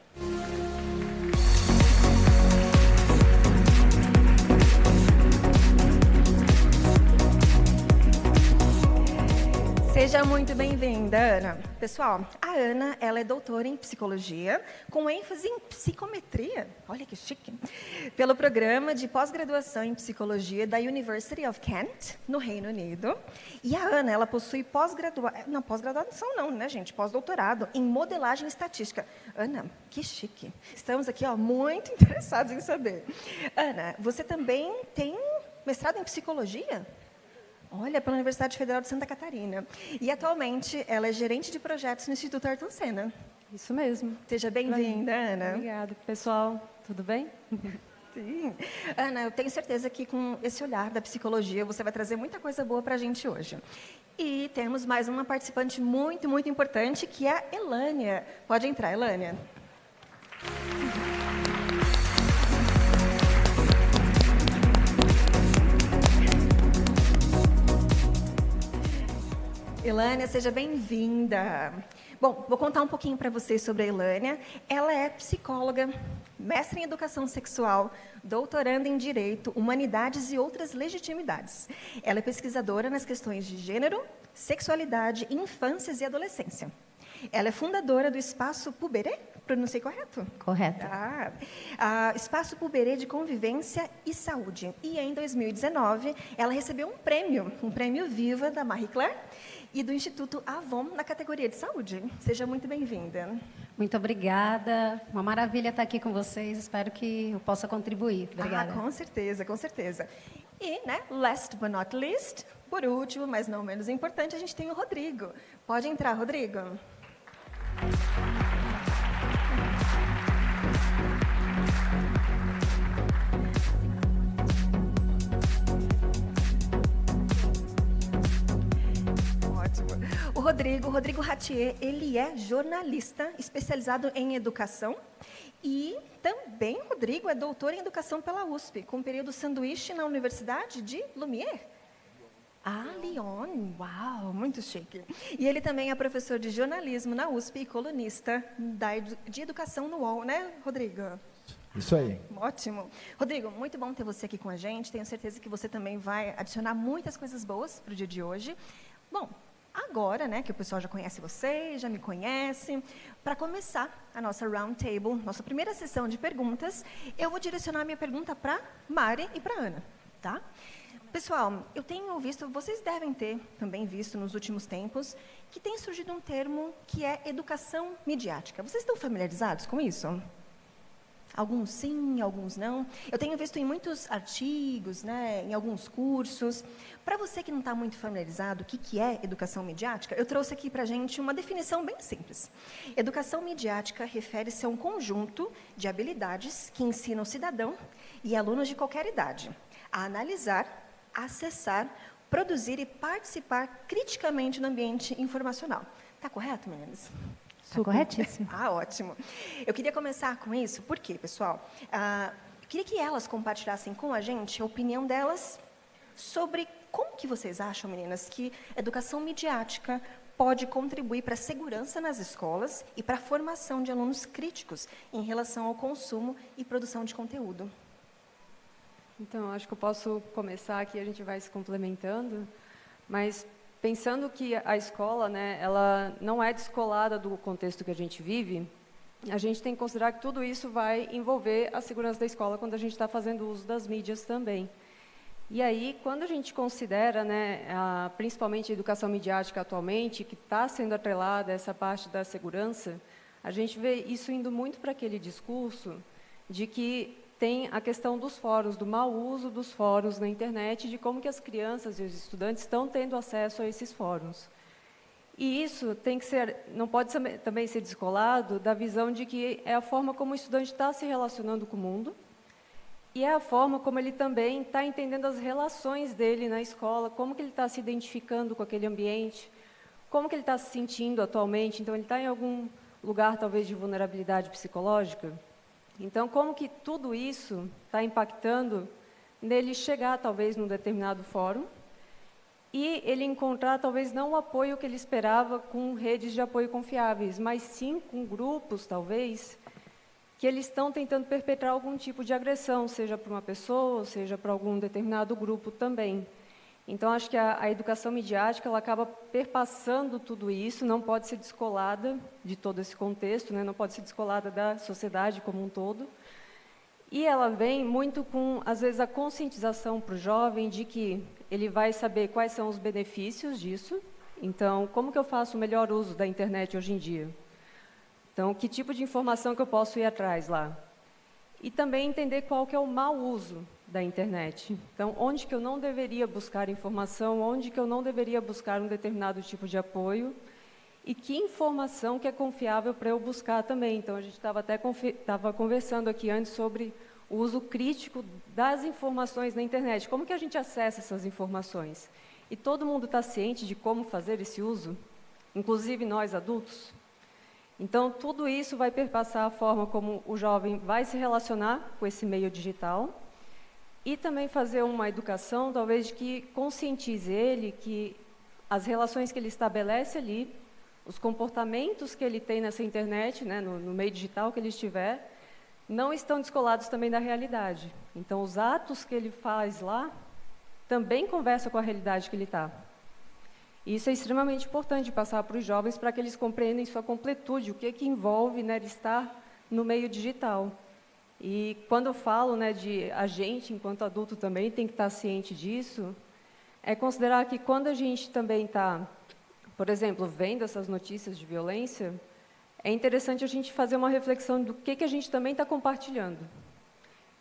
Seja muito bem-vinda, Ana. Pessoal, a Ana, ela é doutora em psicologia, com ênfase em psicometria, olha que chique, pelo programa de pós-graduação em psicologia da University of Kent, no Reino Unido. E a Ana, ela possui pós-graduação não, né, gente? Pós-doutorado em modelagem estatística. Ana, que chique. Estamos aqui, muito interessados em saber. Ana, você também tem mestrado em psicologia? Olha, pela Universidade Federal de Santa Catarina. E, atualmente, ela é gerente de projetos no Instituto Ayrton Senna. Isso mesmo. Seja bem-vinda, Ana. Obrigada. Pessoal, tudo bem? Sim. Ana, eu tenho certeza que, com esse olhar da psicologia, você vai trazer muita coisa boa para a gente hoje. E temos mais uma participante muito, muito importante, que é a Elânia. Pode entrar, Elânia. Elânia, seja bem-vinda. Bom, vou contar um pouquinho para vocês sobre a Elânia. Ela é psicóloga, mestre em educação sexual, doutoranda em direito, humanidades e outras legitimidades. Ela é pesquisadora nas questões de gênero, sexualidade, infâncias e adolescência. Ela é fundadora do Espaço Puberê, pronunciei correto? Correto. Espaço Puberê de Convivência e Saúde. E em 2019, ela recebeu um prêmio Viva da Marie Claire e do Instituto Avon na categoria de saúde. Seja muito bem-vinda. Muito obrigada. Uma maravilha estar aqui com vocês. Espero que eu possa contribuir. Obrigada. Com certeza, com certeza. E, last but not least, por último, mas não menos importante, a gente tem o Rodrigo. Pode entrar, Rodrigo. O Rodrigo Ratier, ele é jornalista especializado em educação e também, Rodrigo, é doutor em educação pela USP, com período sanduíche na Universidade de Lumière. Lyon, uau, muito chique. E ele também é professor de jornalismo na USP e colunista de educação no UOL, né, Rodrigo? Isso aí. Ótimo. Rodrigo, muito bom ter você aqui com a gente. Tenho certeza que você também vai adicionar muitas coisas boas para o dia de hoje. Bom, agora, que o pessoal já conhece você, já me conhece, para começar a nossa roundtable, nossa primeira sessão de perguntas, eu vou direcionar a minha pergunta para Mari e para Ana, tá? Pessoal, eu tenho visto, vocês devem ter também visto nos últimos tempos, que tem surgido um termo que é educação midiática. Vocês estão familiarizados com isso? Alguns sim, alguns não. Eu tenho visto em muitos artigos, em alguns cursos. Para você que não está muito familiarizado, o que é educação midiática, eu trouxe aqui para a gente uma definição bem simples. Educação midiática refere-se a um conjunto de habilidades que ensinam o cidadão e alunos de qualquer idade a analisar, acessar, produzir e participar criticamente no ambiente informacional. Está correto, meninas? Está corretíssimo. Ótimo. Eu queria começar com isso, porque, pessoal, eu queria que elas compartilhassem com a gente a opinião delas sobre como que vocês acham, meninas, que a educação midiática pode contribuir para a segurança nas escolas e para a formação de alunos críticos em relação ao consumo e produção de conteúdo. Então, acho que eu posso começar aqui, a gente vai se complementando, mas pensando que a escola, ela não é descolada do contexto que a gente vive, a gente tem que considerar que tudo isso vai envolver a segurança da escola quando a gente está fazendo uso das mídias também. E aí, quando a gente considera, principalmente a educação midiática atualmente, que está sendo atrelada a essa parte da segurança, a gente vê isso indo muito para aquele discurso de que tem a questão dos fóruns, do mau uso dos fóruns na internet, de como que as crianças e os estudantes estão tendo acesso a esses fóruns. E isso tem que ser, não pode também ser descolado da visão de que é a forma como o estudante está se relacionando com o mundo E é a forma como ele também está entendendo as relações dele na escola, como que ele está se identificando com aquele ambiente, como que ele está se sentindo atualmente. Então, ele está em algum lugar, talvez, de vulnerabilidade psicológica. Então, como que tudo isso está impactando nele chegar, talvez, num determinado fórum e ele encontrar, talvez, não o apoio que ele esperava com redes de apoio confiáveis, mas sim com grupos, talvez, que eles estão tentando perpetrar algum tipo de agressão, seja para uma pessoa, seja para algum determinado grupo também. Então, acho que a educação midiática ela acaba perpassando tudo isso, não pode ser descolada de todo esse contexto, né? Não pode ser descolada da sociedade como um todo. E ela vem muito com, às vezes, a conscientização para o jovem de que ele vai saber quais são os benefícios disso. Então, como que eu faço o melhor uso da internet hoje em dia? Então, que tipo de informação que eu posso ir atrás lá? E também entender qual que é o mau uso da internet. Então, onde que eu não deveria buscar informação, onde que eu não deveria buscar um determinado tipo de apoio e que informação que é confiável para eu buscar também. Então, a gente estava conversando aqui antes sobre o uso crítico das informações na internet. Como que a gente acessa essas informações? E todo mundo está ciente de como fazer esse uso? Inclusive nós, adultos? Então, tudo isso vai perpassar a forma como o jovem vai se relacionar com esse meio digital e também fazer uma educação, talvez, que conscientize ele que as relações que ele estabelece ali, os comportamentos que ele tem nessa internet, né, no meio digital que ele estiver, não estão descolados também da realidade. Então, os atos que ele faz lá também conversam com a realidade que ele está. Isso é extremamente importante passar para os jovens para que eles compreendam em sua completude o que envolve, né, de estar no meio digital. E quando eu falo, né, de a gente, enquanto adulto, também tem que estar ciente disso, é considerar que quando a gente também está, por exemplo, vendo essas notícias de violência, é interessante a gente fazer uma reflexão do que a gente também está compartilhando.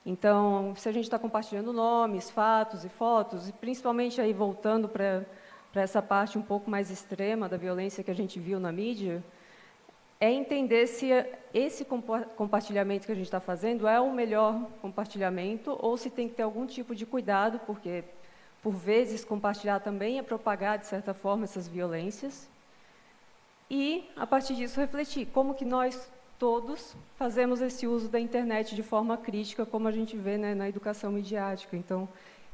Então, se a gente está compartilhando nomes, fatos e fotos, e principalmente aí voltando para essa parte um pouco mais extrema da violência que a gente viu na mídia, é entender se esse compartilhamento que a gente está fazendo é o melhor compartilhamento ou se tem que ter algum tipo de cuidado, porque, por vezes, compartilhar também é propagar, de certa forma, essas violências. E, a partir disso, refletir como que nós todos fazemos esse uso da internet de forma crítica, como a gente vê, né, na educação midiática. Então,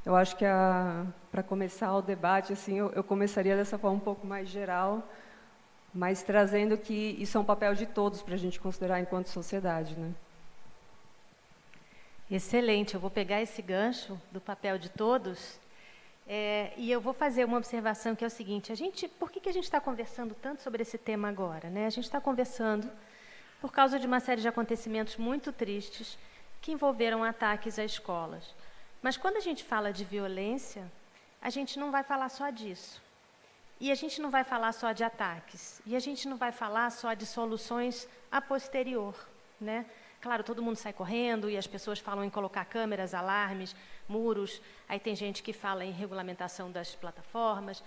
eu acho que, para começar o debate, assim, eu começaria dessa forma um pouco mais geral, mas trazendo que isso é um papel de todos para a gente considerar enquanto sociedade, né? Excelente. Eu vou pegar esse gancho do papel de todos e eu vou fazer uma observação que é o seguinte: por que a gente está conversando tanto sobre esse tema agora, né? A gente está conversando por causa de uma série de acontecimentos muito tristes que envolveram ataques a escolas. Mas quando a gente fala de violência, a gente não vai falar só disso. E a gente não vai falar só de ataques. E a gente não vai falar só de soluções a posterior, né? Claro, todo mundo sai correndo e as pessoas falam em colocar câmeras, alarmes, muros. Aí tem gente que fala em regulamentação das plataformas.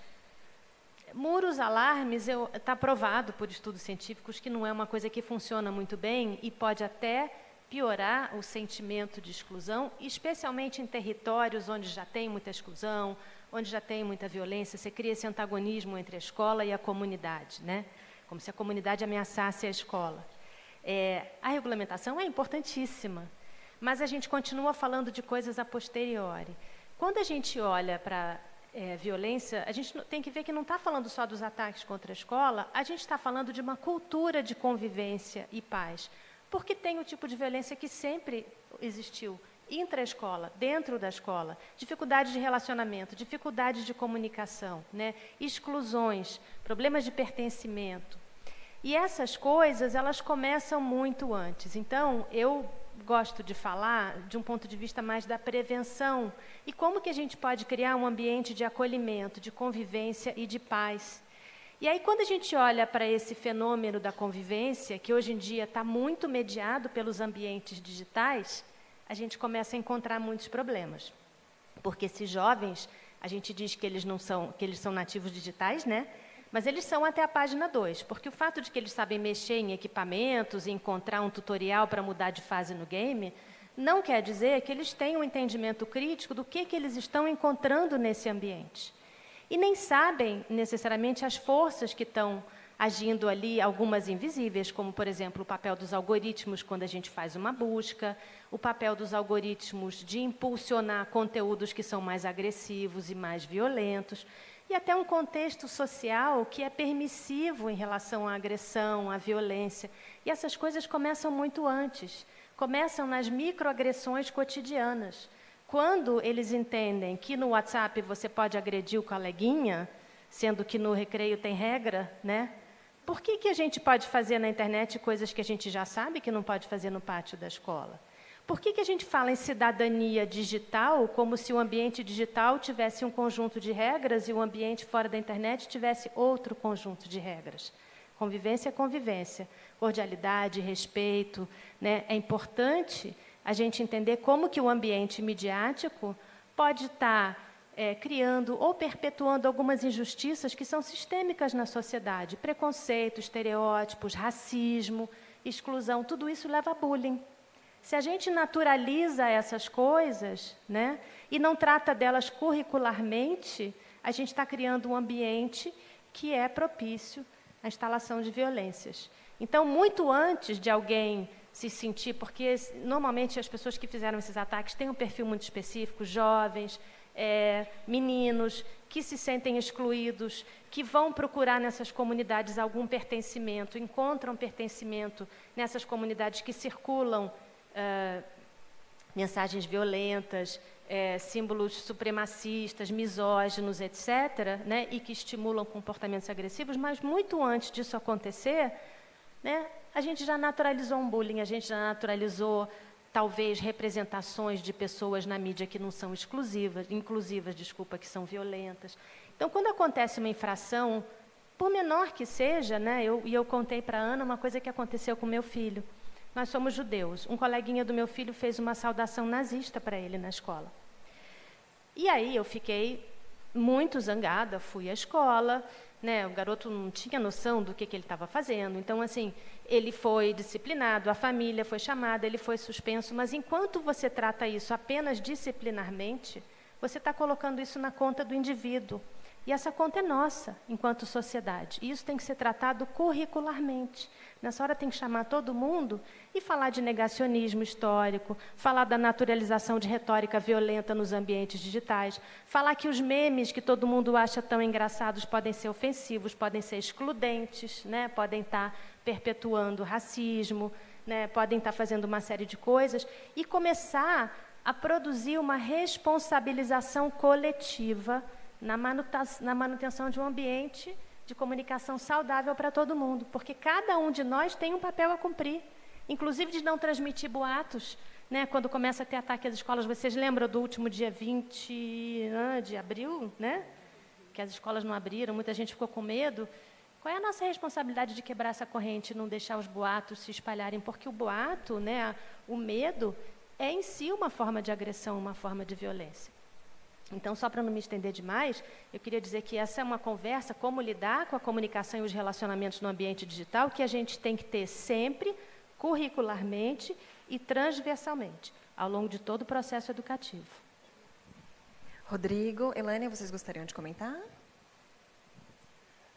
Muros, alarmes, está provado por estudos científicos que não é uma coisa que funciona muito bem e pode até piorar o sentimento de exclusão, especialmente em territórios onde já tem muita exclusão, onde já tem muita violência. Você cria esse antagonismo entre a escola e a comunidade, né? Como se a comunidade ameaçasse a escola. A regulamentação é importantíssima, mas a gente continua falando de coisas a posteriori. Quando a gente olha para violência, a gente tem que ver que não está falando só dos ataques contra a escola, a gente está falando de uma cultura de convivência e paz, porque tem o tipo de violência que sempre existiu, intra-escola, dentro da escola, dificuldades de relacionamento, dificuldades de comunicação, né? Exclusões, problemas de pertencimento. E essas coisas, elas começam muito antes. Então, eu gosto de falar de um ponto de vista mais da prevenção e como que a gente pode criar um ambiente de acolhimento, de convivência e de paz. E aí, quando a gente olha para esse fenômeno da convivência, que hoje em dia está muito mediado pelos ambientes digitais, a gente começa a encontrar muitos problemas. Porque esses jovens, a gente diz que eles são nativos digitais, né? Mas eles são até a página 2, porque o fato de que eles sabem mexer em equipamentos e encontrar um tutorial para mudar de fase no game, não quer dizer que eles tenham um entendimento crítico do que eles estão encontrando nesse ambiente. E nem sabem, necessariamente, as forças que estão agindo ali, algumas invisíveis, como, por exemplo, o papel dos algoritmos quando a gente faz uma busca, o papel dos algoritmos de impulsionar conteúdos que são mais agressivos e mais violentos, e até um contexto social que é permissivo em relação à agressão, à violência. E essas coisas começam muito antes, começam nas microagressões cotidianas. Quando eles entendem que no WhatsApp você pode agredir o coleguinha, sendo que no recreio tem regra, né? Por que a gente pode fazer na internet coisas que a gente já sabe que não pode fazer no pátio da escola? Por que a gente fala em cidadania digital como se o ambiente digital tivesse um conjunto de regras e o ambiente fora da internet tivesse outro conjunto de regras? Convivência é convivência, cordialidade, respeito, né? É importante a gente entender como que o ambiente midiático pode estar criando ou perpetuando algumas injustiças que são sistêmicas na sociedade. Preconceito, estereótipos, racismo, exclusão, tudo isso leva a bullying. Se a gente naturaliza essas coisas, né, e não trata delas curricularmente, a gente está criando um ambiente que é propício à instalação de violências. Então, muito antes de alguém se sentir, porque normalmente as pessoas que fizeram esses ataques têm um perfil muito específico, jovens, meninos que se sentem excluídos, que vão procurar nessas comunidades algum pertencimento, encontram pertencimento nessas comunidades que circulam mensagens violentas, símbolos supremacistas, misóginos, etc., né, e que estimulam comportamentos agressivos, mas muito antes disso acontecer, né, a gente já naturalizou um bullying, a gente já naturalizou talvez representações de pessoas na mídia que não são inclusivas, que são violentas. Então, quando acontece uma infração, por menor que seja, né, eu contei para a Ana uma coisa que aconteceu com meu filho. Nós somos judeus. Um coleguinha do meu filho fez uma saudação nazista para ele na escola. E aí eu fiquei muito zangada, fui à escola, né, o garoto não tinha noção do que ele estava fazendo. Então, assim, ele foi disciplinado, a família foi chamada, ele foi suspenso, mas enquanto você trata isso apenas disciplinarmente, você está colocando isso na conta do indivíduo. E essa conta é nossa, enquanto sociedade. E isso tem que ser tratado curricularmente. Nessa hora tem que chamar todo mundo e falar de negacionismo histórico, falar da naturalização de retórica violenta nos ambientes digitais, falar que os memes que todo mundo acha tão engraçados podem ser ofensivos, podem ser excludentes, né? Podem estar perpetuando racismo, né? Podem estar fazendo uma série de coisas, e começar a produzir uma responsabilização coletiva na manutenção de um ambiente de comunicação saudável para todo mundo, porque cada um de nós tem um papel a cumprir, inclusive de não transmitir boatos, né? Quando começa a ter ataque às escolas, vocês lembram do último dia 20 de abril, né? Que as escolas não abriram, muita gente ficou com medo. Qual é a nossa responsabilidade de quebrar essa corrente e não deixar os boatos se espalharem? Porque o boato, né, o medo, é em si uma forma de agressão, uma forma de violência. Então, só para não me estender demais, eu queria dizer que essa é uma conversa, como lidar com a comunicação e os relacionamentos no ambiente digital, que a gente tem que ter sempre, curricularmente e transversalmente, ao longo de todo o processo educativo. Rodrigo, Elane, vocês gostariam de comentar?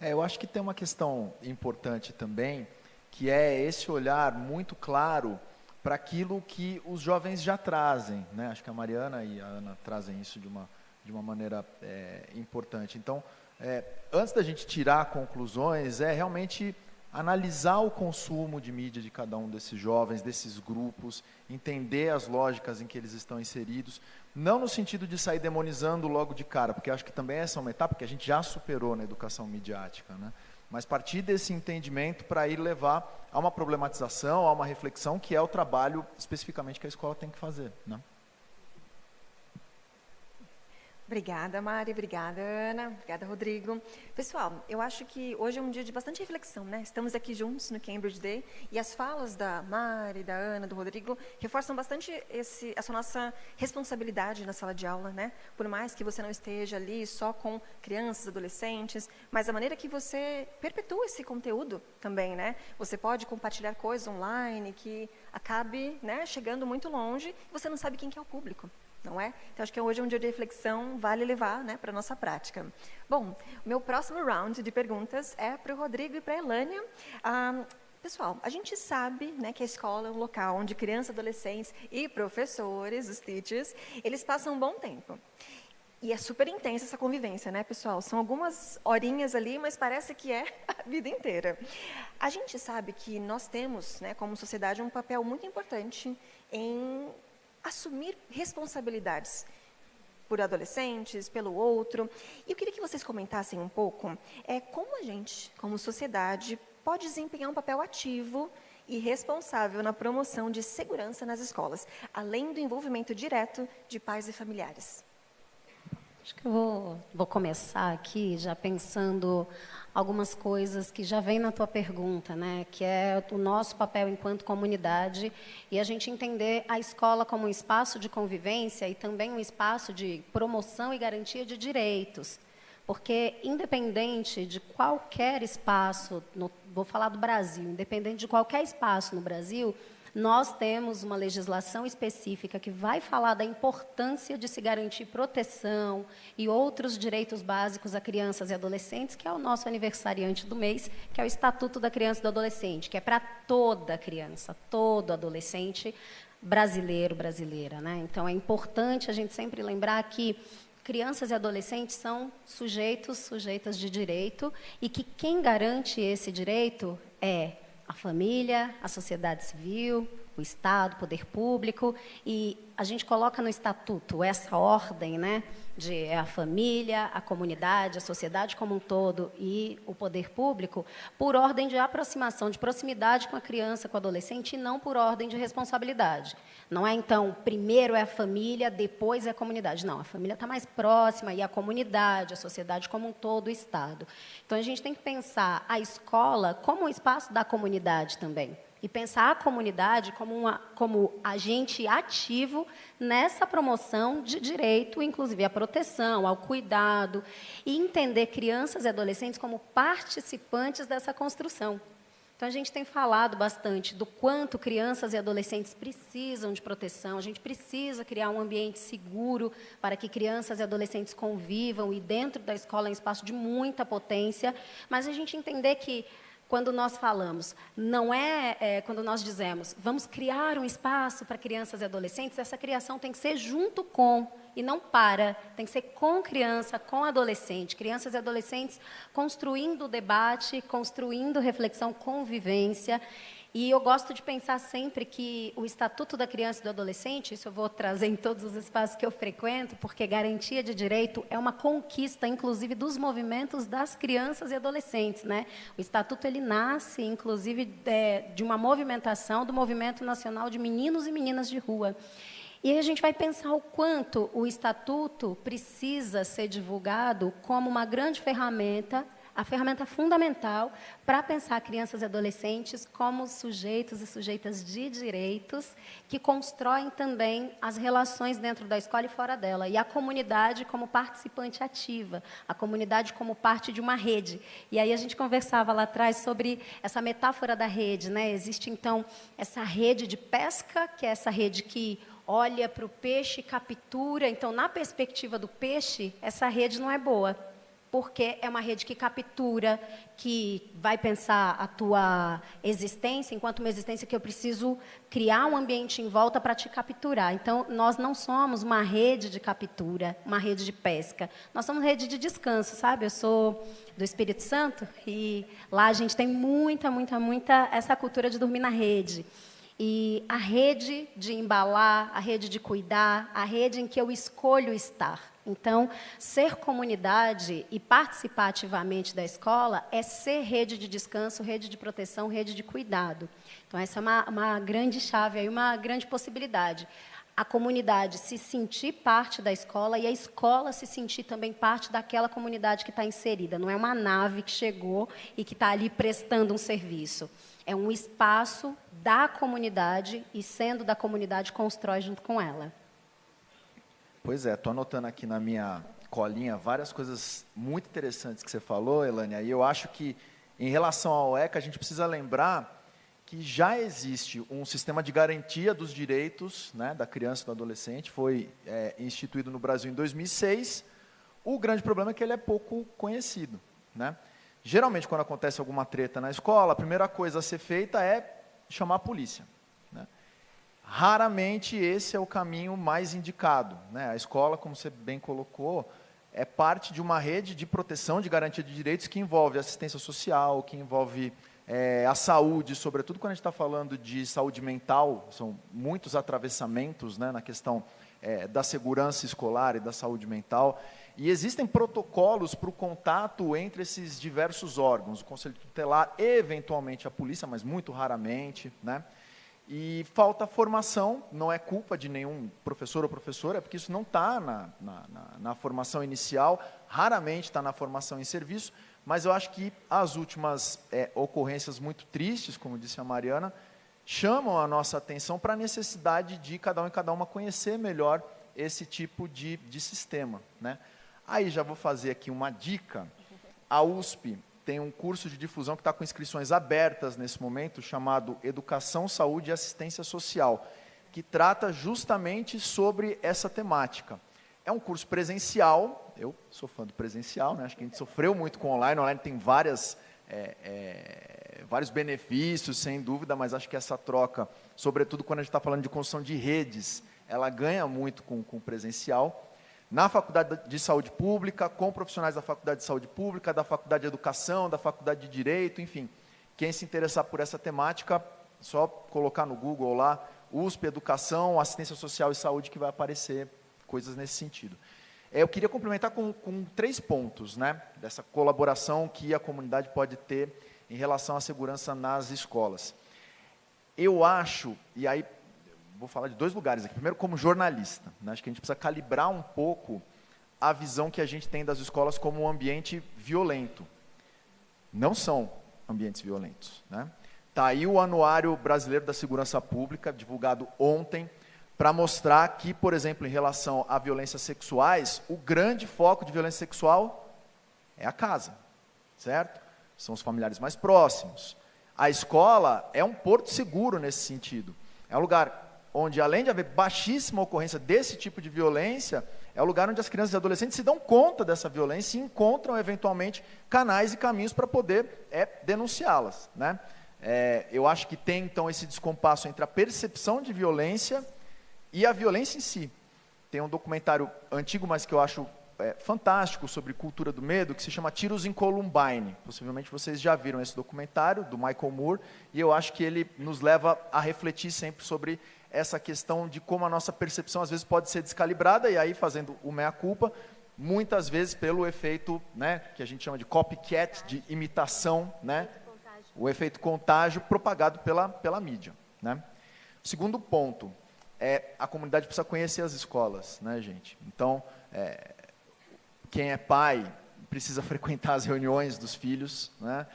Eu acho que tem uma questão importante também, que é esse olhar muito claro para aquilo que os jovens já trazem, né? Acho que a Mariana e a Ana trazem isso de uma maneira importante. Então, antes da gente tirar conclusões, é realmente analisar o consumo de mídia de cada um desses jovens, desses grupos, entender as lógicas em que eles estão inseridos, não no sentido de sair demonizando logo de cara, porque acho que também essa é uma etapa que a gente já superou na educação midiática, né? Mas partir desse entendimento para ir levar a uma problematização, a uma reflexão, que é o trabalho especificamente que a escola tem que fazer, né? Obrigada, Mari. Obrigada, Ana. Obrigada, Rodrigo. Pessoal, eu acho que hoje é um dia de bastante reflexão, né? Estamos aqui juntos no Cambridge Day e as falas da Mari, da Ana, do Rodrigo reforçam bastante essa nossa responsabilidade na sala de aula, né? Por mais que você não esteja ali só com crianças, adolescentes, mas a maneira que você perpetua esse conteúdo também, né? Você pode compartilhar coisas online que acabe, né, chegando muito longe e você não sabe quem que é o público. Não é? Então, acho que hoje é um dia de reflexão, vale levar, né, para a nossa prática. Bom, o meu próximo round de perguntas é para o Rodrigo e para a Elânia. Pessoal, a gente sabe, né, que a escola é um local onde crianças, adolescentes e professores, os teachers, eles passam um bom tempo. E é super intensa essa convivência, né, pessoal? São algumas horinhas ali, mas parece que é a vida inteira. A gente sabe que nós temos, né, como sociedade, um papel muito importante em assumir responsabilidades por adolescentes, pelo outro. E eu queria que vocês comentassem um pouco como a gente, como sociedade, pode desempenhar um papel ativo e responsável na promoção de segurança nas escolas, além do envolvimento direto de pais e familiares. Acho que eu vou começar aqui já pensando algumas coisas que já vem na tua pergunta, né? Que é o nosso papel enquanto comunidade e a gente entender a escola como um espaço de convivência e também um espaço de promoção e garantia de direitos. Porque, independente de qualquer espaço, vou falar do Brasil, independente de qualquer espaço no Brasil, nós temos uma legislação específica que vai falar da importância de se garantir proteção e outros direitos básicos a crianças e adolescentes, que é o nosso aniversariante do mês, que é o Estatuto da Criança e do Adolescente, que é para toda criança, todo adolescente brasileiro, brasileira, né? Então, é importante a gente sempre lembrar que crianças e adolescentes são sujeitas de direito e que quem garante esse direito é a família, a sociedade civil, o Estado, o poder público, e a gente coloca no estatuto essa ordem, né, de a família, a comunidade, a sociedade como um todo e o poder público, por ordem de aproximação, de proximidade com a criança, com o adolescente, e não por ordem de responsabilidade. Não é, então, primeiro é a família, depois é a comunidade. Não, a família está mais próxima, e a comunidade, a sociedade como um todo, o Estado. Então, a gente tem que pensar a escola como um espaço da comunidade também. E pensar a comunidade como agente ativo nessa promoção de direito, inclusive à proteção, ao cuidado, e entender crianças e adolescentes como participantes dessa construção. Então, a gente tem falado bastante do quanto crianças e adolescentes precisam de proteção, a gente precisa criar um ambiente seguro para que crianças e adolescentes convivam, e dentro da escola é um espaço de muita potência, mas a gente entender que quando nós falamos, não quando nós dizemos, vamos criar um espaço para crianças e adolescentes, essa criação tem que ser junto com, e não para, tem que ser com criança, com adolescente, crianças e adolescentes construindo debate, construindo reflexão, convivência. E eu gosto de pensar sempre que o Estatuto da Criança e do Adolescente, isso eu vou trazer em todos os espaços que eu frequento, porque garantia de direito é uma conquista, inclusive, dos movimentos das crianças e adolescentes, né? O Estatuto, ele nasce, inclusive, de uma movimentação do Movimento Nacional de Meninos e Meninas de Rua. E aí a gente vai pensar o quanto o Estatuto precisa ser divulgado como uma grande ferramenta, a ferramenta fundamental para pensar crianças e adolescentes como sujeitos e sujeitas de direitos que constroem também as relações dentro da escola e fora dela. E a comunidade como participante ativa, a comunidade como parte de uma rede. E aí a gente conversava lá atrás sobre essa metáfora da rede, né? Existe, então, essa rede de pesca, que é essa rede que olha para o peixe e captura. Então, na perspectiva do peixe, essa rede não é boa, porque é uma rede que captura, que vai pensar a tua existência enquanto uma existência que eu preciso criar um ambiente em volta para te capturar. Então, nós não somos uma rede de captura, uma rede de pesca. Nós somos rede de descanso, sabe? Eu sou do Espírito Santo e lá a gente tem muita essa cultura de dormir na rede. E a rede de embalar, a rede de cuidar, a rede em que eu escolho estar. Então, ser comunidade e participar ativamente da escola é ser rede de descanso, rede de proteção, rede de cuidado. Então, essa é uma grande chave, aí, uma grande possibilidade. a comunidade se sentir parte da escola e a escola se sentir também parte daquela comunidade que está inserida. Não é uma nave que chegou e que está ali prestando um serviço. É um espaço da comunidade e, sendo da comunidade, constrói junto com ela. Pois é, estou anotando aqui na minha colinha várias coisas muito interessantes que você falou, Elânia, e eu acho que, em relação ao ECA, a gente precisa lembrar que já existe um sistema de garantia dos direitos, né, da criança e do adolescente, foi instituído no Brasil em 2006. O grande problema é que ele é pouco conhecido, né? Geralmente, quando acontece alguma treta na escola, a primeira coisa a ser feita é chamar a polícia, né? Raramente esse é o caminho mais indicado, né? A escola, como você bem colocou, é parte de uma rede de proteção, de garantia de direitos que envolve assistência social, que envolve a saúde, sobretudo quando a gente está falando de saúde mental, são muitos atravessamentos, né, na questão da segurança escolar e da saúde mental, e existem protocolos para o contato entre esses diversos órgãos, o Conselho Tutelar, eventualmente a polícia, mas muito raramente, né? E falta formação, não é culpa de nenhum professor ou professora, porque isso não está na formação inicial, raramente está na formação em serviço, mas eu acho que as últimas ocorrências muito tristes, como disse a Mariana, chamam a nossa atenção para a necessidade de cada um e cada uma conhecer melhor esse tipo de sistema, né? Aí já vou fazer aqui uma dica. A USP tem um curso de difusão que está com inscrições abertas nesse momento, chamado Educação, Saúde e Assistência Social, que trata justamente sobre essa temática. É um curso presencial, eu sou fã do presencial, né? Acho que a gente sofreu muito com o online. O online tem vários benefícios, sem dúvida, mas acho que essa troca, sobretudo quando a gente está falando de construção de redes, ela ganha muito com o presencial. Na Faculdade de Saúde Pública, com profissionais da Faculdade de Saúde Pública, da Faculdade de Educação, da Faculdade de Direito, enfim. Quem se interessar por essa temática, só colocar no Google lá, USP, Educação, Assistência Social e Saúde, que vai aparecer coisas nesse sentido. Eu queria complementar com 3 pontos, né, dessa colaboração que a comunidade pode ter em relação à segurança nas escolas. Eu acho, e aí vou falar de 2 lugares aqui. Primeiro, como jornalista, né, acho que a gente precisa calibrar um pouco a visão que a gente tem das escolas como um ambiente violento. Não são ambientes violentos, né? Está aí o Anuário Brasileiro da Segurança Pública, divulgado ontem, para mostrar que, por exemplo, em relação a violências sexuais, o grande foco de violência sexual é a casa, certo? São os familiares mais próximos. A escola é um porto seguro nesse sentido. É um lugar onde, além de haver baixíssima ocorrência desse tipo de violência, é o lugar onde as crianças e adolescentes se dão conta dessa violência e encontram, eventualmente, canais e caminhos para poder denunciá-las, né? Eu acho que tem, então, esse descompasso entre a percepção de violência e a violência em si. Tem um documentário antigo, mas que eu acho fantástico, sobre cultura do medo, que se chama Tiros em Columbine. Possivelmente vocês já viram esse documentário, do Michael Moore, e eu acho que ele nos leva a refletir sempre sobre essa questão de como a nossa percepção, às vezes, pode ser descalibrada, e aí, fazendo o meia-culpa, muitas vezes pelo efeito, né, que a gente chama de copycat, de imitação, né, o efeito contágio propagado pela mídia, né. O segundo ponto a comunidade precisa conhecer as escolas, né, gente? Então, quem é pai precisa frequentar as reuniões dos filhos, né?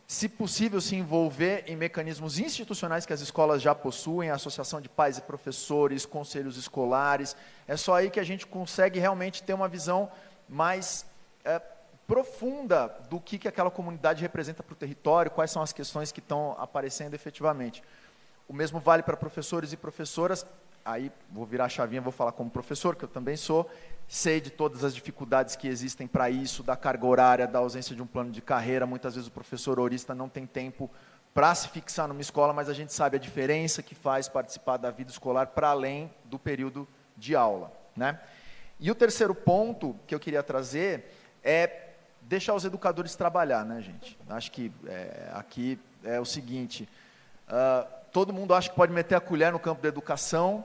Se possível, se envolver em mecanismos institucionais que as escolas já possuem, a associação de pais e professores, conselhos escolares. É só aí que a gente consegue realmente ter uma visão mais profunda do que aquela comunidade representa para o território, quais são as questões que estão aparecendo efetivamente. O mesmo vale para professores e professoras. Aí vou virar a chavinha, vou falar como professor, que eu também sou, sei de todas as dificuldades que existem para isso, da carga horária, da ausência de um plano de carreira. Muitas vezes o professor horista não tem tempo para se fixar numa escola, mas a gente sabe a diferença que faz participar da vida escolar para além do período de aula, né? E o terceiro ponto que eu queria trazer é deixar os educadores trabalhar, né, gente? Acho que aqui é o seguinte, todo mundo acha que pode meter a colher no campo da educação,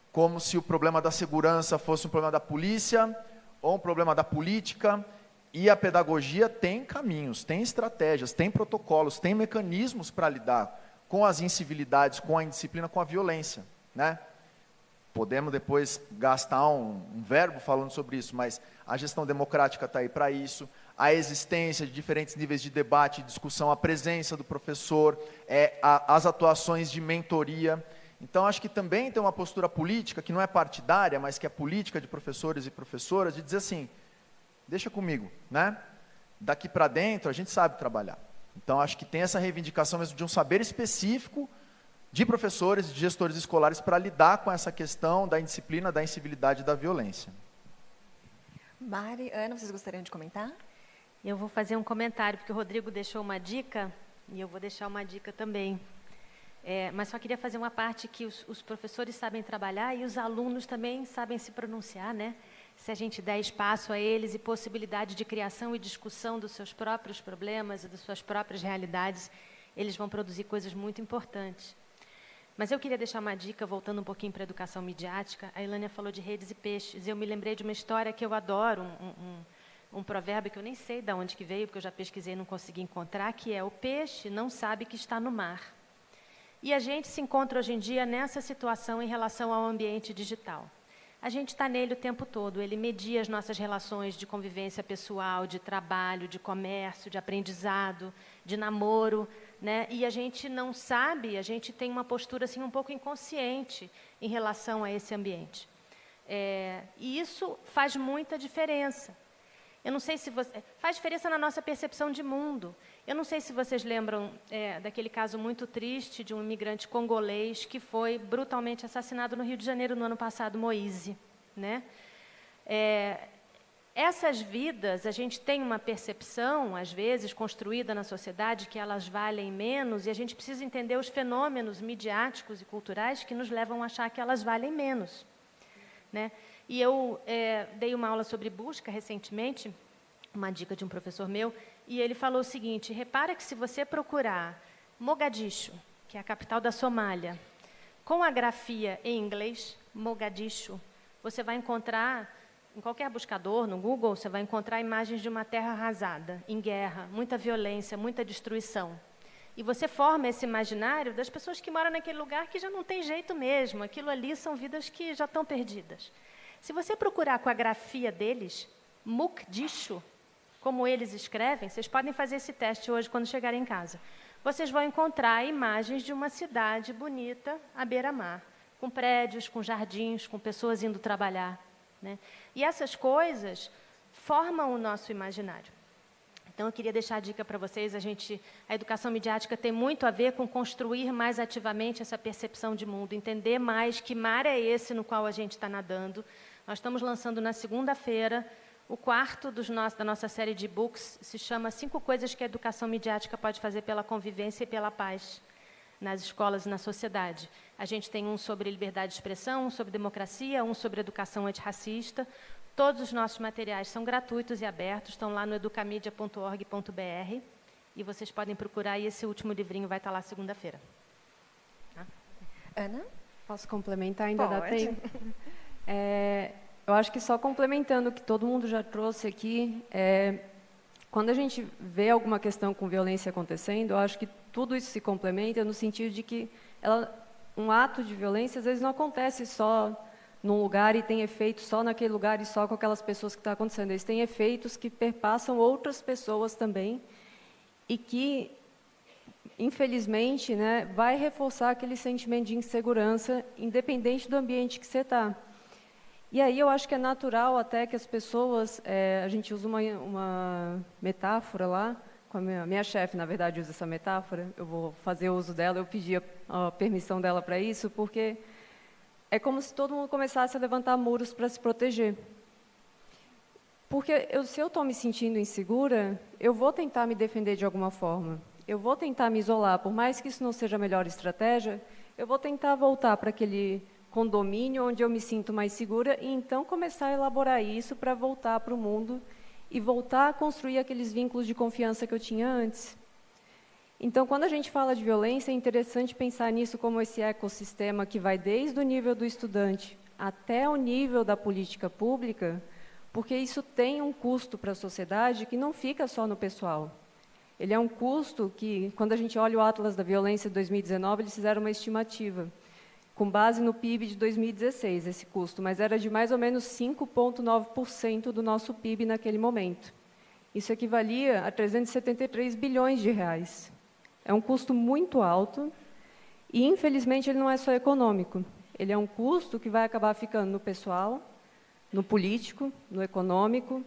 como se o problema da segurança fosse um problema da polícia ou um problema da política, e a pedagogia tem caminhos, tem estratégias, tem protocolos, tem mecanismos para lidar com as incivilidades, com a indisciplina, com a violência, né? podemos depois gastar um verbo falando sobre isso, mas a gestão democrática está aí para isso, a existência de diferentes níveis de debate e discussão, a presença do professor, as atuações de mentoria. Então, acho que também tem uma postura política, que não é partidária, mas que é política de professores e professoras, de dizer assim, deixa comigo, né? Daqui para dentro a gente sabe trabalhar. Então, acho que tem essa reivindicação mesmo de um saber específico de professores e de gestores escolares para lidar com essa questão da indisciplina, da incivilidade e da violência. Mari, Ana, vocês gostariam de comentar? Eu vou fazer um comentário, porque o Rodrigo deixou uma dica, e eu vou deixar uma dica também. Mas só queria fazer uma parte que os professores sabem trabalhar e os alunos também sabem se pronunciar, né? Se a gente der espaço a eles e possibilidade de criação e discussão dos seus próprios problemas e das suas próprias realidades, eles vão produzir coisas muito importantes. Mas eu queria deixar uma dica, voltando um pouquinho para a educação midiática. A Ilânia falou de redes e peixes. Eu me lembrei de uma história que eu adoro, um provérbio que eu nem sei de onde que veio, porque eu já pesquisei e não consegui encontrar, que é: o peixe não sabe que está no mar. E a gente se encontra hoje em dia nessa situação em relação ao ambiente digital. A gente está nele o tempo todo, ele media as nossas relações de convivência pessoal, de trabalho, de comércio, de aprendizado, de namoro, né? E a gente não sabe, a gente tem uma postura assim, um pouco inconsciente em relação a esse ambiente. E isso faz muita diferença. Eu não sei se faz diferença na nossa percepção de mundo. Eu não sei se vocês lembram daquele caso muito triste de um imigrante congolês que foi brutalmente assassinado no Rio de Janeiro no ano passado, Moise, né? Essas vidas, a gente tem uma percepção, às vezes, construída na sociedade, que elas valem menos, e a gente precisa entender os fenômenos midiáticos e culturais que nos levam a achar que elas valem menos, né? E eu dei uma aula sobre busca recentemente, uma dica de um professor meu, e ele falou o seguinte: repara que se você procurar Mogadishu, que é a capital da Somália, com a grafia em inglês, Mogadishu, você vai encontrar, em qualquer buscador, no Google, você vai encontrar imagens de uma terra arrasada, em guerra, muita violência, muita destruição. E você forma esse imaginário das pessoas que moram naquele lugar que já não tem jeito mesmo, aquilo ali são vidas que já estão perdidas. Se você procurar com a grafia deles, Mukdishu, como eles escrevem, vocês podem fazer esse teste hoje quando chegarem em casa. Vocês vão encontrar imagens de uma cidade bonita à beira-mar, com prédios, com jardins, com pessoas indo trabalhar, né? E essas coisas formam o nosso imaginário. Então, eu queria deixar a dica para vocês. A educação midiática tem muito a ver com construir mais ativamente essa percepção de mundo, entender mais que mar é esse no qual a gente está nadando. Nós estamos lançando na segunda-feira o quarto da nossa série de e-books, se chama 5 coisas que a educação midiática pode fazer pela convivência e pela paz nas escolas e na sociedade. A gente tem um sobre liberdade de expressão, um sobre democracia, um sobre educação antirracista. Todos os nossos materiais são gratuitos e abertos, estão lá no educamedia.org.br e vocês podem procurar, e esse último livrinho vai estar lá segunda-feira. Tá? Ana? Posso complementar? Ainda Pode. dá tempo? Eu acho que só complementando o que todo mundo já trouxe aqui, quando a gente vê alguma questão com violência acontecendo, eu acho que tudo isso se complementa no sentido de que um ato de violência, às vezes, não acontece só num lugar e tem efeitos só naquele lugar e só com aquelas pessoas que está acontecendo. Eles têm efeitos que perpassam outras pessoas também e que, infelizmente, né, vai reforçar aquele sentimento de insegurança, independente do ambiente que você está. E aí eu acho que é natural até que as pessoas, a gente usa uma metáfora lá, com a minha chefe, na verdade, usa essa metáfora, eu vou fazer uso dela, eu pedi a permissão dela para isso, porque é como se todo mundo começasse a levantar muros para se proteger. Porque se eu estou me sentindo insegura, eu vou tentar me defender de alguma forma, eu vou tentar me isolar, por mais que isso não seja a melhor estratégia, eu vou tentar voltar para aquele condomínio onde eu me sinto mais segura e então começar a elaborar isso para voltar para o mundo e voltar a construir aqueles vínculos de confiança que eu tinha antes. Então, quando a gente fala de violência, é interessante pensar nisso como esse ecossistema que vai desde o nível do estudante até o nível da política pública, porque isso tem um custo para a sociedade que não fica só no pessoal. Ele é um custo que, quando a gente olha o Atlas da Violência de 2019, eles fizeram uma estimativa. com base no PIB de 2016, esse custo, mas era de mais ou menos 5,9% do nosso PIB naquele momento. Isso equivalia a 373 bilhões de reais. É um custo muito alto e, infelizmente, ele não é só econômico. Ele é um custo que vai acabar ficando no pessoal, no político, no econômico,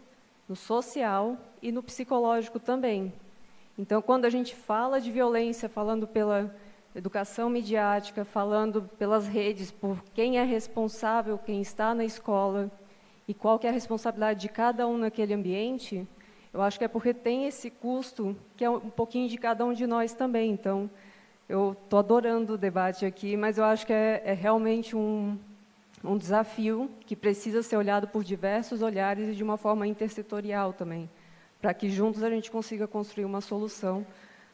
no social e no psicológico também. Então, quando a gente fala de violência, falando pela educação midiática, falando pelas redes, por quem é responsável, quem está na escola e qual que é a responsabilidade de cada um naquele ambiente, eu acho que é porque tem esse custo que é um pouquinho de cada um de nós também. Então, eu estou adorando o debate aqui, mas eu acho que é realmente um desafio que precisa ser olhado por diversos olhares e de uma forma intersetorial também, para que juntos a gente consiga construir uma solução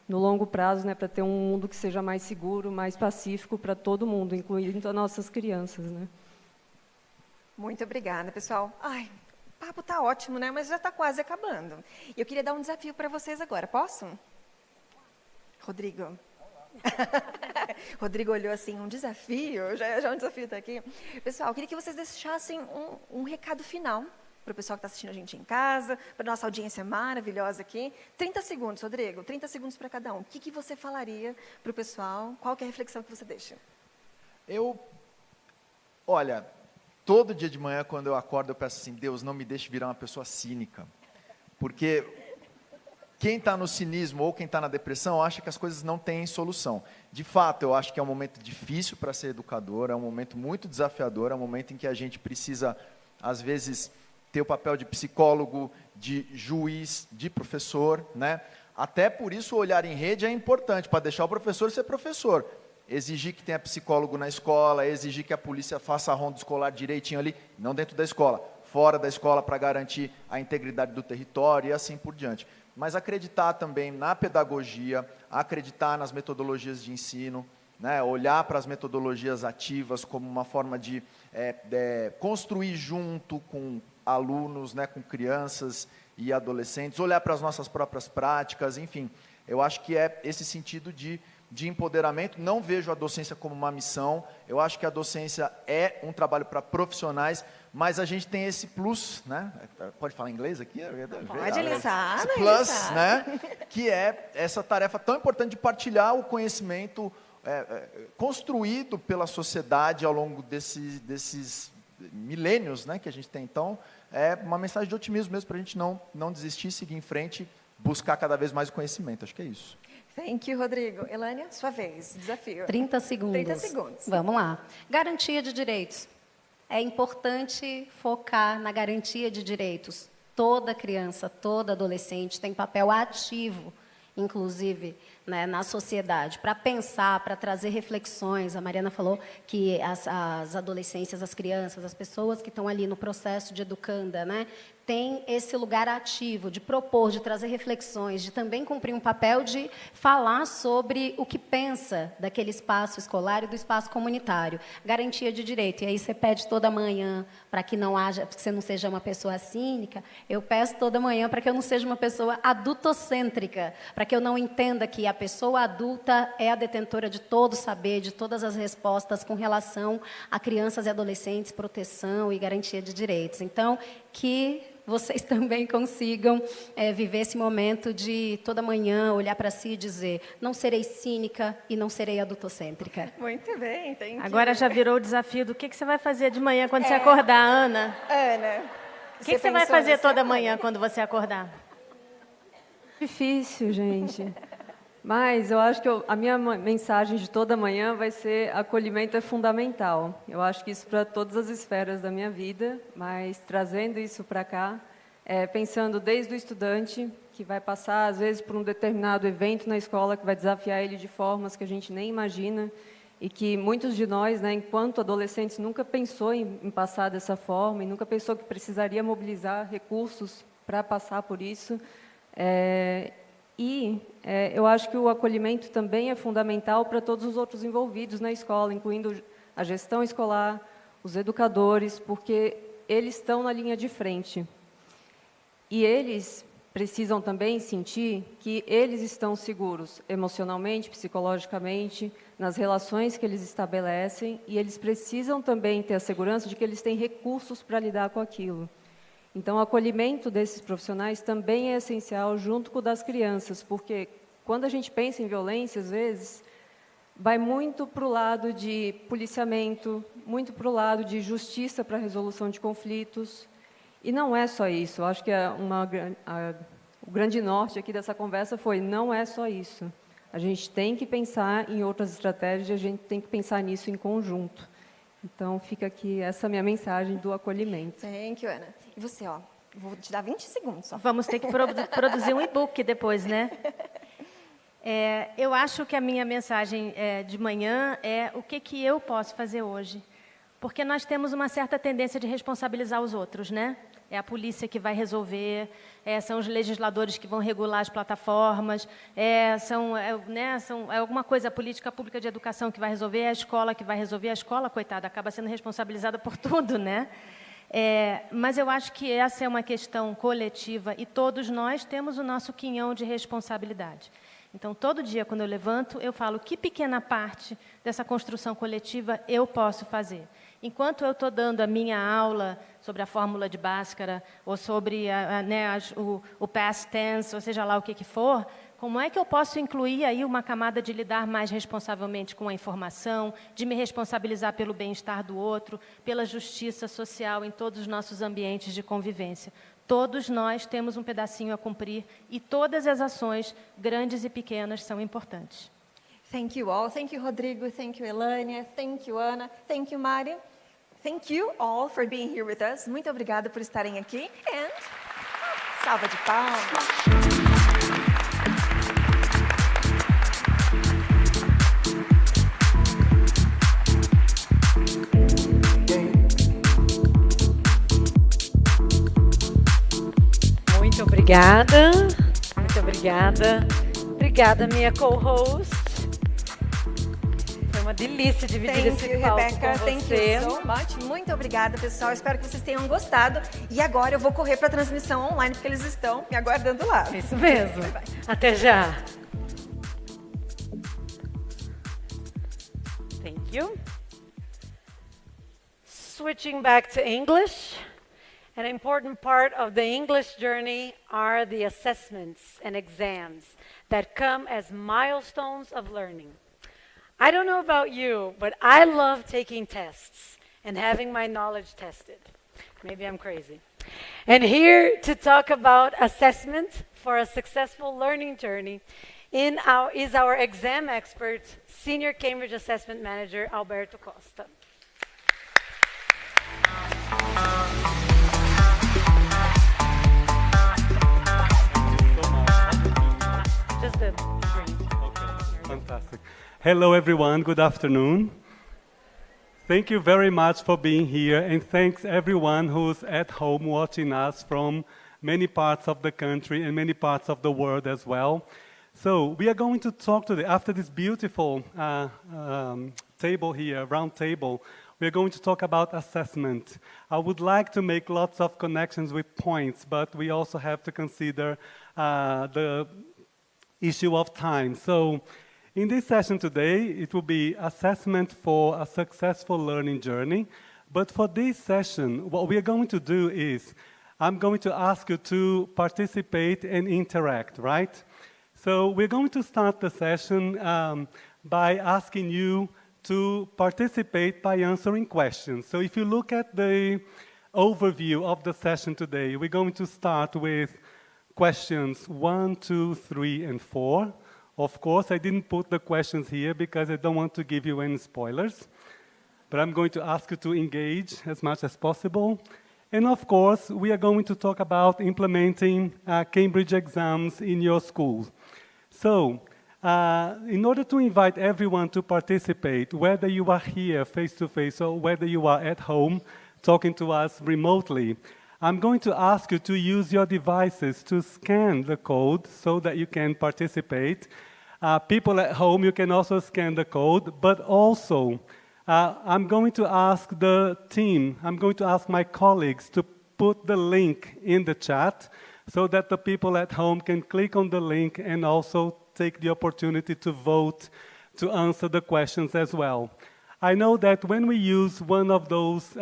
no longo prazo, né, para ter um mundo que seja mais seguro, mais pacífico para todo mundo, incluindo as nossas crianças, né? Muito obrigada, pessoal. Ai, o papo tá ótimo, né? Mas já está quase acabando. Eu queria dar um desafio para vocês agora. Posso? Rodrigo. Rodrigo olhou assim, um desafio? Já é um desafio estar aqui. Pessoal, eu queria que vocês deixassem um recado final para o pessoal que está assistindo a gente em casa, para a nossa audiência maravilhosa aqui. 30 segundos, Rodrigo, 30 segundos para cada um. O que você falaria para o pessoal? Qual que é a reflexão que você deixa? Olha, todo dia de manhã, quando eu acordo, eu peço assim, Deus, não me deixe virar uma pessoa cínica. Porque quem está no cinismo ou quem está na depressão acha que as coisas não têm solução. De fato, eu acho que é um momento difícil para ser educador, é um momento muito desafiador, é um momento em que a gente precisa, às vezes, ter o papel de psicólogo, de juiz, de professor, né? Até por isso o olhar em rede é importante, para deixar o professor ser professor. Exigir que tenha psicólogo na escola, exigir que a polícia faça a ronda escolar direitinho ali, não dentro da escola, fora da escola para garantir a integridade do território e assim por diante. Mas acreditar também na pedagogia, acreditar nas metodologias de ensino, né? Olhar para as metodologias ativas como uma forma de construir junto com alunos, né, com crianças e adolescentes, olhar para as nossas próprias práticas, enfim. Eu acho que é esse sentido de empoderamento. Não vejo a docência como uma missão, eu acho que a docência é um trabalho para profissionais, mas a gente tem esse plus, né? Pode falar inglês aqui? Pode, ele sabe. Esse plus, né? Que é essa tarefa tão importante de partilhar o conhecimento construído pela sociedade ao longo desses milênios, né, que a gente tem. Então, é uma mensagem de otimismo mesmo, para a gente não desistir, seguir em frente, buscar cada vez mais o conhecimento. Acho que é isso. Thank you, Rodrigo. Elânia, sua vez, desafio. 30 segundos. 30 segundos. Vamos lá. Garantia de direitos. É importante focar na garantia de direitos. Toda criança, todo adolescente tem papel ativo, inclusive, né, na sociedade, para pensar, para trazer reflexões. A Mariana falou que as adolescências, as crianças, as pessoas que estão ali no processo de educanda, né, tem esse lugar ativo de propor, de trazer reflexões, de também cumprir um papel de falar sobre o que pensa daquele espaço escolar e do espaço comunitário. Garantia de direito. E aí você pede toda manhã para que você não seja uma pessoa cínica. Eu peço toda manhã para que eu não seja uma pessoa adultocêntrica, para que eu não entenda que a pessoa adulta é a detentora de todo o saber, de todas as respostas com relação a crianças e adolescentes, proteção e garantia de direitos. Então, que vocês também consigam viver esse momento de toda manhã olhar para si e dizer, não serei cínica e não serei adultocêntrica. Muito bem, entendi. Agora já virou o desafio do que você vai fazer de manhã quando você acordar, Ana? Ana, o que você vai fazer toda manhã quando você acordar? Difícil, gente. Mas eu acho que a minha mensagem de toda manhã vai ser acolhimento é fundamental. Eu acho que isso para todas as esferas da minha vida, mas trazendo isso para cá, pensando desde o estudante, que vai passar, às vezes, por um determinado evento na escola que vai desafiar ele de formas que a gente nem imagina, e que muitos de nós, né, enquanto adolescentes, nunca pensou em passar dessa forma, e nunca pensou que precisaria mobilizar recursos para passar por isso. Eu acho que o acolhimento também é fundamental para todos os outros envolvidos na escola, incluindo a gestão escolar, os educadores, porque eles estão na linha de frente. E eles precisam também sentir que eles estão seguros emocionalmente, psicologicamente, nas relações que eles estabelecem, e eles precisam também ter a segurança de que eles têm recursos para lidar com aquilo. Então, o acolhimento desses profissionais também é essencial junto com o das crianças, porque quando a gente pensa em violência, às vezes, vai muito para o lado de policiamento, muito para o lado de justiça para a resolução de conflitos. E não é só isso. Eu acho que o grande norte aqui dessa conversa foi, não é só isso. A gente tem que pensar em outras estratégias, a gente tem que pensar nisso em conjunto. Então, fica aqui essa minha mensagem do acolhimento. Thank you, Ana. E você, ó, vou te dar 20 segundos só. Vamos ter que produzir um e-book depois, né? Eu acho que a minha mensagem de manhã é o que eu posso fazer hoje. Porque nós temos uma certa tendência de responsabilizar os outros, né? É a polícia que vai resolver, são os legisladores que vão regular as plataformas, são alguma coisa, a política pública de educação que vai resolver, é a escola que vai resolver. A escola, coitada, acaba sendo responsabilizada por tudo, né? Mas eu acho que essa é uma questão coletiva e todos nós temos o nosso quinhão de responsabilidade. Então, todo dia, quando eu levanto, eu falo que pequena parte dessa construção coletiva eu posso fazer. Enquanto eu estou dando a minha aula sobre a fórmula de Bhaskara, ou sobre o past tense, ou seja lá o que for, como é que eu posso incluir aí uma camada de lidar mais responsavelmente com a informação, de me responsabilizar pelo bem-estar do outro, pela justiça social em todos os nossos ambientes de convivência? Todos nós temos um pedacinho a cumprir e todas as ações, grandes e pequenas, são importantes. Thank you all. Thank you, Rodrigo. Thank you, Elânia. Thank you, Ana. Thank you, Mário. Thank you all for being here with us. Muito obrigada por estarem aqui. And salva de palmas. Muito obrigada. Muito obrigada. Obrigada, minha co-host. Foi uma delícia dividir esse palco Rebecca. com Thank você. you so much. Muito obrigada, pessoal. Espero que vocês tenham gostado. E agora eu vou correr para a transmissão online, porque eles estão me aguardando lá. Isso mesmo. Bye, bye. Até já. Thank you. Switching back to English. An important part of the English journey are the assessments and exams that come as milestones of learning. I don't know about you, but I love taking tests and having my knowledge tested. Maybe I'm crazy. And here to talk about assessment for a successful learning journey is our exam expert, Senior Cambridge Assessment Manager, Alberto Costa. Just the green. Okay, fantastic. Hello everyone, good afternoon. Thank you very much for being here, and thanks everyone who's at home watching us from many parts of the country and many parts of the world as well. So we are going to talk today, after this beautiful table here, round table, we are going to talk about assessment. I would like to make lots of connections with points, but we also have to consider the issue of time. So in this session today, it will be assessment for a successful learning journey. But for this session, what we are going to do is, I'm going to ask you to participate and interact, right? So we're going to start the session by asking you to participate by answering questions. So if you look at the overview of the session today, we're going to start with questions 1, 2, 3, and 4. Of course, I didn't put the questions here because I don't want to give you any spoilers. But I'm going to ask you to engage as much as possible. And of course, we are going to talk about implementing Cambridge exams in your school. So, in order to invite everyone to participate, whether you are here face-to-face or whether you are at home talking to us remotely, I'm going to ask you to use your devices to scan the code so that you can participate. People at home, you can also scan the code, but also I'm going to ask the team, I'm going to ask my colleagues to put the link in the chat so that the people at home can click on the link and also take the opportunity to vote to answer the questions as well. I know that when we use one of those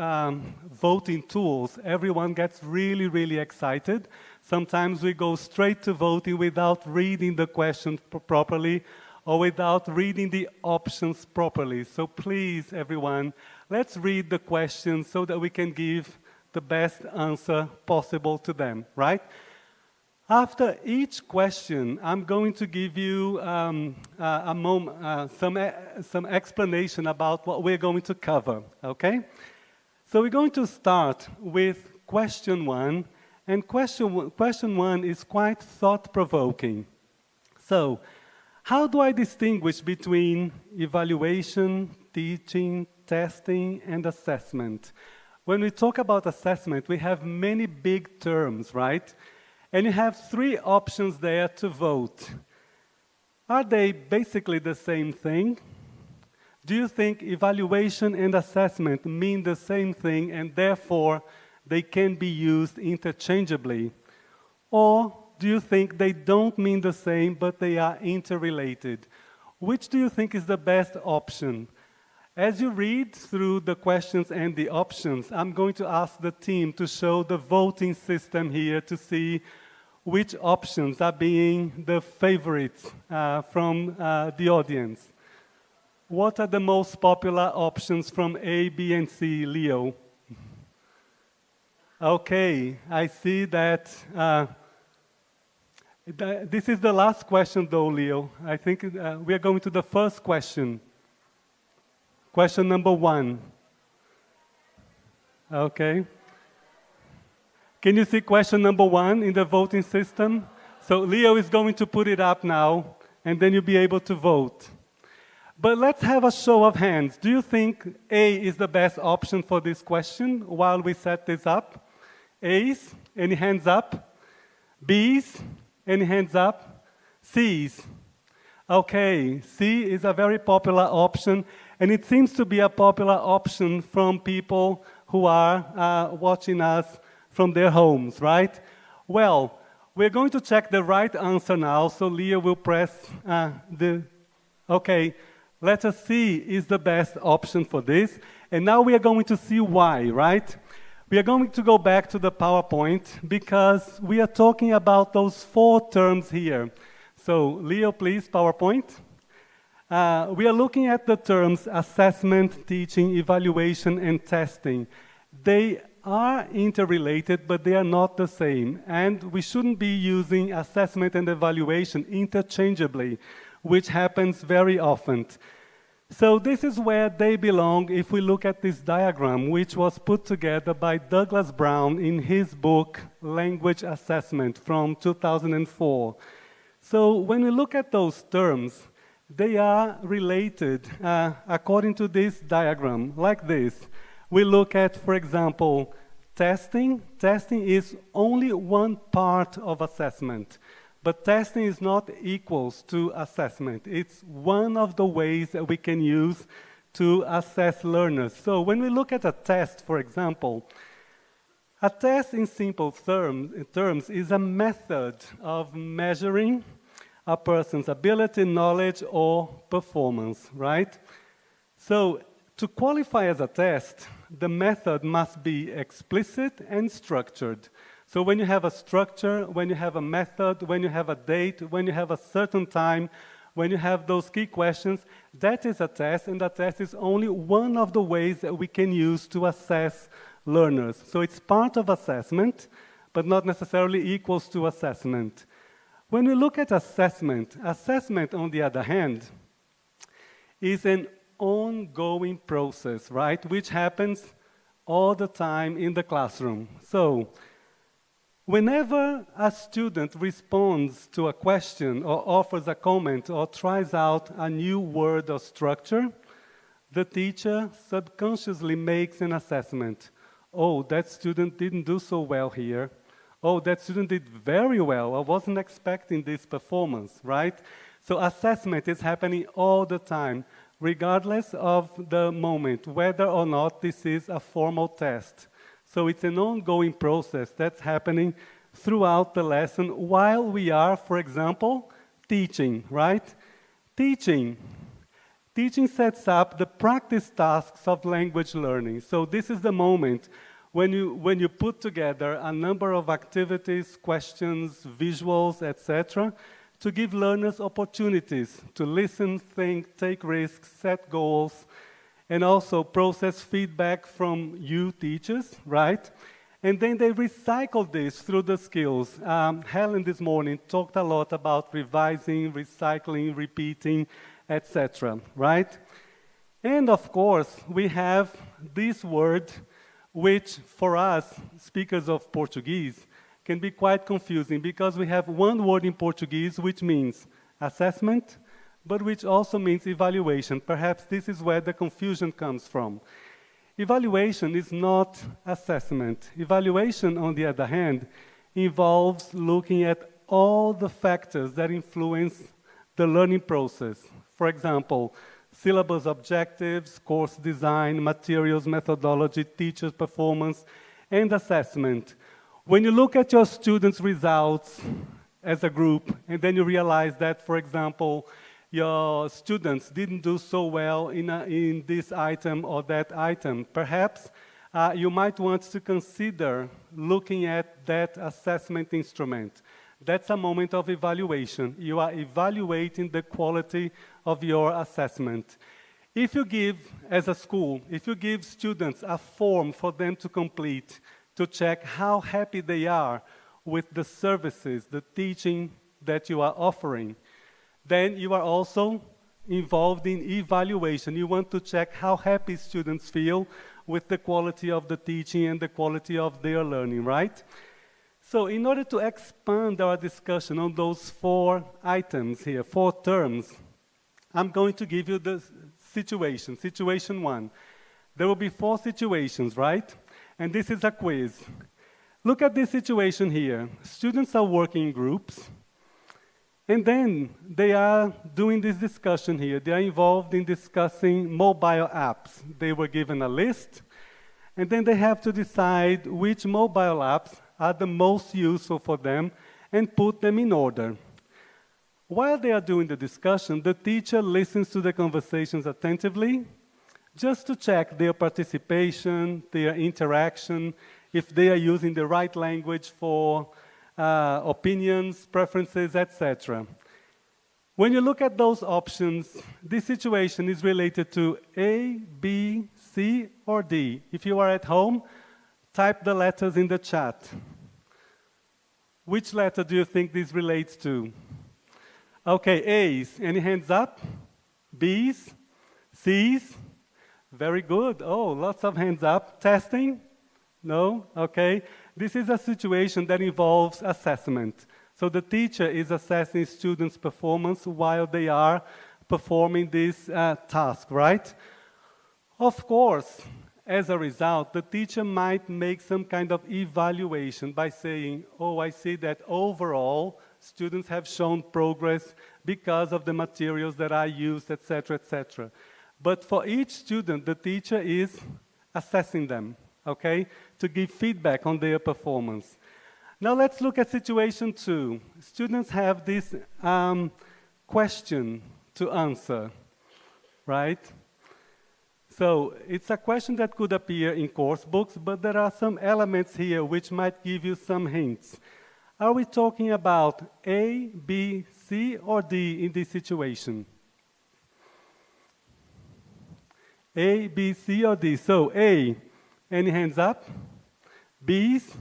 voting tools, everyone gets really, really excited. Sometimes we go straight to voting without reading the question properly or without reading the options properly. So please, everyone, let's read the questions so that we can give the best answer possible to them, right? After each question, I'm going to give you some explanation about what we're going to cover, okay? So we're going to start with question one, and question one is quite thought-provoking. So, how do I distinguish between evaluation, teaching, testing, and assessment? When we talk about assessment, we have many big terms, right? And you have three options there to vote. Are they basically the same thing? Do you think evaluation and assessment mean the same thing and therefore they can be used interchangeably? Or do you think they don't mean the same but they are interrelated? Which do you think is the best option? As you read through the questions and the options, I'm going to ask the team to show the voting system here to see which options are being the favorites from the audience. What are the most popular options from A, B, and C, Leo? Okay, I see that. This is the last question though, Leo. I think we are going to the first question. Question number 1. Okay. Can you see question number 1 in the voting system? So Leo is going to put it up now, and then you'll be able to vote. But let's have a show of hands. Do you think A is the best option for this question while we set this up? A's? Any hands up? B's? Any hands up? C's? Okay, C is a very popular option, and it seems to be a popular option from people who are watching us from their homes, right? Well, we're going to check the right answer now, so Leah will press okay, letter C is the best option for this, and now we are going to see why, right? We are going to go back to the PowerPoint because we are talking about those 4 terms here. So, Leo, please, PowerPoint. We are looking at the terms assessment, teaching, evaluation, and testing. They are interrelated, but they are not the same. And we shouldn't be using assessment and evaluation interchangeably, which happens very often. So this is where they belong if we look at this diagram, which was put together by Douglas Brown in his book, Language Assessment from 2004. So when we look at those terms, they are related according to this diagram, like this. We look at, for example, testing. Testing is only one part of assessment, but testing is not equals to assessment. It's one of the ways that we can use to assess learners. So when we look at a test, for example, a test in simple terms is a method of measuring a person's ability, knowledge, or performance, right? So to qualify as a test, the method must be explicit and structured. So when you have a structure, when you have a method, when you have a date, when you have a certain time, when you have those key questions, that is a test, and a test is only one of the ways that we can use to assess learners. So it's part of assessment, but not necessarily equals to assessment. When we look at assessment, assessment, on the other hand, is an ongoing process, right, which happens all the time in the classroom. So whenever a student responds to a question or offers a comment or tries out a new word or structure, the teacher subconsciously makes an assessment. Oh, that student didn't do so well here. Oh, that student did very well. I wasn't expecting this performance, right? So assessment is happening all the time, regardless of the moment, whether or not this is a formal test. So it's an ongoing process that's happening throughout the lesson while we are, for example, teaching, right? Teaching sets up the practice tasks of language learning. So this is the moment when you put together a number of activities, questions, visuals, etc., to give learners opportunities to listen, think, take risks, set goals, and also process feedback from you teachers, right? And then they recycle this through the skills. Helen this morning talked a lot about revising, recycling, repeating, etc., right? And of course, we have this word, which for us, speakers of Portuguese, can be quite confusing because we have one word in Portuguese which means assessment, but which also means evaluation. Perhaps this is where the confusion comes from. Evaluation is not assessment. Evaluation, on the other hand, involves looking at all the factors that influence the learning process. For example, syllabus objectives, course design, materials, methodology, teachers' performance, and assessment. When you look at your students' results as a group, and then you realize that, for example, your students didn't do so well in this item or that item, perhaps you might want to consider looking at that assessment instrument. That's a moment of evaluation. You are evaluating the quality of your assessment. If you give, as a school, if you give students a form for them to complete, to check how happy they are with the services, the teaching that you are offering, then you are also involved in evaluation. You want to check how happy students feel with the quality of the teaching and the quality of their learning, right? So in order to expand our discussion on those 4 items here, 4 terms, I'm going to give you the situation, situation 1. There will be 4 situations, right? And this is a quiz. Look at this situation here. Students are working in groups, and then they are doing this discussion here. They are involved in discussing mobile apps. They were given a list, and then they have to decide which mobile apps are the most useful for them and put them in order. While they are doing the discussion, the teacher listens to the conversations attentively, just to check their participation, their interaction, if they are using the right language for opinions, preferences, etc. When you look at those options, this situation is related to A, B, C, or D. If you are at home, type the letters in the chat. Which letter do you think this relates to? Okay, A's. Any hands up? B's? C's? Very good. Oh, lots of hands up. Testing? No? Okay. This is a situation that involves assessment. So the teacher is assessing students' performance while they are performing this task, right? Of course, as a result, the teacher might make some kind of evaluation by saying, oh, I see that overall students have shown progress because of the materials that I used, etc., etc. But for each student, the teacher is assessing them, okay, to give feedback on their performance. Now let's look at situation 2. Students have this question to answer, right? So it's a question that could appear in course books, but there are some elements here which might give you some hints. Are we talking about A, B, C, or D in this situation? A, B, C, or D? So A, any hands up? B's?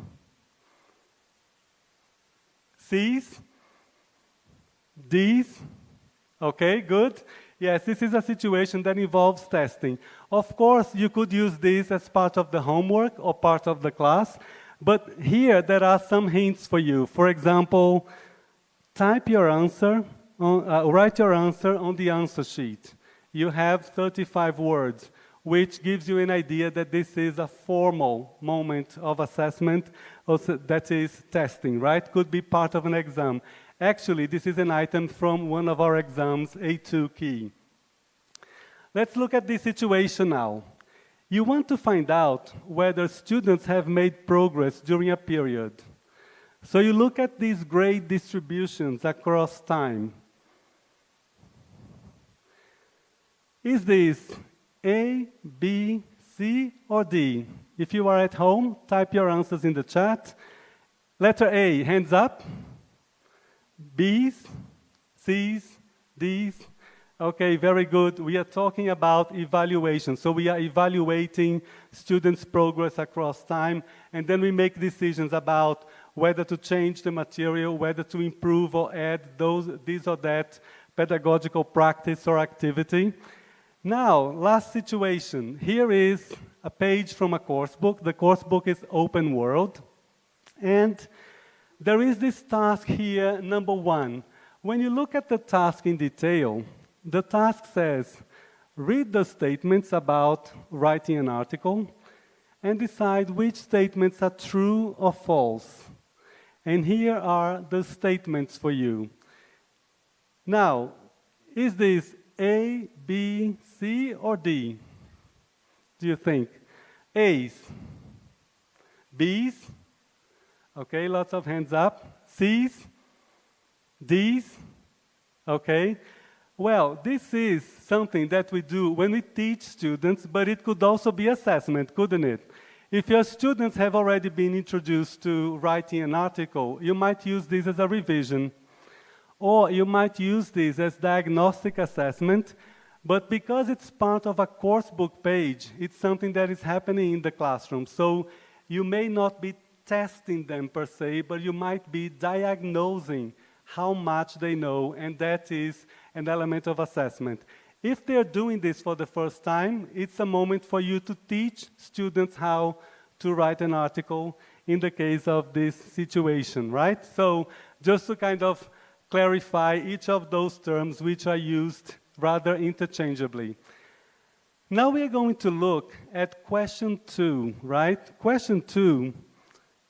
C's? D's? Okay, good. Yes, this is a situation that involves testing. Of course, you could use this as part of the homework or part of the class, but here there are some hints for you. For example, type your answer, write your answer on the answer sheet. You have 35 words, which gives you an idea that this is a formal moment of assessment, also that is testing, right? Could be part of an exam. Actually, this is an item from one of our exams, A2 key. Let's look at this situation now. You want to find out whether students have made progress during a period. So you look at these grade distributions across time. Is this A, B, C, or D? If you are at home, type your answers in the chat. Letter A, hands up. B's, C's, D's. Okay, very good. We are talking about evaluation. So we are evaluating students' progress across time, and then we make decisions about whether to change the material, whether to improve or add this or that pedagogical practice or activity. Now, last situation. Here is a page from a course book. The course book is open world. And there is this task here, number 1. When you look at the task in detail, the task says, read the statements about writing an article and decide which statements are true or false. And here are the statements for you. Now, is this A, B, C, or D? Do you think? A's, B's, okay, lots of hands up. C's, D's, okay. Well, this is something that we do when we teach students, but it could also be assessment, couldn't it? If your students have already been introduced to writing an article, you might use this as a revision. Or you might use this as diagnostic assessment, but because it's part of a course book page, it's something that is happening in the classroom. So you may not be testing them per se, but you might be diagnosing how much they know, and that is an element of assessment. If they're doing this for the first time, it's a moment for you to teach students how to write an article in the case of this situation, right? So just to kind of clarify each of those terms which are used rather interchangeably. Now we are going to look at question 2, right? Question 2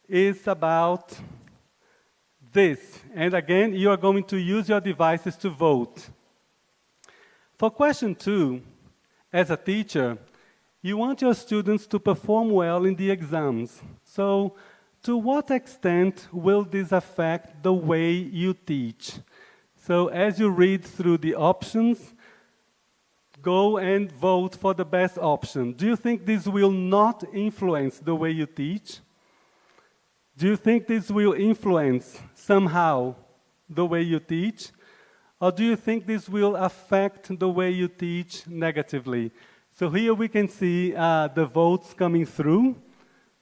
is about this. And again, you are going to use your devices to vote. For question 2, as a teacher, you want your students to perform well in the exams. So, to what extent will this affect the way you teach? So, as you read through the options, go and vote for the best option. Do you think this will not influence the way you teach? Do you think this will influence somehow the way you teach? Or do you think this will affect the way you teach negatively? So here we can see the votes coming through.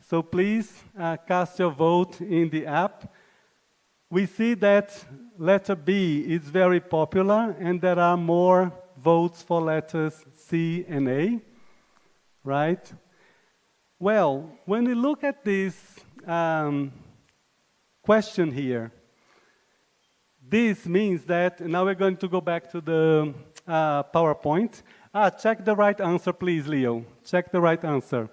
So please cast your vote in the app. We see that letter B is very popular, and there are more votes for letters C and A, right? Well, when we look at this question here, this means that, now we're going to go back to the PowerPoint. Check the right answer, please, Leo. Check the right answer.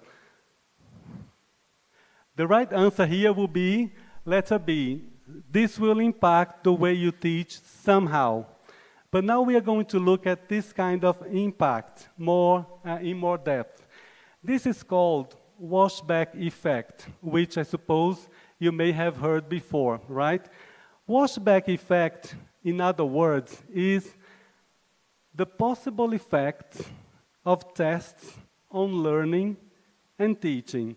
The right answer here will be letter B. This will impact the way you teach somehow. But now we are going to look at this kind of impact in more depth. This is called washback effect, which I suppose you may have heard before, right? Washback effect, in other words, is the possible effect of tests on learning and teaching.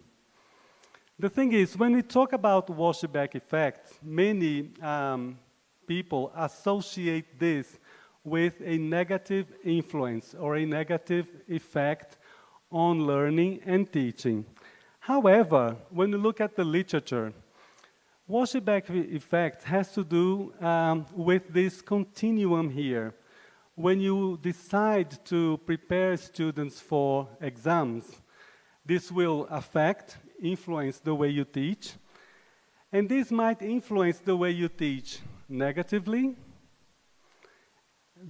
The thing is, when we talk about washback effect, many people associate this with a negative influence or a negative effect on learning and teaching. However, when you look at the literature, washback effect has to do with this continuum here. When you decide to prepare students for exams, this will influence the way you teach, and this might influence the way you teach negatively.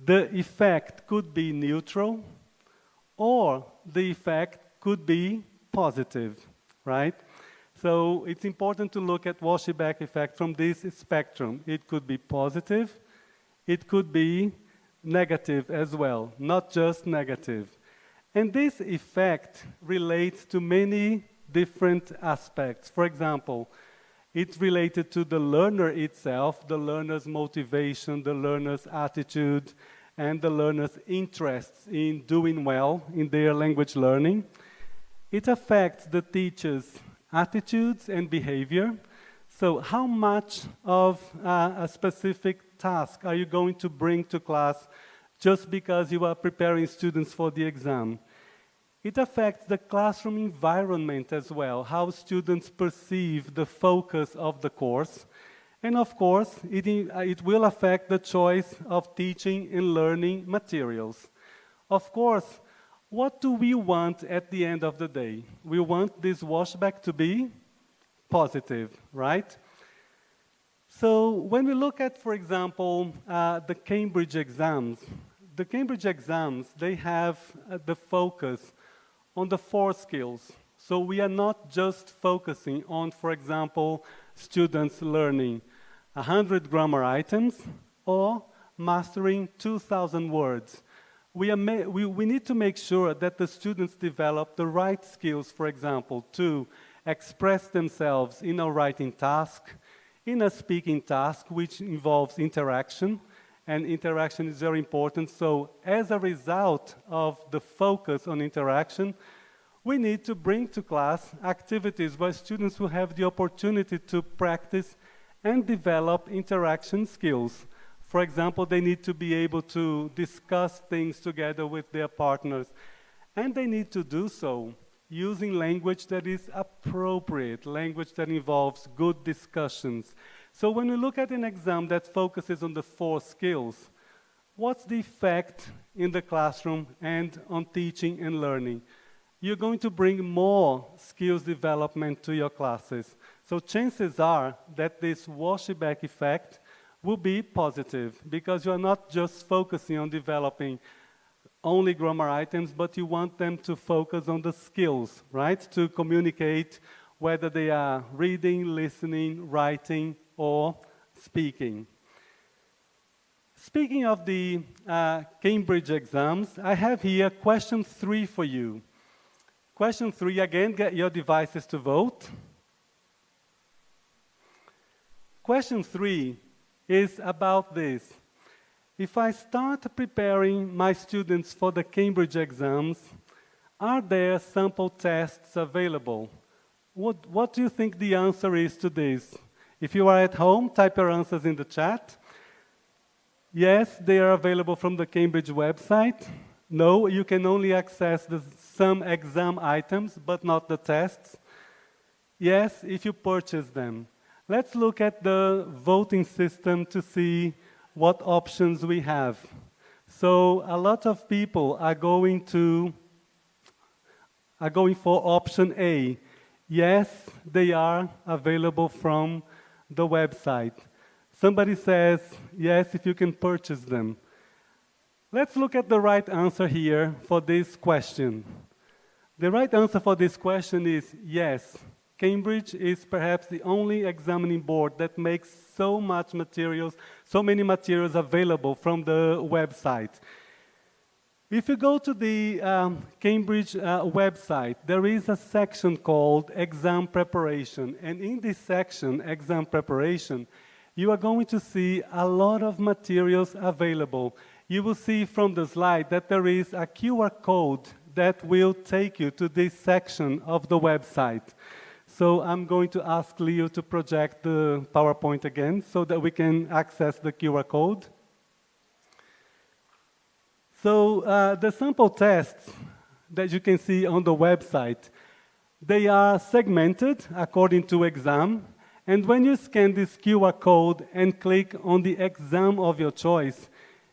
The effect could be neutral, or the effect could be positive, right? So it's important to look at washback effect from this spectrum. It could be positive, it could be negative as well, not just negative. And this effect relates to many different aspects. For example, It's related to the learner itself, the learner's motivation, the learner's attitude, and the learner's interests in doing well in their language learning. It affects the teacher's attitudes and behavior. So how much of a specific task are you going to bring to class just because you are preparing students for the exam? It affects the classroom environment as well, how students perceive the focus of the course. And of course, it will affect the choice of teaching and learning materials. Of course, what do we want at the end of the day? We want this washback to be positive, right? So when we look at, for example, the Cambridge exams, they have the focus on the 4 skills. So we are not just focusing on, for example, students learning 100 grammar items or mastering 2,000 words. We need to make sure that the students develop the right skills, for example, to express themselves in a writing task, in a speaking task, which involves interaction, and interaction is very important. So as a result of the focus on interaction, we need to bring to class activities where students will have the opportunity to practice and develop interaction skills. For example, they need to be able to discuss things together with their partners, and they need to do so using language that is appropriate, language that involves good discussions. So when we look at an exam that focuses on the 4 skills, what's the effect in the classroom and on teaching and learning? You're going to bring more skills development to your classes. So chances are that this washback effect will be positive, because you're not just focusing on developing only grammar items, but you want them to focus on the skills, right? To communicate, whether they are reading, listening, writing, or speaking. Speaking of the Cambridge exams, I have here question 3 for you. Question 3, again, get your devices to vote. Question 3 is about this. If I start preparing my students for the Cambridge exams, are there sample tests available? What do you think the answer is to this? If you are at home, type your answers in the chat. Yes, they are available from the Cambridge website. No, you can only access some exam items, but not the tests. Yes, if you purchase them. Let's look at the voting system to see what options we have. So a lot of people are going for option A. Yes, they are available from the website. Somebody says, yes, if you can purchase them. Let's look at the right answer here for this question. The right answer for this question is yes. Cambridge is perhaps the only examining board that makes so many materials available from the website. If you go to the Cambridge website, there is a section called Exam Preparation. And in this section, Exam Preparation, you are going to see a lot of materials available. You will see from the slide that there is a QR code that will take you to this section of the website. So I'm going to ask Leo to project the PowerPoint again so that we can access the QR code. So the sample tests that you can see on the website, they are segmented according to exam. And when you scan this QR code and click on the exam of your choice,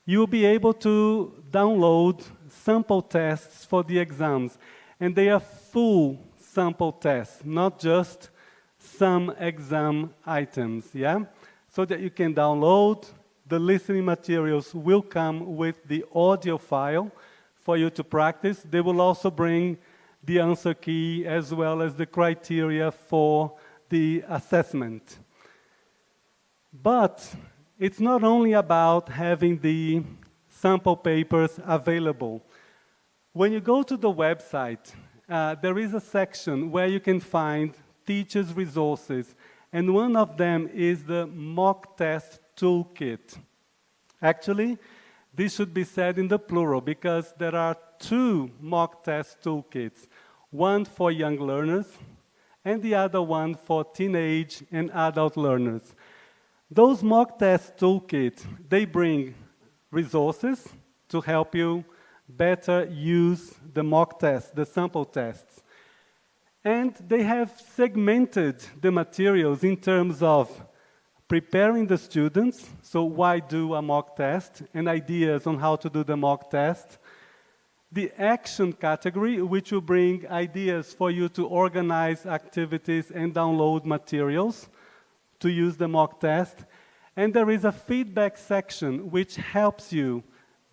you'll be able to download sample tests for the exams. And they are full sample tests, not just some exam items, yeah? So that you can download. The listening materials will come with the audio file for you to practice. They will also bring the answer key as well as the criteria for the assessment. But it's not only about having the sample papers available. When you go to the website, there is a section where you can find teachers' resources. And one of them is the mock test toolkit. Actually, this should be said in the plural because there are 2 mock test toolkits, one for young learners and the other one for teenage and adult learners. Those mock test toolkits, they bring resources to help you better use the mock tests, the sample tests. And they have segmented the materials in terms of preparing the students, so why do a mock test, and ideas on how to do the mock test. The action category, which will bring ideas for you to organize activities and download materials to use the mock test. And there is a feedback section, which helps you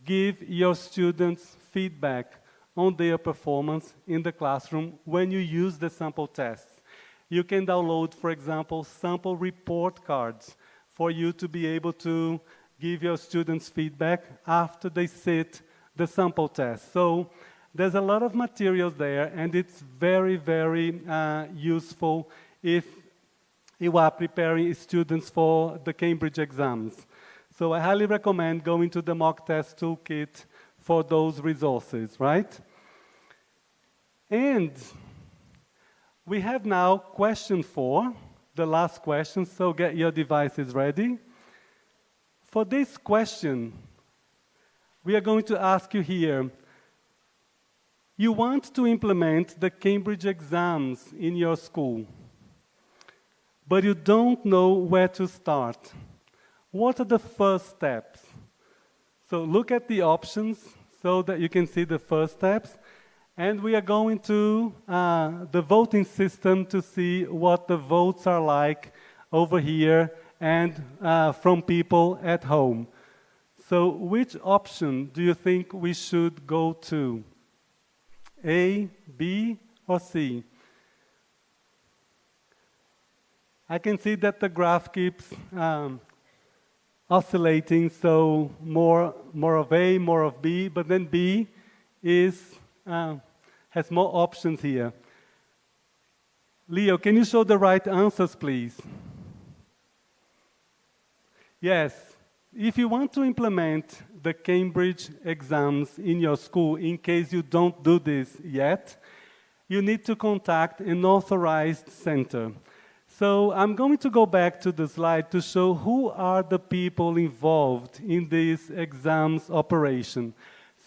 give your students feedback on their performance in the classroom when you use the sample tests. You can download, for example, sample report cards for you to be able to give your students feedback after they sit the sample test. So there's a lot of materials there, and it's very, very useful if you are preparing students for the Cambridge exams. So I highly recommend going to the mock test toolkit for those resources, right? And we have now question 4, the last question, so get your devices ready. For this question, we are going to ask you here, you want to implement the Cambridge exams in your school, but you don't know where to start. What are the first steps? So look at the options so that you can see the first steps. And we are going to the voting system to see what the votes are like over here and from people at home. So which option do you think we should go to? A, B, or C? I can see that the graph keeps oscillating, so more of A, more of B, but then B is has more options here. Leo, can you show the right answers, please? Yes. If you want to implement the Cambridge exams in your school, in case you don't do this yet, you need to contact an authorized center. So I'm going to go back to the slide to show who are the people involved in this exams operation.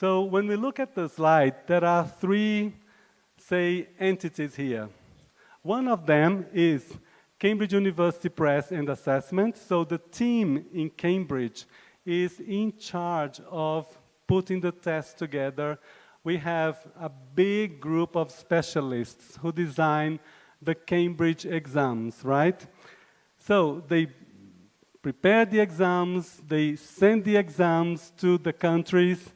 So when we look at the slide, there are 3, say, entities here. One of them is Cambridge University Press and Assessment. So the team in Cambridge is in charge of putting the test together. We have a big group of specialists who design the Cambridge exams, right? So they prepare the exams, they send the exams to the countries,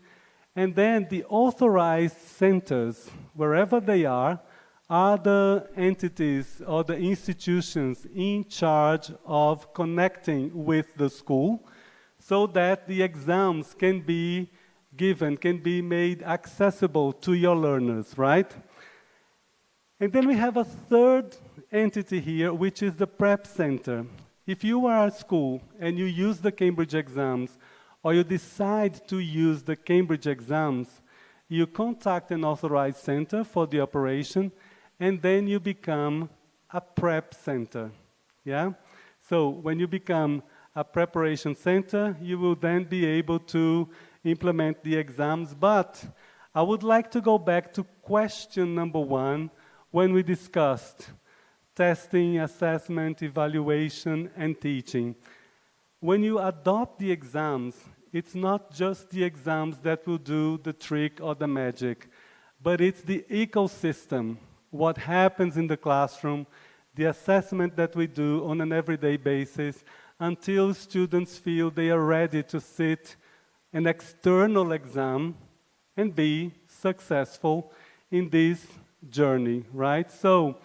and then the authorized centers, wherever they are the entities or the institutions in charge of connecting with the school so that the exams can be given, can be made accessible to your learners, right? And then we have a third entity here, which is the prep center. If you are at school and you use the Cambridge exams, or you decide to use the Cambridge exams, you contact an authorized center for the operation, and then you become a prep center, yeah? So when you become a preparation center, you will then be able to implement the exams. But I would like to go back to question number 1, when we discussed testing, assessment, evaluation, and teaching. When you adopt the exams, it's not just the exams that will do the trick or the magic, but it's the ecosystem, what happens in the classroom, the assessment that we do on an everyday basis, until students feel they are ready to sit an external exam and be successful in this journey, right? So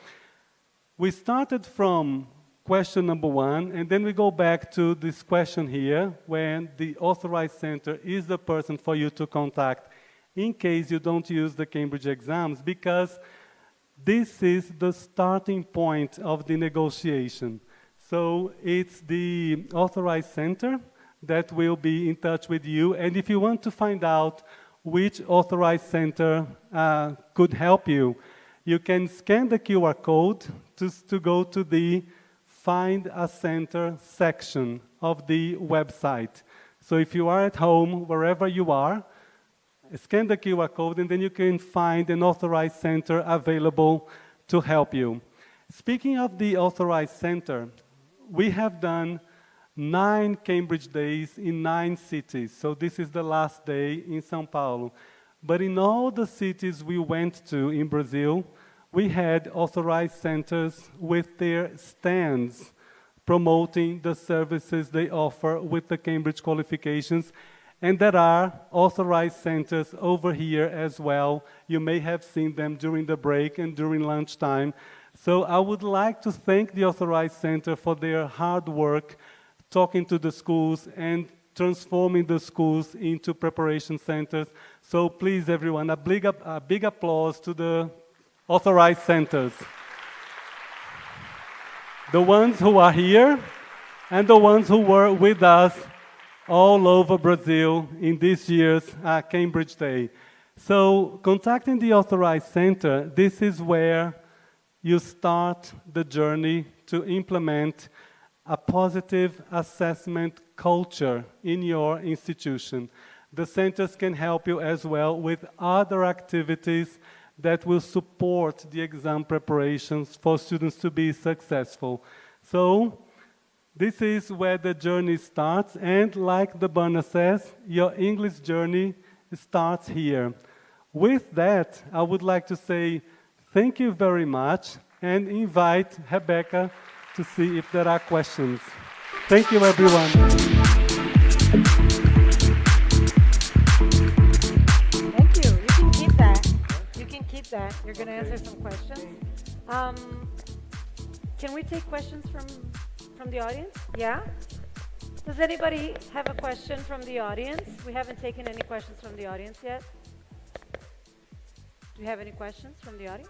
we started from question number 1, and then we go back to this question here, when the authorized center is the person for you to contact in case you don't use the Cambridge exams, because this is the starting point of the negotiation. So it's the authorized center that will be in touch with you. And if you want to find out which authorized center could help you, you can scan the QR code to go to the Find a Center section of the website. So if you are at home, wherever you are, scan the QR code and then you can find an authorized center available to help you. Speaking of the authorized center, we have done 9 Cambridge days in 9 cities. So this is the last day in São Paulo. But in all the cities we went to in Brazil, we had authorized centers with their stands promoting the services they offer with the Cambridge qualifications. And there are authorized centers over here as well. You may have seen them during the break and during lunchtime. So I would like to thank the authorized center for their hard work talking to the schools and transforming the schools into preparation centers. So please, everyone, a big applause to the authorized centers. The ones who are here and the ones who were with us all over Brazil in this year's Cambridge Day. So contacting the authorized center, this is where you start the journey to implement a positive assessment culture in your institution. The centers can help you as well with other activities that will support the exam preparations for students to be successful. So this is where the journey starts, and like the banner says, your English journey starts here. With that, I would like to say thank you very much and invite Rebecca to see if there are questions. Thank you, everyone. Thank you. You can keep that. You can keep that. You're going to answer some questions. Can we take questions from the audience? Yeah? Does anybody have a question from the audience? We haven't taken any questions from the audience yet. Do you have any questions from the audience?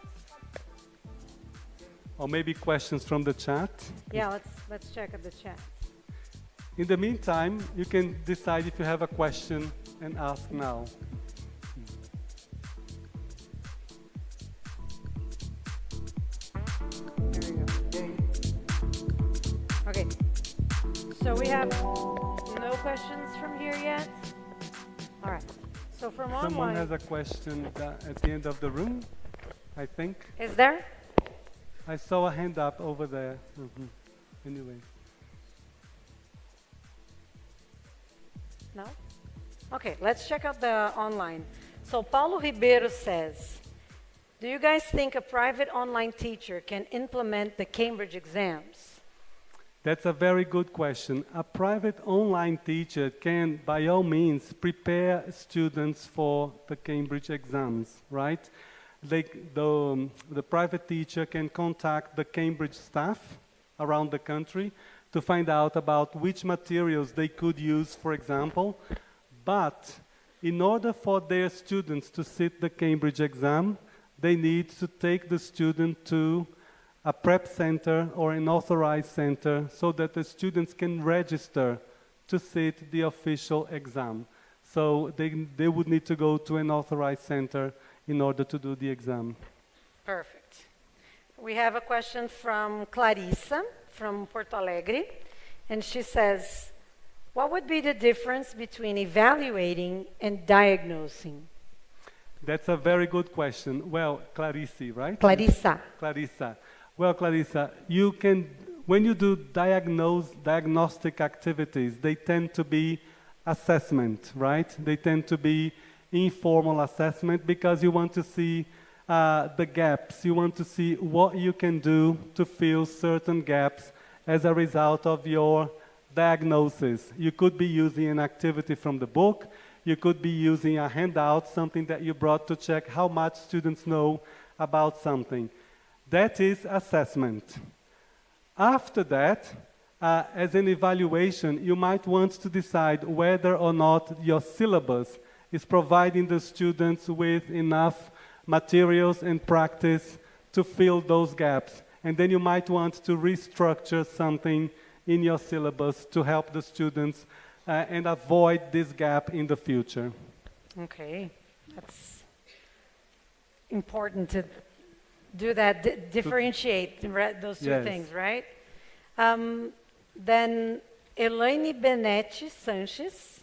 Or maybe questions from the chat? Yeah, let's check at the chat. In the meantime, you can decide if you have a question and ask now. There we go. Okay. So we have no questions from here yet? All right. So from online... Someone has a question at the end of the room, I think. Is there? I saw a hand up over there. Anyway. No? Okay, let's check out the online. So Paulo Ribeiro says, do you guys think a private online teacher can implement the Cambridge exams? That's a very good question. A private online teacher can, by all means, prepare students for the Cambridge exams, right? The private teacher can contact the Cambridge staff around the country to find out about which materials they could use, for example. But in order for their students to sit the Cambridge exam, they need to take the student to a prep center or an authorized center so that the students can register to sit the official exam. So they would need to go to an authorized center in order to do the exam. Perfect. We have a question from Clarissa from Porto Alegre, and she says, what would be the difference between evaluating and diagnosing? That's a very good question. Well, Clarice, right? Clarissa. Clarissa. Well, Clarissa, you can, when you do diagnostic activities, they tend to be assessment, right? They tend to be informal assessment because you want to see the gaps. You want to see what you can do to fill certain gaps as a result of your diagnosis. You could be using an activity from the book. You could be using a handout, something that you brought to check how much students know about something. That is assessment. After that, as an evaluation, you might want to decide whether or not your syllabus is providing the students with enough materials and practice to fill those gaps. and then you might want to restructure something in your syllabus to help the students and avoid this gap in the future. Okay, that's important to do that, differentiate those two things, right? Then Elaine Benetti Sanchez,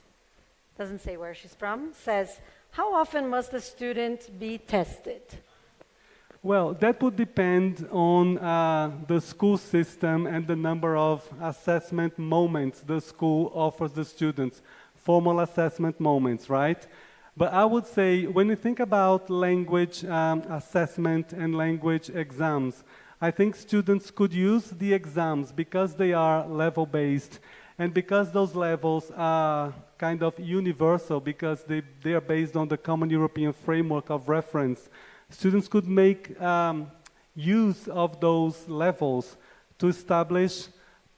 doesn't say where she's from, says, how often must a student be tested? Well, that would depend on the school system and the number of assessment moments the school offers the students, formal assessment moments, right? But I would say when you think about language assessment and language exams, I think students could use the exams because they are level-based and because those levels are kind of universal because they are based on the Common European Framework of Reference. Students could make use of those levels to establish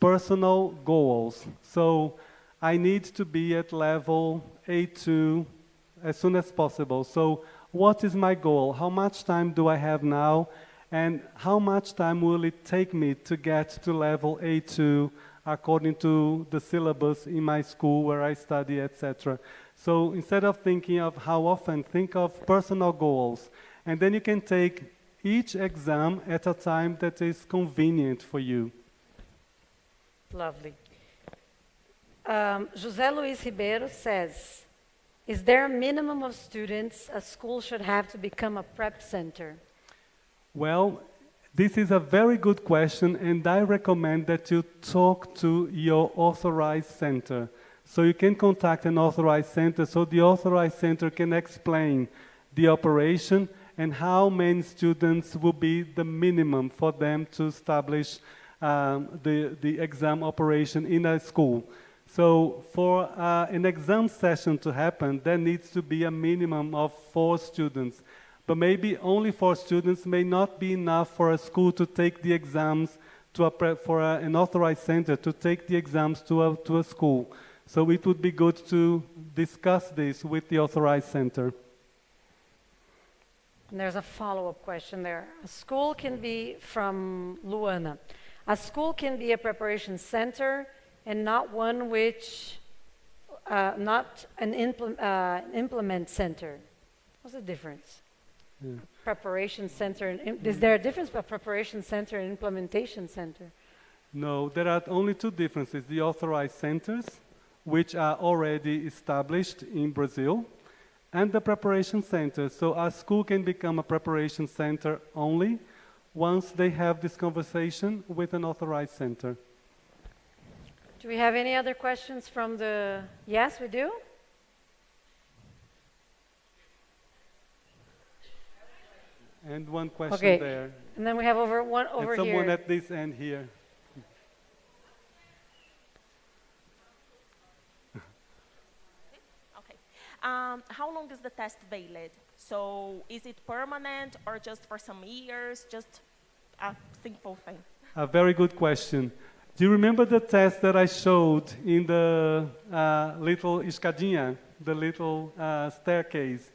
personal goals. So I need to be at level A2 as soon as possible. So what is my goal? How much time do I have now? And how much time will it take me to get to level A2 according to the syllabus in my school where I study, etc. So instead of thinking of how often, think of personal goals. And then you can take each exam at a time that is convenient for you. Lovely. José Luis Ribeiro says, is there a minimum of students a school should have to become a prep center? Well, this is a very good question, and I recommend that you talk to your authorized center. So you can contact an authorized center, so the authorized center can explain the operation and how many students will be the minimum for them to establish the exam operation in a school. So for an exam session to happen, there needs to be a minimum of 4 students. But maybe only 4 students may not be enough for a school to take the exams, an authorized center to take the exams to a school. So it would be good to discuss this with the authorized center. And there's a follow-up question there. A school can be, from Luana, a school can be a preparation center and not one which, not an implement center. What's the difference? Yeah. Preparation center, and is there a difference between preparation center and implementation center? No, there are only 2 differences. The authorized centers, which are already established in Brazil, and the preparation center. So a school can become a preparation center only once they have this conversation with an authorized center. Do we have any other questions from the... Yes, we do? And one question there. And then we have one over and someone here. At this end here. How long is the test valid? So is it permanent or just for some years? Just a simple thing. A very good question. Do you remember the test that I showed in the little escadinha, the little staircase?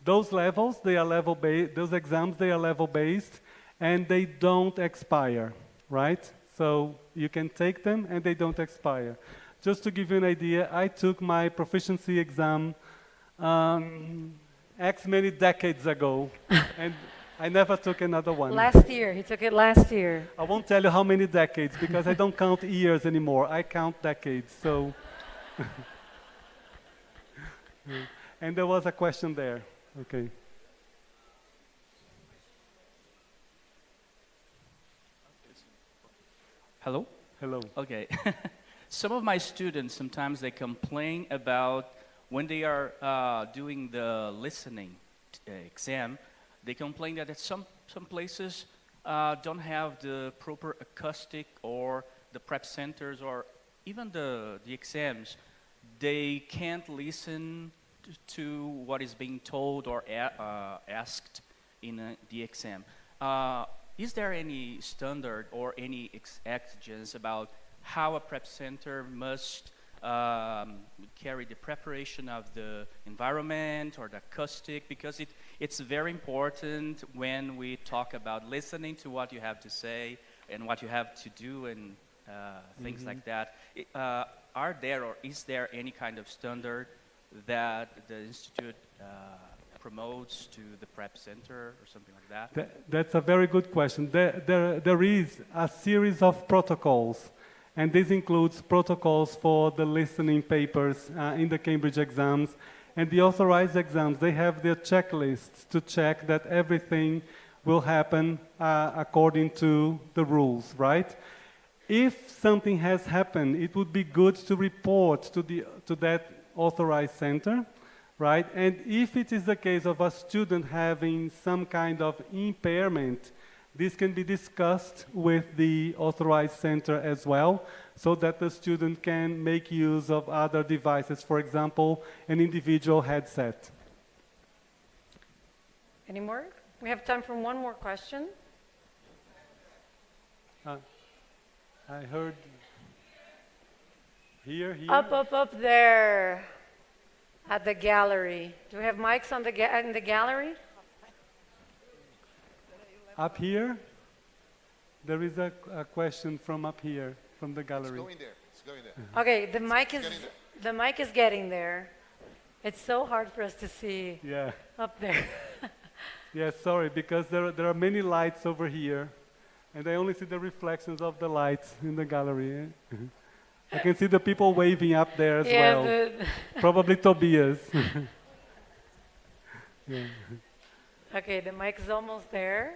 Those levels, they are level-based, those exams, they are level-based, and they don't expire, right? So you can take them and they don't expire. Just to give you an idea, I took my proficiency exam X many decades ago, and I never took another one. Last year, he took it last year. I won't tell you how many decades, because I don't count years anymore, I count decades, so. And there was a question there, okay. Hello? Hello. Okay. Some of my students, sometimes they complain about when they are doing the listening exam, they complain that at some places don't have the proper acoustic, or the prep centers, or even the exams. They can't listen to what is being told or asked in the exam. Is there any standard or any exigence about how a prep center must carry the preparation of the environment or the acoustic? Because it's very important when we talk about listening to what you have to say, and what you have to do and things like that. Are there or is there any kind of standard that the institute promotes to the prep center or something like that? That's a very good question. There is a series of protocols, and this includes protocols for the listening papers in the Cambridge exams, and the authorized exams. They have their checklists to check that everything will happen according to the rules, right? If something has happened, it would be good to report to that authorized center, right? And if it is the case of a student having some kind of impairment, this can be discussed with the authorized center as well, so that the student can make use of other devices, for example, an individual headset. Any more? We have time for one more question. I heard here. Up there at the gallery. Do we have mics on in the gallery? Up here? There is a question from up here, from the gallery. It's going there. It's going there. Okay, the mic is getting there. It's so hard for us to see up there. Yes, sorry, because there are many lights over here, and I only see the reflections of the lights in the gallery. I can see the people waving up there as well. Probably Tobias. Okay, the mic is almost there.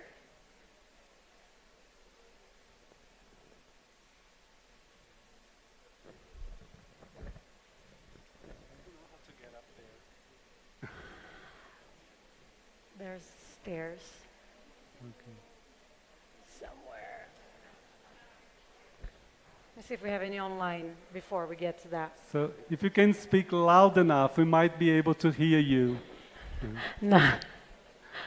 There's stairs. Okay. Somewhere. Let's see if we have any online before we get to that. So if you can speak loud enough, we might be able to hear you. No.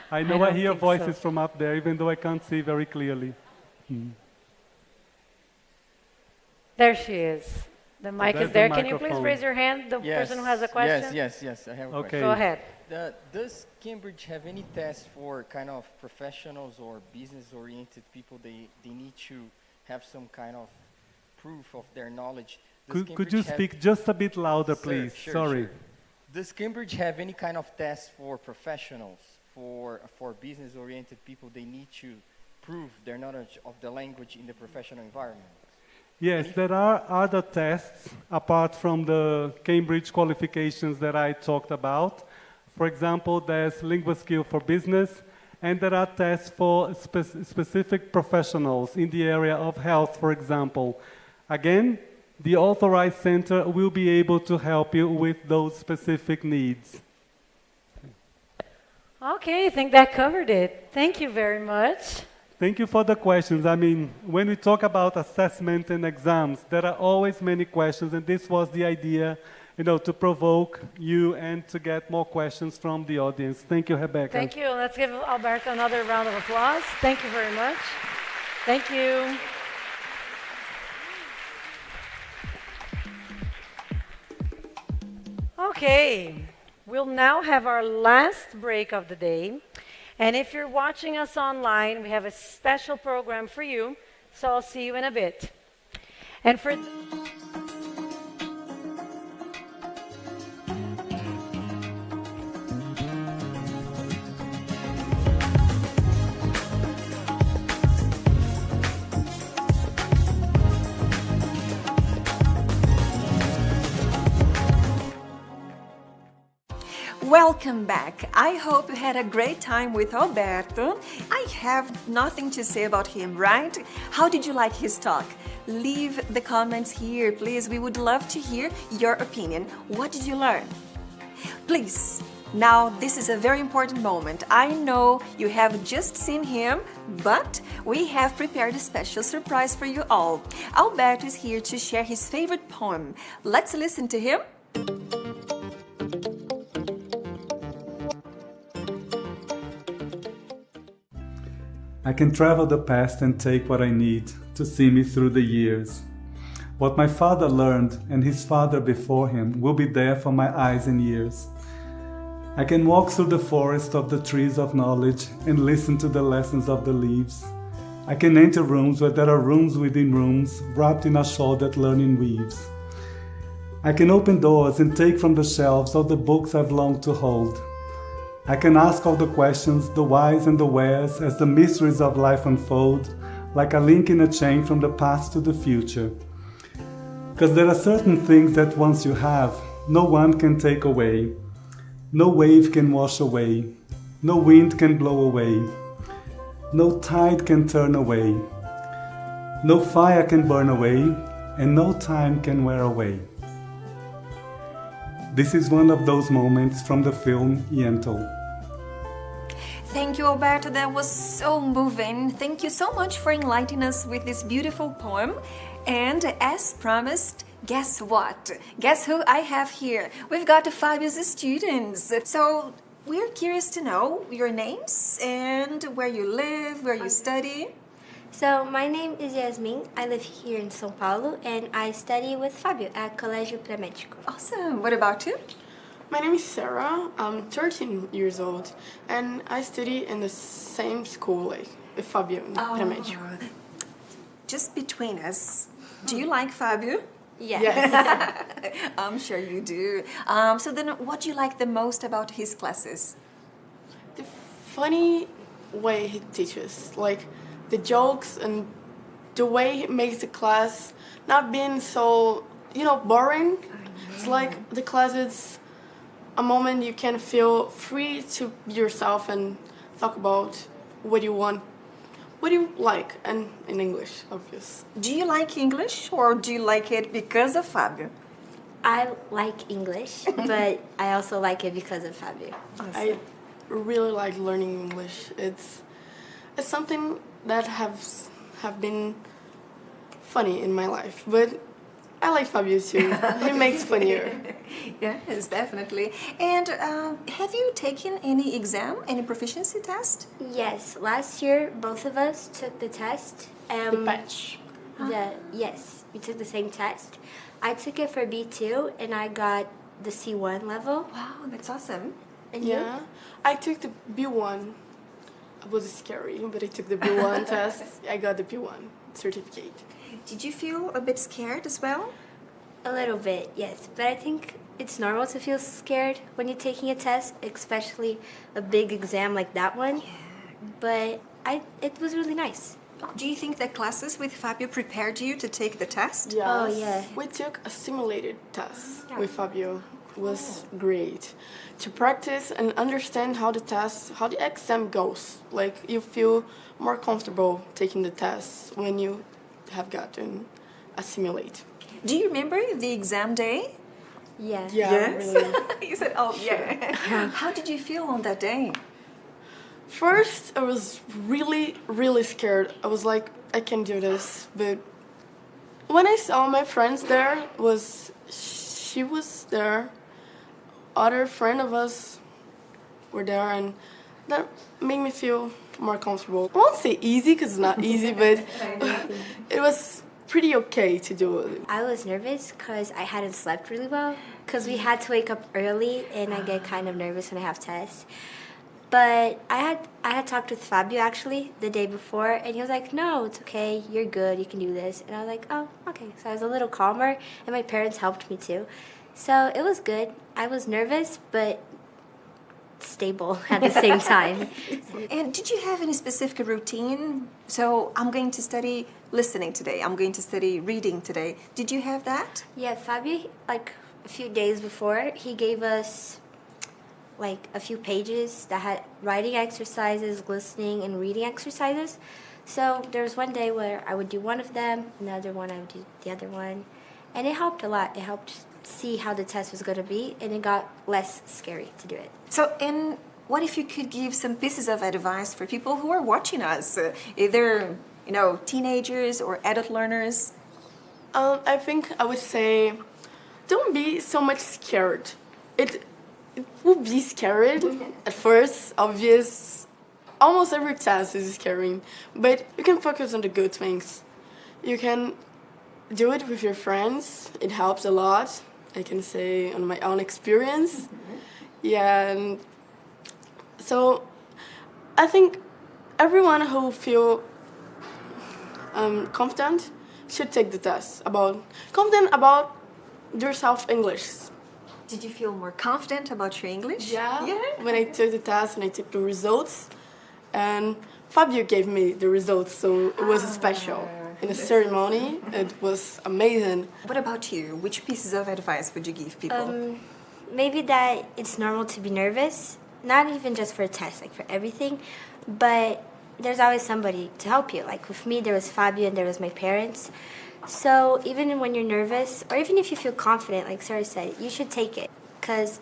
I know I hear voices from up there, even though I can't see very clearly. There she is. The mic is there. Can you please raise your hand, the person who has a question? Yes, I have a question. Go ahead. Does Cambridge have any tests for kind of professionals or business-oriented people? They need to have some kind of proof of their knowledge. Could you speak just a bit louder, please? Sorry. Sure. Does Cambridge have any kind of test for professionals, for business-oriented people? They need to prove their knowledge of the language in the professional environment. Yes, there are other tests apart from the Cambridge qualifications that I talked about. For example, there's Lingua Skill for Business, and there are tests for specific professionals in the area of health, for example. Again, the authorized center will be able to help you with those specific needs. Okay, I think that covered it. Thank you very much. Thank you for the questions. I mean, when we talk about assessment and exams, there are always many questions, and this was the idea, to provoke you and to get more questions from the audience. Thank you, Rebecca. Thank you. Let's give Alberto another round of applause. Thank you very much. Thank you. Okay, we'll now have our last break of the day. And if you're watching us online, we have a special program for you. So I'll see you in a bit. And for... Welcome back. I hope you had a great time with Alberto. I have nothing to say about him, right? How did you like his talk? Leave the comments here, please. We would love to hear your opinion. What did you learn? Please. Now, this is a very important moment. I know you have just seen him, but we have prepared a special surprise for you all. Alberto is here to share his favorite poem. Let's listen to him. I can travel the past and take what I need to see me through the years. What my father learned and his father before him will be there for my eyes and ears. I can walk through the forest of the trees of knowledge and listen to the lessons of the leaves. I can enter rooms where there are rooms within rooms, wrapped in a shawl that learning weaves. I can open doors and take from the shelves all the books I've longed to hold. I can ask all the questions, the whys and the wheres, as the mysteries of life unfold, like a link in a chain from the past to the future. Because there are certain things that once you have, no one can take away. No wave can wash away. No wind can blow away. No tide can turn away. No fire can burn away, and no time can wear away. This is one of those moments from the film Evento. Thank you, Alberto. That was so moving. Thank you so much for enlightening us with this beautiful poem. And as promised, guess what? Guess who I have here? We've got Fabio's students. So we're curious to know your names and where you live, where you study. So my name is Yasmin. I live here in São Paulo and I study with Fabio at Colégio Pré-Médico. Awesome. What about you? My name is Sarah. I'm 13 years old and I study in the same school like with Fabio in Pré-Médico. Just between us, do you like Fabio? Yes. I'm sure you do. So then what do you like the most about his classes? The funny way he teaches, like the jokes and the way he makes the class not being so, boring. It's like the class is a moment you can feel free to be yourself and talk about what you want, what you like, and in English, obvious. Do you like English or do you like it because of Fabio? I like English, but I also like it because of Fabio. Awesome. I really like learning English. It's something that have been funny in my life, but I like Fabio too. He makes funnier. Yes, definitely. And have you taken any exam, any proficiency test? Yes, last year both of us took the test. The patch. Yes, we took the same test. I took it for B2 and I got the C1 level. Wow, that's awesome. And yeah, you? I took the B1. It was scary, but I took the B1 test. I got the B1 certificate. Did you feel a bit scared as well? A little bit, yes. But I think it's normal to feel scared when you're taking a test, especially a big exam like that one. Yeah. But it was really nice. Do you think that classes with Fabio prepared you to take the test? Yes. Oh, yeah. We took a simulated test with Fabio. It was great to practice and understand how the exam goes. Like you feel more comfortable taking the test when you have gotten a simulate. Do you remember the exam day? Yeah. Yes. Really. You said, oh, yeah. How did you feel on that day? First, I was really, really scared. I was like, I can't do this. But when I saw my friends there, she was there. Other friend of us were there, and that made me feel more comfortable. I won't say easy because it's not easy, but it was pretty okay to do it. I was nervous because I hadn't slept really well because we had to wake up early and I get kind of nervous when I have tests. But I had talked with Fabio actually the day before and he was like, no, it's okay, you're good, you can do this. And I was like, oh, okay. So I was a little calmer and my parents helped me too. So it was good. I was nervous, but stable at the same time. And did you have any specific routine? So I'm going to study listening today. I'm going to study reading today. Did you have that? Yeah, Fabio, like a few days before, he gave us like a few pages that had writing exercises, listening, and reading exercises. So there was one day where I would do one of them, another one I would do the other one. And it helped a lot. It helped see how the test was going to be, and it got less scary to do it. So, and what if you could give some pieces of advice for people who are watching us, either, teenagers or adult learners? I think I would say, don't be so much scared. It will be scary at first, obvious. Almost every test is scary, but you can focus on the good things. You can do it with your friends. It helps a lot. I can say on my own experience. Yeah, and so I think everyone who feel confident should take the test. Confident about yourself English. Did you feel more confident about your English? Yeah. When I took the test and I took the results, and Fabio gave me the results, so it was special. In the ceremony, it was amazing. What about you? Which pieces of advice would you give people? Maybe that it's normal to be nervous, not even just for a test, like for everything, but there's always somebody to help you. Like with me, there was Fabio and there was my parents. So even when you're nervous, or even if you feel confident, like Sarah said, you should take it, because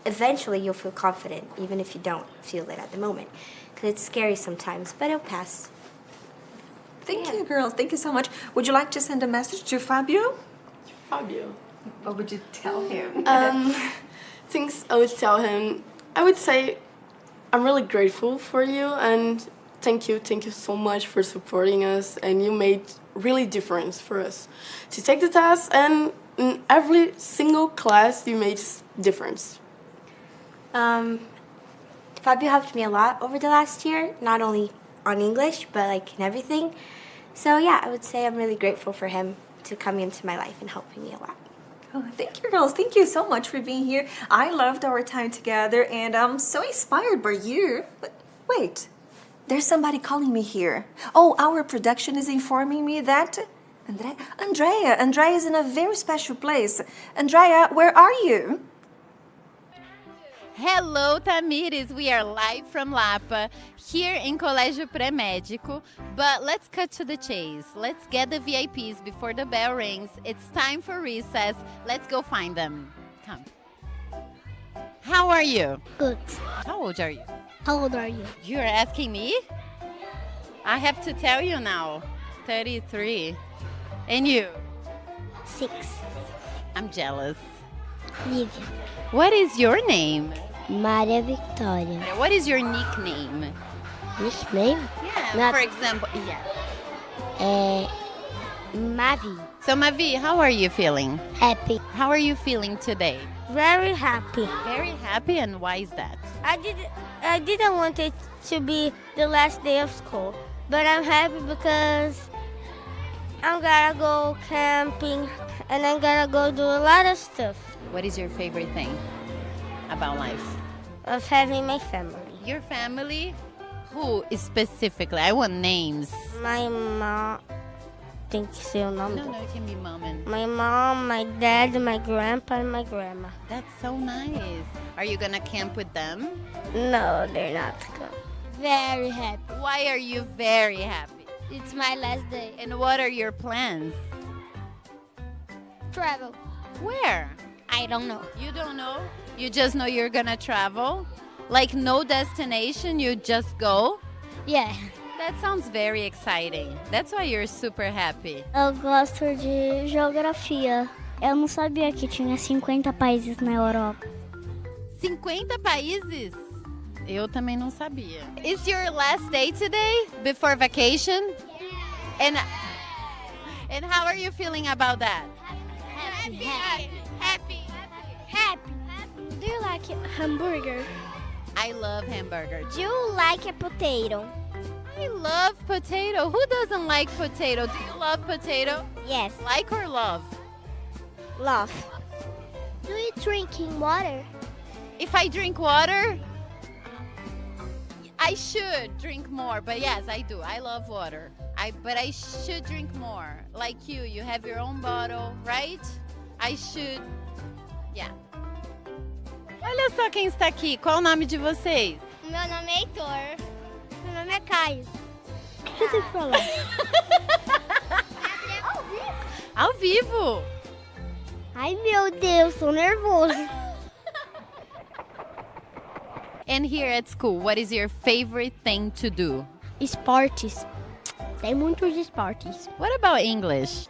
eventually you'll feel confident, even if you don't feel it at the moment. Because it's scary sometimes, but it'll pass. Thank you, girls. Thank you so much. Would you like to send a message to Fabio? Fabio. What would you tell him? Things I would tell him, I would say I'm really grateful for you, and thank you so much for supporting us, and you made really difference for us to take the test, and in every single class you made difference. Fabio helped me a lot over the last year, not only on English, but like in everything. So yeah, I would say I'm really grateful for him to come into my life and helping me a lot. Oh, thank you, girls. Thank you so much for being here. I loved our time together, and I'm so inspired by you. But wait, there's somebody calling me here. Oh, our production is informing me that Andrea is in a very special place. Andrea, where are you? Hello, Tamires. We are live from Lapa, here in Colégio Pré-Médico. But let's cut to the chase. Let's get the VIPs before the bell rings. It's time for recess. Let's go find them. Come. How are you? Good. How old are you? How old are you? You're asking me? I have to tell you now. 33. And you? 6. I'm jealous. Lívia. What is your name? Maria Victoria. What is your nickname? Nickname? Yeah, for example, yeah. Mavi. So Mavi, how are you feeling? Happy. How are you feeling today? Very happy. Very happy, and why is that? I didn't want it to be the last day of school, but I'm happy because I'm gonna go camping and I'm gonna go do a lot of stuff. What is your favorite thing about life? Of having my family. Your family? Who specifically? I want names. My mom. Tem que ser o nome. No, it can be mom and... My mom, my dad, my grandpa, and my grandma. That's so nice. Are you gonna camp with them? No, they're not. Very happy. Why are you very happy? It's my last day. And what are your plans? Travel. Where? I don't know. You don't know? You just know you're gonna travel? Like no destination, you just go? Yeah. That sounds very exciting. That's why you're super happy. Eu gosto de geografia. Eu não sabia que tinha 50 países na Europa. 50 países? Eu também não sabia. Is your last day today before vacation? Yeah. And how are you feeling about that? Happy. Do you like hamburger? I love hamburger. Do you like a potato? I love potato. Who doesn't like potato? Do you love potato? Yes. Like or love? Love. Do you drinking water? If I drink water, I should drink more. But yes, I do. I love water. But I should drink more. Like you have your own bottle, right? I should, yeah. Olha só quem está aqui. Qual o nome de vocês? Meu nome é Heitor. Meu nome é Caio. O que você falou? Ao vivo. Ai, meu Deus, tô nervoso. And here at school, what is your favorite thing to do? Esportes. Tem muitos esportes. What about English?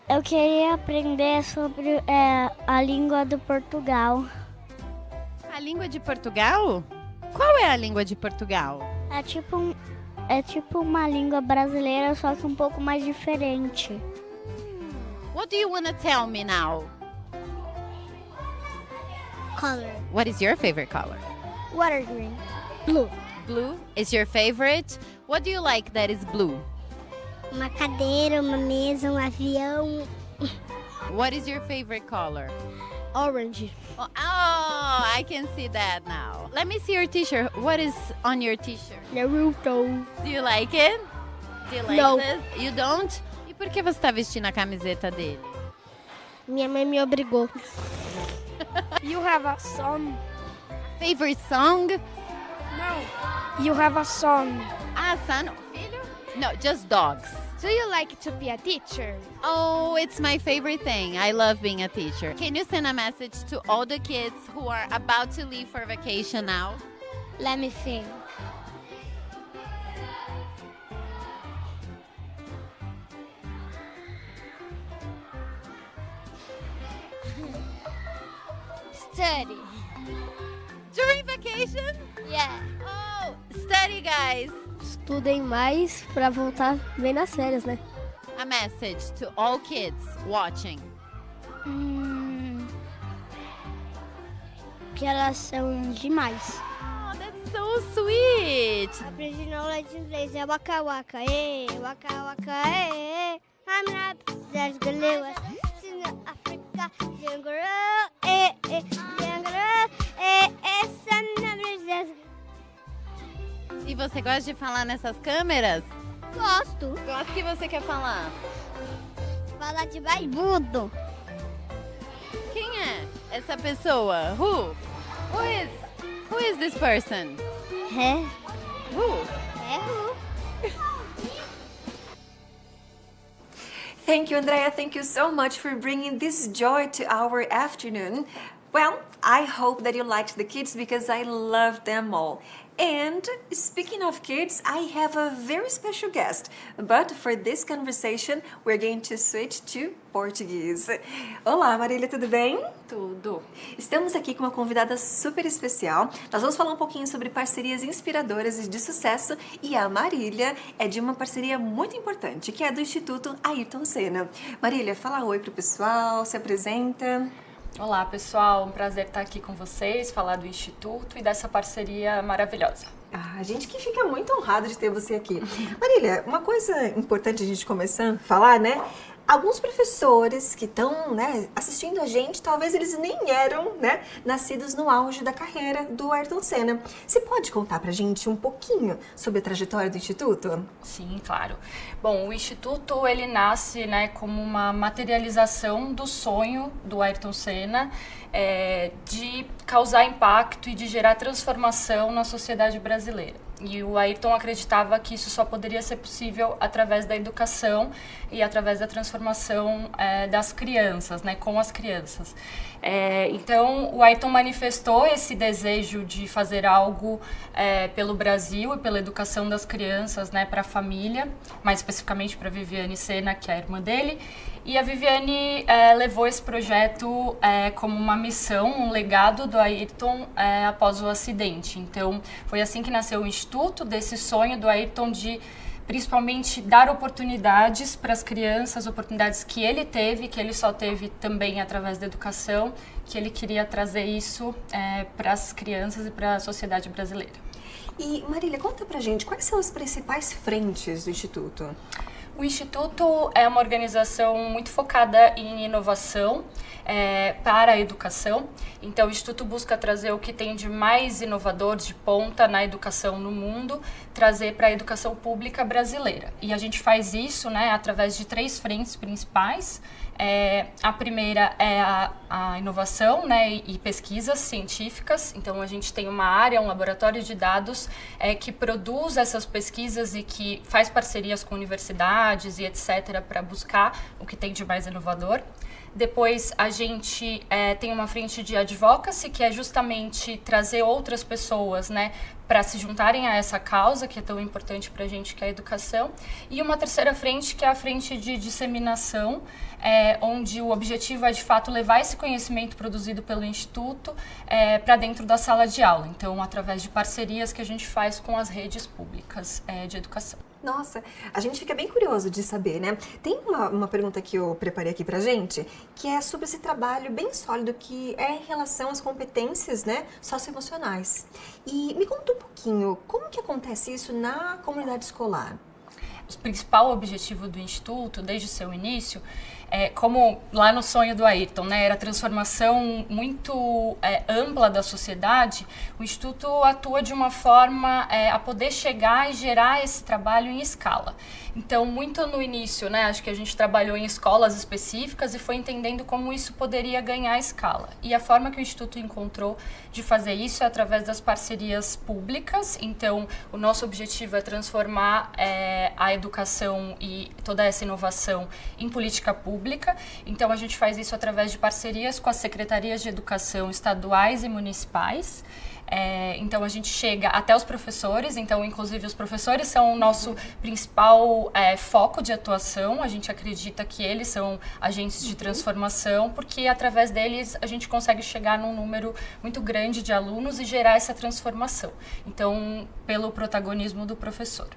Eu queria aprender sobre a língua do Portugal. A língua de Portugal? Qual é a língua de Portugal? É tipo uma língua brasileira, só que um pouco mais diferente. What do you want to tell me now? Color. What is your favorite color? Water green. Blue. Blue is your favorite. What do you like that is blue? Uma cadeira, uma mesa, um avião. What is your favorite color? Orange. Oh, I can see that now. Let me see your t-shirt. What is on your t-shirt? Naruto. Do you like it? Do you like No. this? You don't? E por que você tá vestindo a camiseta dele? Minha mãe me obrigou. You have a song. Favorite song? No. You have a song. Ah, son, filho? No, just dogs. Do you like to be a teacher? Oh, it's my favorite thing. I love being a teacher. Can you send a message to all the kids who are about to leave for vacation now? Let me think. Study. During vacation? Yeah. Oh, study, guys. Estudem mais pra voltar bem nas férias, né? A message to all kids watching. Que elas são demais. Oh, that's so sweet. Aprendi na aula de inglês, é waka waka, waka waka, I'm not there's galewas. Africa, jungle, E você gosta de falar nessas câmeras? Gosto. Gosto. O que você quer falar? Falar de barbudo. Quem é essa pessoa? Who is this person? É. Who? É who. Thank you, Andrea. Thank you so much for bringing this joy to our afternoon. Well, I hope that you liked the kids because I love them all. And speaking of kids, I have a very special guest. But for this conversation, we're going to switch to Portuguese. Olá, Marília, tudo bem? Tudo. Estamos aqui com uma convidada super especial. Nós vamos falar um pouquinho sobre parcerias inspiradoras e de sucesso. E a Marília é de uma parceria muito importante, que é do Instituto Ayrton Senna. Marília, fala oi pro pessoal, se apresenta. Olá, pessoal. Um prazer estar aqui com vocês, falar do Instituto e dessa parceria maravilhosa. A gente que fica muito honrado de ter você aqui. Marília, uma coisa importante a gente começar a falar, né? Alguns professores que estão, né, assistindo a gente, talvez eles nem eram, né, nascidos no auge da carreira do Ayrton Senna. Você pode contar pra gente um pouquinho sobre a trajetória do Instituto? Sim, claro. Bom, o Instituto, ele nasce, né, como uma materialização do sonho do Ayrton Senna de causar impacto e de gerar transformação na sociedade brasileira. E o Ayrton acreditava que isso só poderia ser possível através da educação e através da transformação das crianças, né, com as crianças. Então, o Ayrton manifestou esse desejo de fazer algo pelo Brasil e pela educação das crianças, né, para a família, mais especificamente para a Viviane Senna, que é a irmã dele. E a Viviane levou esse projeto como uma missão, um legado do Ayrton após o acidente. Então, foi assim que nasceu o Instituto, desse sonho do Ayrton de principalmente dar oportunidades para as crianças, oportunidades que ele teve, que ele só teve também através da educação, que ele queria trazer isso para as crianças e para a sociedade brasileira. E, Marília, conta pra gente, quais são as principais frentes do Instituto? O Instituto é uma organização muito focada em inovação para a educação. Então, o Instituto busca trazer o que tem de mais inovador, de ponta na educação no mundo, trazer para a educação pública brasileira. E a gente faz isso, né, através de 3 frentes principais. A primeira é a inovação, né, e pesquisas científicas. Então, a gente tem uma área, um laboratório de dados que produz essas pesquisas e que faz parcerias com universidades e etc. para buscar o que tem de mais inovador. Depois, a gente tem uma frente de advocacy, que é justamente trazer outras pessoas, né, para se juntarem a essa causa, que é tão importante para a gente, que é a educação. E uma terceira frente, que é a frente de disseminação, onde o objetivo é, de fato, levar esse conhecimento produzido pelo Instituto para dentro da sala de aula. Então, através de parcerias que a gente faz com as redes públicas de educação. Nossa, a gente fica bem curioso de saber, né? Tem uma pergunta que eu preparei aqui pra gente, que é sobre esse trabalho bem sólido que é em relação às competências, né, socioemocionais. E me conta um pouquinho, como que acontece isso na comunidade escolar? O principal objetivo do Instituto, desde o seu início, como lá no sonho do Ayrton, né, era a transformação muito ampla da sociedade, o Instituto atua de uma forma a poder chegar e gerar esse trabalho em escala. Então, muito no início, né, acho que a gente trabalhou em escolas específicas e foi entendendo como isso poderia ganhar escala. E a forma que o Instituto encontrou de fazer isso é através das parcerias públicas. Então, o nosso objetivo é transformar a educação e toda essa inovação em política pública. Então, a gente faz isso através de parcerias com as secretarias de educação estaduais e municipais. Então, a gente chega até os professores, então, inclusive, os professores são o nosso principal foco de atuação. A gente acredita que eles são agentes de transformação, porque através deles a gente consegue chegar num número muito grande de alunos e gerar essa transformação. Então, pelo protagonismo do professor.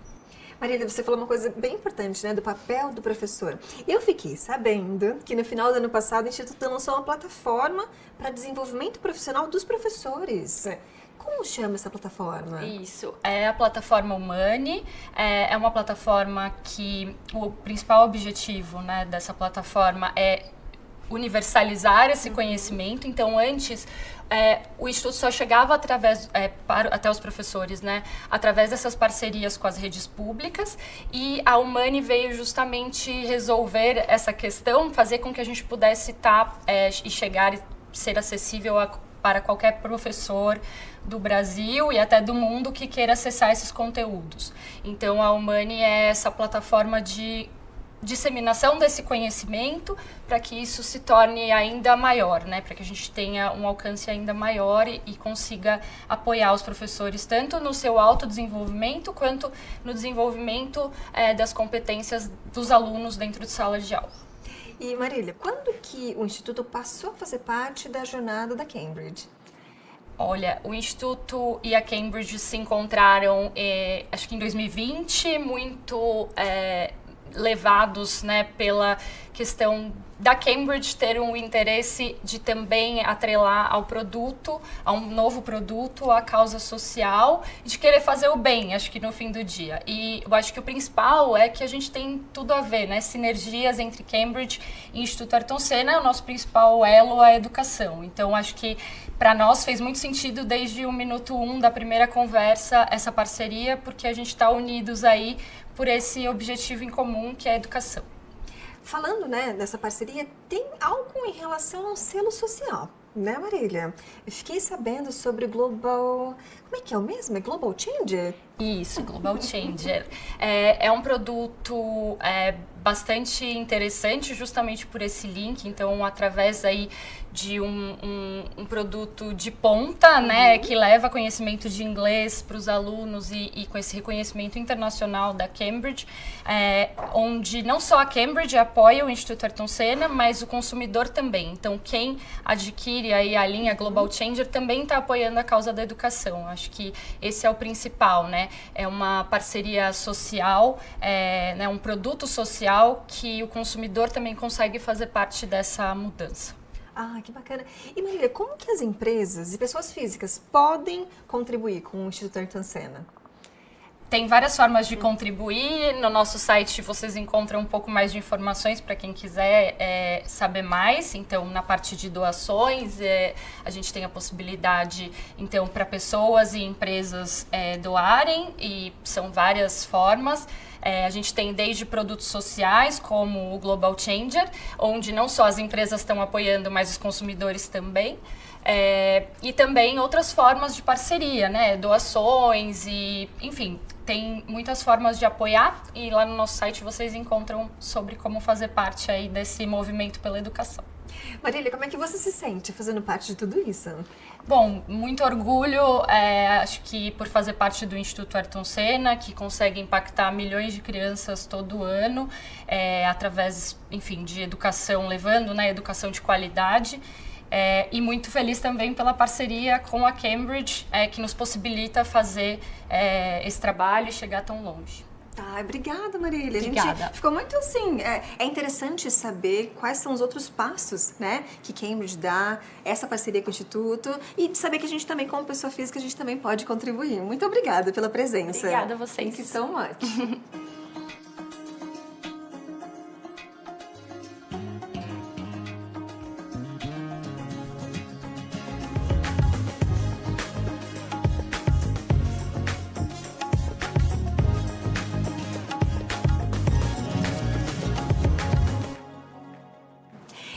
Marília, você falou uma coisa bem importante, né, do papel do professor. Eu fiquei sabendo que no final do ano passado o Instituto lançou uma plataforma para desenvolvimento profissional dos professores. Como chama essa plataforma? Isso, é a plataforma Humani, é uma plataforma que o principal objetivo, né, dessa plataforma é universalizar esse conhecimento. Então, antes, o Instituto só chegava até os professores, né, através dessas parcerias com as redes públicas, e a Humani veio justamente resolver essa questão, fazer com que a gente pudesse e chegar e ser acessível para qualquer professor do Brasil e até do mundo que queira acessar esses conteúdos. Então, a Humani é essa plataforma de disseminação desse conhecimento para que isso se torne ainda maior, né? Para que a gente tenha um alcance ainda maior e consiga apoiar os professores tanto no seu autodesenvolvimento quanto no desenvolvimento das competências dos alunos dentro de sala de aula. E Marília, quando que o Instituto passou a fazer parte da jornada da Cambridge? Olha, o Instituto e a Cambridge se encontraram, acho que em 2020, muito levados, né, pela questão da Cambridge ter um interesse de também atrelar ao produto, a um novo produto, a causa social, e de querer fazer o bem, acho que no fim do dia. E eu acho que o principal é que a gente tem tudo a ver, né? Sinergias entre Cambridge e Instituto Ayrton Senna, o nosso principal elo é a educação. Então, acho que para nós fez muito sentido desde o minuto 1 da primeira conversa essa parceria, porque a gente está unidos aí por esse objetivo em comum, que é a educação. Falando, né, dessa parceria, tem algo em relação ao selo social, né, Marília? Eu fiquei sabendo sobre o Global... Como é que é o mesmo? É Global Changer? Isso, Global Changer. É um produto bastante interessante justamente por esse link. Então, através aí de um produto de ponta, né, que leva conhecimento de inglês para os alunos e com esse reconhecimento internacional da Cambridge, onde não só a Cambridge apoia o Instituto Ayrton Senna, mas o consumidor também. Então, quem adquire aí a linha Global Changer também está apoiando a causa da educação. Acho que esse é o principal, né? É uma parceria social, né, um produto social que o consumidor também consegue fazer parte dessa mudança. Ah, que bacana. E Marília, como que as empresas e pessoas físicas podem contribuir com o Instituto Ayrton Senna? Tem várias formas de contribuir. No nosso site vocês encontram um pouco mais de informações para quem quiser saber mais. Então, na parte de doações, a gente tem a possibilidade, então, para pessoas e empresas doarem, e são várias formas. A gente tem desde produtos sociais, como o Global Changer, onde não só as empresas estão apoiando, mas os consumidores também. E também outras formas de parceria, né? Doações e, enfim, tem muitas formas de apoiar, e lá no nosso site vocês encontram sobre como fazer parte aí desse movimento pela educação. Marília, como é que você se sente fazendo parte de tudo isso? Bom, muito orgulho, acho que por fazer parte do Instituto Ayrton Senna, que consegue impactar milhões de crianças todo ano, através, enfim, de educação, levando, né, educação de qualidade. E muito feliz também pela parceria com a Cambridge, que nos possibilita fazer esse trabalho e chegar tão longe. Tá, obrigada, Marília. A Obrigada. gente ficou muito assim. É interessante saber quais são os outros passos, né, que Cambridge dá, essa parceria com o Instituto, e de saber que a gente também, como pessoa física, a gente também pode contribuir. Muito obrigada pela presença. Obrigada a vocês. Thank you so much.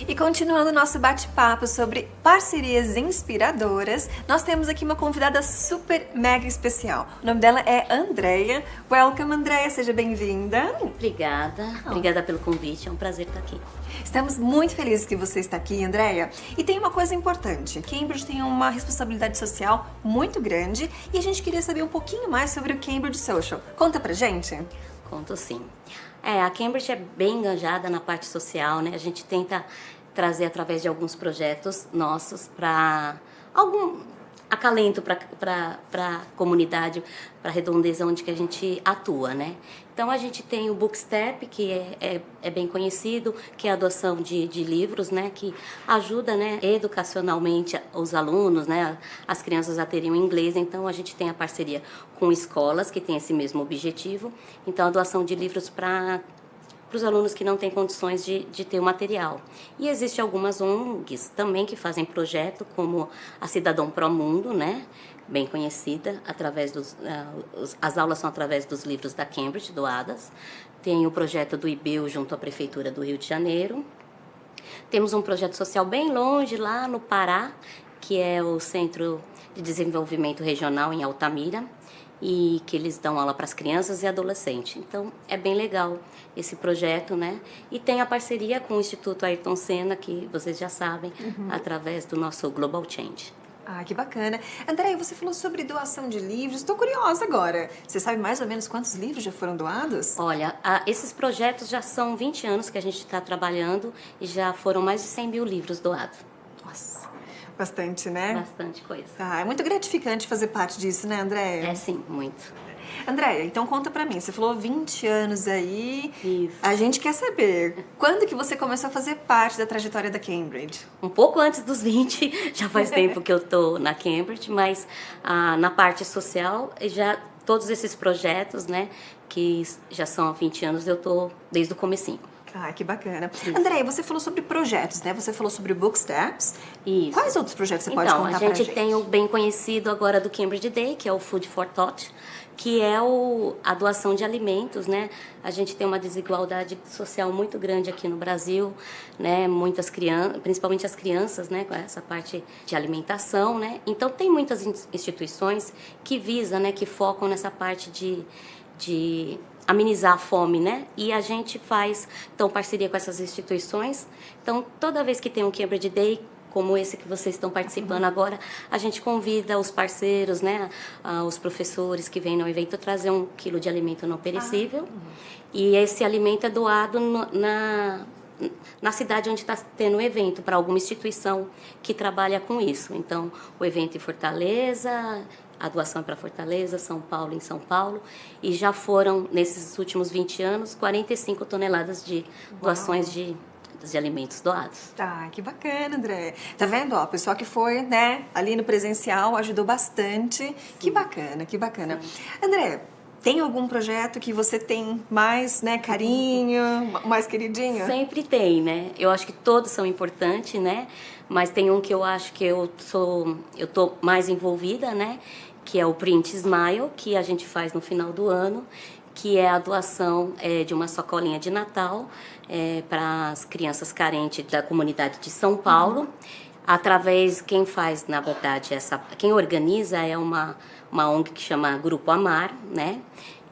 E continuando nosso bate-papo sobre parcerias inspiradoras, nós temos aqui uma convidada super mega especial. O nome dela é Andrea. Welcome, Andrea, seja bem-vinda. Obrigada, obrigada pelo convite, é um prazer estar aqui. Estamos muito felizes que você está aqui, Andrea. E tem uma coisa importante, Cambridge tem uma responsabilidade social muito grande e a gente queria saber um pouquinho mais sobre o Cambridge Social. Conta pra gente. Conto sim. A Cambridge é bem engajada na parte social, né? A gente tenta trazer através de alguns projetos nossos para algum acalento para a comunidade, para a redondeza onde que a gente atua, né? Então a gente tem o Bookstep, que é bem conhecido, que é a adoção de livros, né? Que ajuda, né, educacionalmente os alunos, né, as crianças a terem o inglês. Então a gente tem a parceria com escolas que têm esse mesmo objetivo. Então a doação de livros para os alunos que não têm condições de ter o material. E existem algumas ONGs também que fazem projeto, como a Cidadão Pro Mundo, né? Bem conhecida, através as aulas são através dos livros da Cambridge, doadas. Tem o projeto do IBEU junto à Prefeitura do Rio de Janeiro. Temos um projeto social bem longe, lá no Pará, que é o Centro de Desenvolvimento Regional em Altamira, e que eles dão aula para as crianças e adolescentes. Então, é bem legal esse projeto, né? E tem a parceria com o Instituto Ayrton Senna, que vocês já sabem, através do nosso Global Change. Ah, que bacana. Andréia, você falou sobre doação de livros. Estou curiosa agora. Você sabe mais ou menos quantos livros já foram doados? Olha, esses projetos já são 20 anos que a gente está trabalhando e já foram mais de 100 mil livros doados. Nossa, bastante, né? Bastante coisa. Ah, é muito gratificante fazer parte disso, né, Andréia? É sim, muito. Andréia, então conta pra mim. Você falou 20 anos aí. Isso. A gente quer saber, quando que você começou a fazer parte da trajetória da Cambridge? Um pouco antes dos 20, já faz tempo que eu tô na Cambridge, mas na parte social, já todos esses projetos, né, que já são há 20 anos, eu tô desde o comecinho. Ah, que bacana. Andréia, você falou sobre projetos, né? Você falou sobre Booksteps. Isso. Quais outros projetos você pode contar pra gente? Então, a gente tem o bem conhecido agora do Cambridge Day, que é o Food for Thought, que é a doação de alimentos, né? A gente tem uma desigualdade social muito grande aqui no Brasil, né? Muitas crianças, principalmente as crianças, né? Com essa parte de alimentação, né? Então, tem muitas instituições que visam, né? Que focam nessa parte de amenizar a fome, né? E a gente faz, então, parceria com essas instituições. Então, toda vez que tem um Cambridge Day, como esse que vocês estão participando agora, a gente convida os parceiros, né? Os professores que vêm no evento trazer 1 quilo de alimento não perecível. E esse alimento é doado na cidade onde está tendo o evento, para alguma instituição que trabalha com isso. Então, o evento em Fortaleza, a doação é para Fortaleza, São Paulo, em São Paulo, e já foram, nesses últimos 20 anos, 45 toneladas de doações de alimentos doados. Tá, que bacana, André. Tá vendo? Ó, o pessoal que foi, né, ali no presencial ajudou bastante. Sim. Que bacana, que bacana. Sim. André, tem algum projeto que você tem mais, né, carinho, mais queridinho? Sempre tem, né? Eu acho que todos são importantes, né? Mas tem um que eu acho que eu tô mais envolvida, né? Que é o Print Smile, que a gente faz no final do ano, que é a doação de uma sacolinha de Natal para as crianças carentes da comunidade de São Paulo. Através, quem faz, na verdade, quem organiza é uma ONG que chama Grupo Amar, né?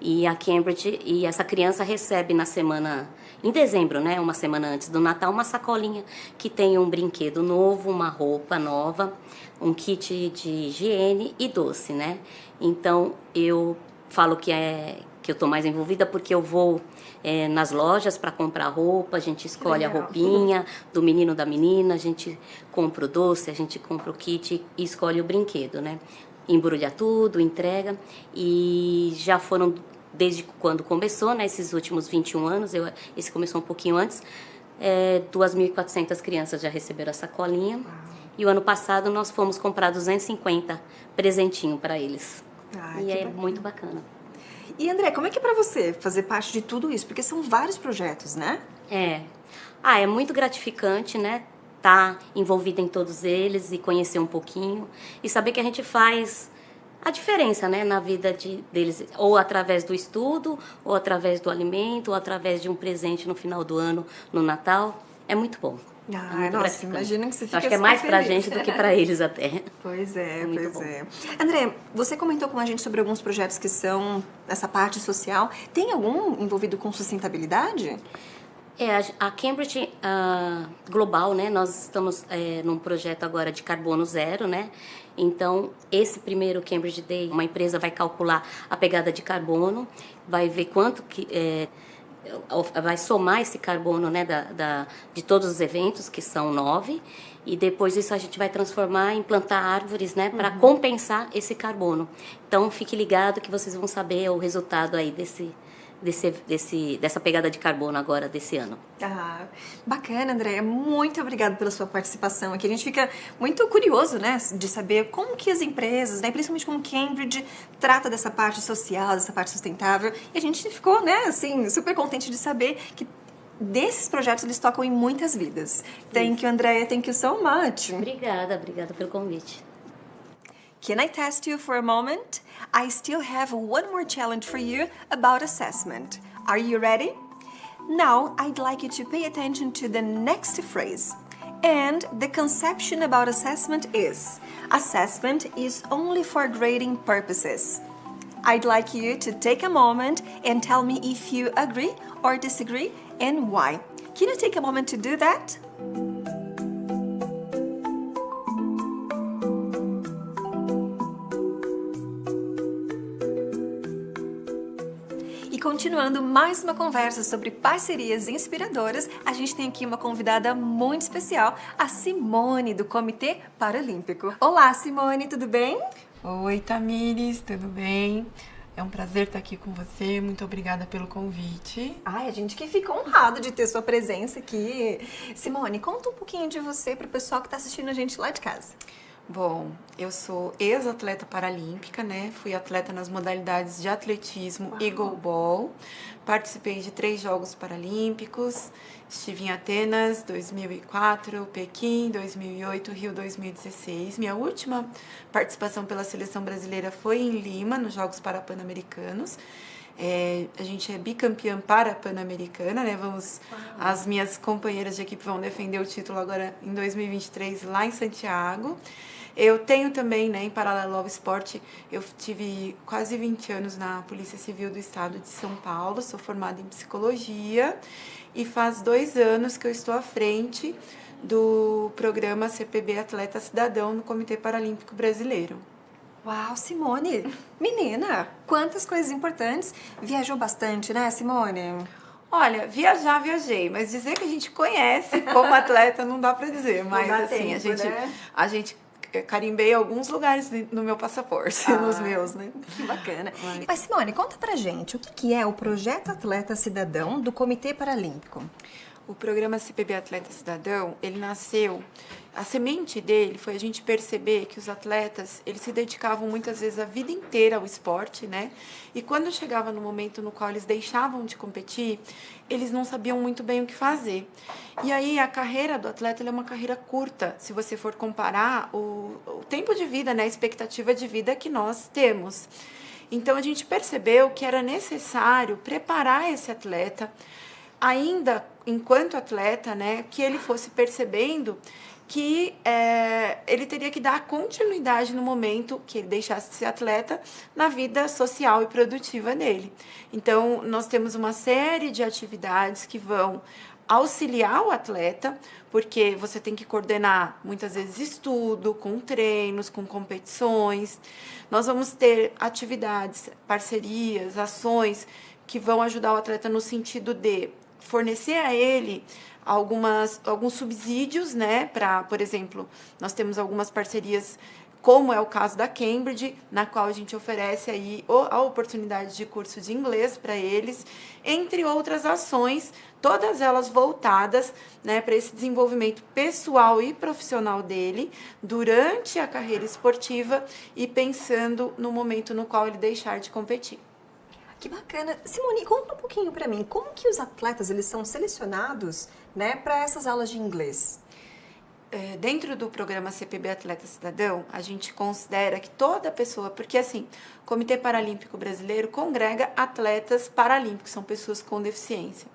E a Cambridge, e essa criança recebe em dezembro, né? Uma semana antes do Natal, uma sacolinha que tem um brinquedo novo, uma roupa nova, um kit de higiene e doce, né? Então, eu falo que eu estou mais envolvida porque eu vou nas lojas para comprar roupa, a gente escolhe a roupinha do menino, da menina, a gente compra o doce, a gente compra o kit e escolhe o brinquedo, né? Embrulha tudo, entrega, e já foram desde quando começou, né, esses últimos 21 anos, esse começou um pouquinho antes, 2.400 crianças já receberam a sacolinha. E o ano passado nós fomos comprar 250 presentinho para eles. E é muito bacana. E André, como é que é para você fazer parte de tudo isso? Porque são vários projetos, né? É muito gratificante, né? Tá envolvida em todos eles e conhecer um pouquinho. E saber que a gente faz a diferença, né, na vida deles. Ou através do estudo, ou através do alimento, ou através de um presente no final do ano, no Natal. É muito bom. Nossa, imagina que você fica acho que é mais pra gente do que pra eles até. Pois é. André, você comentou com a gente sobre alguns projetos que são essa parte social. Tem algum envolvido com sustentabilidade? A Cambridge Global, né? Nós estamos num projeto agora de carbono zero, né? Então, esse primeiro Cambridge Day, uma empresa vai calcular a pegada de carbono, vai ver quanto que... vai somar esse carbono, né, de todos os eventos, que são 9, e depois isso a gente vai transformar em plantar árvores, né, para compensar esse carbono. Então, fique ligado que vocês vão saber o resultado aí dessa pegada de carbono agora desse ano. Bacana, Andréia. Muito obrigada pela sua participação aqui. A gente fica muito curioso, né, de saber como que as empresas, né, principalmente como Cambridge, trata dessa parte social, dessa parte sustentável. E a gente ficou, né, assim, super contente de saber que desses projetos eles tocam em muitas vidas. Thank you, Andréia. Thank you so much. Obrigada pelo convite. Can I test you for a moment? I still have one more challenge for you about assessment. Are you ready? Now, I'd like you to pay attention to the next phrase. And the conception about assessment is only for grading purposes. I'd like you to take a moment and tell me if you agree or disagree and why. Can you take a moment to do that? E continuando mais uma conversa sobre parcerias inspiradoras, a gente tem aqui uma convidada muito especial, a Simone, do Comitê Paralímpico. Olá, Simone, tudo bem? Oi, Tamires, tudo bem? É um prazer estar aqui com você, muito obrigada pelo convite. A gente que fica honrado de ter sua presença aqui. Simone, conta um pouquinho de você para o pessoal que está assistindo a gente lá de casa. Bom, eu sou ex-atleta paralímpica, né? Fui atleta nas modalidades de atletismo e goalball. Participei de 3 Jogos Paralímpicos. Estive em Atenas 2004, Pequim 2008, Rio 2016. Minha última participação pela seleção brasileira foi em Lima, nos Jogos Pan-Americanos. A gente é bicampeã pan-americana, né? As minhas companheiras de equipe vão defender o título agora em 2023 lá em Santiago. Eu tenho também, né, em paralelo ao esporte, eu tive quase 20 anos na Polícia Civil do Estado de São Paulo, sou formada em psicologia e faz 2 anos que eu estou à frente do programa CPB Atleta Cidadão no Comitê Paralímpico Brasileiro. Uau, Simone! Menina, quantas coisas importantes. Viajou bastante, né, Simone? Olha, viajei, mas dizer que a gente conhece como atleta não dá pra dizer, mas assim, a gente carimbei alguns lugares no meu passaporte, nos meus, né? Que bacana. Mas Simone, conta pra gente, o que é o Projeto Atleta Cidadão do Comitê Paralímpico? O programa CPB Atleta Cidadão, ele nasceu, a semente dele foi a gente perceber que os atletas, eles se dedicavam muitas vezes a vida inteira ao esporte, né? E quando chegava no momento no qual eles deixavam de competir, eles não sabiam muito bem o que fazer. E aí a carreira do atleta é uma carreira curta, se você for comparar o tempo de vida, né? A expectativa de vida que nós temos. Então a gente percebeu que era necessário preparar esse atleta, ainda enquanto atleta, né, que ele fosse percebendo que ele teria que dar continuidade no momento que ele deixasse de ser atleta na vida social e produtiva dele. Então, nós temos uma série de atividades que vão auxiliar o atleta, porque você tem que coordenar, muitas vezes, estudo, com treinos, com competições. Nós vamos ter atividades, parcerias, ações que vão ajudar o atleta no sentido de fornecer a ele alguns subsídios, né, para, por exemplo, nós temos algumas parcerias como é o caso da Cambridge, na qual a gente oferece aí a oportunidade de curso de inglês para eles, entre outras ações, todas elas voltadas, né, para esse desenvolvimento pessoal e profissional dele durante a carreira esportiva e pensando no momento no qual ele deixar de competir. Que bacana. Simone, conta um pouquinho para mim, como que os atletas eles são selecionados, né, para essas aulas de inglês? Dentro do programa CPB Atleta Cidadão, a gente considera que toda pessoa, porque assim, o Comitê Paralímpico Brasileiro congrega atletas paralímpicos, são pessoas com deficiência.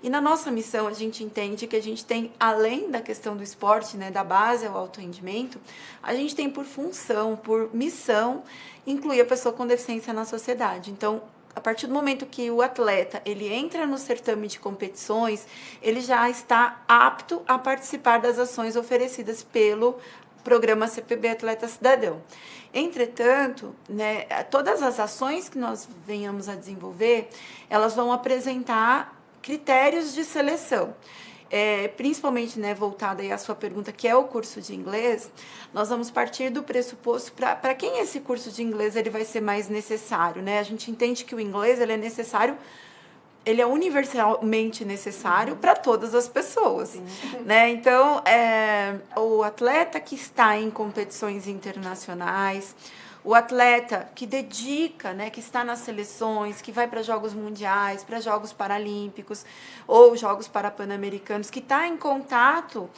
E na nossa missão, a gente entende que a gente tem, além da questão do esporte, né, da base ao alto rendimento, a gente tem por função, por missão, incluir a pessoa com deficiência na sociedade. Então, a partir do momento que o atleta ele entra no certame de competições, ele já está apto a participar das ações oferecidas pelo programa CPB Atleta Cidadão. Entretanto, né, todas as ações que nós venhamos a desenvolver, elas vão apresentar critérios de seleção. Principalmente, né, voltada aí à sua pergunta, que é o curso de inglês, nós vamos partir do pressuposto para quem esse curso de inglês ele vai ser mais necessário, né? A gente entende que o inglês ele é necessário, ele é universalmente necessário para todas as pessoas, né? Então, o atleta que está em competições internacionais, o atleta que dedica, né, que está nas seleções, que vai para Jogos Mundiais, para Jogos Paralímpicos ou Jogos Parapan-Americanos, que está em contato,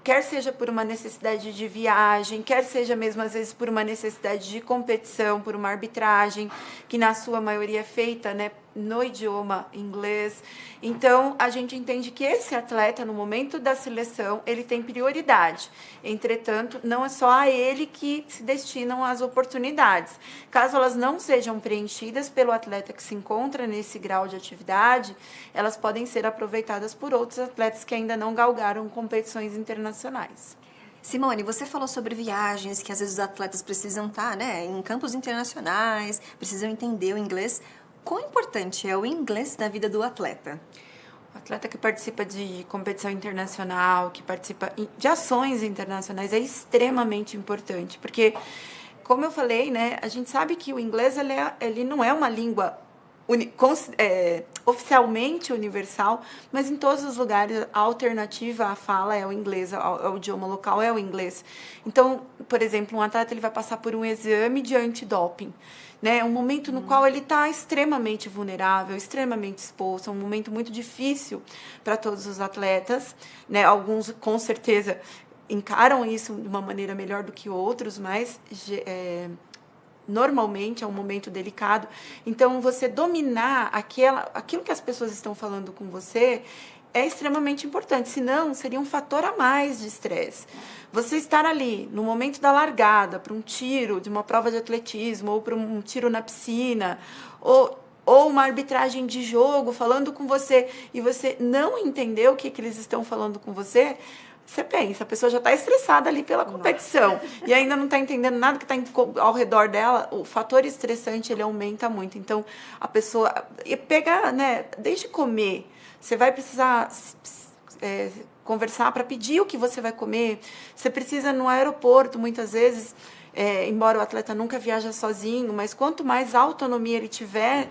quer seja por uma necessidade de viagem, quer seja mesmo às vezes por uma necessidade de competição, por uma arbitragem, que na sua maioria é feita, né, no idioma inglês. Então, a gente entende que esse atleta, no momento da seleção, ele tem prioridade. Entretanto, não é só a ele que se destinam as oportunidades. Caso elas não sejam preenchidas pelo atleta que se encontra nesse grau de atividade, elas podem ser aproveitadas por outros atletas que ainda não galgaram competições internacionais. Simone, você falou sobre viagens, que às vezes os atletas precisam estar, né, em campos internacionais, precisam entender o inglês. Quão importante é o inglês na vida do atleta? O atleta que participa de competição internacional, que participa de ações internacionais, é extremamente importante, porque, como eu falei, né, a gente sabe que o inglês ele não é uma língua oficialmente universal, mas em todos os lugares a alternativa à fala é o inglês, o idioma local é o inglês. Então, por exemplo, um atleta ele vai passar por um exame de antidoping, né? Um momento no qual ele está extremamente vulnerável, extremamente exposto, é um momento muito difícil para todos os atletas, né? Alguns, com certeza, encaram isso de uma maneira melhor do que outros, mas normalmente é um momento delicado. Então, você dominar aquilo que as pessoas estão falando com você é extremamente importante, senão seria um fator a mais de estresse. Você estar ali, no momento da largada, para um tiro de uma prova de atletismo, ou para um tiro na piscina, ou uma arbitragem de jogo falando com você, e você não entender o que eles estão falando com você, você pensa, a pessoa já está estressada ali pela competição e ainda não está entendendo nada que está ao redor dela, o fator estressante ele aumenta muito. Então, a pessoa... pegar, né, desde comer, você vai precisar conversar para pedir o que você vai comer. Você precisa, no aeroporto, muitas vezes, embora o atleta nunca viaja sozinho, mas quanto mais autonomia ele tiver,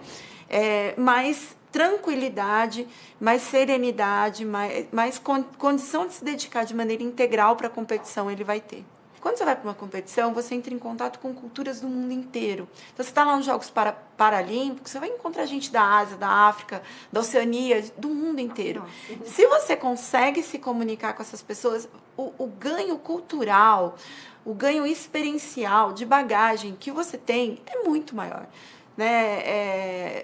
mais tranquilidade, mais serenidade, mais condição de se dedicar de maneira integral para a competição ele vai ter. Quando você vai para uma competição, você entra em contato com culturas do mundo inteiro. Então, você está lá nos Jogos Paralímpicos, você vai encontrar gente da Ásia, da África, da Oceania, do mundo inteiro. Se você consegue se comunicar com essas pessoas, o ganho cultural, o ganho experiencial, de bagagem que você tem é muito maior, né?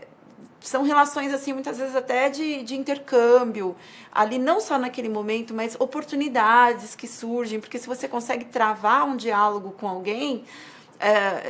São relações, assim, muitas vezes até de intercâmbio, ali não só naquele momento, mas oportunidades que surgem, porque se você consegue travar um diálogo com alguém,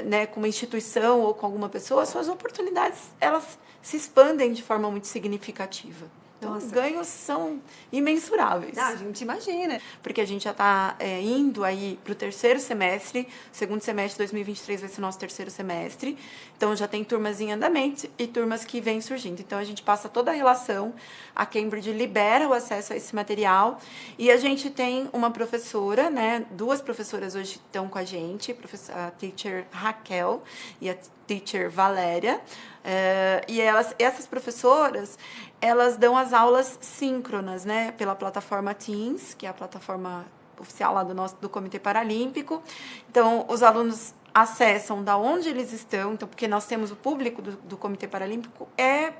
né, com uma instituição ou com alguma pessoa, suas oportunidades, elas se expandem de forma muito significativa. Então, os ganhos são imensuráveis. Ah, a gente imagina. Porque a gente já está indo aí para o terceiro semestre, segundo semestre de 2023 vai ser o nosso terceiro semestre. Então, já tem turmas em andamento e turmas que vêm surgindo. Então, a gente passa toda a relação, a Cambridge libera o acesso a esse material e a gente tem uma professora, né, 2 professoras hoje estão com a gente, a teacher Raquel e a teacher Valéria. E essas professoras, elas dão as aulas síncronas, né, pela plataforma Teams, que é a plataforma oficial lá do Comitê Paralímpico. Então, os alunos acessam da onde eles estão, então, porque nós temos o público do Comitê Paralímpico é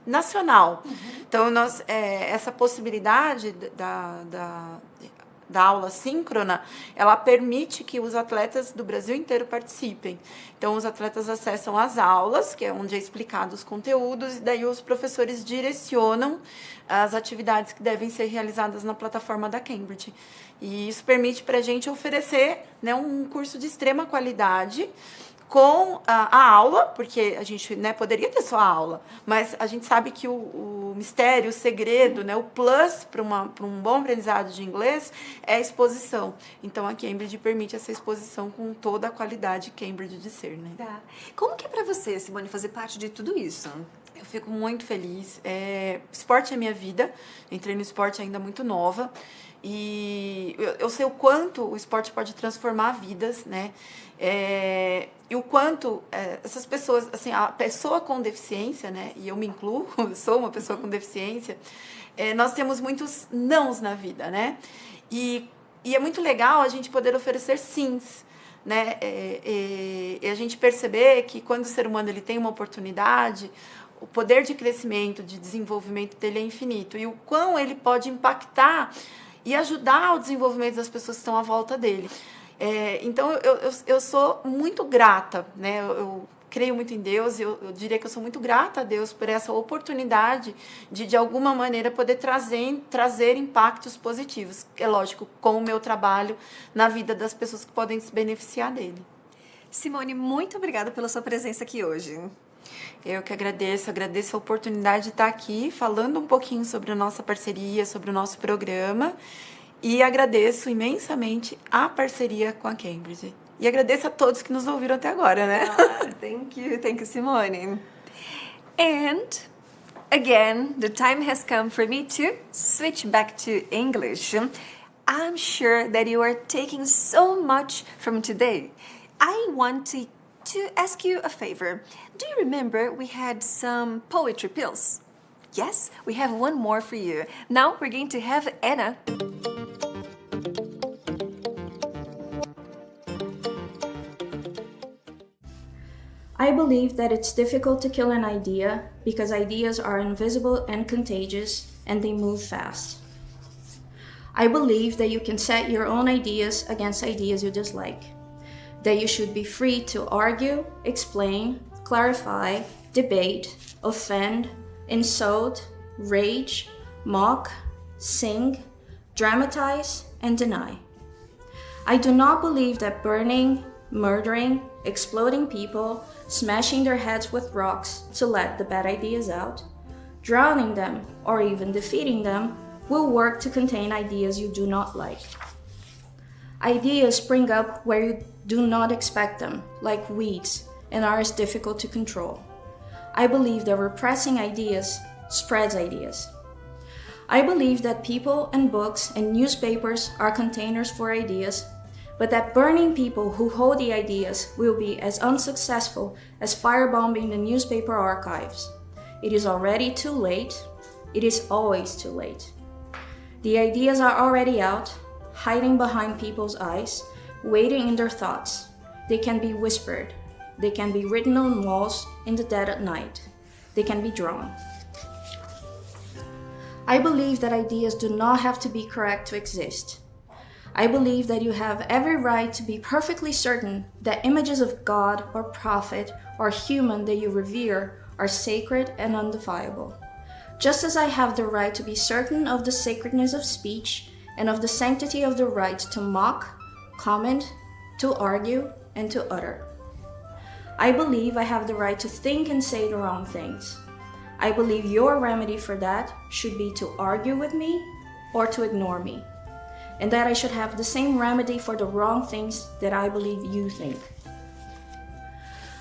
nacional. Então, essa possibilidade da aula síncrona, ela permite que os atletas do Brasil inteiro participem. Então, os atletas acessam as aulas, que é onde é explicado os conteúdos, e daí os professores direcionam as atividades que devem ser realizadas na plataforma da Cambridge. E isso permite para a gente oferecer, né, um curso de extrema qualidade, com a aula, porque a gente, né, poderia ter só a aula, mas a gente sabe que o mistério, o segredo, né, o plus para um bom aprendizado de inglês é a exposição. Então, a Cambridge permite essa exposição com toda a qualidade Cambridge de ser. Né? Tá. Como que é para você, Simone, fazer parte de tudo isso? Eu fico muito feliz. Esporte é minha vida. Entrei no esporte ainda muito nova. E eu sei o quanto o esporte pode transformar vidas, né? E o quanto essas pessoas, assim, a pessoa com deficiência, né? E eu me incluo, eu sou uma pessoa com deficiência, nós temos muitos nãos na vida, né? E é muito legal a gente poder oferecer sims, né? E a gente perceber que quando o ser humano ele tem uma oportunidade, o poder de crescimento, de desenvolvimento dele é infinito. E o quão ele pode impactar e ajudar o desenvolvimento das pessoas que estão à volta dele. Então, eu sou muito grata, né? Eu creio muito em Deus, eu diria que eu sou muito grata a Deus por essa oportunidade de alguma maneira, poder trazer impactos positivos. É lógico, com o meu trabalho na vida das pessoas que podem se beneficiar dele. Simone, muito obrigada pela sua presença aqui hoje. Eu que agradeço a oportunidade de estar aqui falando um pouquinho sobre a nossa parceria, sobre o nosso programa, e agradeço imensamente a parceria com a Cambridge. E agradeço a todos que nos ouviram até agora, né? Thank you, Simone. And again, the time has come for me to switch back to English. I'm sure that you are taking so much from today. I want to ask you a favor. Do you remember we had some poetry pills? Yes, we have one more for you. Now we're going to have Anna. I believe that it's difficult to kill an idea because ideas are invisible and contagious and they move fast. I believe that you can set your own ideas against ideas you dislike. That you should be free to argue, explain, clarify, debate, offend, insult, rage, mock, sing, dramatize, and deny. I do not believe that burning, murdering, exploding people, smashing their heads with rocks to let the bad ideas out, drowning them, or even defeating them will work to contain ideas you do not like. Ideas spring up where you do not expect them, like weeds, and are as difficult to control. I believe that repressing ideas spreads ideas. I believe that people and books and newspapers are containers for ideas, but that burning people who hold the ideas will be as unsuccessful as firebombing the newspaper archives. It is already too late. It is always too late. The ideas are already out, hiding behind people's eyes, waiting in their thoughts. They can be whispered. They can be written on walls in the dead of night. They can be drawn. I believe that ideas do not have to be correct to exist. I believe that you have every right to be perfectly certain that images of God or prophet or human that you revere are sacred and undefilable. Just as I have the right to be certain of the sacredness of speech and of the sanctity of the right to mock, comment, to argue, and to utter. I believe I have the right to think and say the wrong things. I believe your remedy for that should be to argue with me or to ignore me, and that I should have the same remedy for the wrong things that I believe you think.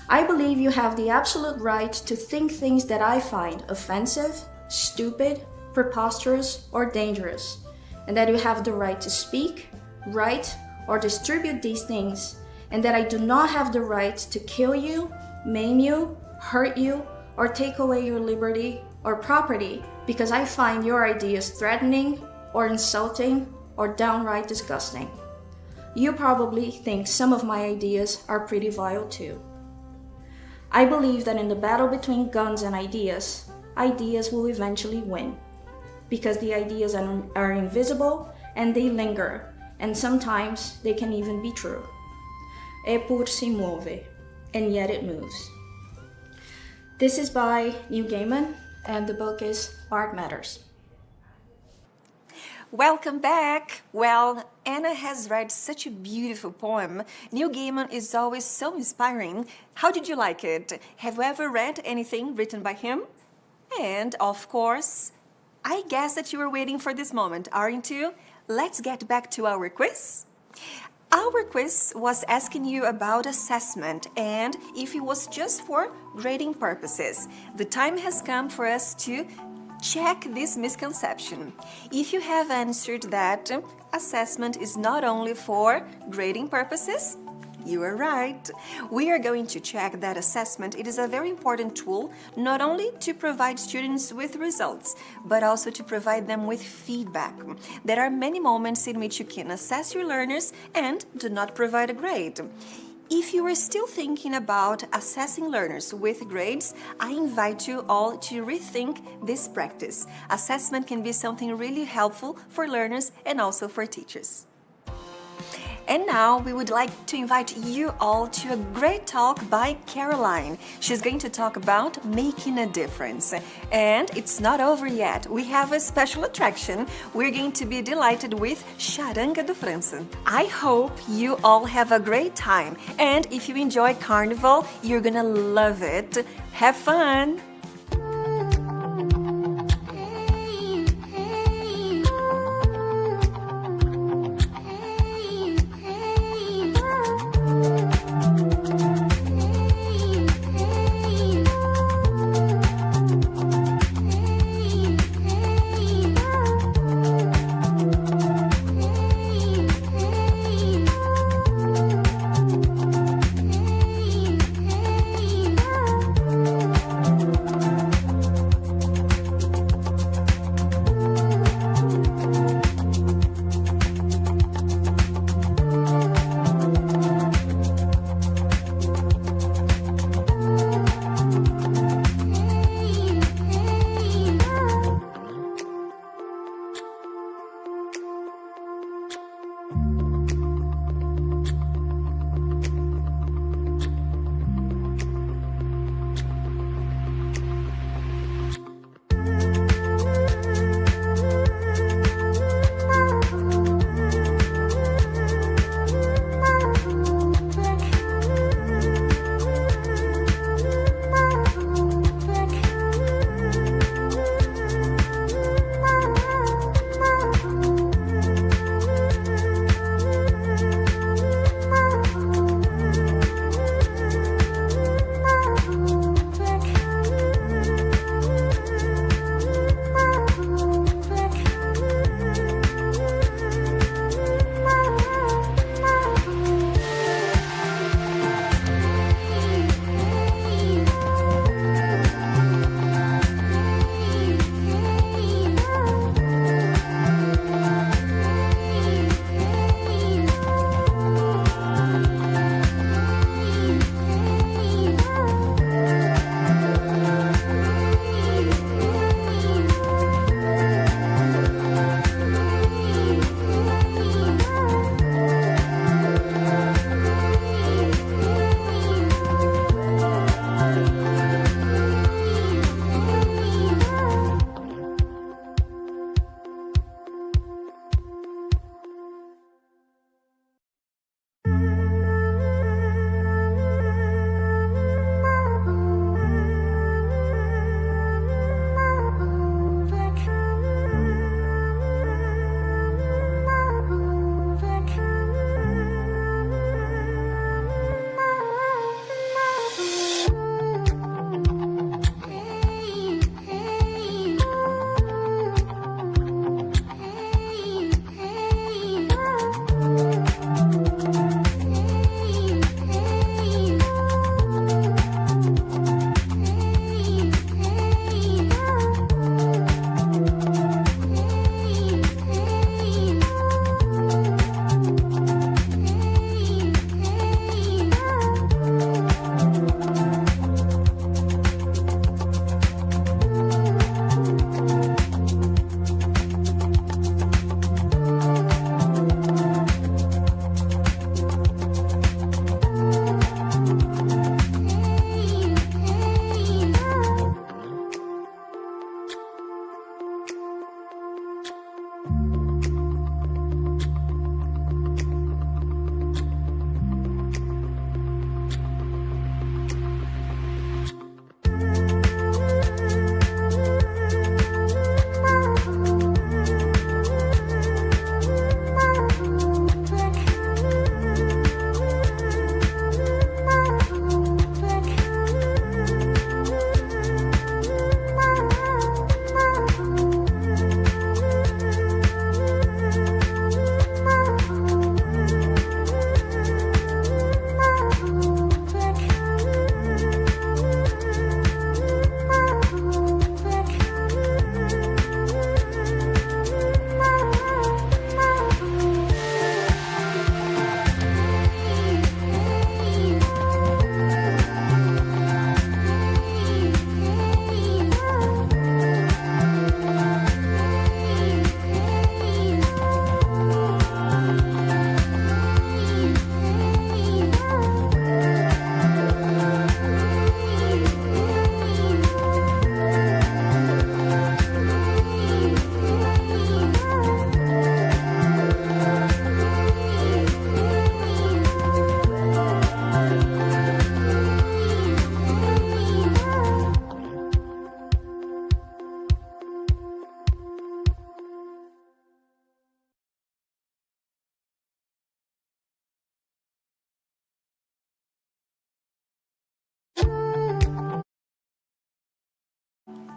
I believe you have the absolute right to think things that I find offensive, stupid, preposterous, or dangerous, and that you have the right to speak, write, or distribute these things, and that I do not have the right to kill you, maim you, hurt you, or take away your liberty or property because I find your ideas threatening or insulting or downright disgusting. You probably think some of my ideas are pretty vile too. I believe that in the battle between guns and ideas, ideas will eventually win, because the ideas are invisible and they linger, and sometimes they can even be true. Eppur si muove, and yet it moves. This is by Neil Gaiman, and the book is Art Matters. Welcome back. Well, Anna has read such a beautiful poem. Neil Gaiman is always so inspiring. How did you like it? Have you ever read anything written by him? And, of course, I guess that you were waiting for this moment, aren't you? Let's get back to our quiz. Our quiz was asking you about assessment and if it was just for grading purposes. The time has come for us to check this misconception. If you have answered that assessment is not only for grading purposes, you are right. We are going to check that assessment. It is a very important tool, not only to provide students with results, but also to provide them with feedback. There are many moments in which you can assess your learners and do not provide a grade. If you are still thinking about assessing learners with grades, I invite you all to rethink this practice. Assessment can be something really helpful for learners and also for teachers. And now we would like to invite you all to a great talk by Caroline. She's going to talk about making a difference. And it's not over yet. We have a special attraction. We're going to be delighted with Charanga do França. I hope you all have a great time. And if you enjoy Carnival, you're gonna love it. Have fun!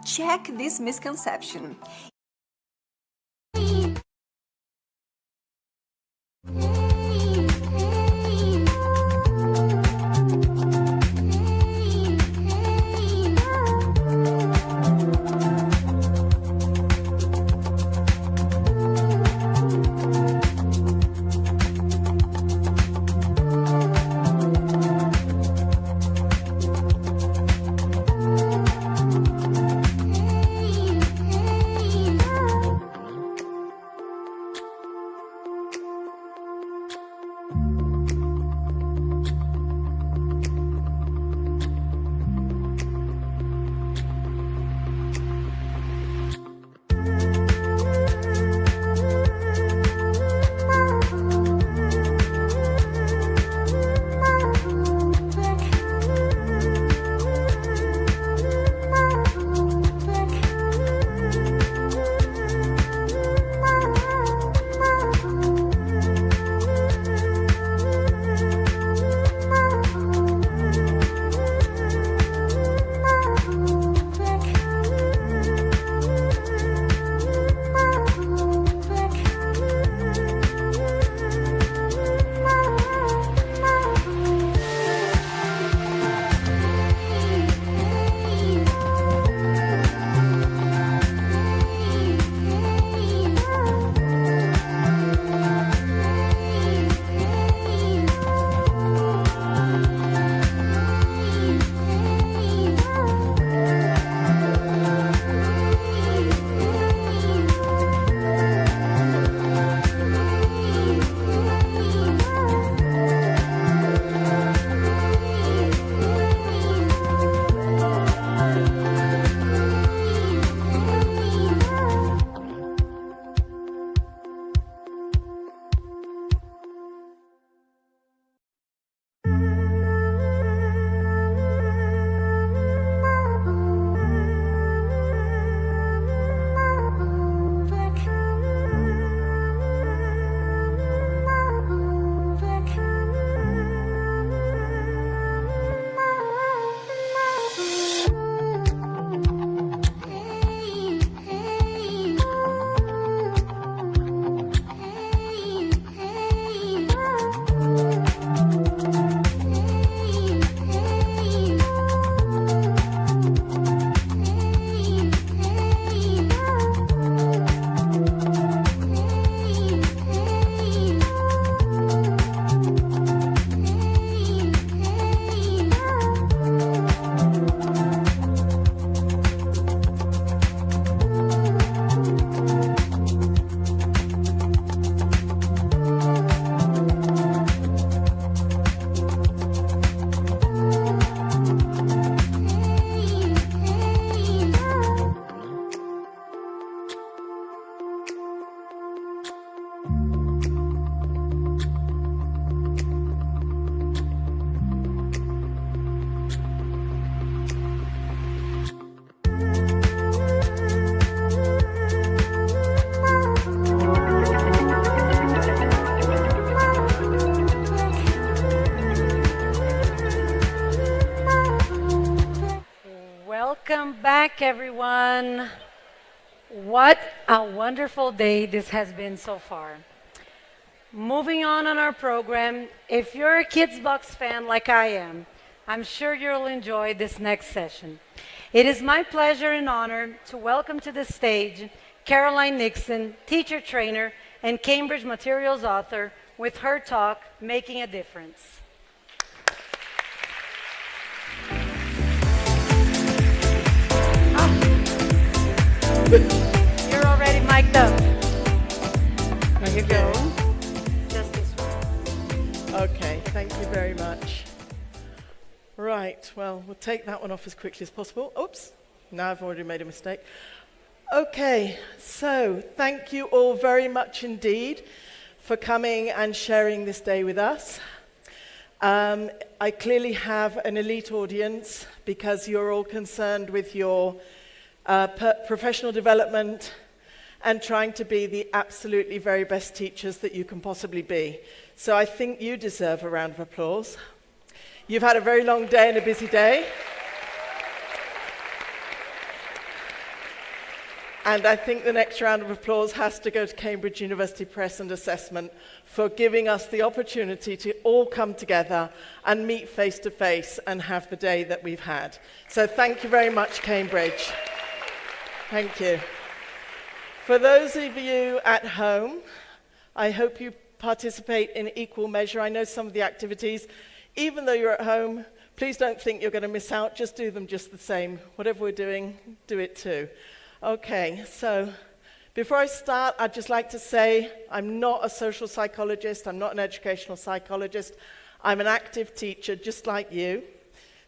Check this misconception. Welcome back, everyone. What a wonderful day this has been so far. Moving on our program, if you're a Kids Box fan like I am, I'm sure you'll enjoy this next session. It is my pleasure and honor to welcome to the stage Caroline Nixon, teacher trainer and Cambridge materials author, with her talk, Making a Difference. You're already mic'd up. There you go. Just this one. Okay, thank you very much. Right, well, we'll take that one off as quickly as possible. Oops, now I've already made a mistake. Okay, so thank you all very much indeed for coming and sharing this day with us. I clearly have an elite audience because you're all concerned with your professional development and trying to be the absolutely very best teachers that you can possibly be. So I think you deserve a round of applause. You've had a very long day and a busy day. And I think the next round of applause has to go to Cambridge University Press and Assessment for giving us the opportunity to all come together and meet face to face and have the day that we've had. So thank you very much, Cambridge. Thank you. For those of you at home, I hope you participate in equal measure. I know some of the activities, even though you're at home, please don't think you're going to miss out. Just do them just the same. Whatever we're doing, do it too. Okay, so before I start, I'd just like to say I'm not a social psychologist. I'm not an educational psychologist. I'm an active teacher just like you.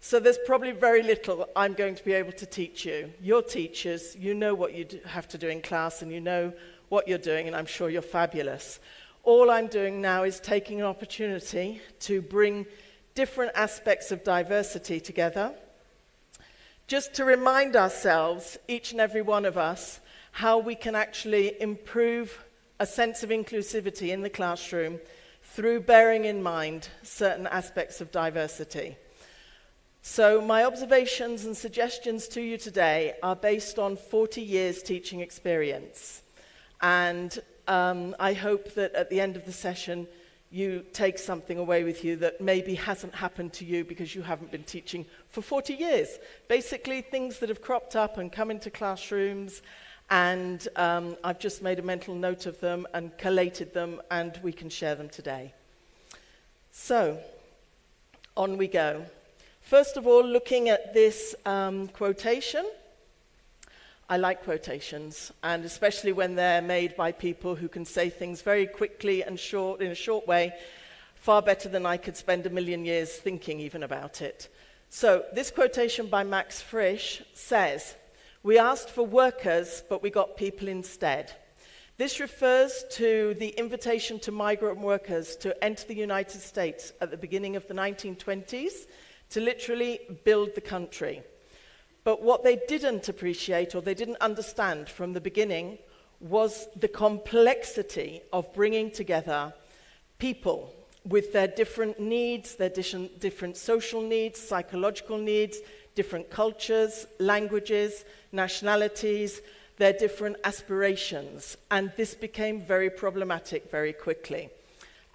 So there's probably very little I'm going to be able to teach you. You're teachers. You know what you have to do in class, and you know what you're doing, and I'm sure you're fabulous. All I'm doing now is taking an opportunity to bring different aspects of diversity together, just to remind ourselves, each and every one of us, how we can actually improve a sense of inclusivity in the classroom through bearing in mind certain aspects of diversity. So my observations and suggestions to you today are based on 40 years teaching experience. And I hope that at the end of the session, you take something away with you that maybe hasn't happened to you because you haven't been teaching for 40 years. Basically, things that have cropped up and come into classrooms, and I've just made a mental note of them and collated them, and we can share them today. So, on we go. First of all, looking at this quotation. I like quotations, and especially when they're made by people who can say things very quickly and in a short way, far better than I could spend a million years thinking even about it. So this quotation by Max Frisch says, "We asked for workers, but we got people instead." This refers to the invitation to migrant workers to enter the United States at the beginning of the 1920s to literally build the country. But what they didn't appreciate, or they didn't understand from the beginning, was the complexity of bringing together people with their different needs, their different social needs, psychological needs, different cultures, languages, nationalities, their different aspirations. And this became very problematic very quickly.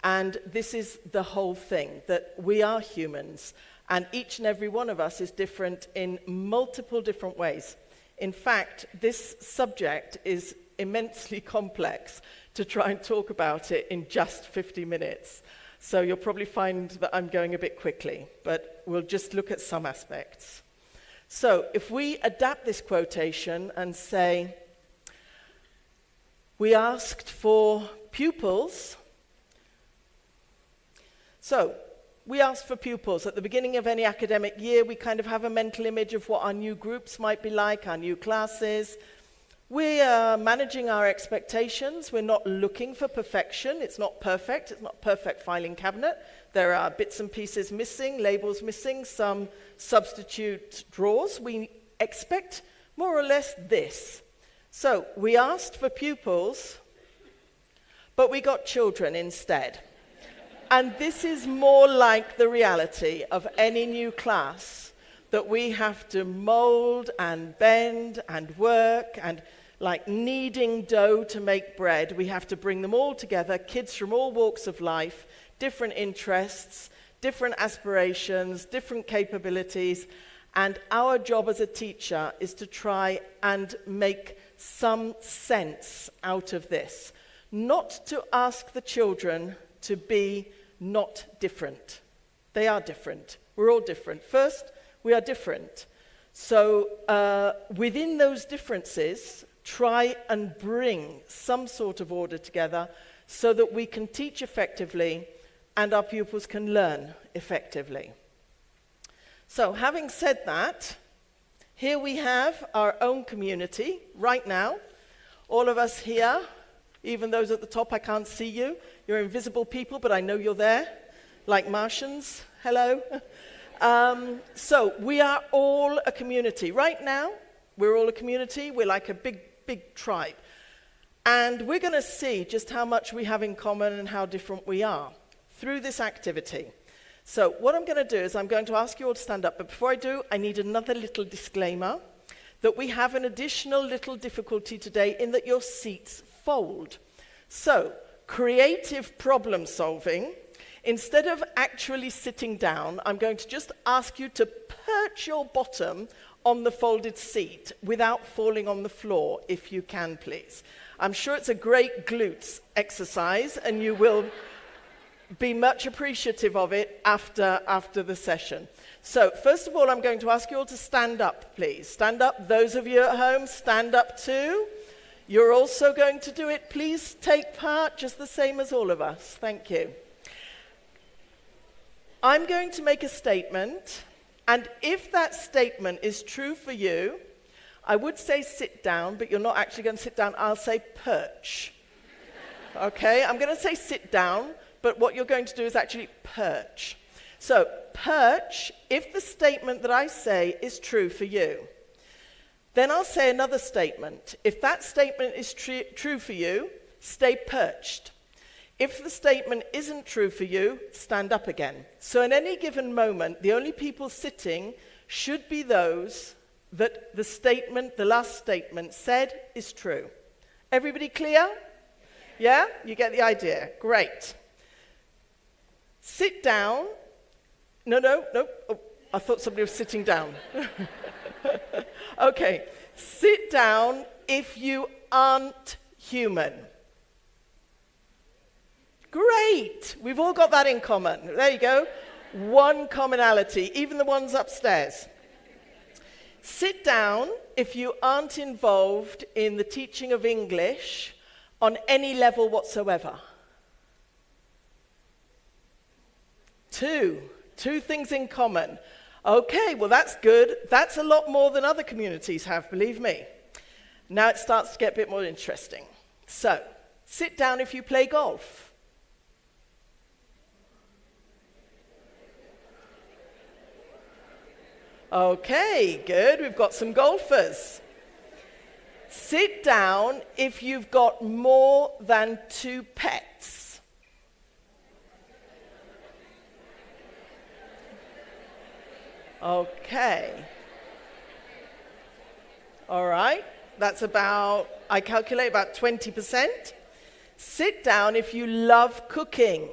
And this is the whole thing, that we are humans. And each and every one of us is different in multiple different ways. In fact, this subject is immensely complex to try and talk about it in just 50 minutes. So you'll probably find that I'm going a bit quickly, but we'll just look at some aspects. So if we adapt this quotation and say, we asked for pupils. So we asked for pupils. At the beginning of any academic year, we kind of have a mental image of what our new groups might be like, our new classes. We are managing our expectations. We're not looking for perfection. It's not perfect. It's not a perfect filing cabinet. There are bits and pieces missing, labels missing, some substitute drawers. We expect more or less this. So we asked for pupils, but we got children instead. And this is more like the reality of any new class, that we have to mold and bend and work, and like kneading dough to make bread, we have to bring them all together, kids from all walks of life, different interests, different aspirations, different capabilities, and our job as a teacher is to try and make some sense out of this. Not to ask the children to be not different. They are different. We're all different. First, we are different. So within those differences, try and bring some sort of order together so that we can teach effectively and our pupils can learn effectively. So having said that, here we have our own community right now. All of us here, even those at the top, I can't see you. You're invisible people, but I know you're there, like Martians. Hello. So we are all a community. Right now, we're all a community. We're like a big, big tribe. And we're going to see just how much we have in common and how different we are through this activity. So what I'm going to do is I'm going to ask you all to stand up. But before I do, I need another little disclaimer. that we have an additional little difficulty today in that your seats fold. So, creative problem solving, instead of actually sitting down, I'm going to just ask you to perch your bottom on the folded seat without falling on the floor, if you can, please. I'm sure it's a great glutes exercise, and you will be much appreciative of it after the session. So, first of all, I'm going to ask you all to stand up, please. Stand up. Those of you at home, stand up too. You're also going to do it. Please take part just the same as all of us. Thank you. I'm going to make a statement, and if that statement is true for you, I would say sit down, but you're not actually going to sit down. I'll say perch. Okay? I'm going to say sit down, but what you're going to do is actually perch. So, perch, if the statement that I say is true for you. Then I'll say another statement. If that statement is true for you, stay perched. If the statement isn't true for you, stand up again. So in any given moment, the only people sitting should be those that the last statement said is true. Everybody clear? Yeah? You get the idea. Great. Sit down. No. Oh, I thought somebody was sitting down. Okay. Sit down if you aren't human. Great. We've all got that in common. There you go. One commonality, even the ones upstairs. Sit down if you aren't involved in the teaching of English on any level whatsoever. Two things in common. Okay, well that's good. That's a lot more than other communities have, believe me. Now it starts to get a bit more interesting. So, sit down if you play golf. Okay, good. We've got some golfers. Sit down if you've got more than 2 pets. Okay. All right. That's I calculate about 20%. Sit down if you love cooking.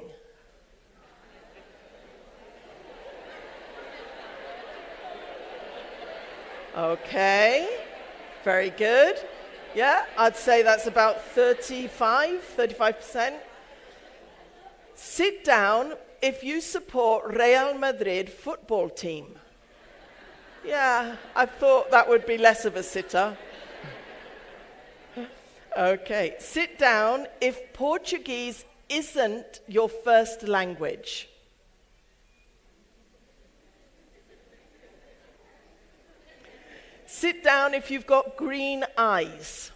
Okay, very good. Yeah, I'd say that's about 35%. Sit down if you support Real Madrid football team. Yeah, I thought that would be less of a sitter. Okay, sit down if Portuguese isn't your first language. Sit down if you've got green eyes.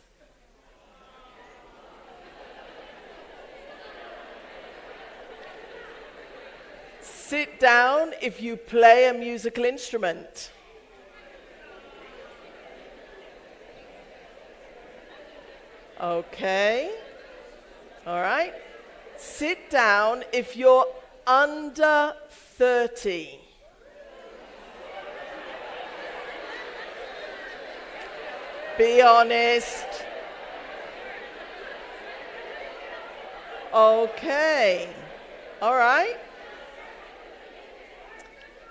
Sit down if you play a musical instrument. Okay. All right. Sit down if you're under 30. Be honest. Okay. All right.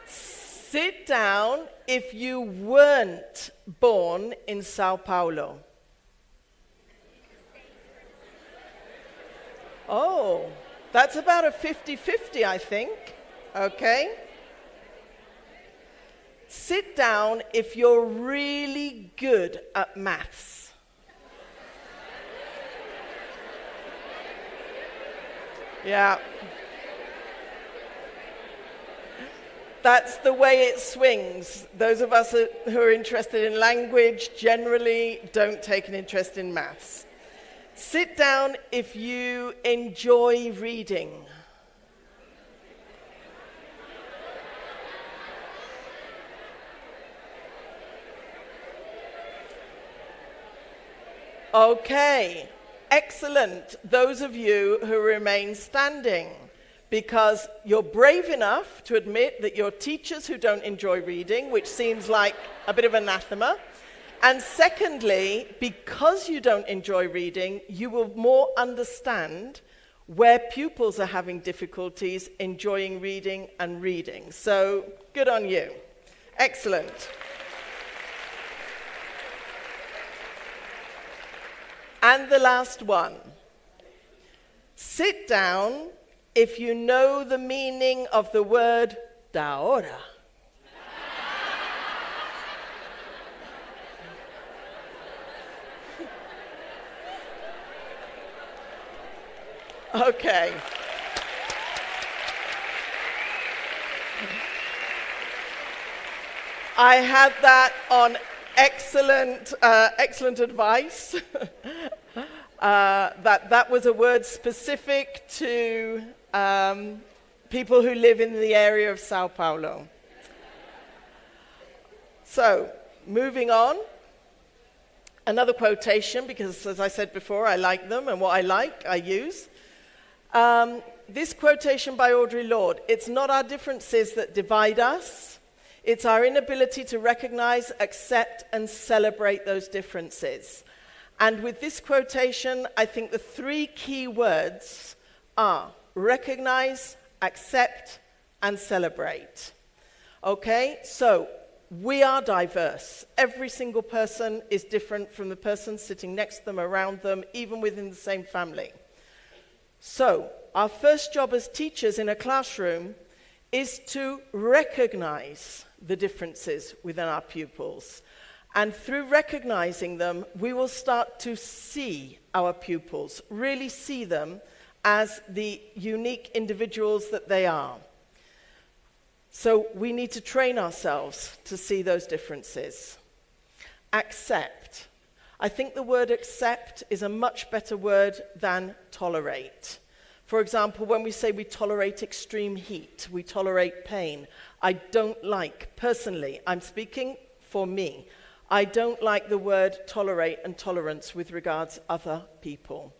Sit down if you weren't born in Sao Paulo. Oh, that's about a 50-50, I think. Okay. Sit down if you're really good at maths. Yeah. That's the way it swings. Those of us who are interested in language generally don't take an interest in maths. Sit down if you enjoy reading. Okay, excellent. Those of you who remain standing, because you're brave enough to admit that you're teachers who don't enjoy reading, which seems like a bit of anathema, And secondly, because you don't enjoy reading, you will more understand where pupils are having difficulties enjoying reading and reading. So, good on you. Excellent. And the last one. Sit down if you know the meaning of the word da hora. Okay. I had that on excellent advice. That was a word specific to people who live in the area of Sao Paulo. So, moving on. Another quotation, because as I said before, I like them, and what I like, I use. This quotation by Audre Lorde: "It's not our differences that divide us, it's our inability to recognize, accept, and celebrate those differences." And with this quotation, I think the three key words are recognize, accept, and celebrate. Okay, so we are diverse. Every single person is different from the person sitting next to them, around them, even within the same family. So, our first job as teachers in a classroom is to recognize the differences within our pupils. And through recognizing them, we will start to see our pupils, really see them as the unique individuals that they are. So we need to train ourselves to see those differences. Accept. I think the word accept is a much better word than tolerate. For example, when we say we tolerate extreme heat, we tolerate pain, I don't like, personally, I'm speaking for me, I don't like the word tolerate and tolerance with regards to other people,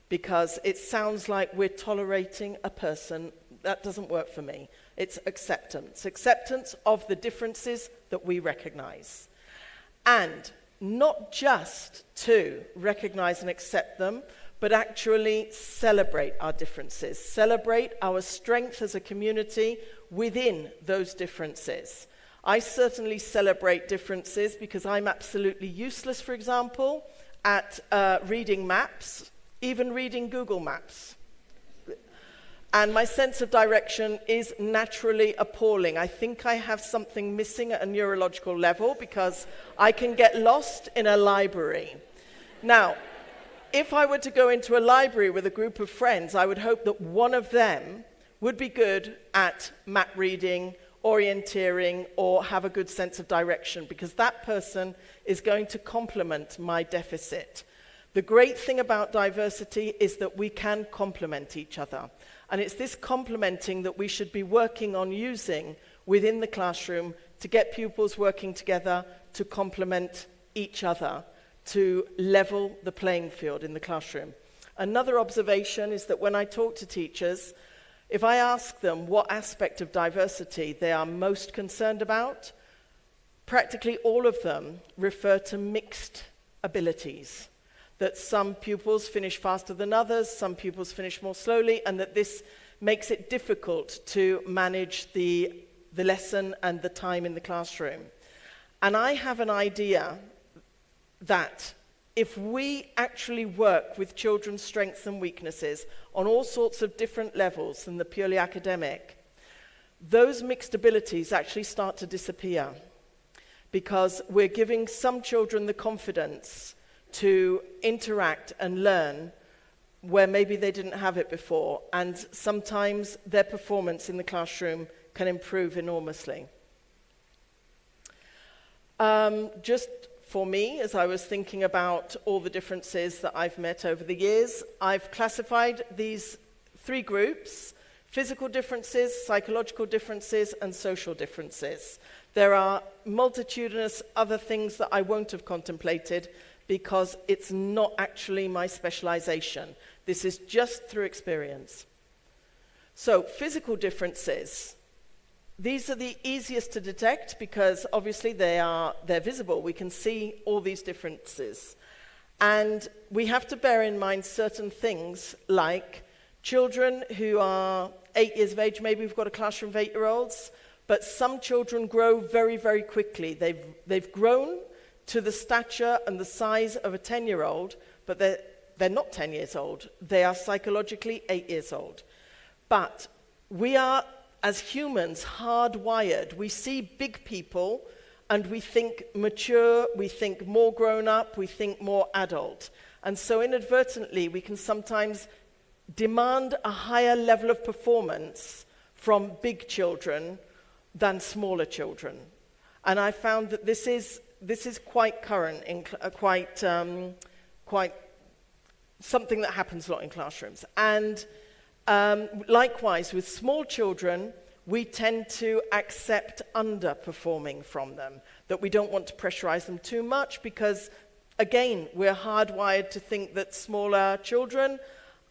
because it sounds like we're tolerating a person. That doesn't work for me. It's acceptance. Acceptance of the differences that we recognize. And not just to recognize and accept them, but actually celebrate our differences. Celebrate our strength as a community within those differences. I certainly celebrate differences because I'm absolutely useless, for example, at reading maps, even reading Google Maps. And my sense of direction is naturally appalling. I think I have something missing at a neurological level because I can get lost in a library. Now, if I were to go into a library with a group of friends, I would hope that one of them would be good at map reading, orienteering, or have a good sense of direction, because that person is going to complement my deficit. The great thing about diversity is that we can complement each other. And it's this complementing that we should be working on using within the classroom to get pupils working together to complement each other, to level the playing field in the classroom. Another observation is that when I talk to teachers, if I ask them what aspect of diversity they are most concerned about, practically all of them refer to mixed abilities. That some pupils finish faster than others, some pupils finish more slowly, and that this makes it difficult to manage the lesson and the time in the classroom. And I have an idea that if we actually work with children's strengths and weaknesses on all sorts of different levels than the purely academic, those mixed abilities actually start to disappear, because we're giving some children the confidence to interact and learn where maybe they didn't have it before, and sometimes their performance in the classroom can improve enormously. Just for me, as I was thinking about all the differences that I've met over the years, I've classified these three groups: physical differences, psychological differences, and social differences. There are multitudinous other things that I won't have contemplated, because it's not actually my specialization. This is just through experience. So, physical differences. These are the easiest to detect because obviously they're visible. We can see all these differences. And we have to bear in mind certain things like children who are 8 years of age, maybe we've got a classroom of 8-year-olds, but some children grow very, very quickly. They've grown to the stature and the size of a 10-year-old, but they're not 10 years old. They are psychologically 8 years old. But we are, as humans, hardwired. We see big people and we think mature, we think more grown up, we think more adult. And so inadvertently, we can sometimes demand a higher level of performance from big children than smaller children. And I found that this is quite current, quite something that happens a lot in classrooms. And likewise, with small children, we tend to accept underperforming from them, that we don't want to pressurize them too much because, again, we're hardwired to think that smaller children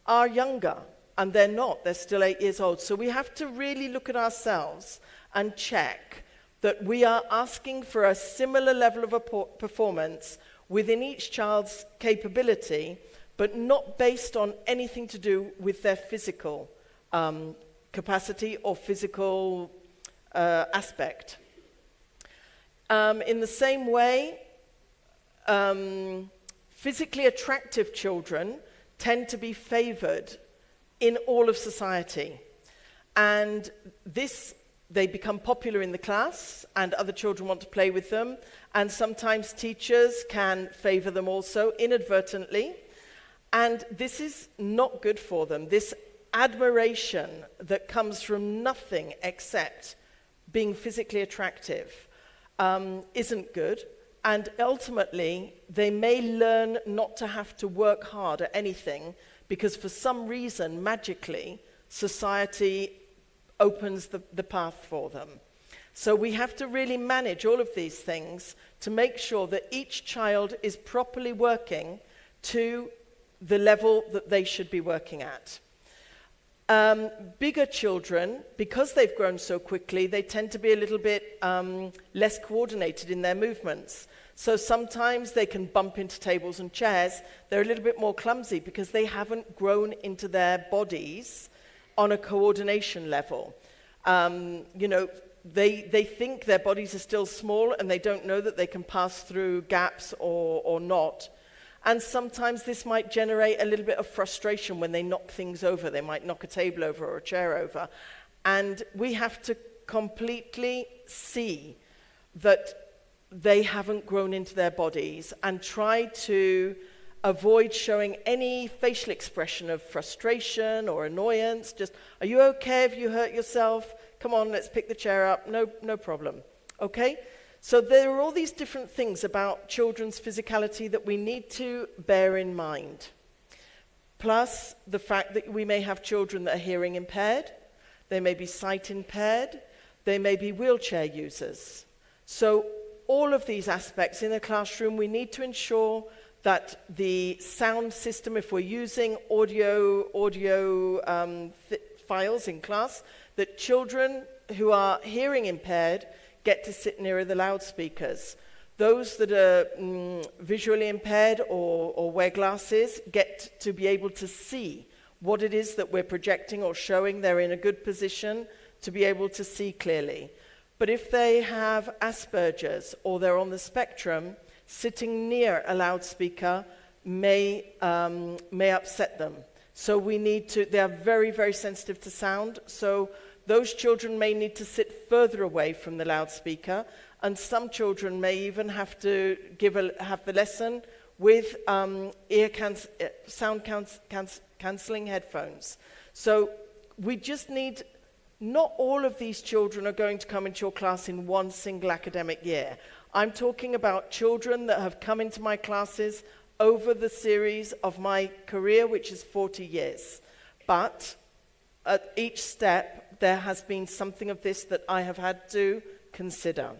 are younger, and they're not. They're still 8 years old. So we have to really look at ourselves and check that we are asking for a similar level of performance within each child's capability, but not based on anything to do with their physical capacity or physical aspect. In the same way, physically attractive children tend to be favored in all of society. And they become popular in the class, and other children want to play with them, and sometimes teachers can favor them also inadvertently. And this is not good for them. This admiration that comes from nothing except being physically attractive isn't good. And ultimately, they may learn not to have to work hard at anything because for some reason, magically, society opens the path for them. So we have to really manage all of these things to make sure that each child is properly working to the level that they should be working at. Bigger children, because they've grown so quickly, they tend to be a little bit less coordinated in their movements. So sometimes they can bump into tables and chairs. They're a little bit more clumsy because they haven't grown into their bodies on a coordination level. They think their bodies are still small and they don't know that they can pass through gaps or not. And sometimes this might generate a little bit of frustration when they knock things over. They might knock a table over or a chair over. And we have to completely see that they haven't grown into their bodies and try to avoid showing any facial expression of frustration or annoyance. Just, are you okay? Have you hurt yourself? Come on, let's pick the chair up. No problem. Okay? So there are all these different things about children's physicality that we need to bear in mind. Plus the fact that we may have children that are hearing impaired, they may be sight impaired, they may be wheelchair users. So all of these aspects in the classroom, we need to ensure that the sound system, if we're using audio files in class, that children who are hearing impaired get to sit nearer the loudspeakers. Those that are visually impaired or wear glasses get to be able to see what it is that we're projecting or showing. They're in a good position to be able to see clearly. But if they have Asperger's or they're on the spectrum, sitting near a loudspeaker may upset them. So they are very, very sensitive to sound. So those children may need to sit further away from the loudspeaker, and some children may even have to have the lesson with sound cancelling headphones. So we just need, not all of these children are going to come into your class in one single academic year. I'm talking about children that have come into my classes over the series of my career, which is 40 years. But at each step, there has been something of this that I have had to consider.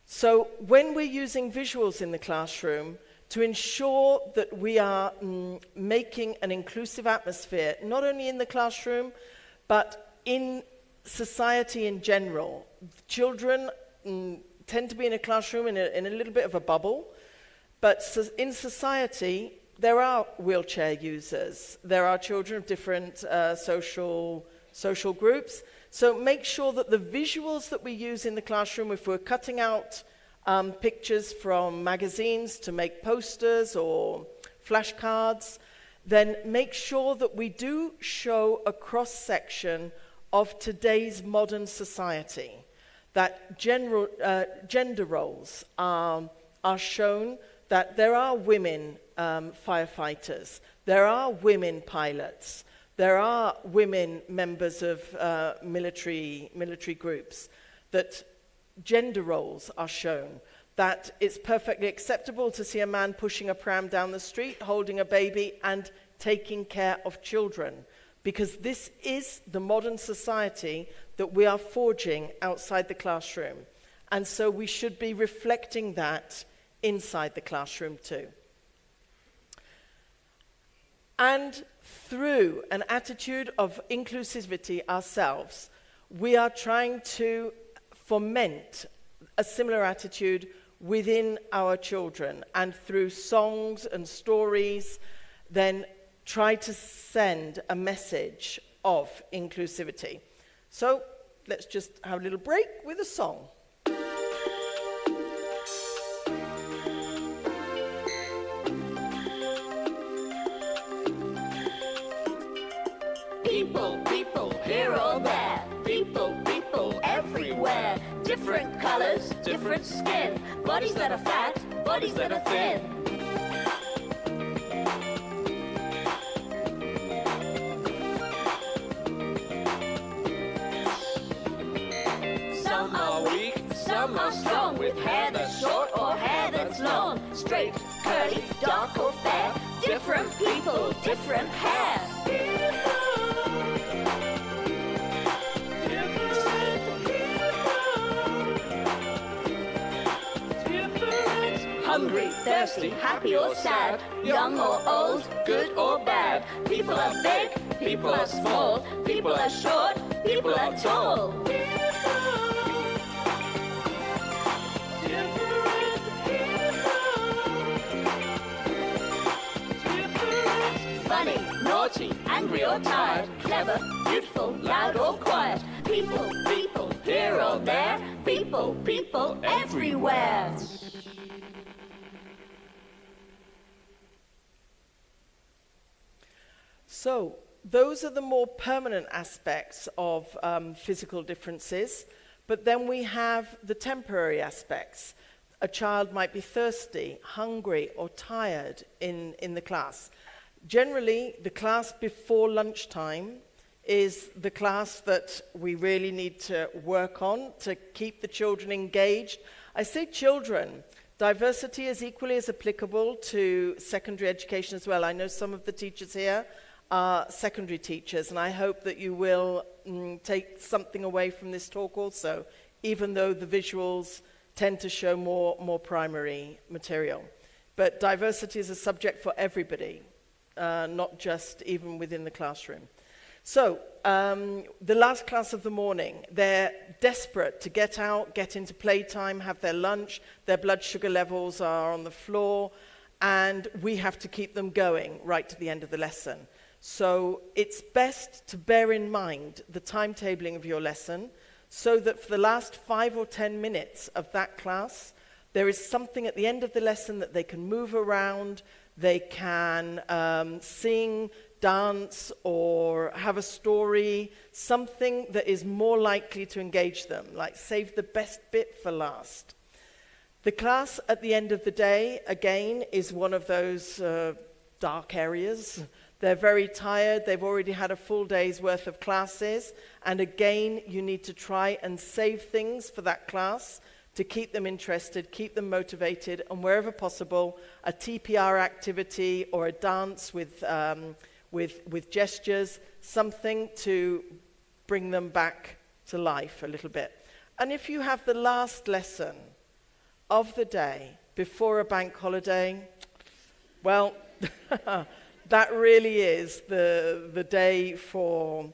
So when we're using visuals in the classroom, to ensure that we are making an inclusive atmosphere, not only in the classroom, But in society in general, children tend to be in a classroom in a little bit of a bubble, but in society, there are wheelchair users. There are children of different social groups. So make sure that the visuals that we use in the classroom, if we're cutting out pictures from magazines to make posters or flashcards, then make sure that we do show a cross-section of today's modern society, that gender roles are shown, that there are women firefighters, there are women pilots, there are women members of military groups, that gender roles are shown, that it's perfectly acceptable to see a man pushing a pram down the street, holding a baby, and taking care of children, because this is the modern society that we are forging outside the classroom. And so we should be reflecting that inside the classroom too. And through an attitude of inclusivity ourselves, we are trying to foment a similar attitude within our children, and through songs and stories, then try to send a message of inclusivity. So let's just have a little break with a song. People, people, here or there. People, people, everywhere. Different colors, different skin. Bodies that are fat, bodies that are thin. Some are weak, some are strong, with hair that's short or hair that's long. Straight, curly, dark or fair. Different people, different hair. Hungry, thirsty, happy or sad, young or old, good or bad. People are big, people are small, people are short, people are tall. Funny, naughty, angry or tired, clever, beautiful, loud or quiet. People, people, here or there, people, people, everywhere. So, those are the more permanent aspects of physical differences, but then we have the temporary aspects. A child might be thirsty, hungry, or tired in the class. Generally, the class before lunchtime is the class that we really need to work on to keep the children engaged. I say children. Diversity is equally as applicable to secondary education as well. I know some of the teachers here are secondary teachers, and I hope that you will take something away from this talk also, even though the visuals tend to show more primary material. But diversity is a subject for everybody, not just even within the classroom. So, the last class of the morning, they're desperate to get out, get into playtime, have their lunch, their blood sugar levels are on the floor, and we have to keep them going right to the end of the lesson. So it's best to bear in mind the timetabling of your lesson so that for the last 5 or 10 minutes of that class, there is something at the end of the lesson that they can move around, they can sing, dance, or have a story, something that is more likely to engage them, like save the best bit for last. The class at the end of the day, again, is one of those dark areas. They're very tired, they've already had a full day's worth of classes, and again, you need to try and save things for that class to keep them interested, keep them motivated, and wherever possible, a TPR activity or a dance with gestures, something to bring them back to life a little bit. And if you have the last lesson of the day before a bank holiday, well, that really is the day for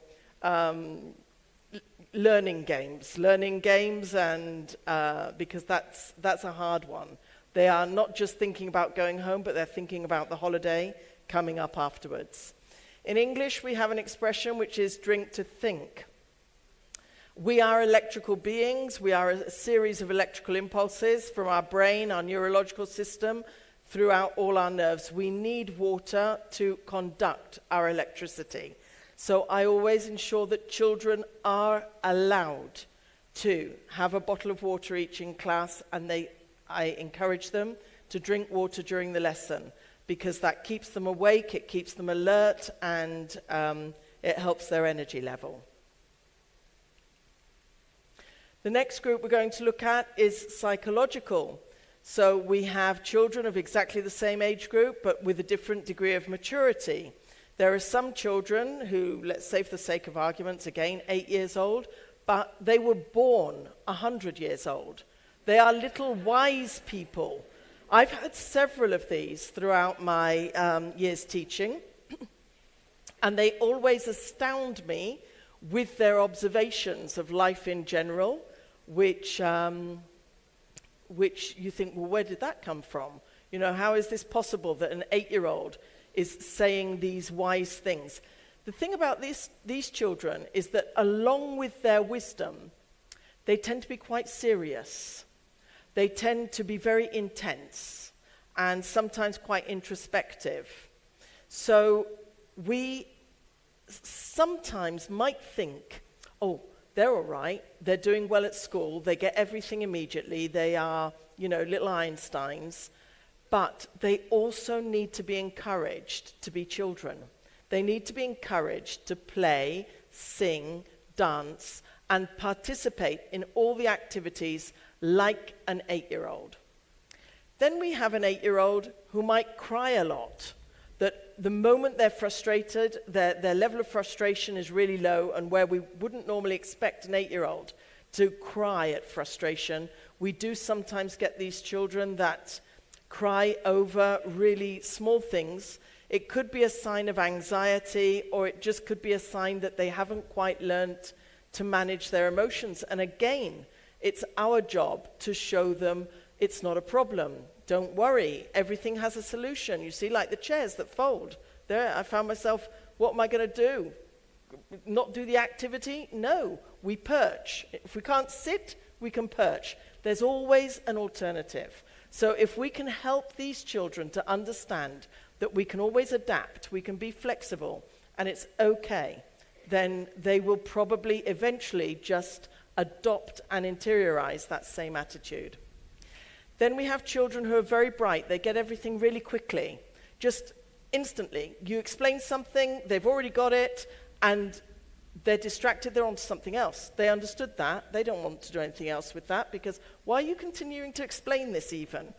learning games, and because that's a hard one. They are not just thinking about going home, but they're thinking about the holiday coming up afterwards. In English, we have an expression which is drink to think. We are electrical beings. We are a series of electrical impulses from our brain, our neurological system, throughout all our nerves. We need water to conduct our electricity. So I always ensure that children are allowed to have a bottle of water each in class, and I encourage them to drink water during the lesson, because that keeps them awake, it keeps them alert, and it helps their energy level. The next group we're going to look at is psychological. So we have children of exactly the same age group, but with a different degree of maturity. There are some children who, let's say for the sake of arguments, again, 8 years old, but they were born 100 years old. They are little wise people. I've had several of these throughout my years teaching, and they always astound me with their observations of life in general, which you think, well, where did that come from? You know, how is this possible that an 8-year-old is saying these wise things? The thing about these children is that along with their wisdom, they tend to be quite serious. They tend to be very intense and sometimes quite introspective. So we sometimes might think, oh, they're all right, they're doing well at school, they get everything immediately, they are, you know, little Einsteins, but they also need to be encouraged to be children. They need to be encouraged to play, sing, dance, and participate in all the activities like an 8-year-old. Then we have an 8-year-old who might cry a lot, that the moment they're frustrated, their level of frustration is really low, and where we wouldn't normally expect an 8-year-old to cry at frustration, we do sometimes get these children that cry over really small things. It could be a sign of anxiety, or it just could be a sign that they haven't quite learned to manage their emotions. And again, it's our job to show them it's not a problem. Don't worry, everything has a solution. You see, like the chairs that fold. There, I found myself, what am I going to do? Not do the activity? No, we perch. If we can't sit, we can perch. There's always an alternative. So if we can help these children to understand that we can always adapt, we can be flexible, and it's okay, then they will probably eventually just adopt and interiorize that same attitude. Then we have children who are very bright. They get everything really quickly, just instantly. You explain something, they've already got it, and they're distracted, they're on to something else. They understood that. They don't want to do anything else with that, because why are you continuing to explain this even?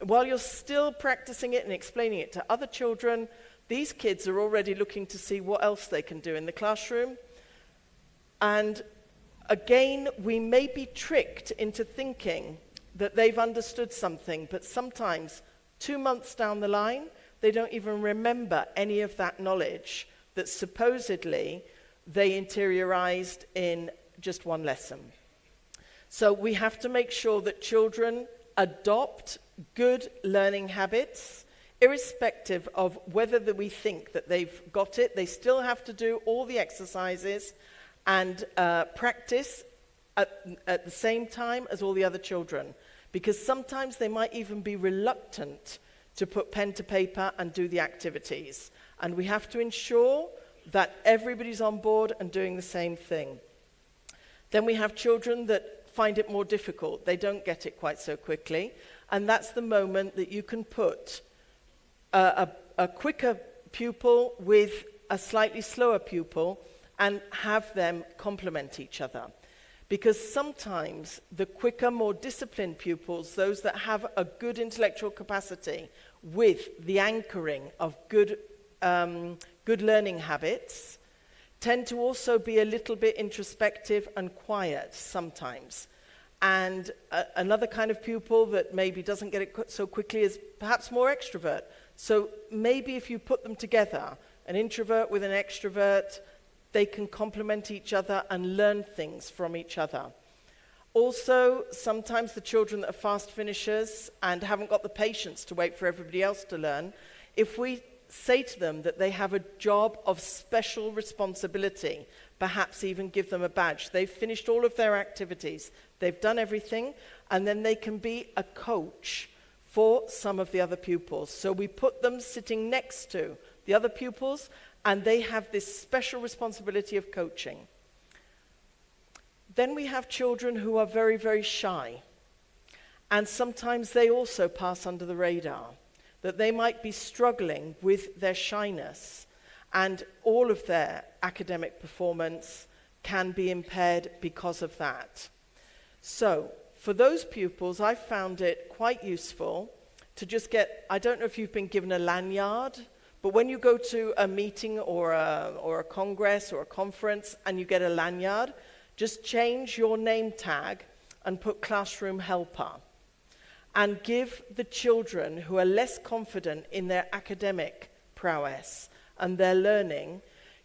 While you're still practicing it and explaining it to other children, these kids are already looking to see what else they can do in the classroom. And again, we may be tricked into thinking that they've understood something, but sometimes 2 months down the line, they don't even remember any of that knowledge that supposedly they interiorized in just one lesson. So we have to make sure that children adopt good learning habits, irrespective of whether we think that they've got it. They still have to do all the exercises and practice at the same time as all the other children, because sometimes they might even be reluctant to put pen to paper and do the activities. And we have to ensure that everybody's on board and doing the same thing. Then we have children that find it more difficult. They don't get it quite so quickly. And that's the moment that you can put a quicker pupil with a slightly slower pupil and have them complement each other. Because sometimes the quicker, more disciplined pupils, those that have a good intellectual capacity with the anchoring of good learning habits, tend to also be a little bit introspective and quiet sometimes. And another kind of pupil that maybe doesn't get it so quickly is perhaps more extrovert. So maybe if you put them together, an introvert with an extrovert, they can complement each other and learn things from each other. Also, sometimes the children that are fast finishers and haven't got the patience to wait for everybody else to learn, if we say to them that they have a job of special responsibility, perhaps even give them a badge. They've finished all of their activities, they've done everything, and then they can be a coach for some of the other pupils. So we put them sitting next to the other pupils, and they have this special responsibility of coaching. Then we have children who are very, very shy, and sometimes they also pass under the radar, that they might be struggling with their shyness, and all of their academic performance can be impaired because of that. So, for those pupils, I found it quite useful to just get, I don't know if you've been given a lanyard, but when you go to a meeting or a congress or a conference and you get a lanyard, just change your name tag and put classroom helper. And give the children who are less confident in their academic prowess and their learning,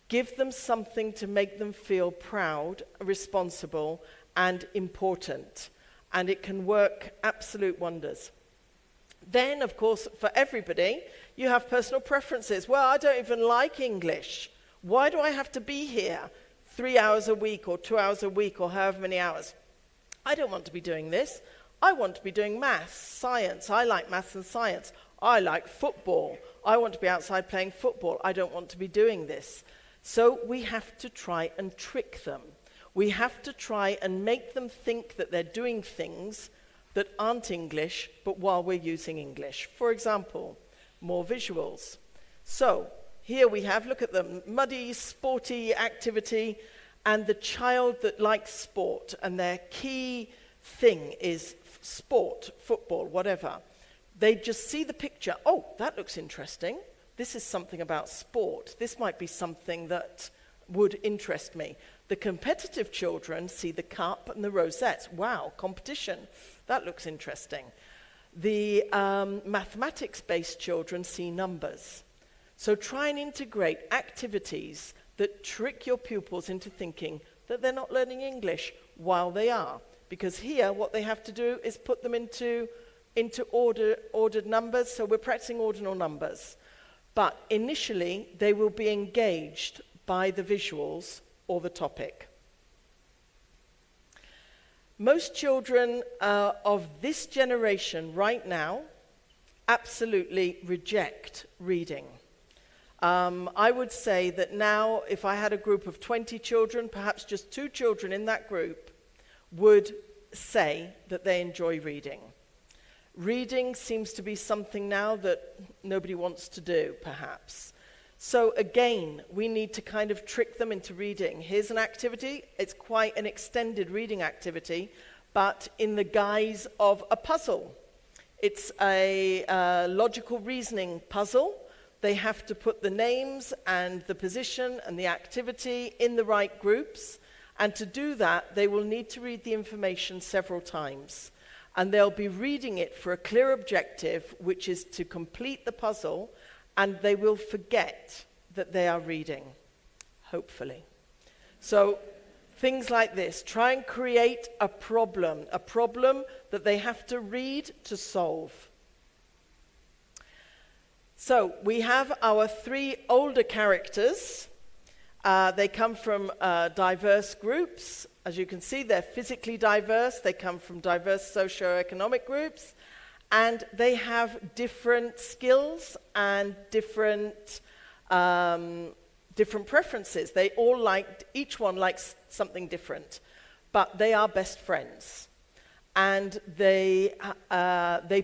give them something to make them feel proud, responsible, and important. And it can work absolute wonders. Then, of course, for everybody, you have personal preferences. Well, I don't even like English. Why do I have to be here 3 hours a week or 2 hours a week or however many hours? I don't want to be doing this. I want to be doing maths, science. I like maths and science. I like football. I want to be outside playing football. I don't want to be doing this. So we have to try and trick them. We have to try and make them think that they're doing things that aren't English, but while we're using English. For example, more visuals. So here we have, look at them, muddy, sporty activity, and the child that likes sport, and their key thing is sport, football, whatever. They just see the picture. Oh, that looks interesting. This is something about sport. This might be something that would interest me. The competitive children see the cup and the rosettes. Wow, competition. That looks interesting. The mathematics-based children see numbers. So try and integrate activities that trick your pupils into thinking that they're not learning English while they are. Because here, what they have to do is put them into ordered numbers, so we're practicing ordinal numbers. But initially, they will be engaged by the visuals or the topic. Most children of this generation right now absolutely reject reading. I would say that now, if I had a group of 20 children, perhaps just 2 children in that group would say that they enjoy reading. Reading seems to be something now that nobody wants to do, perhaps. So again, we need to kind of trick them into reading. Here's an activity. It's quite an extended reading activity, but in the guise of a puzzle. It's a logical reasoning puzzle. They have to put the names and the position and the activity in the right groups. And to do that, they will need to read the information several times. And they'll be reading it for a clear objective, which is to complete the puzzle, and they will forget that they are reading, hopefully. So things like this, try and create a problem that they have to read to solve. So we have our 3 older characters. They come from diverse groups. As you can see, they're physically diverse. They come from diverse socioeconomic groups. And they have different skills and different preferences. They all each one likes something different. But they are best friends. And they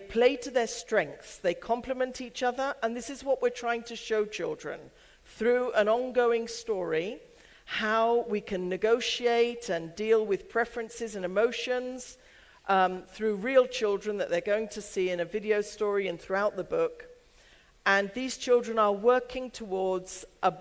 play to their strengths. They complement each other. And this is what we're trying to show children through an ongoing story, how we can negotiate and deal with preferences and emotions through real children that they're going to see in a video story and throughout the book. And these children are working towards a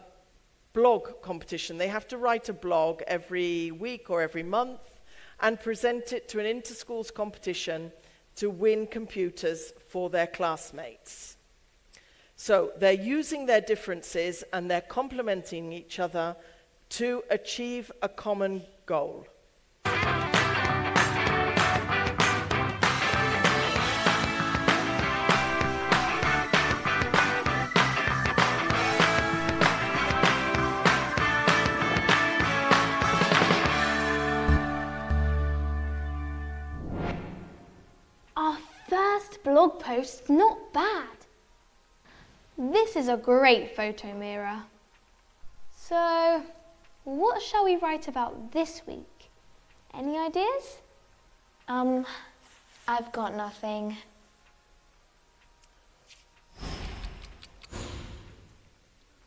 blog competition. They have to write a blog every week or every month and present it to an inter-schools competition to win computers for their classmates. So they're using their differences and they're complementing each other to achieve a common goal. Our first blog post, not bad. This is a great photo, Mira. So, what shall we write about this week? Any ideas? I've got nothing.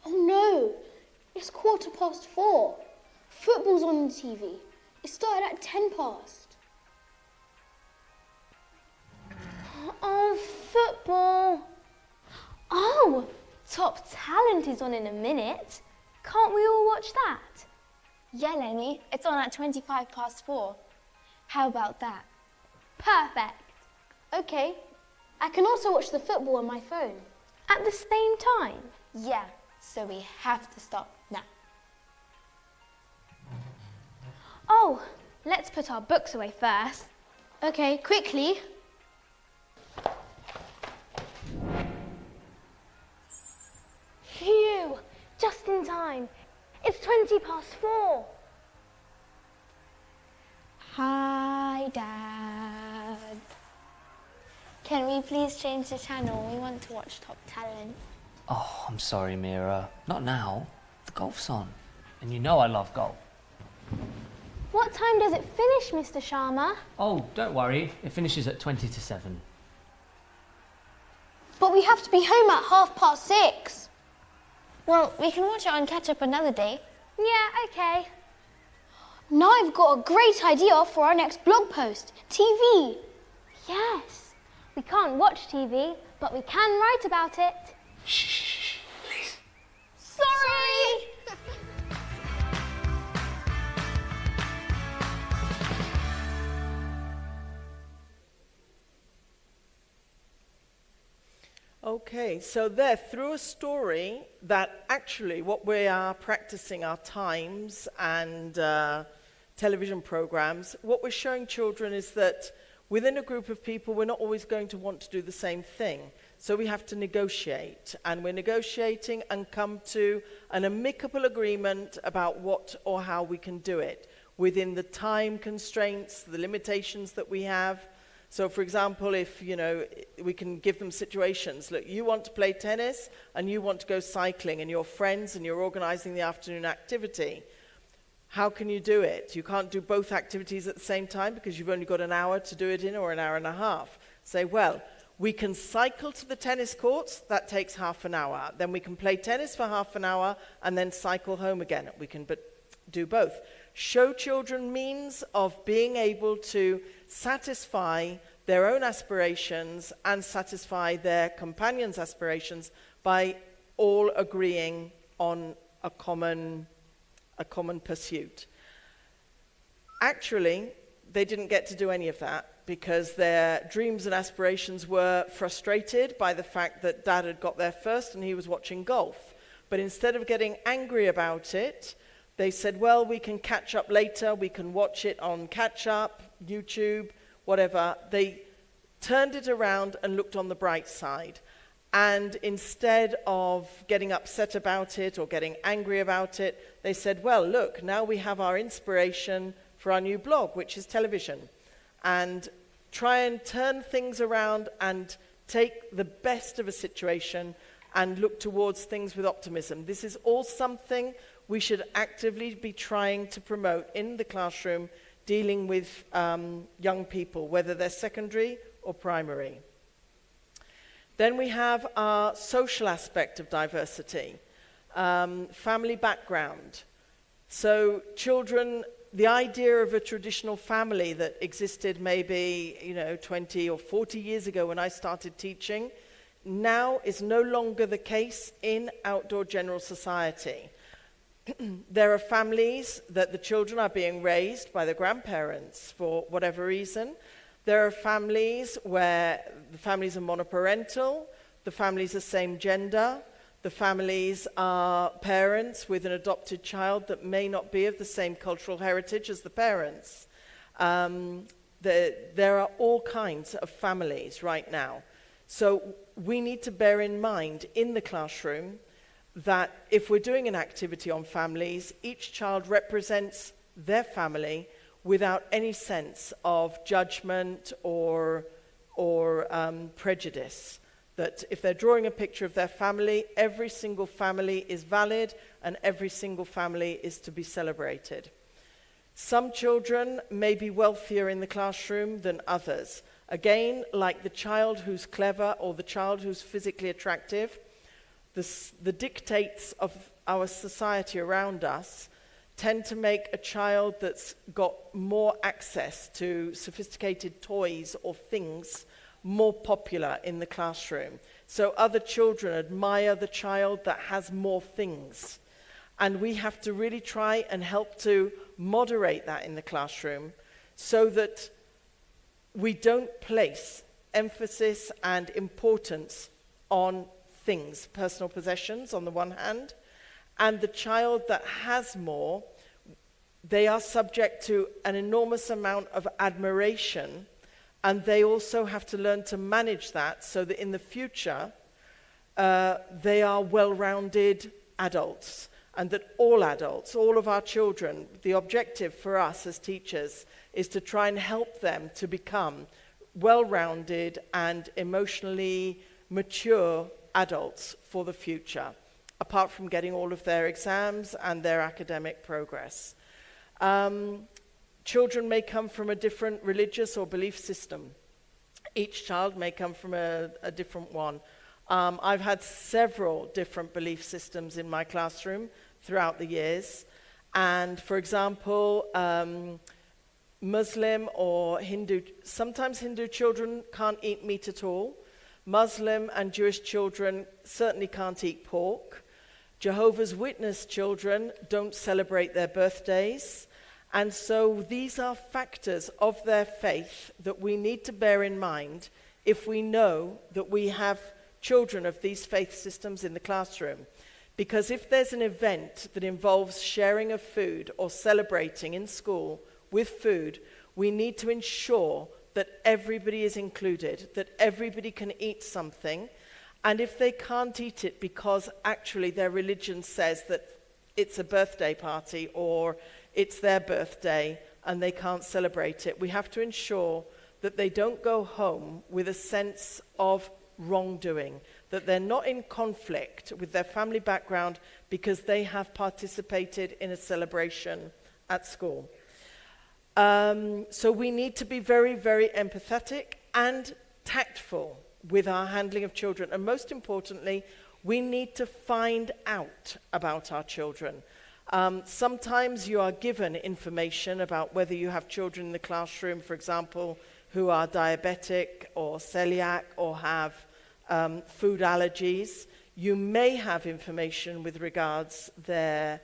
Oh no, it's 4:15. Football's on the TV. It started at 10 past. Oh, football. Oh, Top Talent is on in a minute. Can't we all watch that? Yeah, Lenny, it's on at 4:25. How about that? Perfect. Okay, I can also watch the football on my phone. At the same time? Yeah, so we have to stop now. Oh, let's put our books away first. Okay, quickly. Phew, just in time. It's 4:20. Hi, Dad. Can we please change the channel? We want to watch Top Talent. Oh, I'm sorry, Mira. Not now. The golf's on. And you know I love golf. What time does it finish, Mr. Sharma? Oh, don't worry. It finishes at 7:20. But we have to be home at 6:30. Well, we can watch it on catch-up another day. Yeah, okay. Now I've got a great idea for our next blog post. TV. Yes. We can't watch TV, but we can write about it. Shh, please. Sorry. Okay, so there, through a story that actually what we are practicing our times and television programs, what we're showing children is that within a group of people, we're not always going to want to do the same thing. So we have to negotiate, and we're negotiating and come to an amicable agreement about what or how we can do it within the time constraints, the limitations that we have. So, for example, if, we can give them situations. Look, you want to play tennis and you want to go cycling and you're friends and you're organizing the afternoon activity. How can you do it? You can't do both activities at the same time because you've only got an hour to do it in or an hour and a half. Say, well, we can cycle to the tennis courts. That takes half an hour. Then we can play tennis for half an hour and then cycle home again. We can do both. Show children means of being able to satisfy their own aspirations and satisfy their companions' aspirations by all agreeing on a common pursuit. Actually, they didn't get to do any of that because their dreams and aspirations were frustrated by the fact that Dad had got there first and he was watching golf. But instead of getting angry about it, they said, well, we can catch up later, we can watch it on catch up, YouTube, whatever. They turned it around and looked on the bright side. And instead of getting upset about it or getting angry about it, they said, well, look, now we have our inspiration for our new blog, which is television. And try and turn things around and take the best of a situation and look towards things with optimism. This is all something we should actively be trying to promote in the classroom, dealing with young people, whether they're secondary or primary. Then we have our social aspect of diversity, family background. So children, the idea of a traditional family that existed maybe 20 or 40 years ago when I started teaching, now is no longer the case in outdoor general society. There are families that the children are being raised by the grandparents for whatever reason. There are families where the families are monoparental, the families are same gender, The families are parents with an adopted child that may not be of the same cultural heritage as the parents. There are all kinds of families right now. So we need to bear in mind in the classroom that if we're doing an activity on families, each child represents their family without any sense of judgment or prejudice. That if they're drawing a picture of their family, every single family is valid and every single family is to be celebrated. Some children may be wealthier in the classroom than others. Again, like the child who's clever or the child who's physically attractive, the dictates of our society around us tend to make a child that's got more access to sophisticated toys or things more popular in the classroom. So other children admire the child that has more things. And we have to really try and help to moderate that in the classroom so that we don't place emphasis and importance on things, personal possessions on the one hand, and the child that has more, they are subject to an enormous amount of admiration, and they also have to learn to manage that so that in the future they are well-rounded adults, and that all adults, all of our children, the objective for us as teachers is to try and help them to become well-rounded and emotionally mature adults for the future, apart from getting all of their exams and their academic progress. Children may come from a different religious or belief system. Each child may come from a different one. I've had several different belief systems in my classroom throughout the years. And for example, Muslim or Hindu, sometimes Hindu children can't eat meat at all. Muslim and Jewish children certainly can't eat pork. Jehovah's Witness children don't celebrate their birthdays. And so these are factors of their faith that we need to bear in mind if we know that we have children of these faith systems in the classroom. Because if there's an event that involves sharing of food or celebrating in school with food, we need to ensure that everybody is included, that everybody can eat something. And if they can't eat it because actually their religion says that it's a birthday party or it's their birthday and they can't celebrate it, we have to ensure that they don't go home with a sense of wrongdoing, that they're not in conflict with their family background because they have participated in a celebration at school. So we need to be very, very empathetic and tactful with our handling of children. And most importantly, we need to find out about our children. Sometimes you are given information about whether you have children in the classroom, for example, who are diabetic or celiac or have food allergies. You may have information with regards their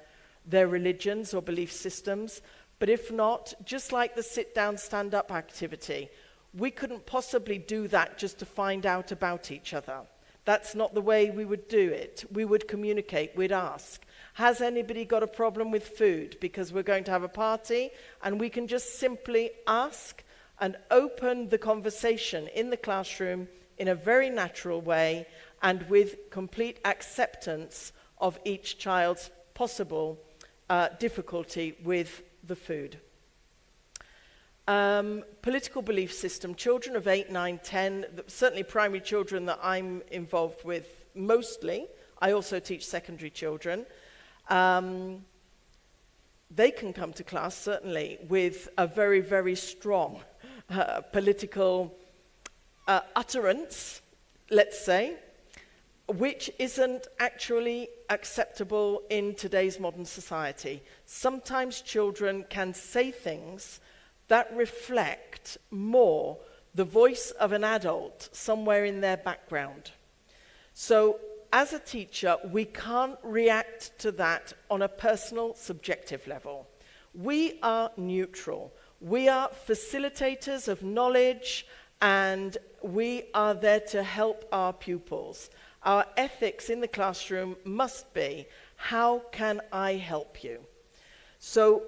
religions or belief systems, but if not, just like the sit-down, stand-up activity, we couldn't possibly do that just to find out about each other. That's not the way we would do it. We would communicate, we'd ask, has anybody got a problem with food? Because we're going to have a party, and we can just simply ask and open the conversation in the classroom in a very natural way and with complete acceptance of each child's possible difficulty with the food. Political belief system. Children of 8, 9, 10, certainly primary children that I'm involved with mostly. I also teach secondary children. They can come to class, certainly, with a very, very strong political utterance, let's say, which isn't actually acceptable in today's modern society. Sometimes children can say things that reflect more the voice of an adult somewhere in their background. So as a teacher, we can't react to that on a personal, subjective level. We are neutral. We are facilitators of knowledge, and we are there to help our pupils. Our ethics in the classroom must be, how can I help you? So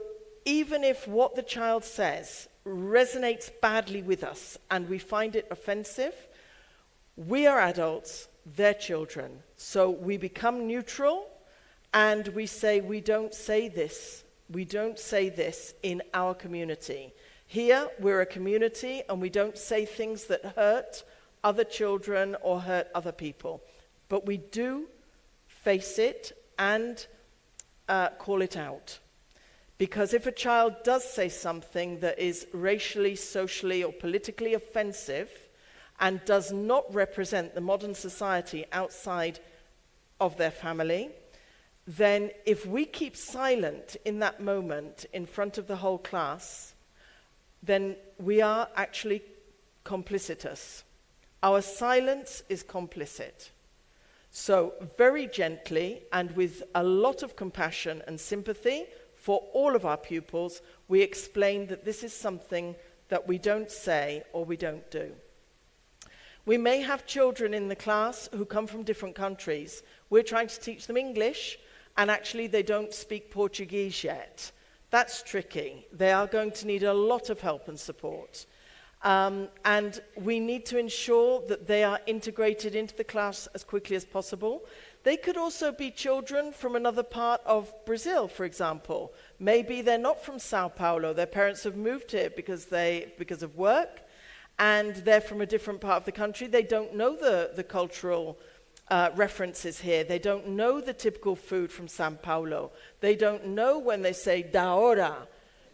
even if what the child says resonates badly with us and we find it offensive, we are adults, they're children. So we become neutral and we say, we don't say this. We don't say this in our community. Here, we're a community and we don't say things that hurt other children or hurt other people. But we do face it and call it out. Because if a child does say something that is racially, socially, or politically offensive and does not represent the modern society outside of their family, then if we keep silent in that moment in front of the whole class, then we are actually complicitous. Our silence is complicit. So very gently and with a lot of compassion and sympathy for all of our pupils, we explain that this is something that we don't say or we don't do. We may have children in the class who come from different countries. We're trying to teach them English, and actually they don't speak Portuguese yet. That's tricky. They are going to need a lot of help and support. And we need to ensure that they are integrated into the class as quickly as possible. They could also be children from another part of Brazil, for example. Maybe they're not from Sao Paulo. Their parents have moved here because of work, and they're from a different part of the country. They don't know the cultural references here. They don't know the typical food from Sao Paulo. They don't know when they say da hora,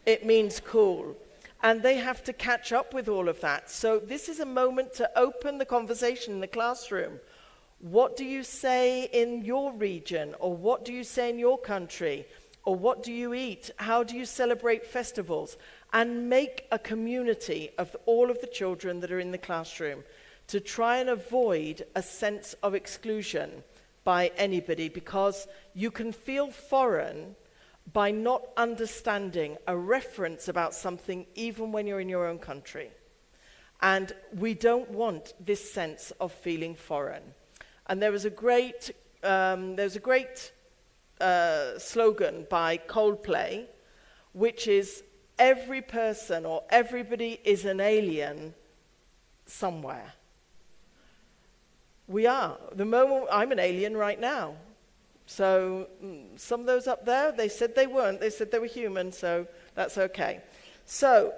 it means cool. And they have to catch up with all of that. So this is a moment to open the conversation in the classroom. What do you say in your region? Or what do you say in your country? Or what do you eat? How do you celebrate festivals? And make a community of all of the children that are in the classroom to try and avoid a sense of exclusion by anybody, because you can feel foreign by not understanding a reference about something even when you're in your own country. And we don't want this sense of feeling foreign. And there was a great slogan by Coldplay, which is, every person or everybody is an alien somewhere. We are. The moment I'm an alien right now. So some of those up there, they said they weren't. They said they were human, so that's okay. So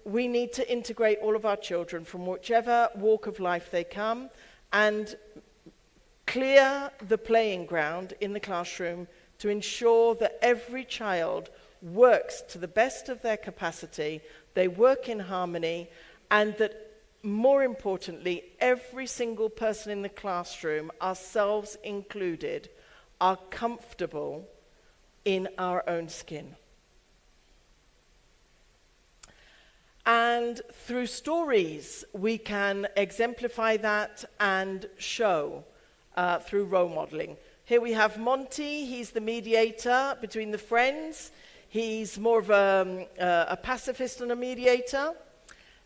we need to integrate all of our children from whichever walk of life they come and clear the playing ground in the classroom to ensure that every child works to the best of their capacity, they work in harmony, and that more importantly, every single person in the classroom, ourselves included, are comfortable in our own skin. And through stories, we can exemplify that and show through role modeling. Here we have Monty. He's the mediator between the friends. He's more of a pacifist and a mediator.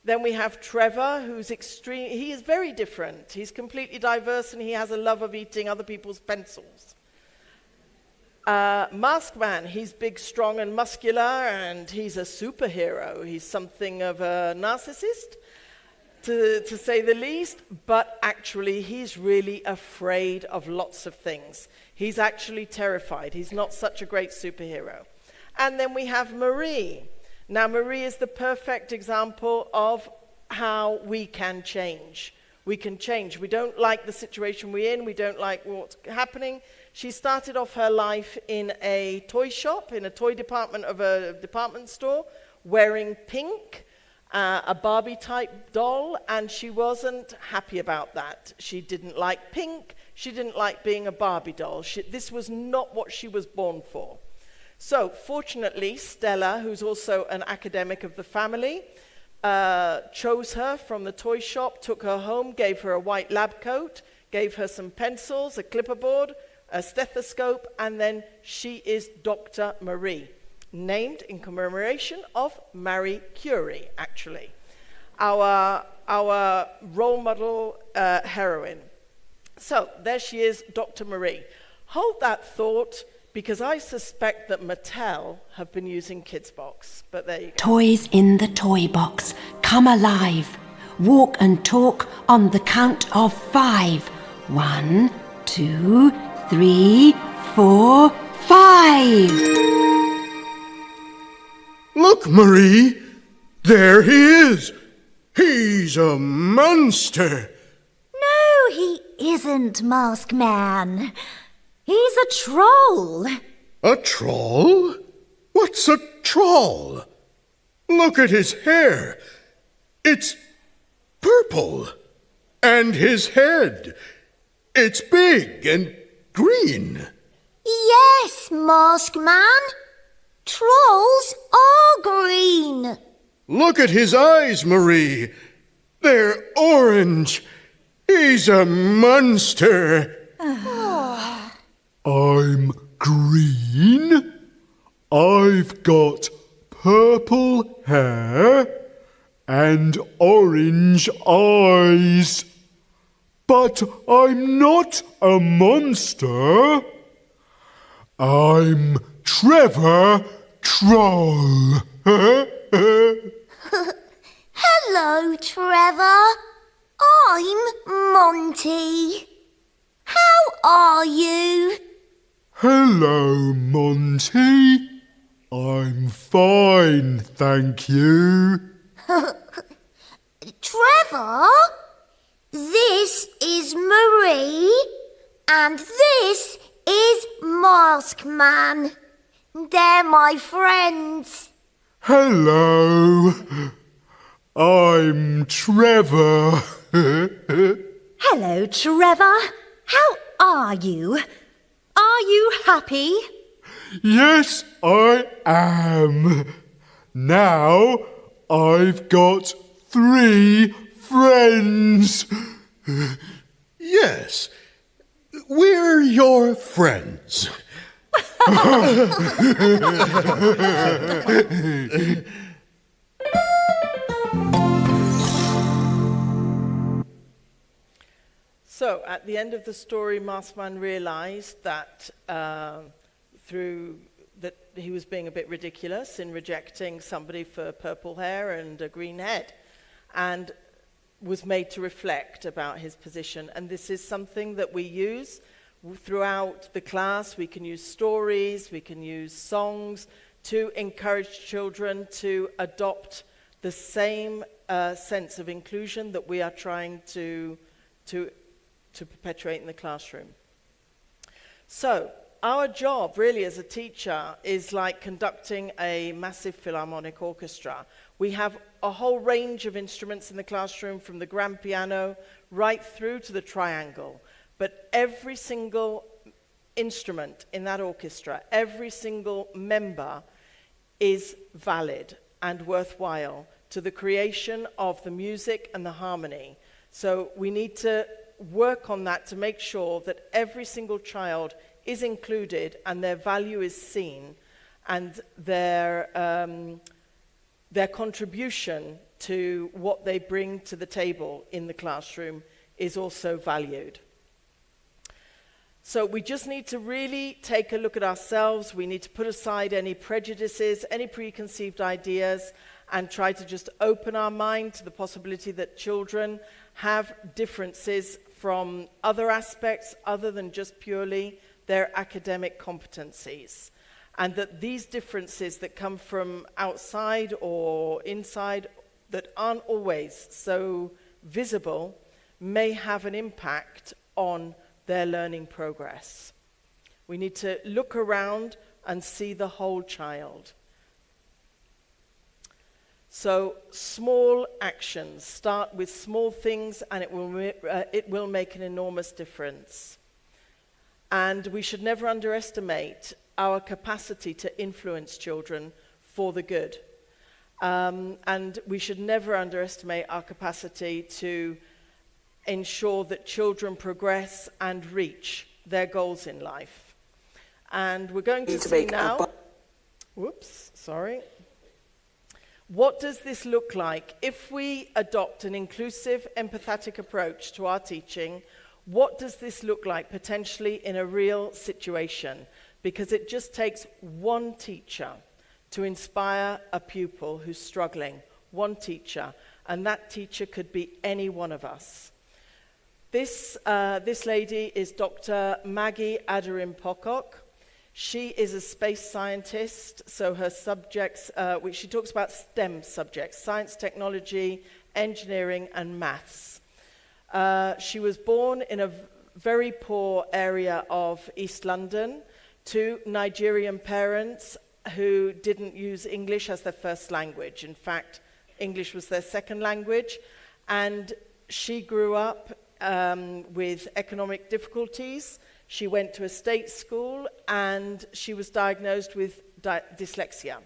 Then we have Trevor, who's extreme. He is very different. He's completely diverse, and he has a love of eating other people's pencils. Mask Man, he's big, strong, and muscular, and he's a superhero. He's something of a narcissist, to say the least, but actually he's really afraid of lots of things. He's actually terrified. He's not such a great superhero. And then we have Marie. Now, Marie is the perfect example of how we can change. We can change. We don't like the situation we're in. We don't like what's happening. She started off her life in a toy shop, in a toy department of a department store, wearing pink, a Barbie-type doll, and she wasn't happy about that. She didn't like pink. She didn't like being a Barbie doll. This was not what she was born for. So, fortunately, Stella, who's also an academic of the family, chose her from the toy shop, took her home, gave her a white lab coat, gave her some pencils, a clipperboard, a stethoscope, and then she is Dr. Marie, named in commemoration of Marie Curie, actually, our role model heroine. So there she is, Dr. Marie. Hold that thought, because I suspect that Mattel have been using Kids Box, but there you go. Toys in the toy box, come alive. Walk and talk on the count of 5. 1, 2, 3, 4, 5. Look, Marie, there he is. He's a monster. No, he isn't, Mask Man. He's a troll. A troll? What's a troll? Look at his hair. It's purple. And his head. It's big and green. Yes, Mask Man. Trolls are green. Look at his eyes, Marie. They're orange. He's a monster. I'm green. I've got purple hair and orange eyes. But I'm not a monster. I'm Trevor Troll. Hello, Trevor. I'm Monty. How are you? Hello, Monty. I'm fine, thank you. Trevor, this is Marie, and this is Mask Man. They're my friends. Hello. I'm Trevor. Hello, Trevor. How are you? Are you happy? Yes, I am. Now I've got 3 friends. Yes, we're your friends. So, at the end of the story, Maskman realized that that he was being a bit ridiculous in rejecting somebody for purple hair and a green head, and was made to reflect about his position. And this is something that we use throughout the class. We can use stories, we can use songs to encourage children to adopt the same sense of inclusion that we are trying to perpetuate in the classroom. So, our job really as a teacher is like conducting a massive philharmonic orchestra. We have a whole range of instruments in the classroom, from the grand piano right through to the triangle. But every single instrument in that orchestra, every single member is valid and worthwhile to the creation of the music and the harmony. So we need to work on that to make sure that every single child is included and their value is seen, and their contribution to what they bring to the table in the classroom is also valued. So we just need to really take a look at ourselves. We need to put aside any prejudices, any preconceived ideas, and try to just open our mind to the possibility that children have differences from other aspects other than just purely their academic competencies. And that these differences that come from outside or inside that aren't always so visible may have an impact on their learning progress. We need to look around and see the whole child. So small actions, start with small things, and it will make an enormous difference. And we should never underestimate our capacity to influence children for the good. And we should never underestimate our capacity to ensure that children progress and reach their goals in life. And we're going to see now, what does this look like if we adopt an inclusive, empathetic approach to our teaching? What does this look like potentially in a real situation? Because it just takes one teacher to inspire a pupil who's struggling, one teacher, and that teacher could be any one of us. This lady is Dr. Maggie Adarim-Pocock. She is a space scientist, so her subjects, which she talks about STEM subjects, science, technology, engineering, and maths. She was born in a very poor area of East London to Nigerian parents who didn't use English as their first language. In fact, English was their second language, and she grew up with economic difficulties. She went to a state school, and she was diagnosed with dyslexia.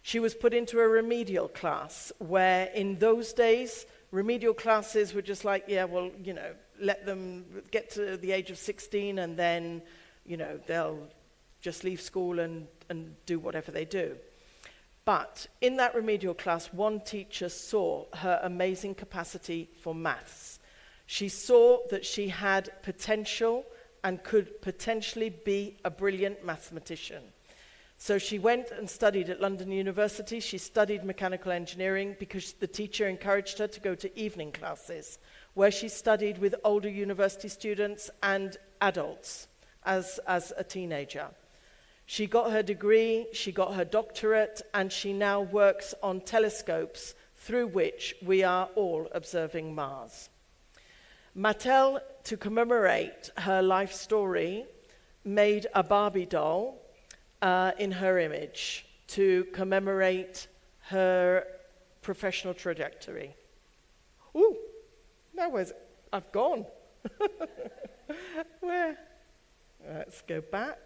She was put into a remedial class, where in those days, remedial classes were just like, yeah, well, you know, let them get to the age of 16, and then, you know, they'll just leave school and do whatever they do. But in that remedial class, one teacher saw her amazing capacity for maths. She saw that she had potential and could potentially be a brilliant mathematician. So she went and studied at London University. She studied mechanical engineering because the teacher encouraged her to go to evening classes, where she studied with older university students and adults as a teenager. She got her degree, she got her doctorate, and she now works on telescopes through which we are all observing Mars. Mattel, to commemorate her life story, made a Barbie doll in her image to commemorate her professional trajectory. Ooh, now I've gone. Where? Let's go back.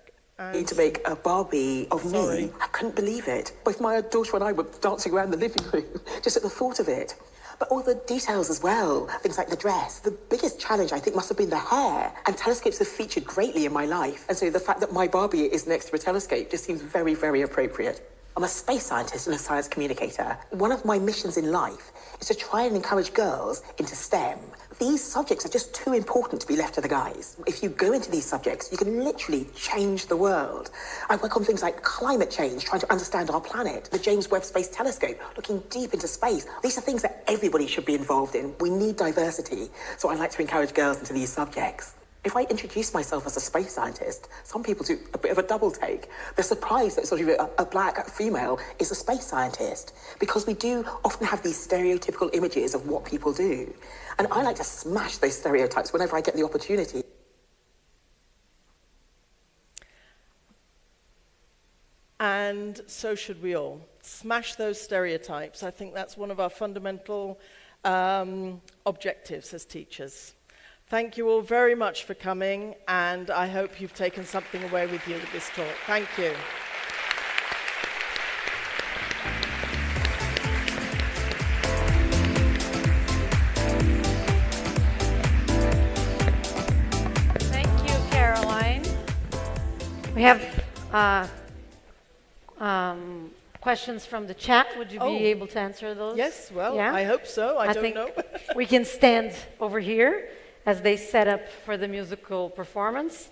Need to make a Barbie of me. I couldn't believe it. Both my daughter and I were dancing around the living room just at the thought of it. But all the details as well, things like the dress. The biggest challenge, I think, must have been the hair. And telescopes have featured greatly in my life. And so the fact that my Barbie is next to a telescope just seems very, very appropriate. I'm a space scientist and a science communicator. One of my missions in life is to try and encourage girls into STEM. These subjects are just too important to be left to the guys. If you go into these subjects, you can literally change the world. I work on things like climate change, trying to understand our planet, the James Webb Space Telescope, looking deep into space. These are things that everybody should be involved in. We need diversity, so I like to encourage girls into these subjects. If I introduce myself as a space scientist, some people do a bit of a double take. They're surprised that sort of a black female is a space scientist, because we do often have these stereotypical images of what people do. And I like to smash those stereotypes whenever I get the opportunity. And so should we all. Smash those stereotypes. I think that's one of our fundamental objectives as teachers. Thank you all very much for coming, and I hope you've taken something away with you with this talk. Thank you. Thank you, Caroline. We have questions from the chat. Would you be able to answer those? Yes, well, yeah? I hope so. I don't know. We can stand over here as they set up for the musical performance.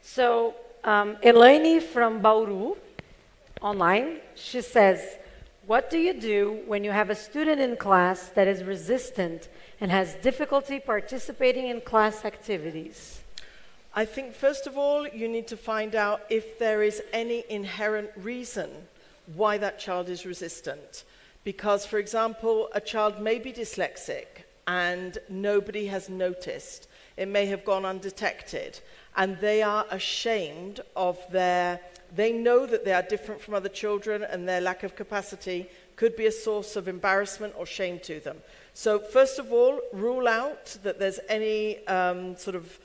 So, Elaine from Bauru, online, she says, what do you do when you have a student in class that is resistant and has difficulty participating in class activities? I think, first of all, you need to find out if there is any inherent reason why that child is resistant. Because, for example, a child may be dyslexic and nobody has noticed. It may have gone undetected, and they are ashamed of they know that they are different from other children, and their lack of capacity could be a source of embarrassment or shame to them. So first of all, rule out that there's any sort of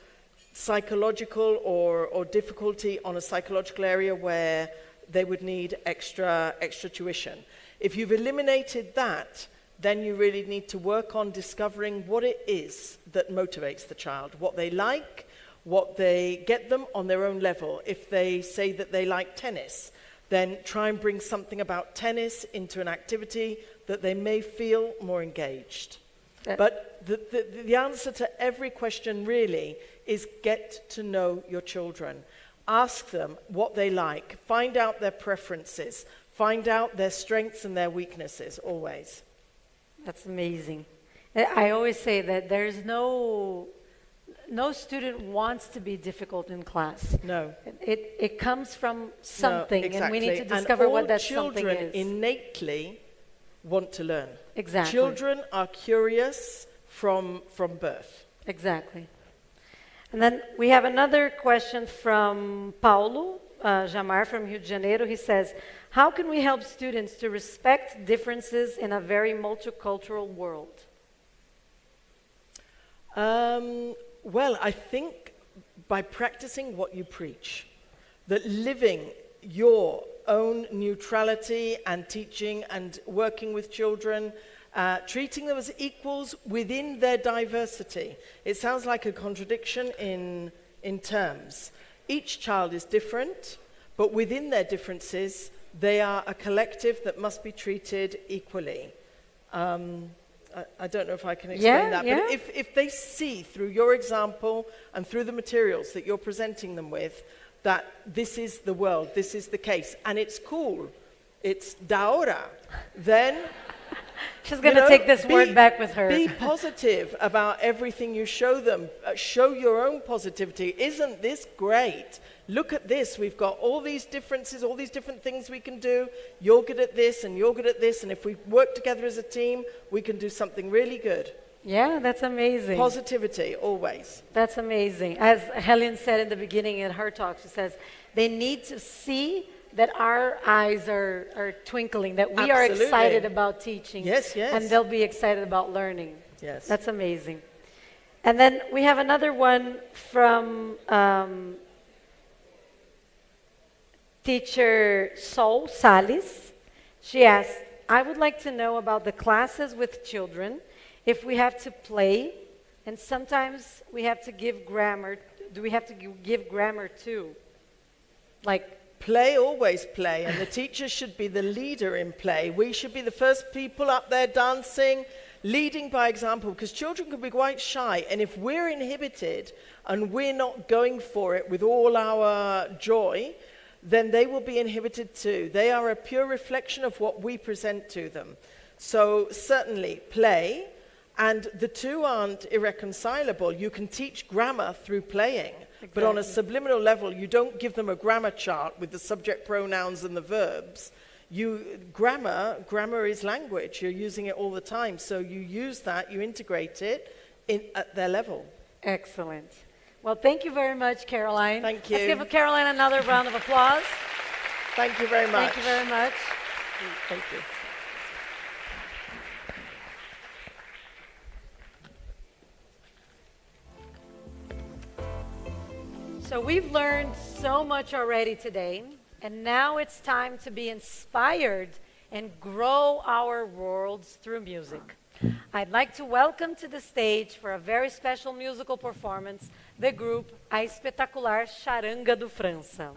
psychological or difficulty on a psychological area where they would need extra tuition. If you've eliminated that, then you really need to work on discovering what it is that motivates the child, what they like, what they get them on their own level. If they say that they like tennis, then try and bring something about tennis into an activity that they may feel more engaged. But the answer to every question really is get to know your children. Ask them what they like. Find out their preferences. Find out their strengths and their weaknesses, always. That's amazing. I always say that there's no student wants to be difficult in class. No. It comes from something, no, exactly. and we need to discover what that something is. All children innately want to learn. Exactly. Children are curious from birth. Exactly. And then we have another question from Paulo Jamar from Rio de Janeiro. He says, how can we help students to respect differences in a very multicultural world? Well, I think by practicing what you preach, that living your own neutrality and teaching and working with children, treating them as equals within their diversity. It sounds like a contradiction in terms. Each child is different, but within their differences, they are a collective that must be treated equally. I don't know if I can explain that, but if they see through your example and through the materials that you're presenting them with, that this is the world, this is the case, and it's cool, it's da hora, then she's going to take this word back with her. Be positive about everything you show them. Show your own positivity. Isn't this great? Look at this. We've got all these differences, all these different things we can do. You're good at this and you're good at this. And if we work together as a team, we can do something really good. Yeah, that's amazing. Positivity, always. That's amazing. As Helen said in the beginning in her talk, she says, they need to see that our eyes are twinkling, that we are excited about teaching. Yes, yes. And they'll be excited about learning. Yes. That's amazing. And then we have another one from teacher Sol Salles. She asked, I would like to know about the classes with children, if we have to play, and sometimes we have to give grammar. Do we have to give grammar too? Like, play, always play, and the teacher should be the leader in play. We should be the first people up there dancing, leading by example, because children can be quite shy, and if we're inhibited and we're not going for it with all our joy, then they will be inhibited too. They are a pure reflection of what we present to them. So certainly play, and the two aren't irreconcilable. You can teach grammar through playing. Exactly. But on a subliminal level, you don't give them a grammar chart with the subject pronouns and the verbs. Grammar is language. You're using it all the time. So you use that, you integrate it at their level. Excellent. Well, thank you very much, Caroline. Thank you. Let's give Caroline another round of applause. Thank you very much. Thank you very much. Thank you. So we've learned so much already today, and now it's time to be inspired and grow our worlds through music. I'd like to welcome to the stage for a very special musical performance the group A Espetacular Charanga do França.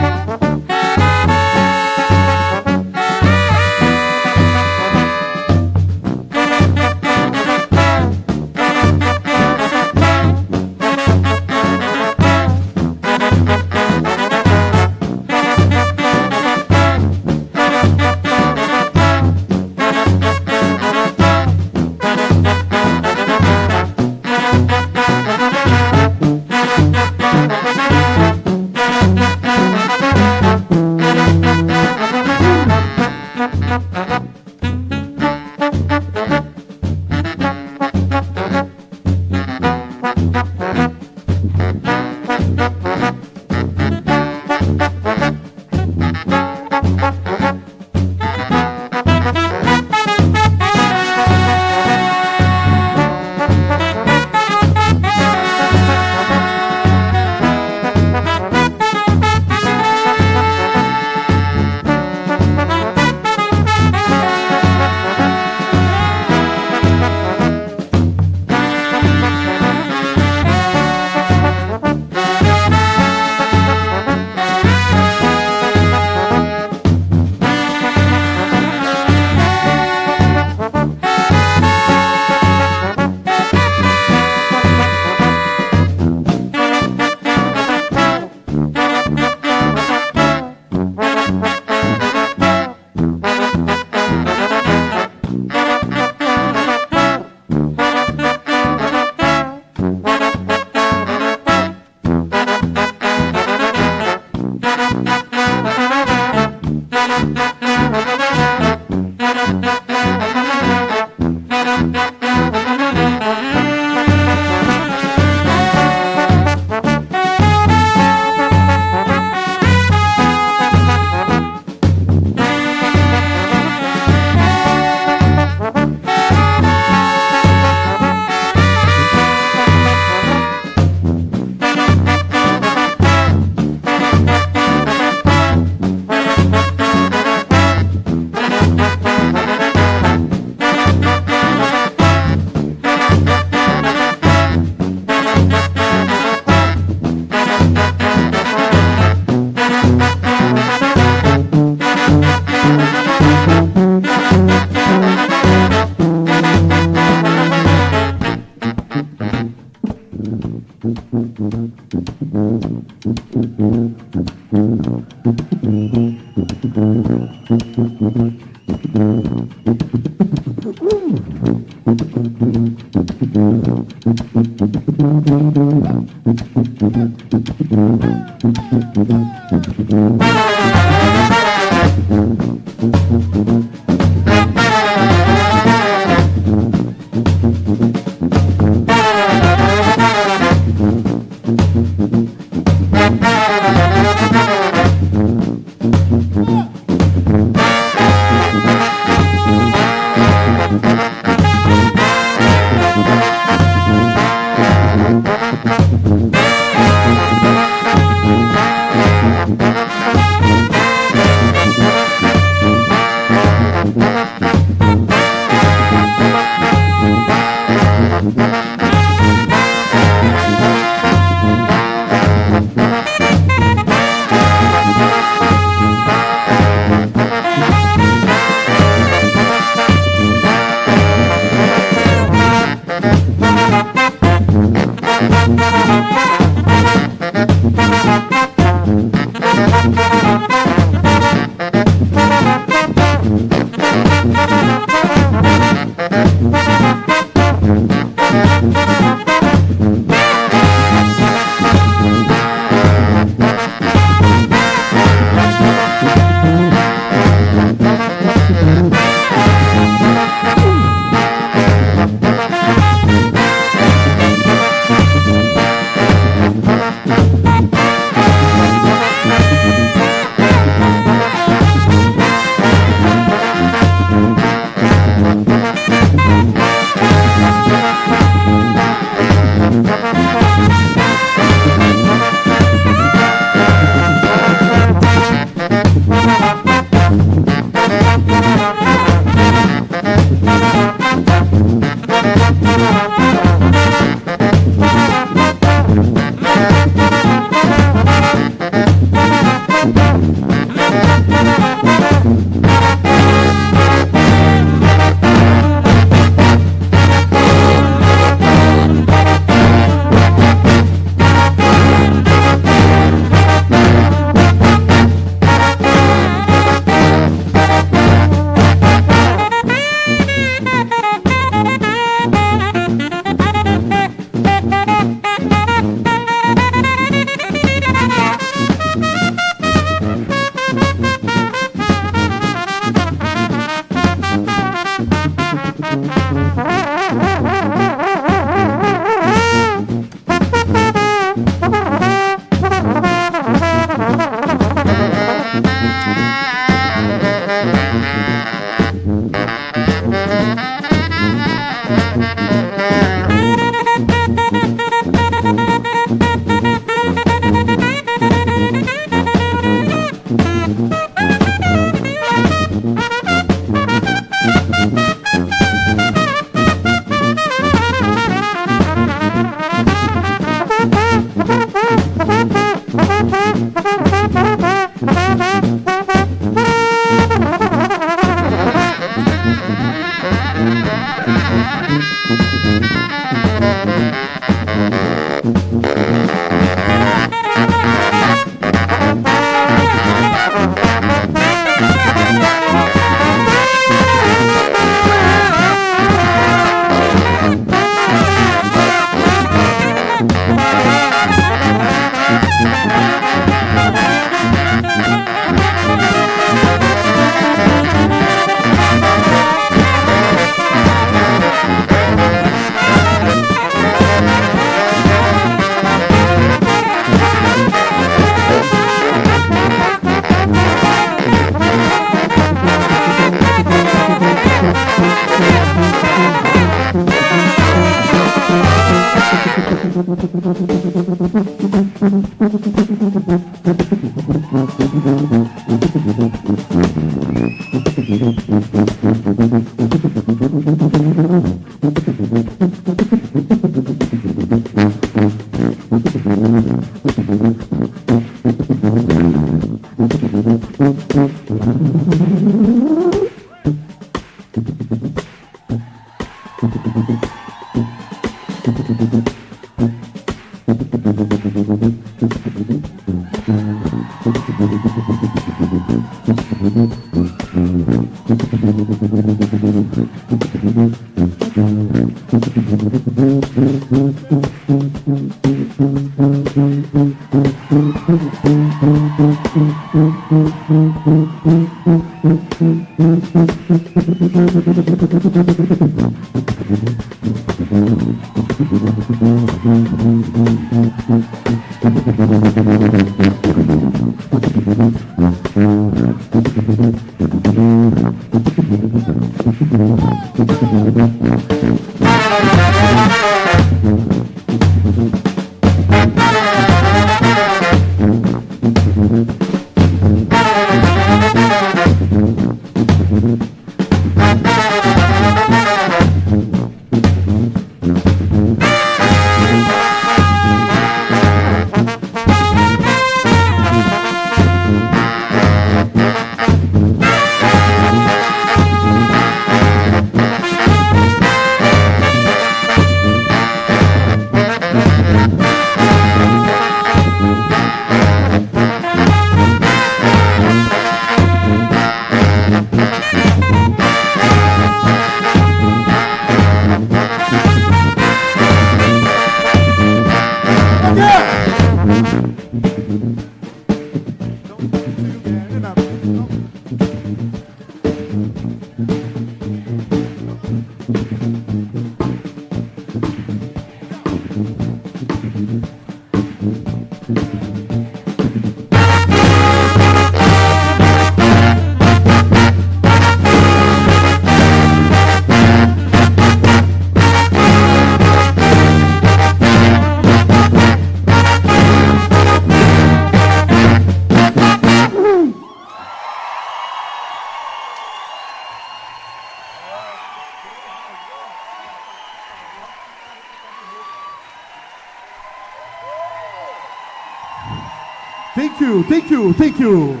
Thank you, thank you, thank you.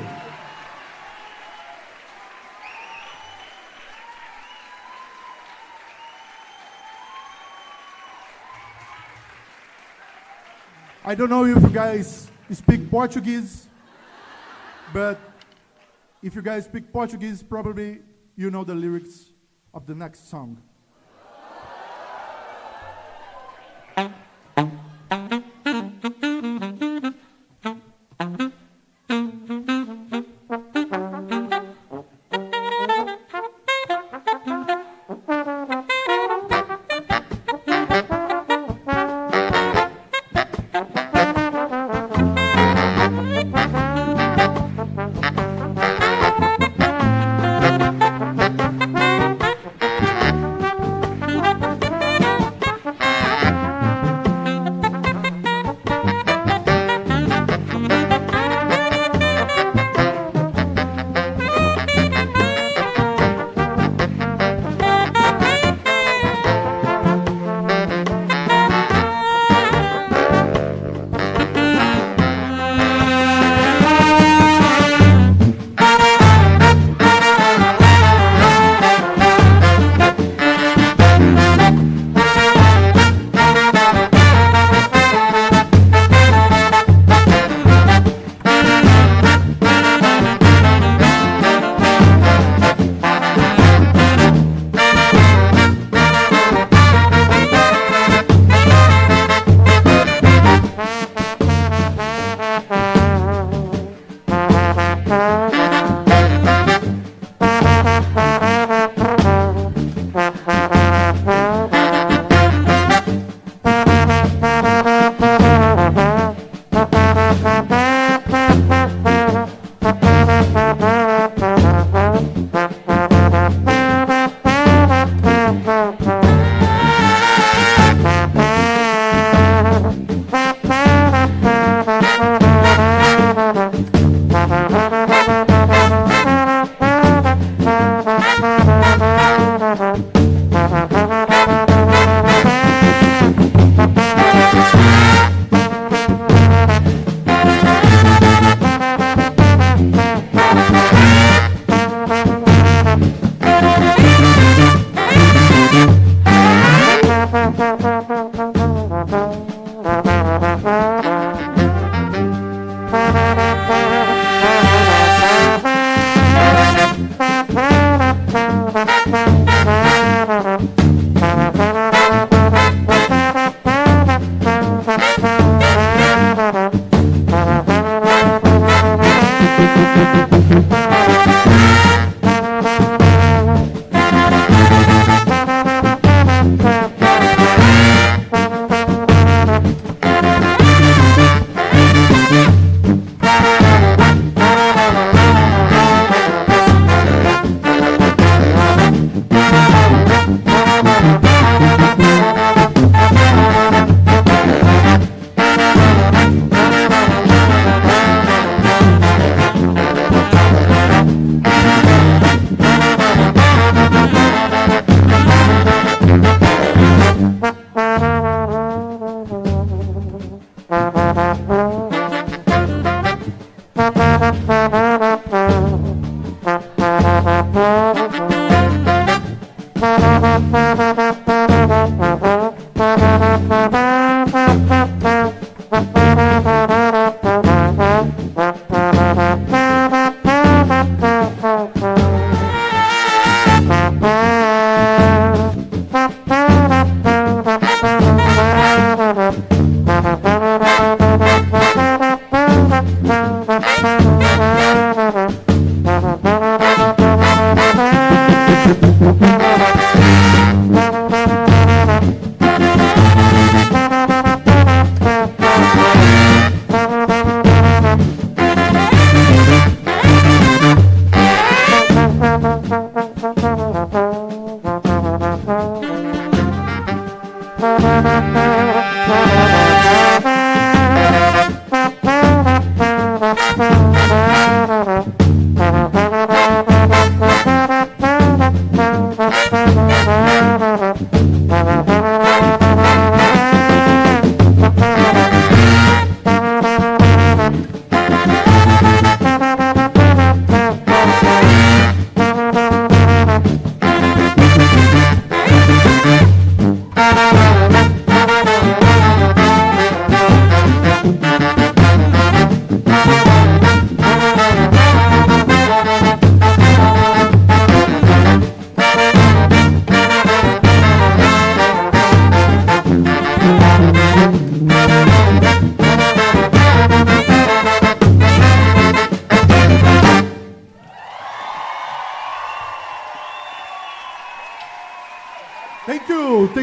I don't know if you guys speak Portuguese, but if you guys speak Portuguese, probably you know the lyrics of the next song.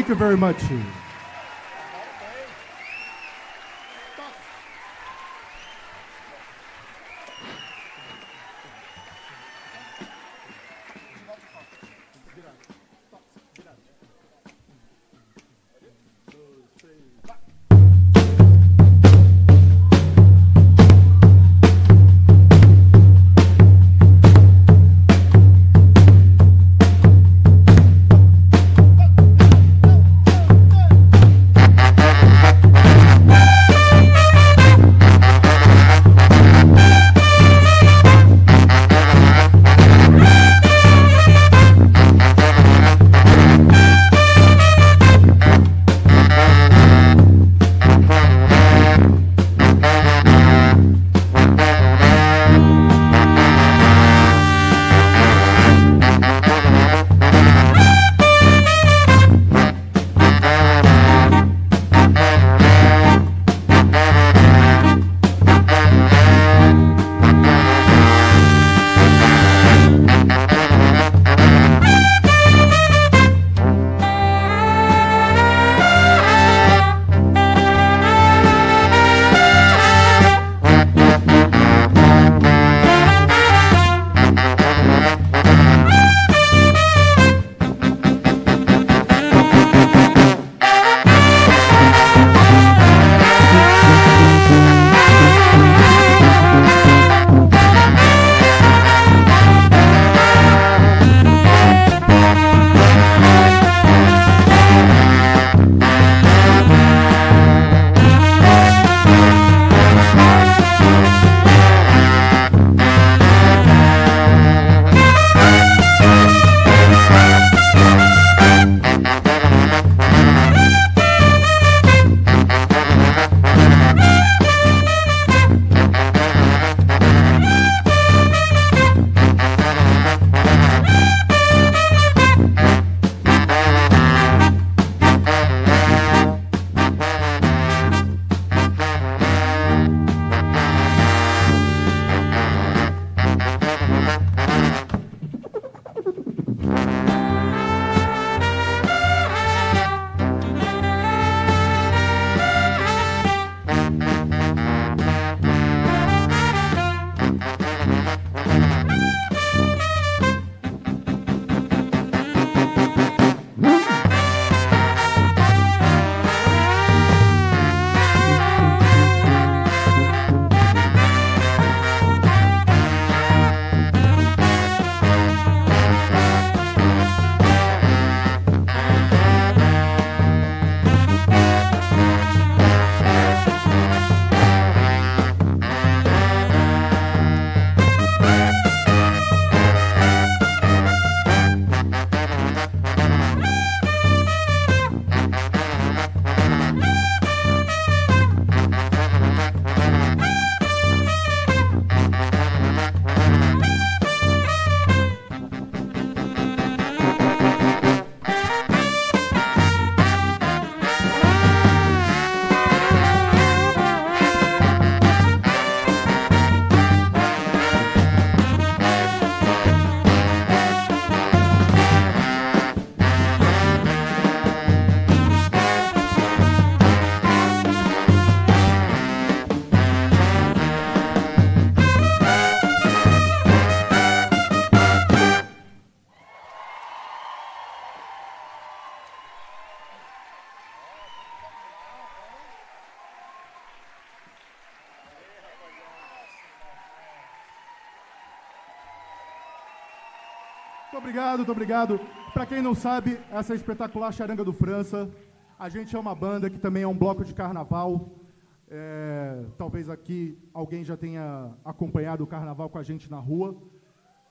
Thank you very much. Muito obrigado, muito obrigado. Para quem não sabe, essa é a espetacular Charanga do França. A gente é uma banda que também é um bloco de carnaval. Talvez aqui alguém já tenha acompanhado o carnaval com a gente na rua.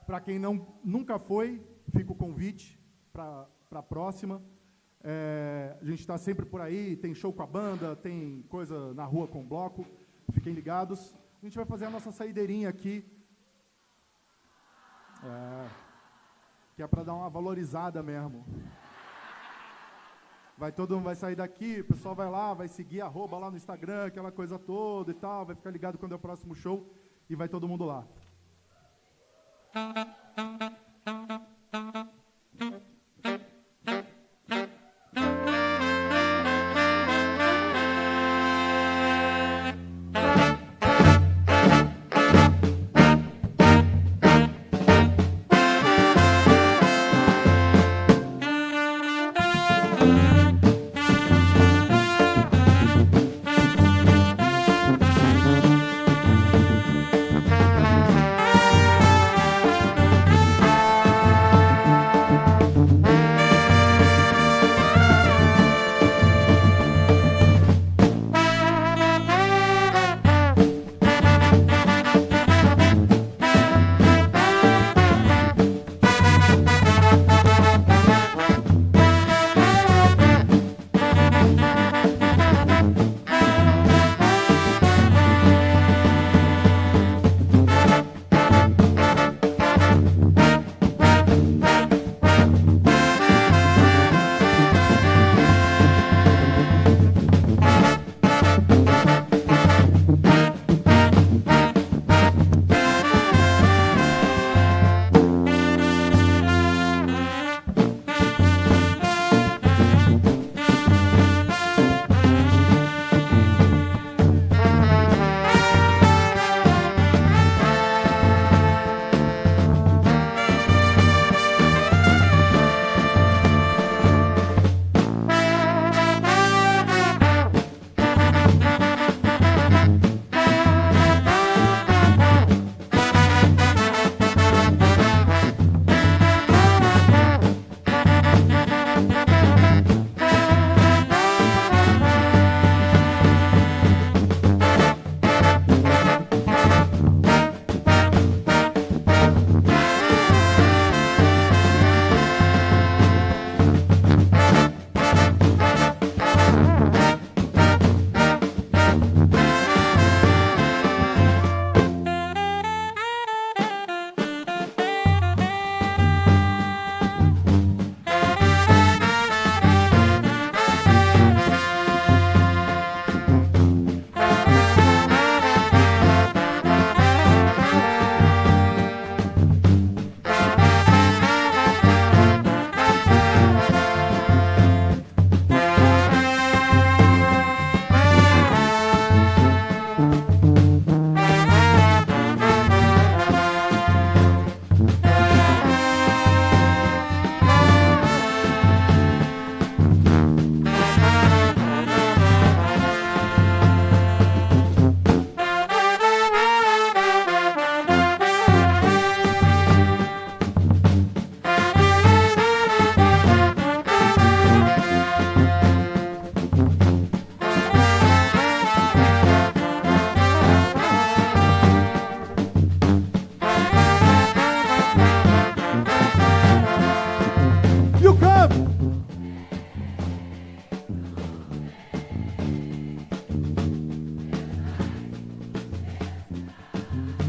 Para quem nunca foi, fica o convite para a próxima. A gente está sempre por aí, tem show com a banda, tem coisa na rua com o bloco. Fiquem ligados. A gente vai fazer a nossa saideirinha aqui. Que é para dar uma valorizada mesmo. Todo mundo vai sair daqui, o pessoal vai lá, vai seguir @ lá no Instagram, aquela coisa toda e tal, vai ficar ligado quando é o próximo show e vai todo mundo lá.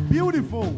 Beautiful.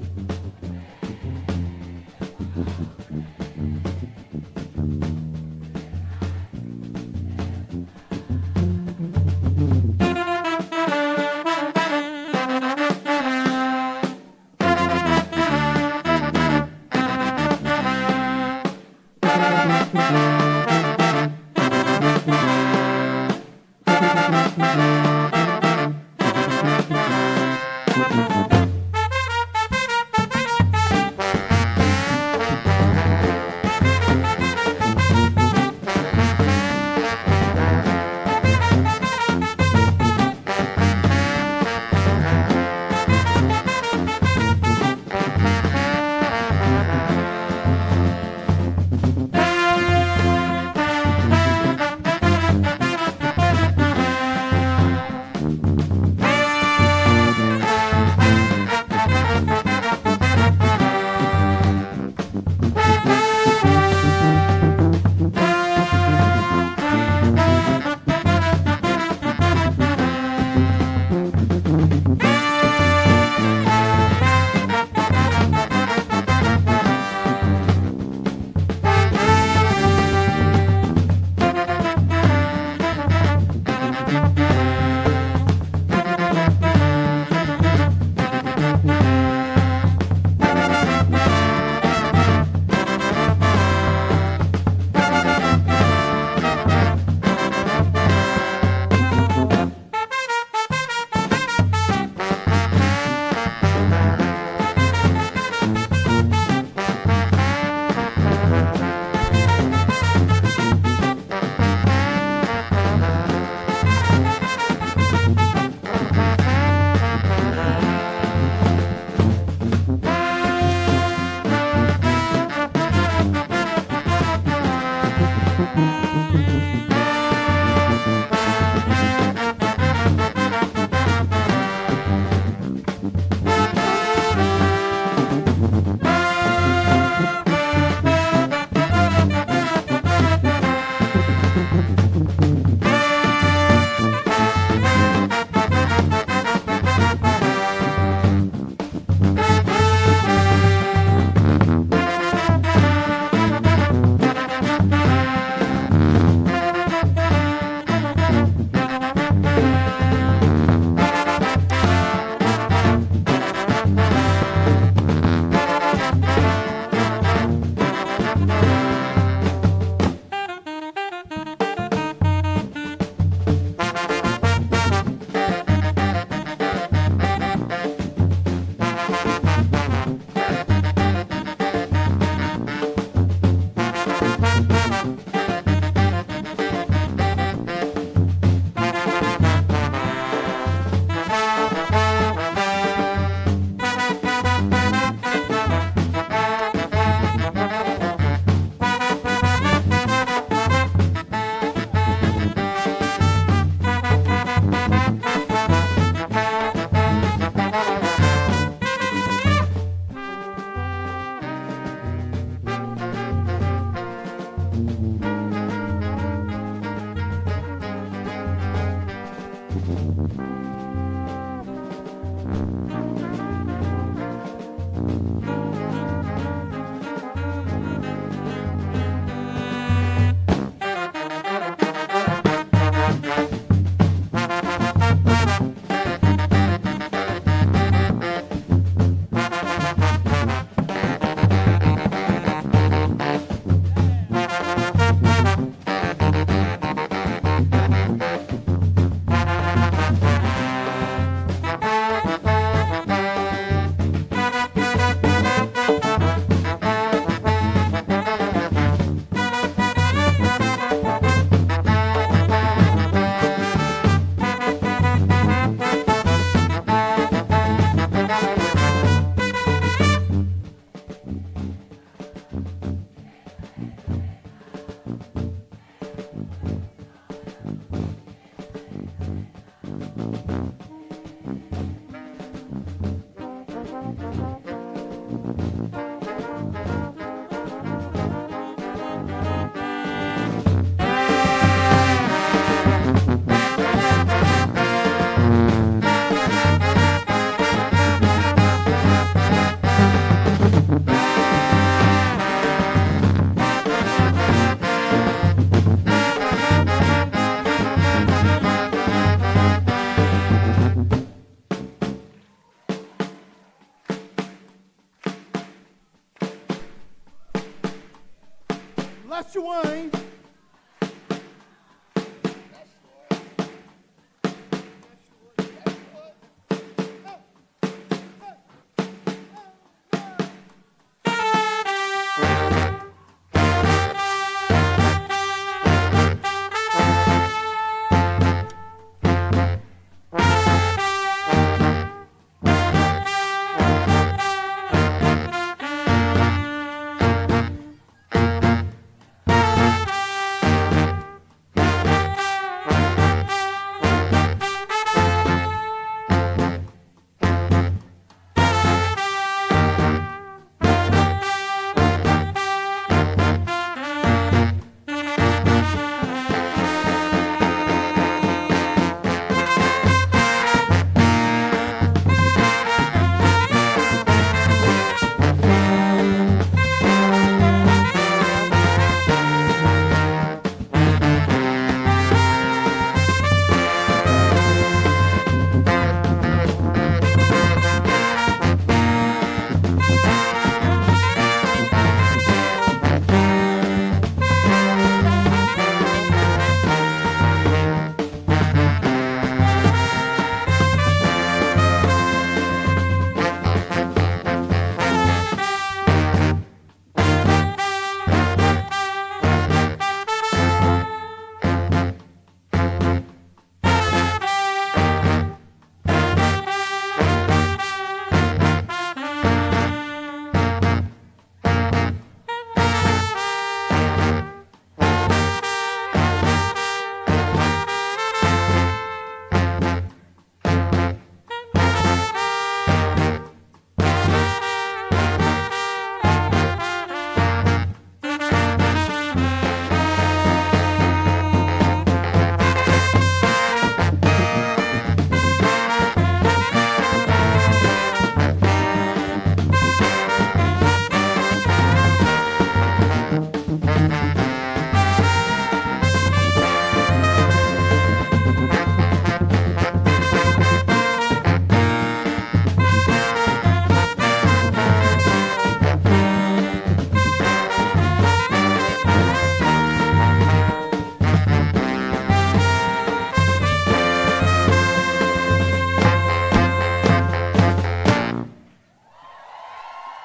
mãe.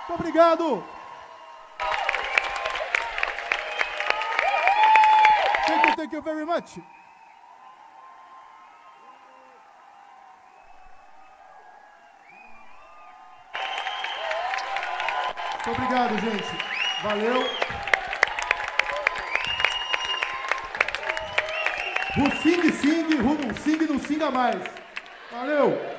Obrigado! Thank you very much. Muito obrigado, gente. Valeu. O sing, o não singa mais. Valeu.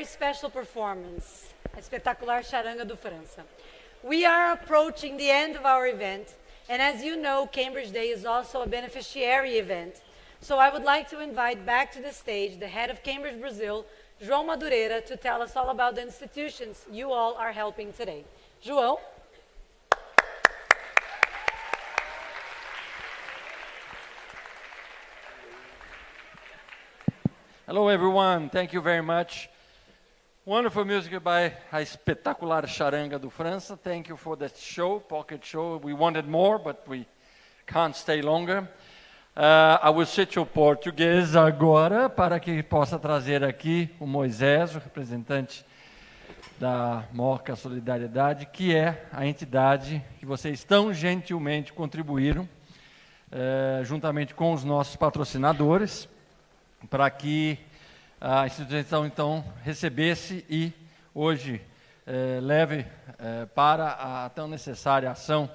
Special performance, a espetacular charanga do França. We are approaching the end of our event, and as you know, Cambridge Day is also a beneficiary event. So I would like to invite back to the stage the head of Cambridge Brazil, João Madureira, to tell us all about the institutions you all are helping today. João? Hello everyone, thank you very much. Wonderful music by a espetacular charanga do França. Thank you for that show, pocket show. We wanted more, but we can't stay longer. I will switch to português agora, para que possa trazer aqui o Moisés, o representante da Moca Solidariedade, que é a entidade que vocês tão gentilmente contribuíram, juntamente com os nossos patrocinadores, para que a instituição, então, recebesse e, hoje, leve para a tão necessária ação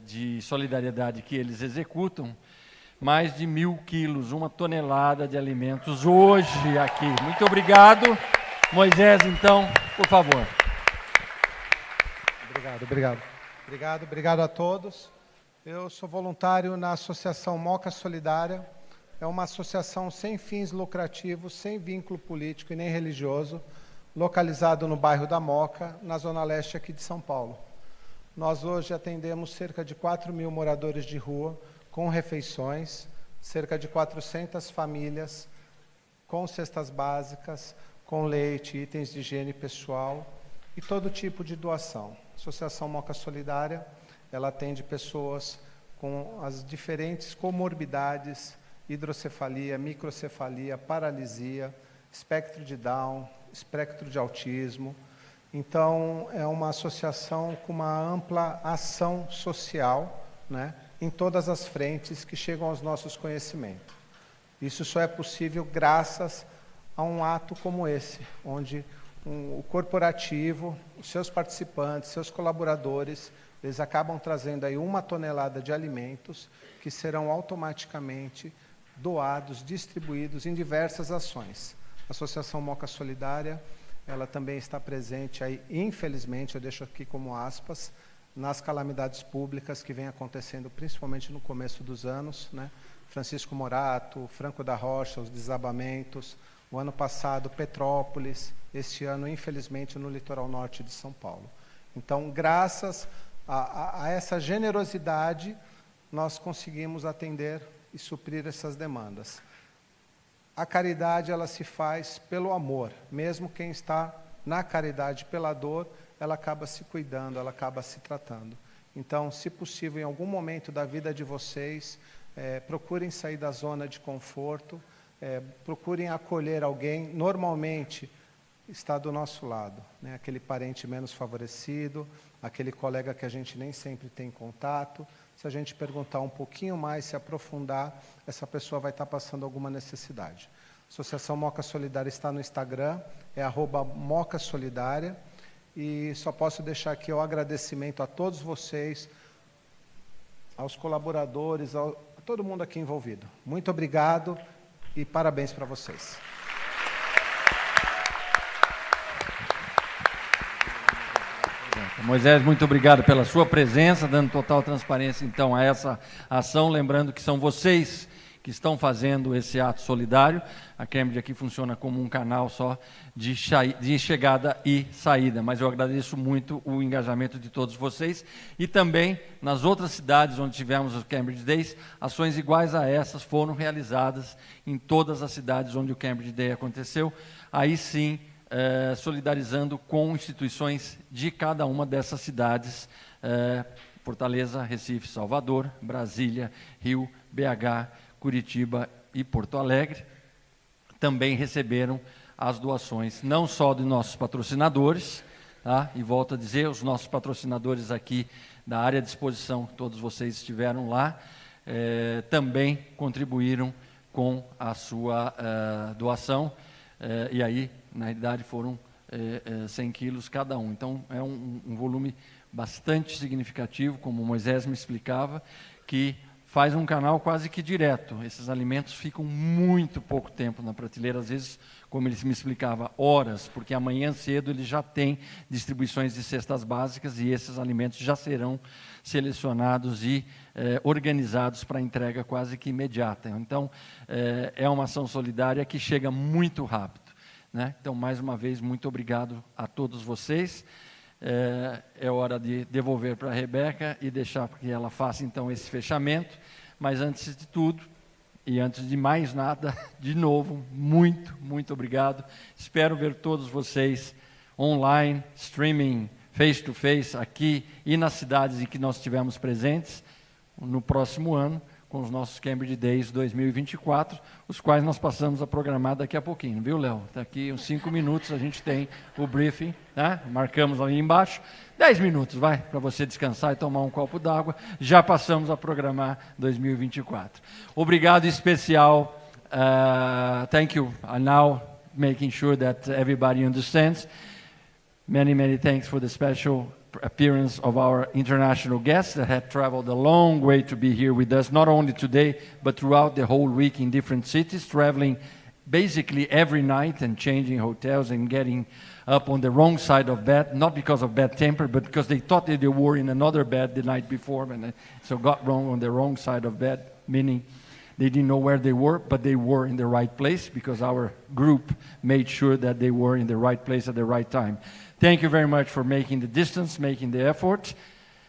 de solidariedade que eles executam, mais de 1.000 quilos, 1 tonelada de alimentos hoje aqui. Muito obrigado. Moisés, então, por favor. Obrigado a todos. Eu sou voluntário na Associação Moca Solidária. É uma associação sem fins lucrativos, sem vínculo político e nem religioso, localizado no bairro da Moca, na zona leste aqui de São Paulo. Nós hoje atendemos cerca de 4.000 moradores de rua com refeições, cerca de 400 famílias com cestas básicas, com leite, itens de higiene pessoal e todo tipo de doação. A Associação Moca Solidária, ela atende pessoas com as diferentes comorbidades, hidrocefalia, microcefalia, paralisia, espectro de Down, espectro de autismo. Então, é uma associação com uma ampla ação social, né, em todas as frentes que chegam aos nossos conhecimentos. Isso só é possível graças a um ato como esse, onde o corporativo, os seus participantes, seus colaboradores, eles acabam trazendo aí 1 tonelada de alimentos que serão automaticamente doados, distribuídos em diversas ações. A Associação Moca Solidária, ela também está presente aí, infelizmente, eu deixo aqui como aspas, nas calamidades públicas que vem acontecendo, principalmente no começo dos anos, né? Francisco Morato, Franco da Rocha, os desabamentos, o ano passado, Petrópolis, este ano, infelizmente, no litoral norte de São Paulo. Então, graças a essa generosidade, nós conseguimos atender e suprir essas demandas. A caridade, ela se faz pelo amor. Mesmo quem está na caridade pela dor, ela acaba se cuidando, ela acaba se tratando. Então, se possível, em algum momento da vida de vocês, procurem sair da zona de conforto, procurem acolher alguém. Normalmente, está do nosso lado, né? Aquele parente menos favorecido, aquele colega que a gente nem sempre tem contato. Se a gente perguntar um pouquinho mais, se aprofundar, essa pessoa vai estar passando alguma necessidade. A Associação Moca Solidária está no Instagram, é @Moca Solidária, e só posso deixar aqui o agradecimento a todos vocês, aos colaboradores, a todo mundo aqui envolvido. Muito obrigado e parabéns para vocês. Moisés, muito obrigado pela sua presença, dando total transparência, então, a essa ação. Lembrando que são vocês que estão fazendo esse ato solidário. A Cambridge aqui funciona como um canal só de chegada e saída, mas eu agradeço muito o engajamento de todos vocês. E também, nas outras cidades onde tivemos os Cambridge Days, ações iguais a essas foram realizadas em todas as cidades onde o Cambridge Day aconteceu. Aí sim, solidarizando com instituições de cada uma dessas cidades, Fortaleza, Recife, Salvador, Brasília, Rio, BH, Curitiba e Porto Alegre, também receberam as doações, não só de nossos patrocinadores, tá? E volto a dizer, os nossos patrocinadores aqui da área de exposição, todos vocês estiveram lá, também contribuíram com a sua doação, e aí, na realidade, foram 100 quilos cada um. Então, é um volume bastante significativo, como o Moisés me explicava, que faz um canal quase que direto. Esses alimentos ficam muito pouco tempo na prateleira, às vezes, como ele me explicava, horas, porque amanhã cedo ele já tem distribuições de cestas básicas e esses alimentos já serão selecionados e organizados para entrega quase que imediata. Então, é uma ação solidária que chega muito rápido, né? Então, mais uma vez, muito obrigado a todos vocês. É hora de devolver para a Rebeca e deixar que ela faça, então, esse fechamento. Mas, antes de tudo, e antes de mais nada, de novo, muito, muito obrigado. Espero ver todos vocês online, streaming, face-to-face, aqui e nas cidades em que nós estivermos presentes no próximo ano, com os nossos Cambridge Days 2024, os quais nós passamos a programar daqui a pouquinho, viu, Léo? Daqui uns 5 minutos a gente tem o briefing, né? Marcamos ali embaixo, 10 minutos, vai, para você descansar e tomar um copo d'água, já passamos a programar 2024. Obrigado especial, thank you, now making sure that everybody understands. Many, many thanks for the special appearance of our international guests that have traveled a long way to be here with us, not only today, but throughout the whole week in different cities, traveling basically every night and changing hotels and getting up on the wrong side of bed, not because of bad temper, but because they thought that they were in another bed the night before, and so got wrong on the wrong side of bed, meaning they didn't know where they were, but they were in the right place because our group made sure that they were in the right place at the right time. Thank you very much for making the distance, making the effort.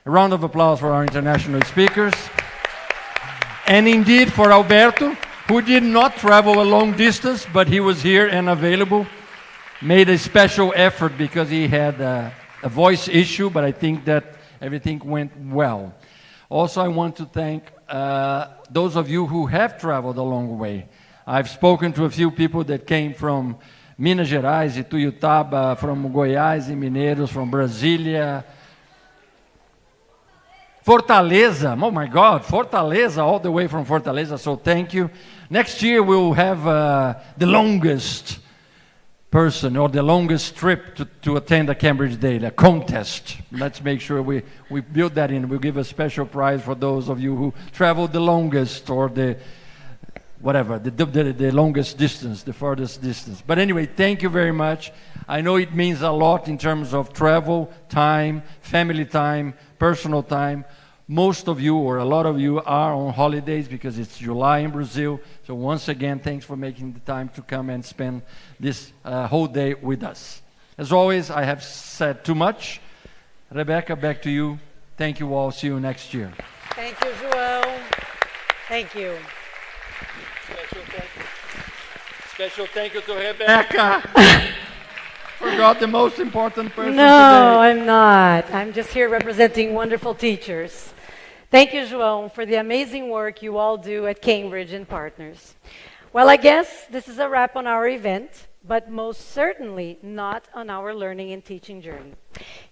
A round of applause for our international speakers. And indeed for Alberto, who did not travel a long distance, but he was here and available. Made a special effort because he had a voice issue, but I think that everything went well. Also, I want to thank those of you who have traveled a long way. I've spoken to a few people that came from Minas Gerais, Ituiutaba, from Goiás e Mineiros, from Brasília, Fortaleza, oh my God, Fortaleza, all the way from Fortaleza, so thank you. Next year we'll have the longest person or the longest trip to attend a Cambridge Day, the contest. Let's make sure we build that in. We'll give a special prize for those of you who traveled the longest or the whatever, the longest distance, the farthest distance. But anyway, thank you very much. I know it means a lot in terms of travel, time, family time, personal time. Most of you, or a lot of you, are on holidays because it's July in Brazil. So once again, thanks for making the time to come and spend this whole day with us. As always, I have said too much. Rebecca, back to you. Thank you all. See you next year. Thank you, João. Thank you. Special thank you to Rebecca. Forgot the most important person No, today. I'm not. I'm just here representing wonderful teachers. Thank you, João, for the amazing work you all do at Cambridge and Partners. Well, I guess this is a wrap on our event, but most certainly not on our learning and teaching journey.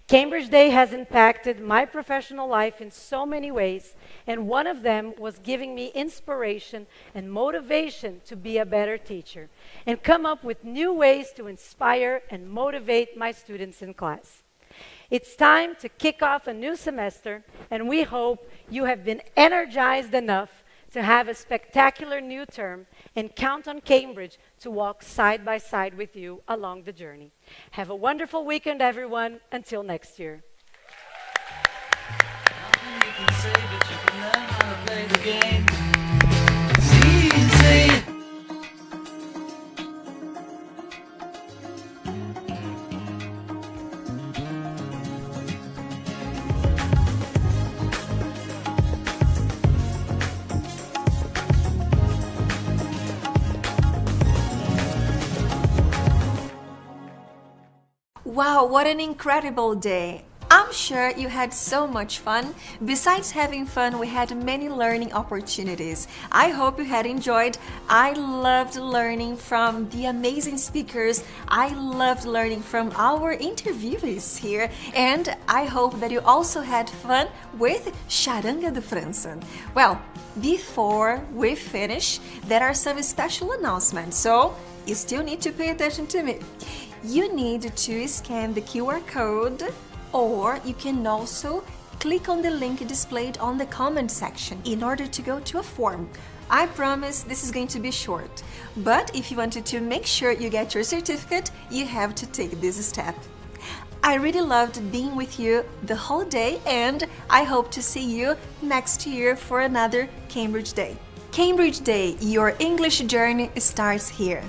Cambridge Day has impacted my professional life in so many ways, and one of them was giving me inspiration and motivation to be a better teacher and come up with new ways to inspire and motivate my students in class. It's time to kick off a new semester, and we hope you have been energized enough to have a spectacular new term and count on Cambridge to walk side by side with you along the journey. Have a wonderful weekend, everyone. Until next year. Wow, what an incredible day! I'm sure you had so much fun. Besides having fun, we had many learning opportunities. I hope you had enjoyed. I loved learning from the amazing speakers. I loved learning from our interviewees here. And I hope that you also had fun with Charanga de França. Well, before we finish, there are some special announcements, so you still need to pay attention to me. You need to scan the QR code, or you can also click on the link displayed on the comment section in order to go to a form. I promise this is going to be short, but if you wanted to make sure you get your certificate, you have to take this step. I really loved being with you the whole day, and I hope to see you next year for another Cambridge Day. Cambridge Day, your English journey starts here.